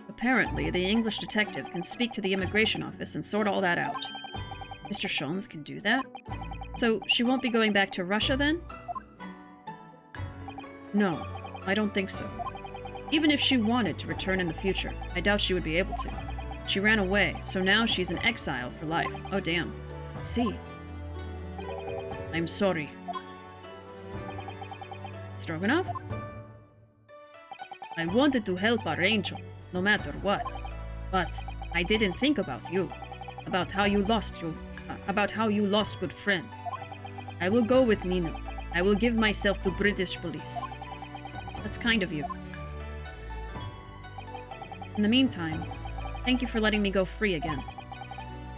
S1: Apparently, the English detective can speak to the immigration office and sort all that out. Mr. Sholmes can do that? So she won't be going back to Russia then? No, I don't think so. Even if she wanted to return in the future, I doubt she would be able to. She ran away, so now she's in exile for life. Oh damn. See. I'm sorry. Stroganoff? I wanted to help our angel, no matter what. But I didn't think about you. About how you lost good friend. I will go with Nina. I will give myself to British police. That's kind of you. In the meantime, thank you for letting me go free again.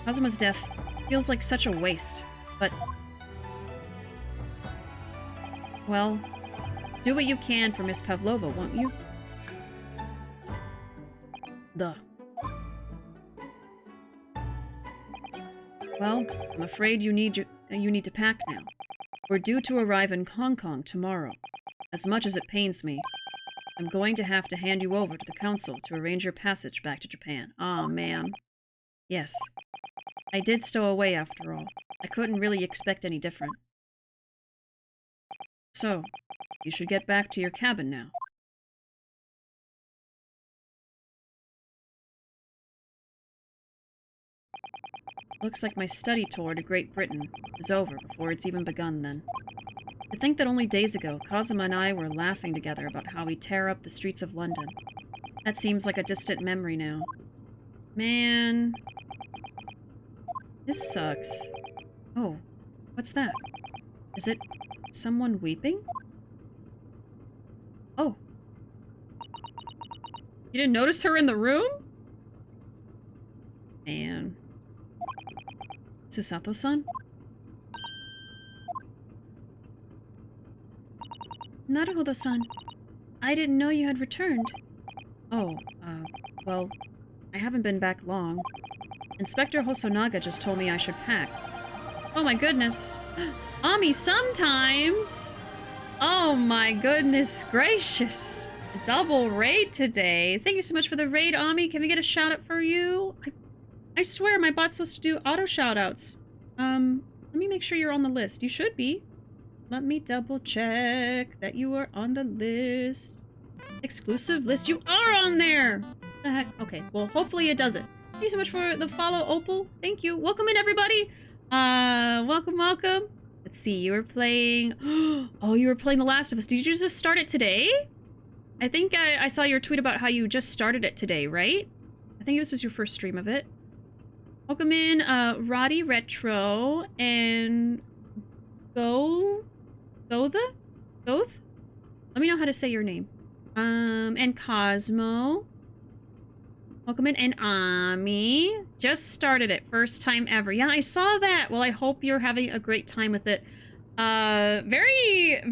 S1: Kazuma's death feels like such a waste, but... well, do what you can for Miss Pavlova, won't you? Duh. Well, I'm afraid you need to pack now. We're due to arrive in Hong Kong tomorrow. As much as it pains me, I'm going to have to hand you over to the council to arrange your passage back to Japan. Aw, man. Yes. I did stow away after all. I couldn't really expect any different. So, you should get back to your cabin now. Looks like my study tour to Great Britain is over before it's even begun then. To think that only days ago, Kazuma and I were laughing together about how we tear up the streets of London. That seems like a distant memory now. Man. This sucks. Oh, what's that? Is it someone weeping? Oh. You didn't notice her in the room? Man. Susato-san?
S6: Naruhodo-san, I didn't know you had returned.
S1: Oh, well, I haven't been back long. Inspector Hosonaga just told me I should pack. Oh my goodness. Ami, sometimes! Oh my goodness gracious. Double raid today. Thank you so much for the raid, Ami. Can we get a shout out for you? I swear my bot's supposed to do auto shout outs. Let me make sure you're on the list. You should be. Let me double check that you are on the list. Exclusive list. You are on there! What the heck? Okay, well, hopefully it does it. Thank you so much for the follow, Opal. Thank you. Welcome in, everybody. Welcome, welcome. Let's see, you were playing... oh, you were playing The Last of Us. Did you just start it today? I think I saw your tweet about how you just started it today, right? I think this was your first stream of it. Welcome in, Roddy Retro and Goth? Let me know how to say your name. And Cosmo. Welcome in, and Ami. Just started it, first time ever. Yeah, I saw that. Well, I hope you're having a great time with it. Very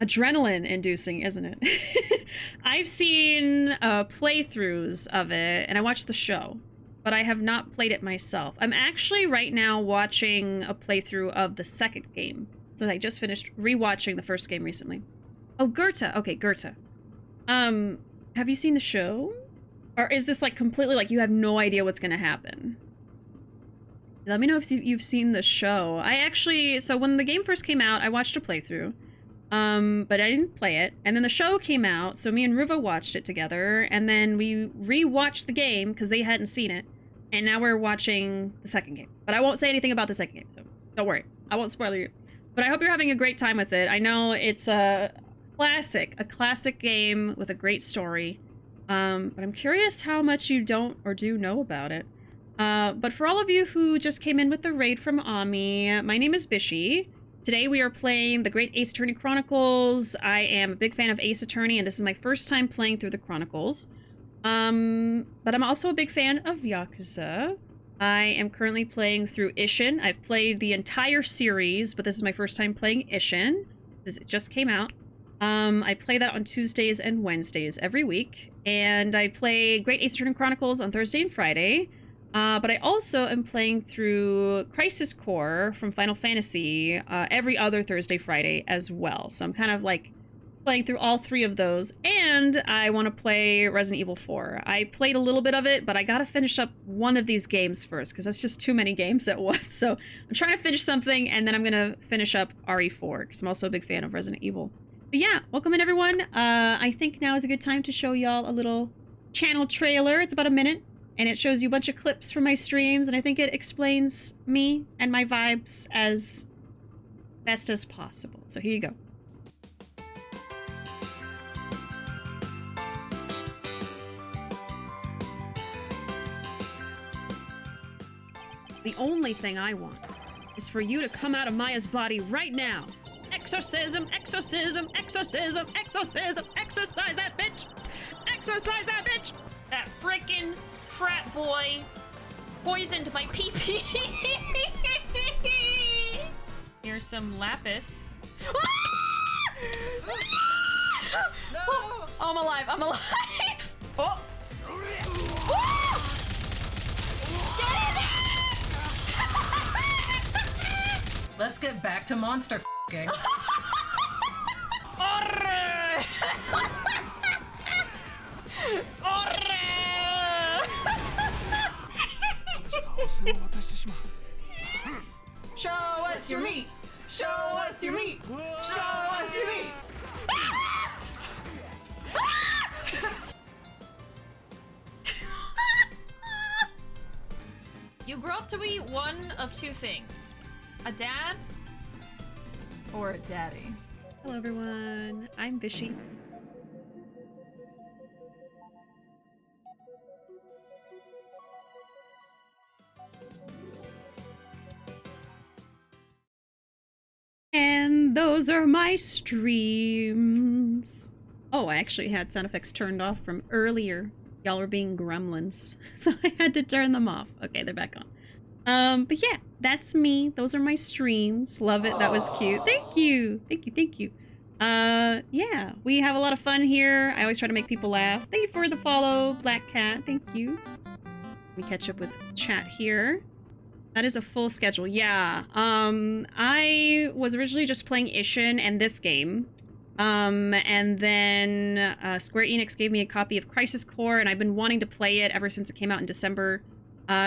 S1: adrenaline inducing, isn't it? I've seen playthroughs of it, and I watched the show, but I have not played it myself. I'm actually right now watching a playthrough of the second game, since I just finished rewatching the first game recently. Oh, Goethe. Okay, Goethe. Have you seen the show? Or is this like completely like you have no idea what's gonna happen? Let me know if you've seen the show. I actually, so when the game first came out, I watched a playthrough. But I didn't play it. And then the show came out, so me and Ruuuvo watched it together, and then we re-watched the game because they hadn't seen it. And now we're watching the second game. But I won't say anything about the second game, so don't worry. I won't spoil you. But I hope you're having a great time with it. I know it's a classic game with a great story. But I'm curious how much you don't or do know about it. But for all of you who just came in with the raid from Ami, my name is Bishi. Today we are playing the Great Ace Attorney Chronicles. I am a big fan of Ace Attorney, and this is my first time playing through the Chronicles. But I'm also a big fan of Yakuza. I am currently playing through Ishin. I've played the entire series, but this is my first time playing Ishin. It just came out. I play that on Tuesdays and Wednesdays every week. And I play Great Ace Attorney Chronicles on Thursday and Friday. But I also am playing through Crisis Core from Final Fantasy every other Thursday, Friday as well. So I'm kind of like playing through all 3 of those, and I want to play Resident Evil 4. I played a little bit of it, but I gotta finish up one of these games first, because that's just too many games at once. So I'm trying to finish something, and then I'm gonna finish up RE4, because I'm also a big fan of Resident Evil. But yeah, welcome in everyone. I think now is a good time to show y'all a little channel trailer. It's about a minute, and it shows you a bunch of clips from my streams, and I think it explains me and my vibes as best as possible. So here you go. The only thing I want is for you to come out of Maya's body right now. Exorcism, exorcism, exorcism, exorcism, exorcise that bitch! Exorcise that bitch!
S2: That frickin' frat boy poisoned my pee-pee. Here's some lapis.
S3: No!
S2: Oh, I'm alive, I'm alive! Oh!
S3: Let's get back to monster f***ing. Show us your meat! Show us your meat! Show us your meat!
S2: You grow up to be one of 2 things. A dad or a daddy.
S1: Hello everyone, I'm Bishi. And those are my streams. Oh, I actually had sound effects turned off from earlier. Y'all were being gremlins, so I had to turn them off. Okay, they're back on. But yeah, that's me. Those are my streams. Love it. That was cute. Thank you. Thank you. Thank you. Yeah, we have a lot of fun here. I always try to make people laugh. Thank you for the follow, Black Cat. Thank you. We catch up with chat here. That is a full schedule. Yeah. I was originally just playing Ishin and this game. And then Square Enix gave me a copy of Crisis Core, and I've been wanting to play it ever since it came out in December.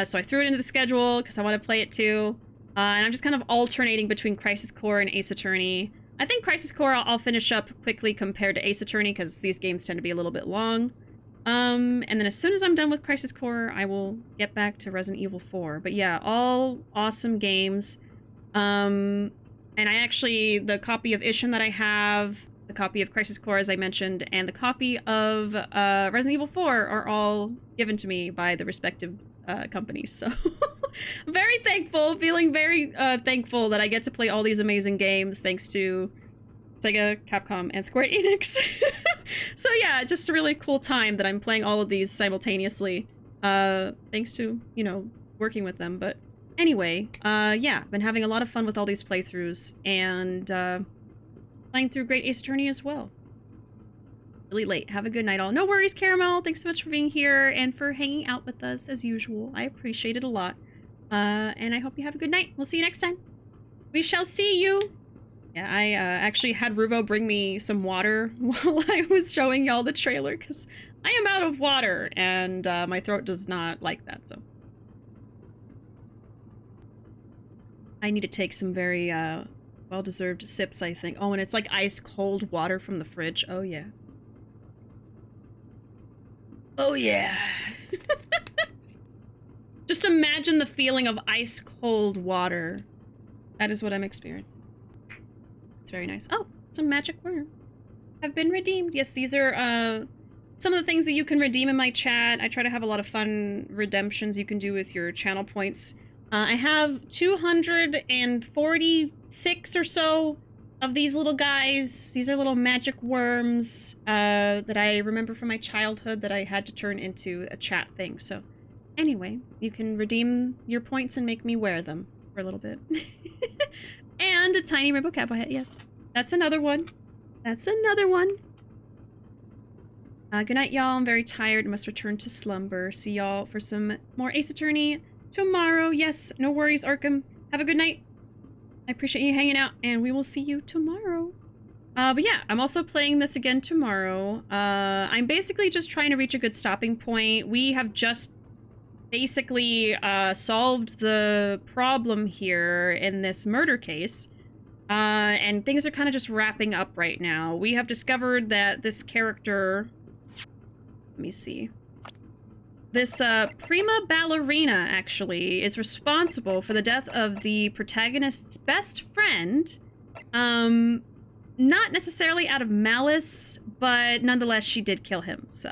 S1: So I threw it into the schedule because I want to play it too. And I'm just kind of alternating between Crisis Core and Ace Attorney. I think Crisis Core I'll finish up quickly compared to Ace Attorney because these games tend to be a little bit long. And then as soon as I'm done with Crisis Core, I will get back to Resident Evil 4. But yeah, all awesome games. And I actually, the copy of Ishin that I have, the copy of Crisis Core, as I mentioned, and the copy of Resident Evil 4 are all given to me by the respective companies. So very thankful, feeling very thankful that I get to play all these amazing games thanks to Sega, Capcom, and Square Enix. So yeah, just a really cool time that I'm playing all of these simultaneously, thanks to, you know, working with them. But anyway, yeah, been having a lot of fun with all these playthroughs, and playing through Great Ace Attorney as well. Really late. Have a good night all. No worries, Caramel. Thanks so much for being here and for hanging out with us as usual. I appreciate it a lot. And I hope you have a good night. We'll see you next time. We shall see you. Yeah, I actually had Ruuuvo bring me some water while I was showing y'all the trailer because I am out of water and my throat does not like that, so. I need to take some very well-deserved sips, I think. Oh, and it's like ice cold water from the fridge. Oh, yeah. Oh, yeah. Just imagine the feeling of ice cold water. That is what I'm experiencing. It's very nice. Oh, some magic worms have been redeemed. Yes, these are some of the things that you can redeem in my chat. I try to have a lot of fun redemptions you can do with your channel points. I have 246 or so of these little guys. These are little magic worms that I remember from my childhood that I had to turn into a chat thing. So anyway, you can redeem your points and make me wear them for a little bit. And a tiny rainbow cowboy hat, yes. That's another one. That's another one. Good night, y'all. I'm very tired and must return to slumber. See y'all for some more Ace Attorney tomorrow. Yes, no worries, Arkham. Have a good night. I appreciate you hanging out, and we will see you tomorrow. But yeah, I'm also playing this again tomorrow. I'm basically just trying to reach a good stopping point. We have just basically solved the problem here in this murder case. And things are kind of just wrapping up right now. We have discovered that this character... Let me see. This prima ballerina, actually, is responsible for the death of the protagonist's best friend. Not necessarily out of malice, but nonetheless, she did kill him, so.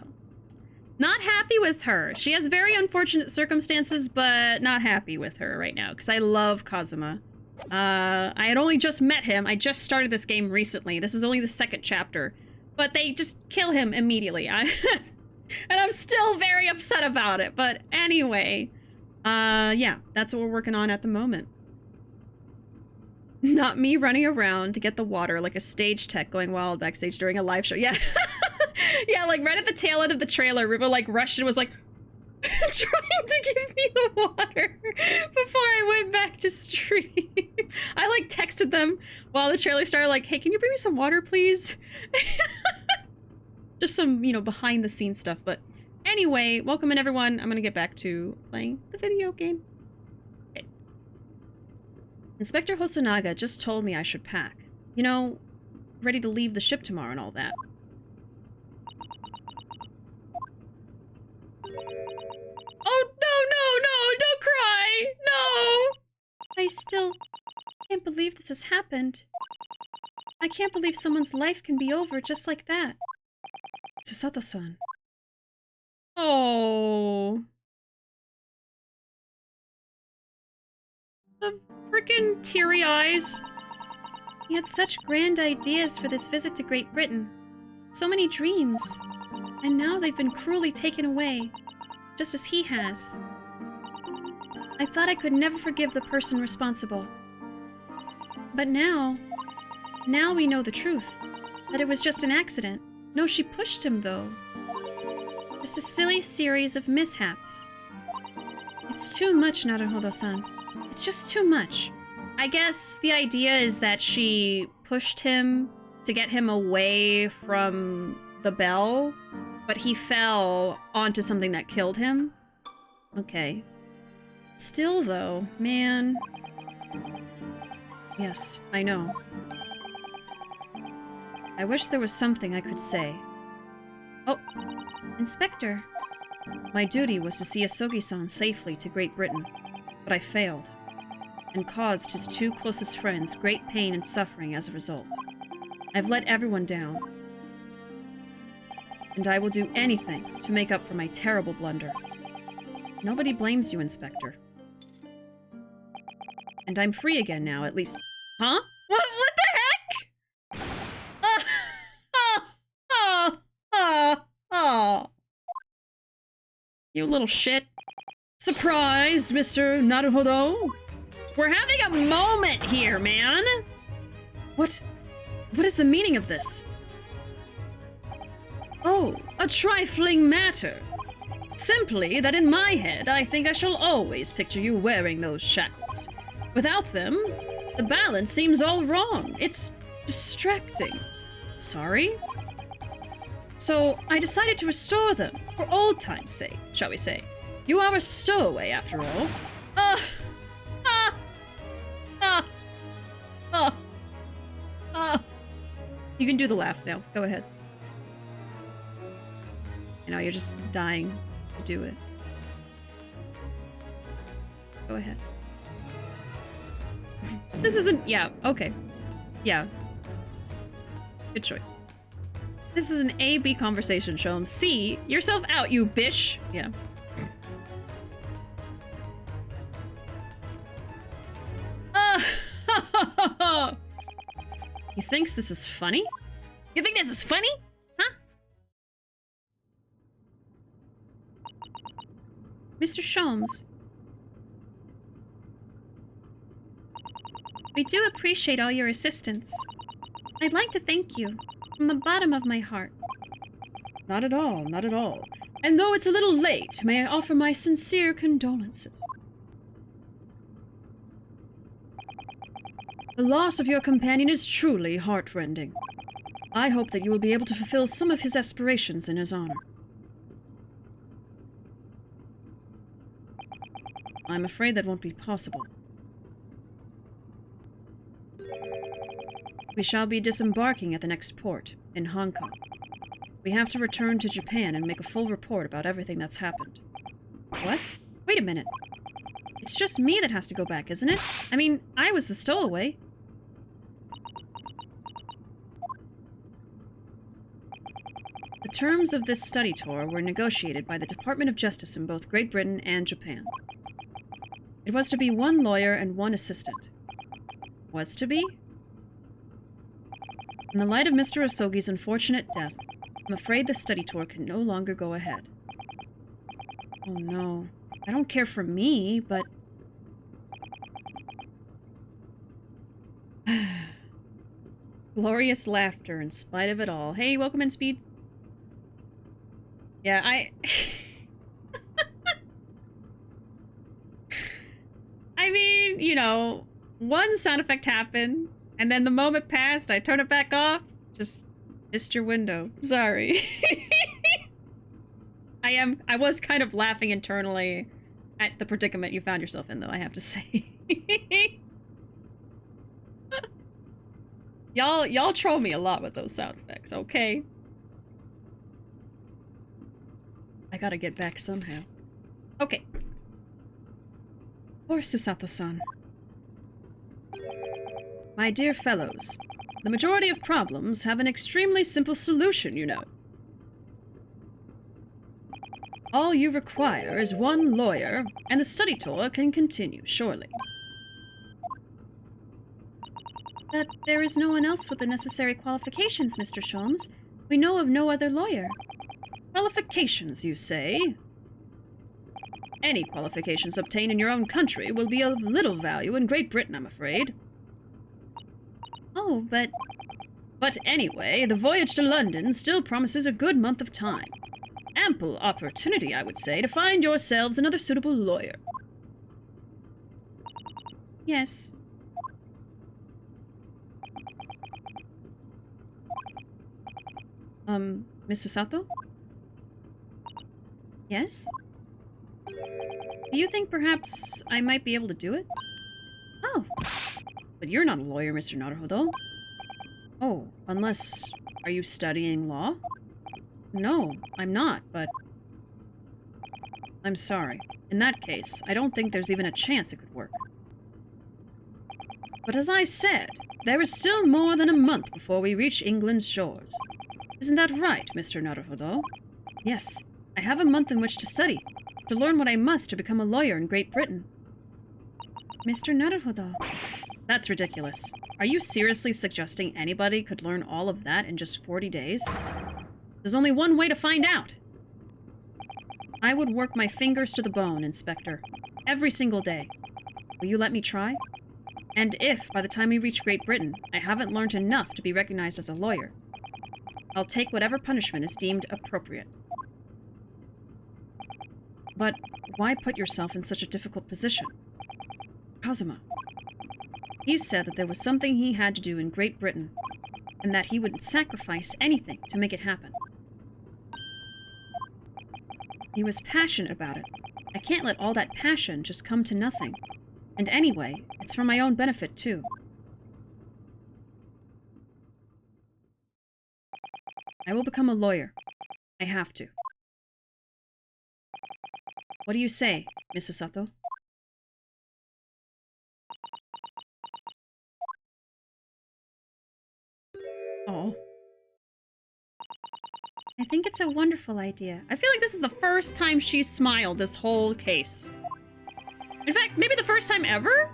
S1: Not happy with her. She has very unfortunate circumstances, but not happy with her right now, because I love Kazuma. I had only just met him. I just started this game recently. This is only the second chapter. But they just kill him immediately. And I'm still very upset about it. But anyway, yeah, that's what we're working on at the moment. Not me running around to get the water like a stage tech going wild backstage during a live show. Yeah. Yeah, like right at the tail end of the trailer, Ruuuvo like rushed and was like trying to give me the water before I went back to stream. I like texted them while the trailer started like, hey, can you bring me some water, please? Just some, you know, behind the scenes stuff. But anyway, welcome in everyone. I'm gonna get back to playing the video game. Okay. Inspector Hosonaga just told me I should pack. You know, ready to leave the ship tomorrow and all that. Oh, no, don't cry! No! I still can't believe this has happened. I can't believe someone's life can be over just like that. Susato-san. Oh. The frickin' teary eyes. He had such grand ideas for this visit to Great Britain. So many dreams. And now they've been cruelly taken away. Just as he has. I thought I could never forgive the person responsible. But now we know the truth. That it was just an accident. No, she pushed him, though. Just a silly series of mishaps. It's too much, Naruhodo-san. It's just too much. I guess the idea is that she pushed him to get him away from the bell, but he fell onto something that killed him? Okay. Still, though, man... Yes, I know. I wish there was something I could say. Oh, Inspector. My duty was to see Asogi-san safely to Great Britain, but I failed, and caused his two closest friends great pain and suffering as a result. I've let everyone down, and I will do anything to make up for my terrible blunder. Nobody blames you, Inspector. And I'm free again now, at least. Huh? What the heck? You little shit. Surprised, Mr. Naruhodo? We're having a moment here, man! What is the meaning of this? Oh, a trifling matter. Simply that in my head, I think I shall always picture you wearing those shackles. Without them, the balance seems all wrong. It's distracting. Sorry? So I decided to restore them, for old time's sake, shall we say. You are a stowaway, after all. You can do the laugh now. Go ahead. You know, you're just dying to do it. Go ahead. This isn't... Yeah, okay. Yeah. Good choice. This is an A-B conversation, show him. C, yourself out, you bish. Yeah. He thinks this is funny? You think this is funny? Huh? Mr. Sholmes. We do appreciate all your assistance. I'd like to thank you from the bottom of my heart. Not at all, not at all. And though it's a little late, may I offer my sincere condolences. The loss of your companion is truly heartrending. I hope that you will be able to fulfill some of his aspirations in his honor. I'm afraid that won't be possible. We shall be disembarking at the next port, in Hong Kong. We have to return to Japan and make a full report about everything that's happened. What? Wait a minute. It's just me that has to go back, isn't it? I mean, I was the stowaway. The terms of this study tour were negotiated by the Department of Justice in both Great Britain and Japan. It was to be 1 lawyer and 1 assistant. Was to be? In the light of Mr. Asogi's unfortunate death, I'm afraid the study tour can no longer go ahead. Oh no. I don't care for me, but... Glorious laughter in spite of it all. Hey, welcome in, Speed. Yeah, I mean, you know, one sound effect happened, and then the moment passed, I turn it back off. Just missed your window. Sorry. I was kind of laughing internally at the predicament you found yourself in, though, I have to say. Y'all troll me a lot with those sound effects, okay? I gotta get back somehow. Okay. Poor Susato-san. My dear fellows, the majority of problems have an extremely simple solution, you know. All you require is 1 lawyer, and the study tour can continue, surely.
S6: But there is no one else with the necessary qualifications, Mr. Sholmes. We know of no other lawyer.
S1: Qualifications, you say? Any qualifications obtained in your own country will be of little value in Great Britain, I'm afraid.
S6: Oh, but...
S1: But anyway, the voyage to London still promises a good month of time. Ample opportunity, I would say, to find yourselves another suitable lawyer.
S6: Yes.
S1: Miss Susato?
S6: Yes?
S1: Do you think perhaps I might be able to do it?
S6: Oh.
S1: But you're not a lawyer, Mr. Naruhodo. Oh, unless... Are you studying law? No, I'm not, but... I'm sorry. In that case, I don't think there's even a chance it could work. But as I said, there is still more than a month before we reach England's shores. Isn't that right, Mr. Naruhodo? Yes, I have a month in which to study, to learn what I must to become a lawyer in Great Britain.
S6: Mr. Naruhodo.
S1: That's ridiculous. Are you seriously suggesting anybody could learn all of that in just 40 days? There's only one way to find out. I would work my fingers to the bone, Inspector. Every single day. Will you let me try? And if, by the time we reach Great Britain, I haven't learned enough to be recognized as a lawyer, I'll take whatever punishment is deemed appropriate. But why put yourself in such a difficult position? Kazuma. He said that there was something he had to do in Great Britain, and that he would sacrifice anything to make it happen. He was passionate about it. I can't let all that passion just come to nothing. And anyway, it's for my own benefit, too. I will become a lawyer. I have to. What do you say, Miss Susato? Oh.
S6: I think it's a wonderful idea.
S1: I feel like this is the first time she's smiled this whole case. In fact, maybe the first time ever?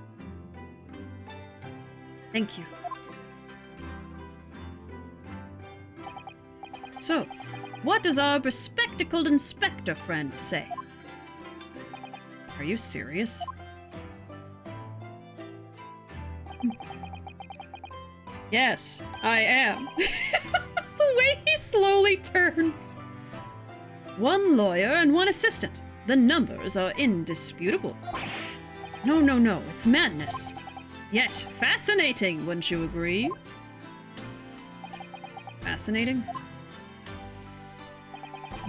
S1: Thank you. So, what does our bespectacled inspector friend say? Are you serious? Yes, I am. The way he slowly turns. 1 lawyer and 1 assistant. The numbers are indisputable. No, it's madness. Yet fascinating, wouldn't you agree? Fascinating?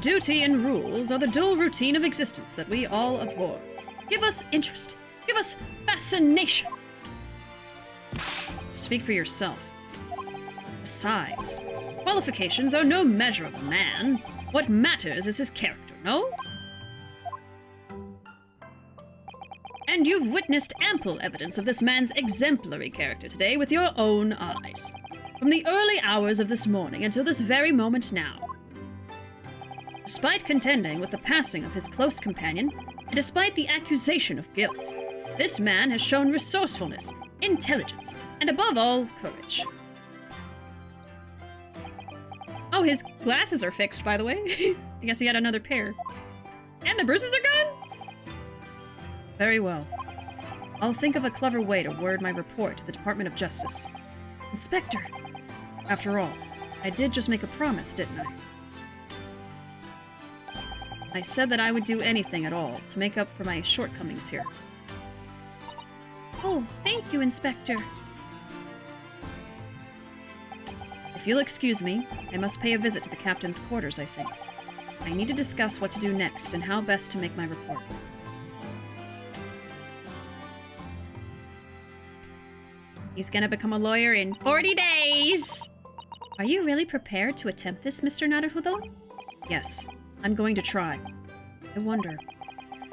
S1: Duty and rules are the dull routine of existence that we all abhor. Give us interest. Give us fascination. Speak for yourself. Besides, qualifications are no measure of a man. What matters is his character, no? And you've witnessed ample evidence of this man's exemplary character today with your own eyes. From the early hours of this morning until this very moment now. Despite contending with the passing of his close companion, and despite the accusation of guilt, this man has shown resourcefulness, intelligence, and above all, courage. Oh, his glasses are fixed, by the way. I guess he had another pair. And the bruises are gone? Very well. I'll think of a clever way to word my report to the Department of Justice. Inspector! After all, I did just make a promise, didn't I? I said that I would do anything at all to make up for my shortcomings here.
S6: Oh, thank you, Inspector.
S1: If you'll excuse me, I must pay a visit to the captain's quarters, I think. I need to discuss what to do next and how best to make my report. He's gonna become a lawyer in 40 days!
S6: Are you really prepared to attempt this, Mr. Naruhodo?
S1: Yes, I'm going to try. I wonder,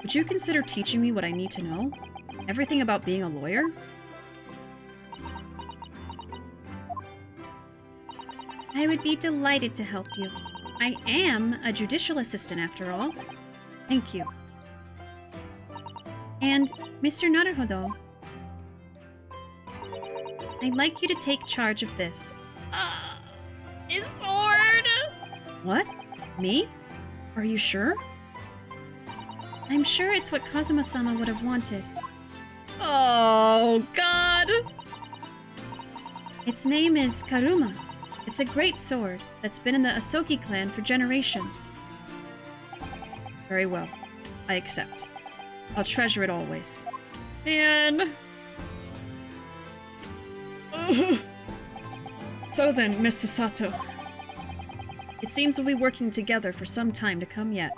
S1: would you consider teaching me what I need to know? Everything about being a lawyer?
S6: I would be delighted to help you. I am a judicial assistant, after all.
S1: Thank you.
S6: And, Mr. Naruhodo, I'd like you to take charge of this.
S2: His sword!
S1: What? Me? Are you sure?
S6: I'm sure it's what Kazuma-sama would have wanted.
S1: Oh, God!
S6: Its name is Karuma. It's a great sword that's been in the Asogi clan for generations.
S1: Very well. I accept. I'll treasure it always. Man. So then, Miss Sasato. It seems we'll be working together for some time to come yet.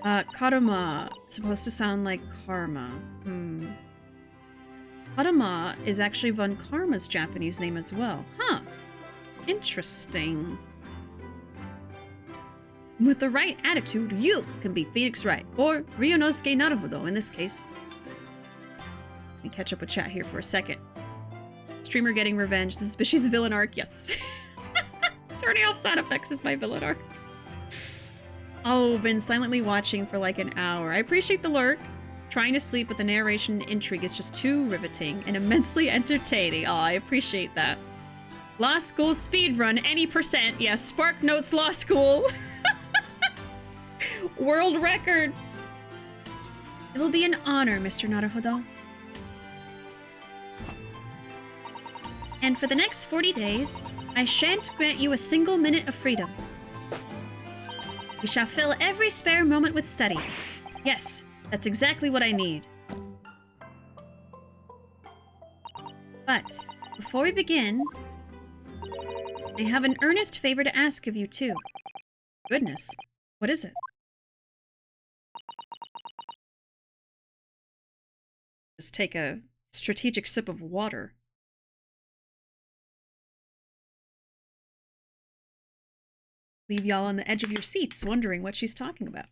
S1: Karuma, supposed to sound like karma. Karuma is actually Von Karma's Japanese name as well. Huh. Interesting. With the right attitude, you can be Phoenix Wright, or Ryunosuke Naruhodo in this case. Let me catch up with chat here for a second. Streamer getting revenge. This is Bishi's villain arc. Yes. Turning off sound effects is my villain arc. Oh, been silently watching for like an hour. I appreciate the lurk. Trying to sleep, but the narration intrigue is just too riveting and immensely entertaining. Oh, I appreciate that. Law School speedrun, any percent. Yes, Spark Notes Law School. World record.
S6: It will be an honor, Mr. Naruhodo. And for the next 40 days, I shan't grant you a single minute of freedom. We shall fill every spare moment with study.
S1: Yes, that's exactly what I need.
S6: But before we begin, I have an earnest favor to ask of you, too.
S1: Goodness, what is it? Just take a strategic sip of water. Leave y'all on the edge of your seats wondering what she's talking about.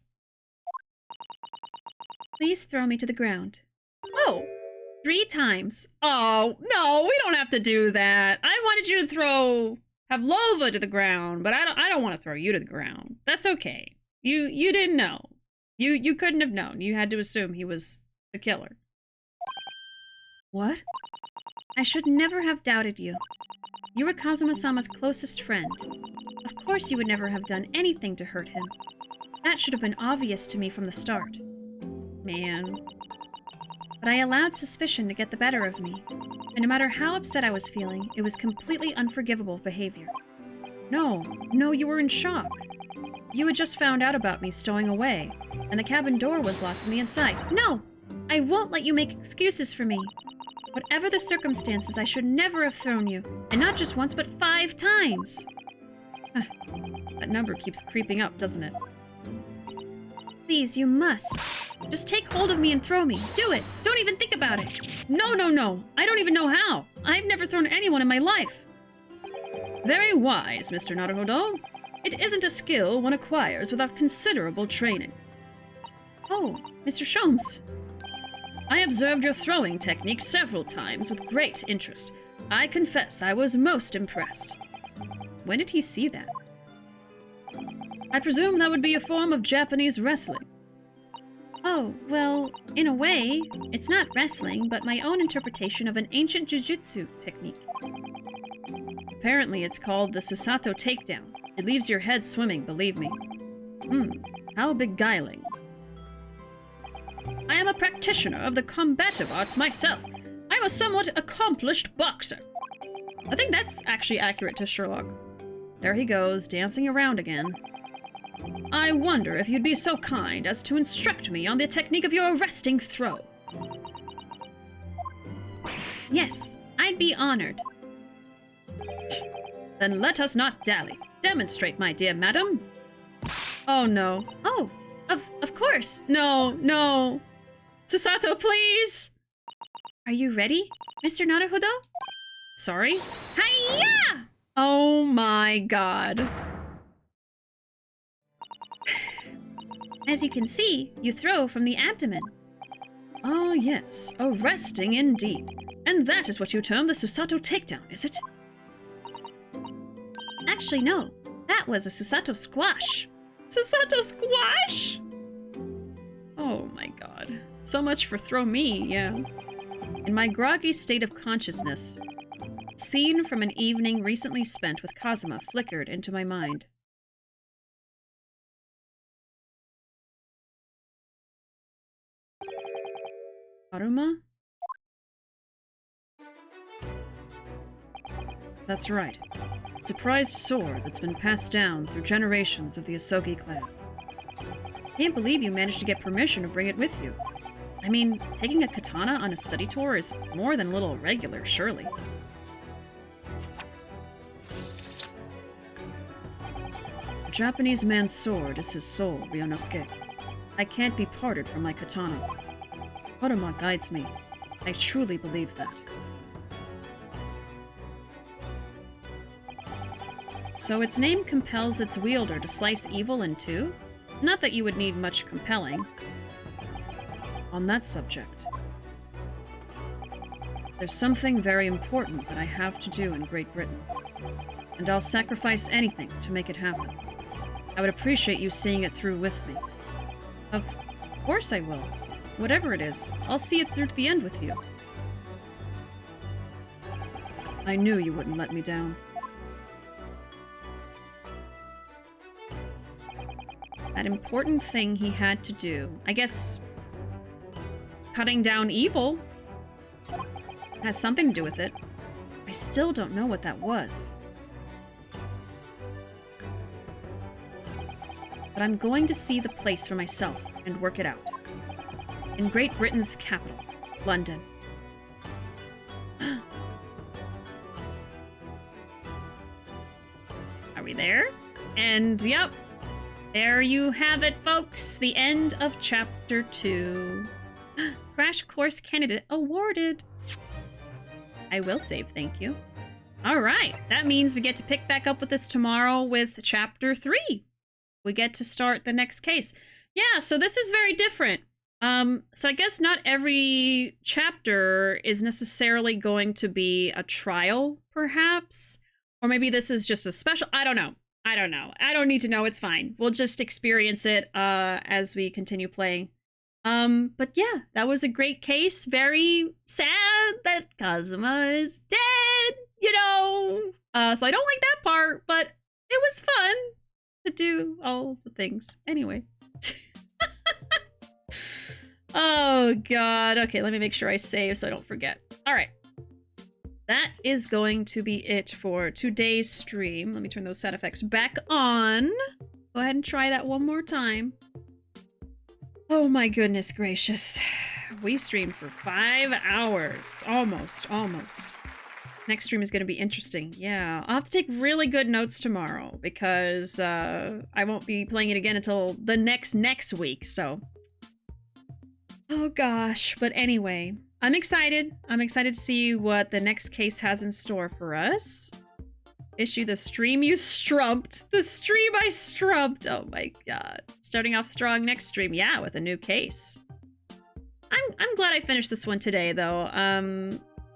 S6: Please throw me to the ground.
S1: Oh!
S6: 3 times.
S1: Oh, no, we don't have to do that. I wanted you to throw Pavlova to the ground, but I don't want to throw you to the ground. That's okay. You didn't know. You couldn't have known. You had to assume he was the killer. What?
S6: I should never have doubted you. You were Kazuma-sama's closest friend. Of course you would never have done anything to hurt him. That should have been obvious to me from the start.
S1: Man.
S6: But I allowed suspicion to get the better of me. And no matter how upset I was feeling, it was completely unforgivable behavior.
S1: No, you were in shock. You had just found out about me stowing away, and the cabin door was locked from the inside.
S6: No! I won't let you make excuses for me. Whatever the circumstances, I should never have thrown you. And not just once, but 5 times.
S1: That number keeps creeping up, doesn't it?
S6: Please, you must. Just take hold of me and throw me. Do it. Don't even think about it.
S1: No, no, no. I don't even know how. I've never thrown anyone in my life. Very wise, Mr. Naruhodo. It isn't a skill one acquires without considerable training.
S6: Oh, Mr. Sholmes.
S1: I observed your throwing technique several times with great interest. I confess I was most impressed. When did he see that? I presume that would be a form of Japanese wrestling.
S6: Oh, well, in a way, it's not wrestling, but my own interpretation of an ancient jujutsu technique.
S1: Apparently it's called the Susato takedown. It leaves your head swimming, believe me. How beguiling. I am a practitioner of the combative arts myself. I am a somewhat accomplished boxer. I think that's actually accurate to Sherlock. There he goes, dancing around again. I wonder if you'd be so kind as to instruct me on the technique of your arresting throw.
S6: Yes, I'd be honored.
S1: Then let us not dally. Demonstrate, my dear madam. Oh no.
S6: Oh, of course.
S1: No, no. Susato, please!
S6: Are you ready, Mr. Naruhodo?
S1: Sorry?
S6: Hiya!
S1: Oh my god.
S6: As you can see, you throw from the abdomen.
S1: Oh yes, arresting indeed. And that is what you term the Susato takedown, is it?
S6: Actually, no. That was a Susato squash.
S1: Susato squash? Oh my god. So much for throw me, yeah. In my groggy state of consciousness, a scene from an evening recently spent with Kazuma flickered into my mind. Karuma? That's right. It's a prized sword that's been passed down through generations of the Asogi clan. Can't believe you managed to get permission to bring it with you. I mean, taking a katana on a study tour is more than a little irregular, surely. A Japanese man's sword is his soul, Ryunosuke. I can't be parted from my katana. Karuma guides me. I truly believe that. So its name compels its wielder to slice evil in two? Not that you would need much compelling. On that subject, there's something very important that I have to do in Great Britain, and I'll sacrifice anything to make it happen. I would appreciate you seeing it through with me. Of course I will. Whatever it is, I'll see it through to the end with you. I knew you wouldn't let me down. That important thing he had to do. I guess cutting down evil has something to do with it. I still don't know what that was. But I'm going to see the place for myself and work it out. In Great Britain's capital, London. Are we there? And yep. There you have it, folks. The end of Chapter 2. Crash Course Candidate awarded. I will save, thank you. Alright, that means we get to pick back up with this tomorrow with Chapter 3. We get to start the next case. Yeah, so this is very different. So I guess not every chapter is necessarily going to be a trial, perhaps? Or maybe this is just a special... I don't know. I don't need to know. It's fine. We'll just experience it as we continue playing. But yeah, that was a great case. Very sad that Kazuma is dead, you know. So I don't like that part, but it was fun to do all the things. Anyway. Oh, God. Okay, let me make sure I save so I don't forget. All right. That is going to be it for today's stream. Let me turn those sound effects back on. Go ahead and try that one more time. Oh my goodness gracious. We streamed for 5 hours. Almost. Next stream is going to be interesting. Yeah, I'll have to take really good notes tomorrow because I won't be playing it again until the next week, so. Oh gosh, but anyway, I'm excited. I'm excited to see what the next case has in store for us. Issue the stream you strumped. The stream I strumped. Oh my god. Starting off strong next stream. Yeah, with a new case. I'm glad I finished this one today, though.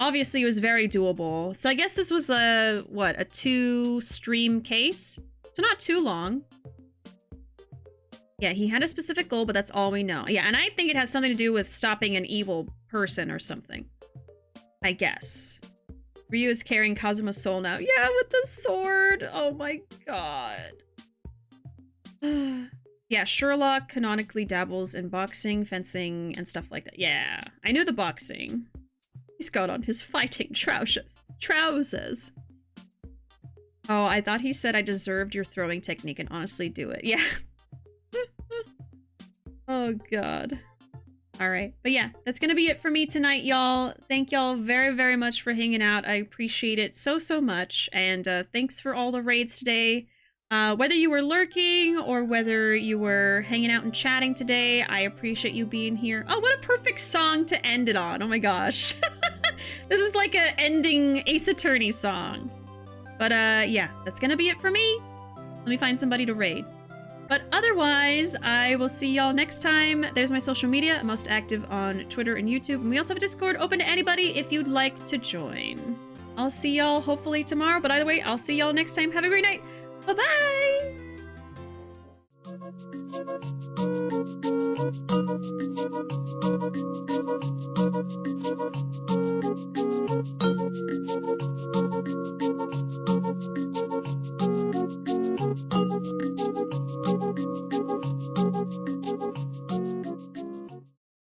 S1: Obviously, it was very doable. So I guess this was a 2-stream case? So not too long. Yeah, he had a specific goal, but that's all we know. Yeah, and I think it has something to do with stopping an evil person or something. I guess. Ryu is carrying Kazuma's soul now. Yeah, with the sword. Oh my god. Yeah, Sherlock canonically dabbles in boxing, fencing, and stuff like that. Yeah, I knew the boxing. He's got on his fighting trousers. Oh, I thought he said I deserved your throwing technique and honestly do it. Yeah. Oh, God. All right. But yeah, that's going to be it for me tonight, y'all. Thank y'all very, very much for hanging out. I appreciate it so, so much. And thanks for all the raids today. Whether you were lurking or whether you were hanging out and chatting today, I appreciate you being here. Oh, what a perfect song to end it on. Oh my gosh. This is like a ending Ace Attorney song. But yeah, that's gonna be it for me. Let me find somebody to raid. But otherwise, I will see y'all next time. There's my social media. I'm most active on Twitter and YouTube. And we also have a Discord open to anybody if you'd like to join. I'll see y'all hopefully tomorrow. But either way, I'll see y'all next time. Have a great night. Bye-bye!